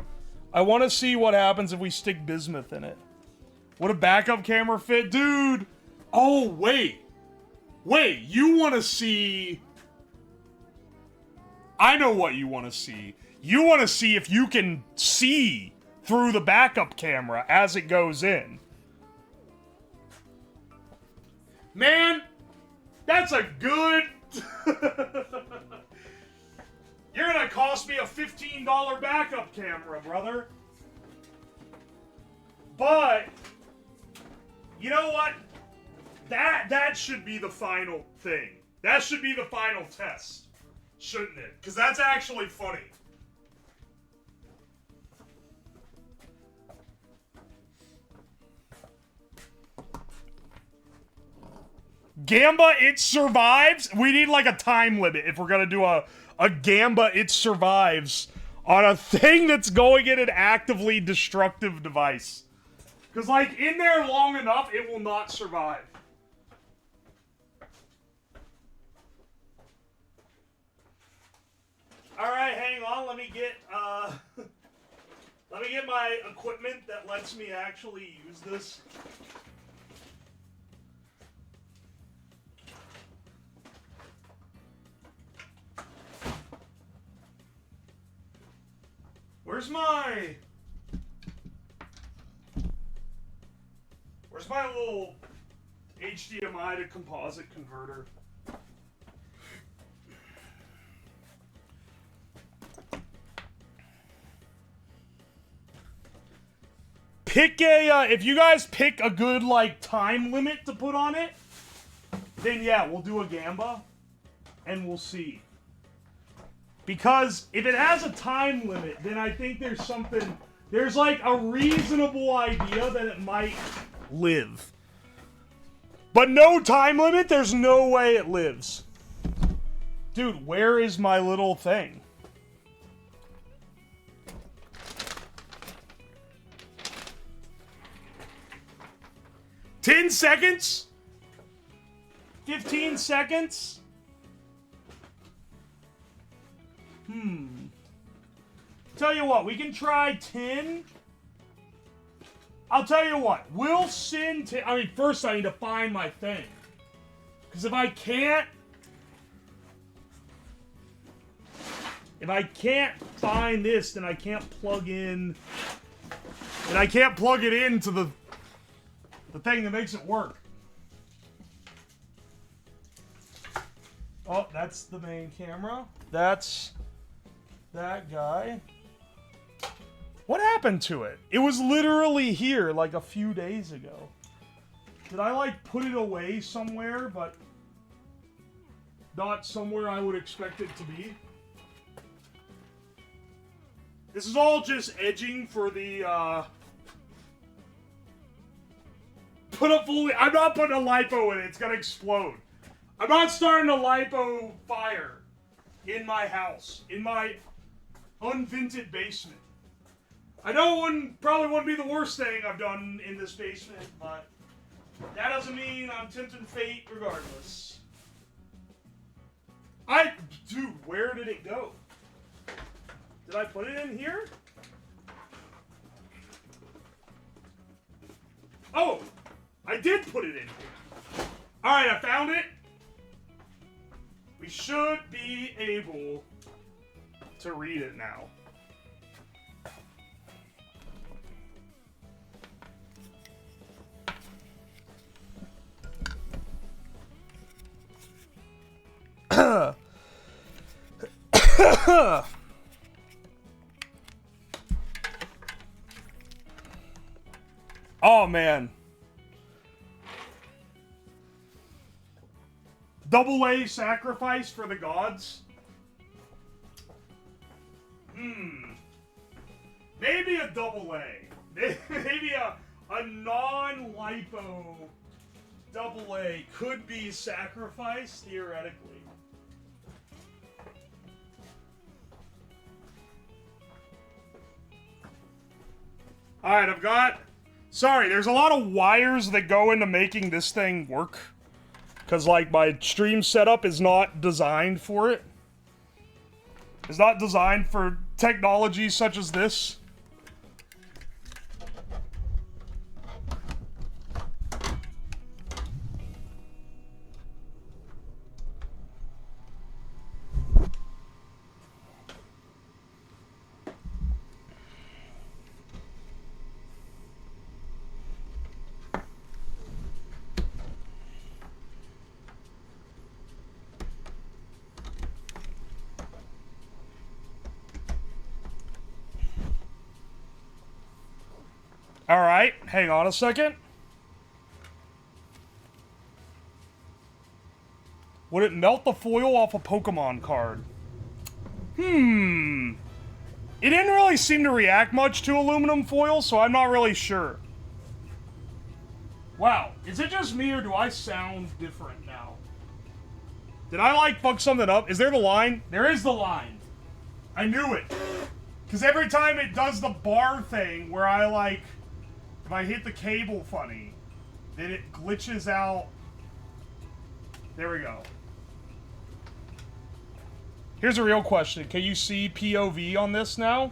I want to see what happens if we stick bismuth in it. Would a backup camera fit? Dude! Oh, wait. Wait, you want to see... I know what you want to see. You want to see if you can see through the backup camera as it goes in. Man, that's a good... You're gonna cost me a $15 backup camera, brother. But, you know what? That should be the final thing. That should be the final test. Shouldn't it? Because that's actually funny. Gamba, it survives? We need like a time limit if we're gonna do a Gamba, it survives on a thing that's going in an actively destructive device. Because like, in there long enough, it will not survive. Alright, hang on, let me get my equipment that lets me actually use this. Where's my little HDMI to composite converter? Pick a, if you guys pick a good, like, time limit to put on it, then yeah, we'll do a Gamba, and we'll see. Because if it has a time limit, then I think there's like a reasonable idea that it might live. But no time limit, there's no way it lives. Dude, where is my little thing? $10 seconds? 15 seconds? Tell you what, we can try 10. I'll tell you what, we'll send 10. I mean, first I need to find my thing. Because if I can't find this, then I can't plug in. And I can't plug it into the thing that makes it work. Oh, that's the main camera. That's that guy. What happened to it? It was literally here like a few days ago. Did I like put it away somewhere, but not somewhere I would expect it to be? This is all just edging for the, I'm not putting a lipo in it, it's gonna explode. I'm not starting a lipo fire in my house, in my unvented basement. I know it probably wouldn't be the worst thing I've done in this basement, but that doesn't mean I'm tempting fate regardless. Dude, where did it go? Did I put it in here? Oh, I did put it in here. Alright, I found it. We should be able to read it now. Oh, man. AA sacrifice for the gods? Maybe a AA. Maybe a non-lipo AA could be sacrificed, theoretically. Alright, I've got... Sorry, there's a lot of wires that go into making this thing work. Because, like, my stream setup is not designed for it. It's not designed for technology such as this. Alright, hang on a second. Would it melt the foil off a Pokemon card? It didn't really seem to react much to aluminum foil, so I'm not really sure. Wow, is it just me or do I sound different now? Did I, like, fuck something up? Is there the line? There is the line. I knew it. Because every time it does the bar thing where I, like... If I hit the cable funny, then it glitches out. There we go. Here's a real question. Can you see POV on this now?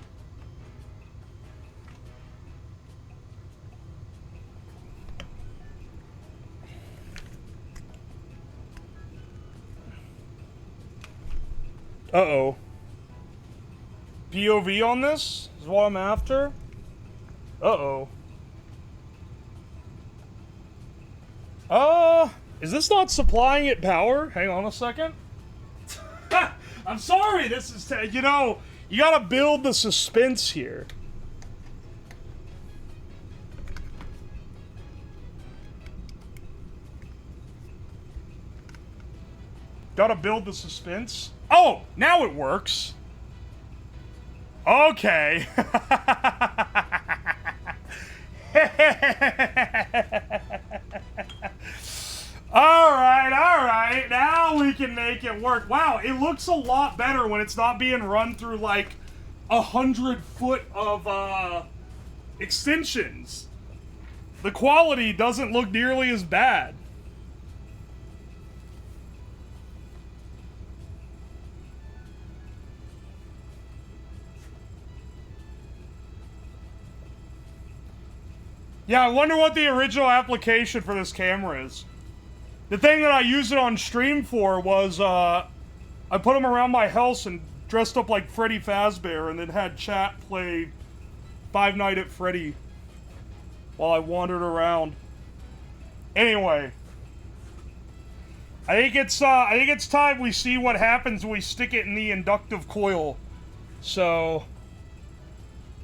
Uh-oh. POV on this is what I'm after? Uh-oh. Is this not supplying it power? Hang on a second. I'm sorry, this is, you know, you gotta build the suspense here. Gotta build the suspense. Oh, now it works. Okay. Alright, now we can make it work. Wow, it looks a lot better when it's not being run through like 100 foot of extensions. The quality doesn't look nearly as bad. Yeah, I wonder what the original application for this camera is. The thing that I used it on stream for was, I put them around my house and dressed up like Freddy Fazbear and then had chat play Five Nights at Freddy while I wandered around. Anyway. I think it's time we see what happens when we stick it in the inductive coil. So...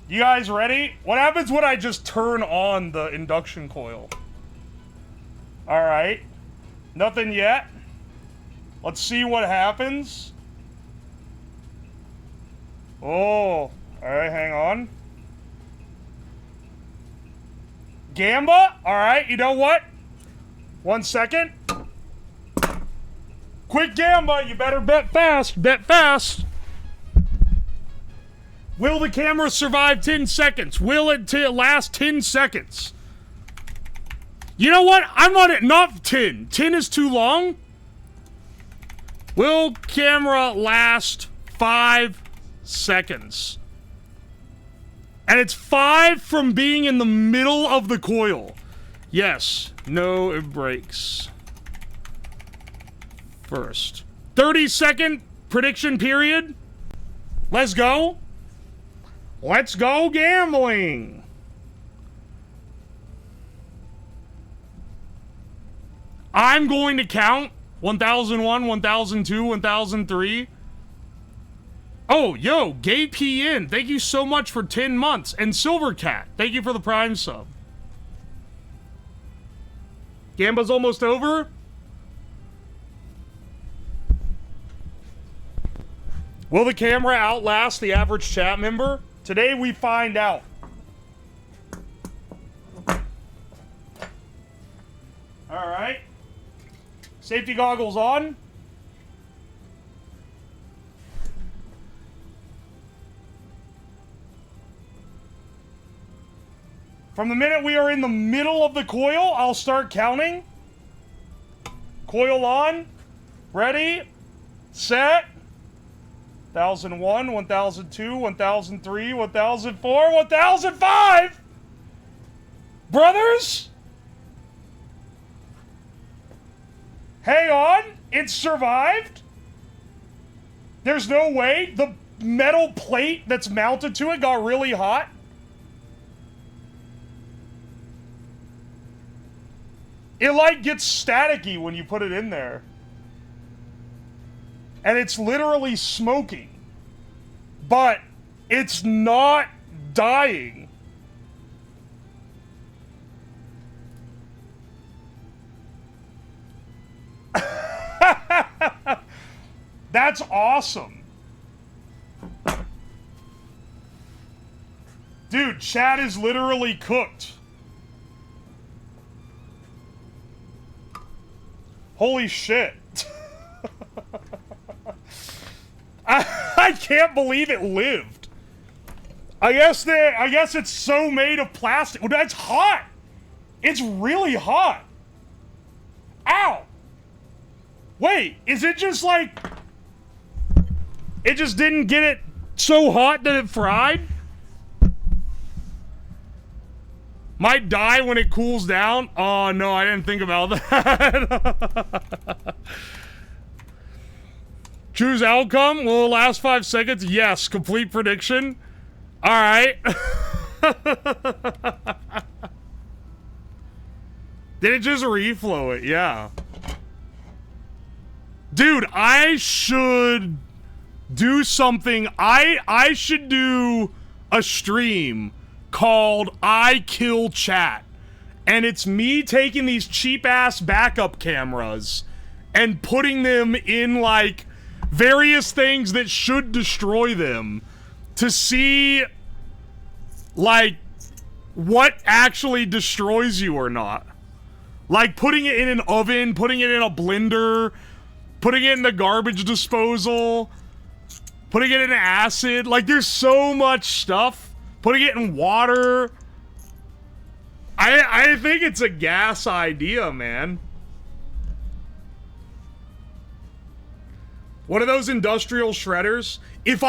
You guys ready? What happens when I just turn on the induction coil? Alright. Nothing yet. Let's see what happens. Oh. Alright, hang on. Gamba? Alright, you know what? 1 second. Quick Gamba, you better bet fast. Bet fast. Will the camera survive 10 seconds? Will it last 10 seconds? You know what? I'm not 10. 10 is too long. Will camera last 5 seconds? And it's 5 from being in the middle of the coil. Yes. No, it breaks. First. 30-second prediction period. Let's go. Let's go gambling. I'm going to count 1001, 1002, 1003. Oh, yo, Gay PN, thank you so much for 10 months. And Silvercat, thank you for the Prime sub. Gamba's almost over. Will the camera outlast the average chat member? Today we find out. All right. Safety goggles on. From the minute we are in the middle of the coil, I'll start counting. Coil on. Ready. Set. 1001, 1002, 1003, 1004, 1005! Brothers? Hang on, it survived? There's no way the metal plate that's mounted to it got really hot? It like gets staticky when you put it in there. And it's literally smoking. But it's not dying. That's awesome. Dude, chat is literally cooked. Holy shit. I can't believe it lived. I guess it's so made of plastic. Well, that's hot. It's really hot. Ow. Wait, is it just like... It just didn't get it so hot that it fried? Might die when it cools down? Oh, no, I didn't think about that. Choose outcome. Will it last 5 seconds? Yes. Complete prediction. All right. Did it just reflow it? Yeah. Dude, I should do something. I should do a stream called I Kill Chat. And it's me taking these cheap-ass backup cameras and putting them in, like, various things that should destroy them to see, like, what actually destroys you or not. Like, putting it in an oven, putting it in a blender, putting it in the garbage disposal, putting it in acid. Like, there's so much stuff. Putting it in water. I think it's a gas idea, man. What are those industrial shredders? If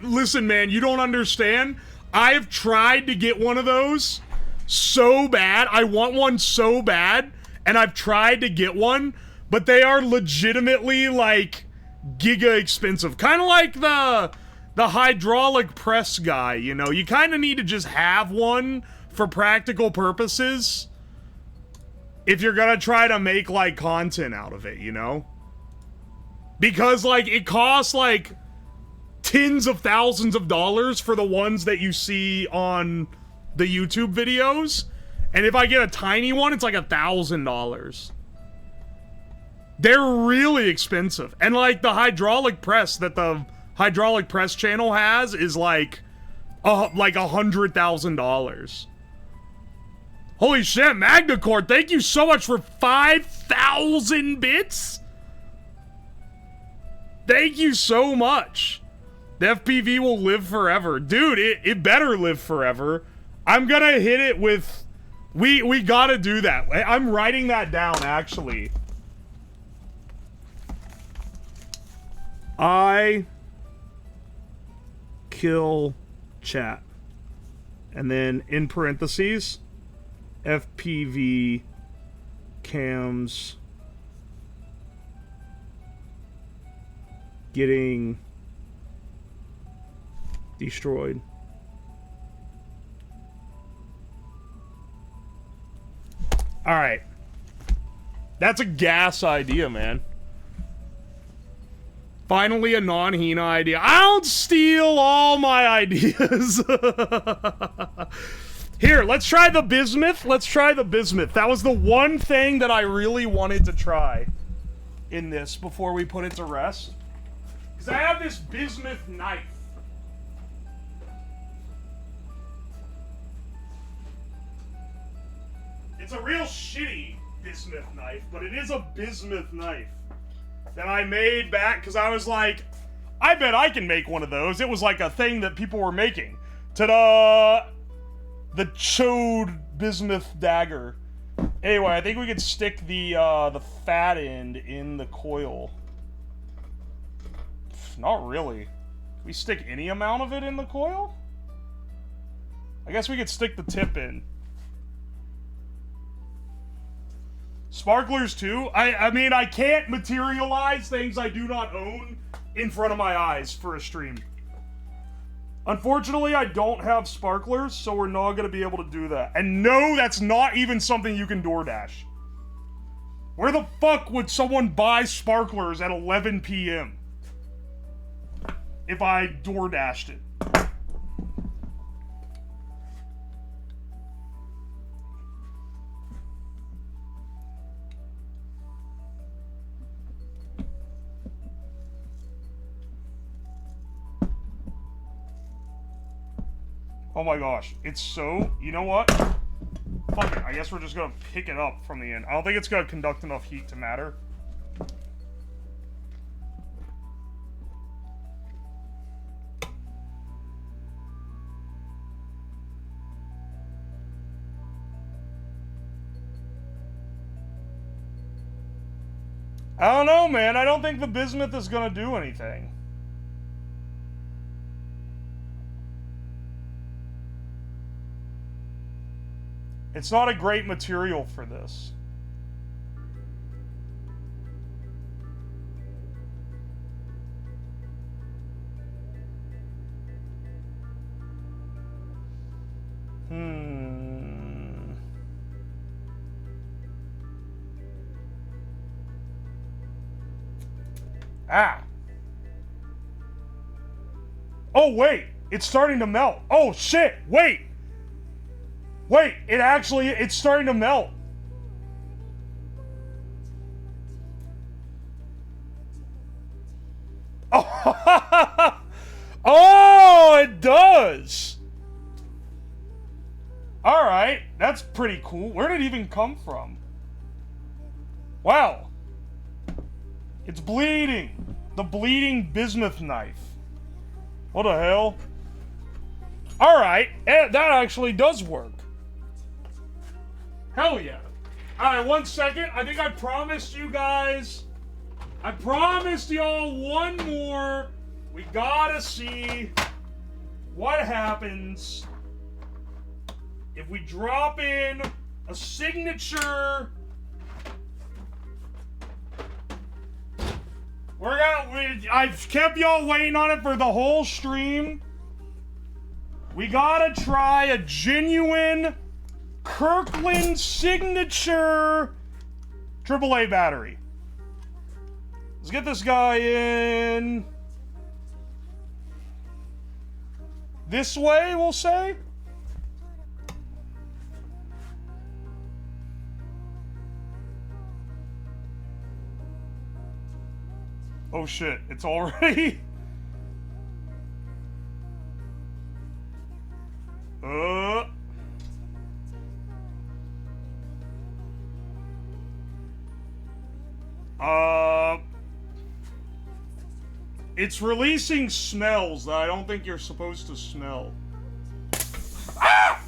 listen, man, you don't understand. I've tried to get one of those so bad. I want one so bad, and I've tried to get one, but they are legitimately, like, giga expensive. Kind of like the hydraulic press guy, you know? You kind of need to just have one for practical purposes if you're gonna try to make, like, content out of it, you know? Because, like, it costs, like, tens of thousands of dollars for the ones that you see on the YouTube videos. And if I get a tiny one, it's like $1,000. They're really expensive. And, like, the hydraulic press that the hydraulic press channel has is, like $100,000. Holy shit, MagnaCore, thank you so much for 5,000 bits. Thank you so much. The FPV will live forever. Dude, it better live forever. I'm gonna hit it with... We gotta do that. I'm writing that down, actually. I kill chat. And then in parentheses, FPV cams getting destroyed. All right. That's a gas idea, man. Finally a non-Hina idea. I don't steal all my ideas. Here, let's try the bismuth. Let's try the bismuth. That was the one thing that I really wanted to try in this before we put it to rest. Because I have this bismuth knife. It's a real shitty bismuth knife, but it is a bismuth knife that I made back because I was like, I bet I can make one of those. It was like a thing that people were making. Ta-da! The chode bismuth dagger. Anyway, I think we could stick the fat end in the coil. Not really. Can we stick any amount of it in the coil? I guess we could stick the tip in. Sparklers too? I mean, I can't materialize things I do not own in front of my eyes for a stream. Unfortunately, I don't have sparklers, so we're not going to be able to do that. And no, that's not even something you can DoorDash. Where the fuck would someone buy sparklers at 11 p.m. if I DoorDashed it? Oh my gosh, it's so... You know what? Fuck it, I guess we're just gonna pick it up from the end. I don't think it's gonna conduct enough heat to matter. I don't know, man. I don't think the bismuth is gonna do anything. It's not a great material for this. Ah. Oh, wait. It's starting to melt. Oh, shit. Wait. Wait, it's starting to melt. Oh, oh, it does. All right, that's pretty cool. Where did it even come from? Wow. It's bleeding. The bleeding bismuth knife. What the hell? All right, that actually does work. Hell yeah. Alright, 1 second. I think I promised you guys. I promised y'all one more. We gotta see what happens if we drop in a signature. I've kept y'all waiting on it for the whole stream. We gotta try a genuine Kirkland signature AAA battery. Let's get this guy in this way, we'll say. Oh shit, it's already... It's releasing smells that I don't think you're supposed to smell. Ah!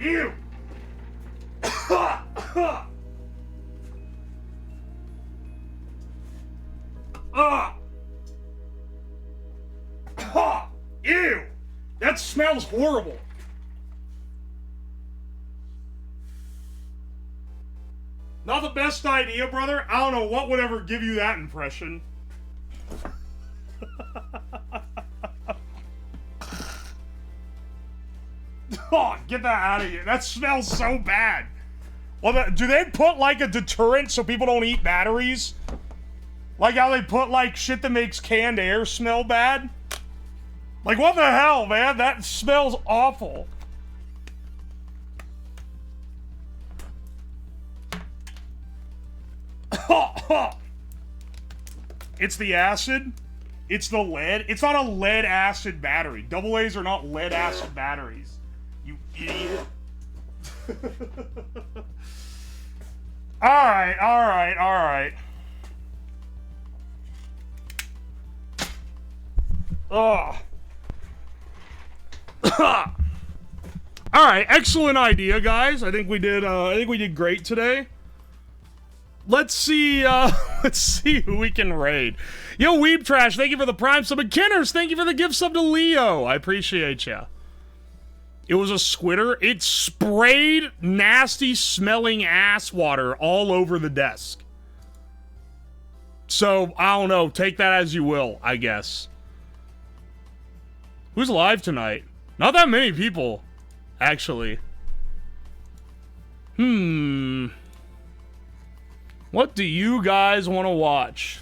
Ew! Ew! That smells horrible. Not the best idea, brother. I don't know what would ever give you that impression. Oh, get that out of here. That smells so bad. Well, do they put, like, a deterrent so people don't eat batteries? Like how they put, like, shit that makes canned air smell bad? Like, what the hell, man? That smells awful. It's the acid. It's the lead. It's not a lead acid battery. Double A's are not lead acid batteries. You idiot. Alright, alright, alright. Ugh. Alright, excellent idea, guys. I think we did great today. Let's see who we can raid. Yo, Weeb Trash, thank you for the Prime sub. McKinners, thank you for the gift sub to Leo. I appreciate ya. It was a squitter. It sprayed nasty smelling ass water all over the desk. So, I don't know. Take that as you will, I guess. Who's live tonight? Not that many people, actually. What do you guys want to watch?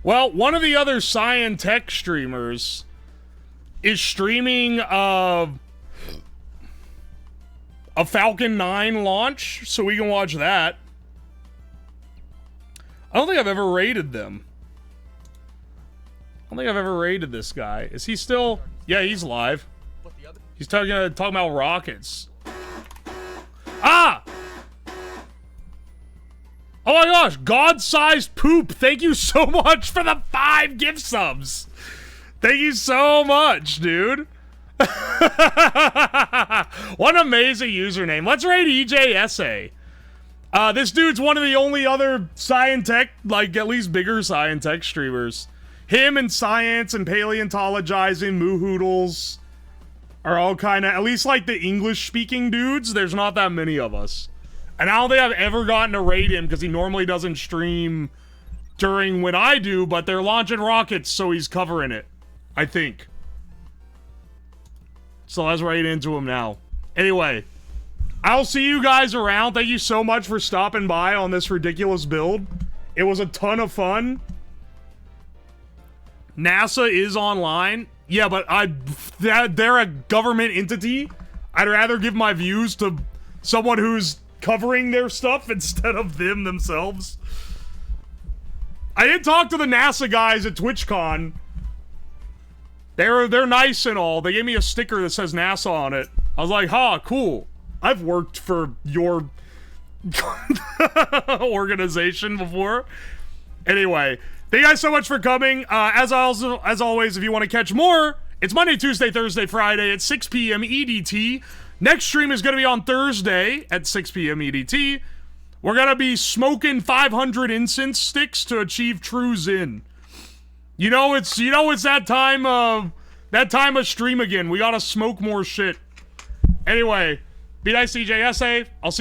Well, one of the other Scientech streamers is streaming a Falcon 9 launch, so we can watch that. I don't think I've ever raided them. I don't think I've ever raided this guy. Is he still? Yeah, he's live. He's talking about rockets. Ah! Oh my gosh, God-sized poop. Thank you so much for the 5 gift subs. Thank you so much, dude. What an amazing username. Let's raid EJSA. This dude's one of the only other Scientech, like at least bigger Scientech streamers. Him and Science and Paleontologizing, Moohoodles are all kind of, at least like the English-speaking dudes, there's not that many of us. And I don't think I've ever gotten to raid him because he normally doesn't stream during when I do, but they're launching rockets, so he's covering it. I think. So let's raid into him now. Anyway, I'll see you guys around. Thank you so much for stopping by on this ridiculous build. It was a ton of fun. NASA is online. Yeah, but they're a government entity. I'd rather give my views to someone who's covering their stuff instead of them themselves. I did talk to the NASA guys at TwitchCon. They're nice and all. They gave me a sticker that says NASA on it. I was like, huh, cool. I've worked for your organization before. Anyway, thank you guys so much for coming. As always, if you want to catch more, it's Monday, Tuesday, Thursday, Friday at 6 p.m. EDT. Next stream is going to be on Thursday at 6 p.m. EDT. We're going to be smoking 500 incense sticks to achieve true Zen. You know it's that time of stream again. We got to smoke more shit. Anyway, be nice, DJSA. I'll see you.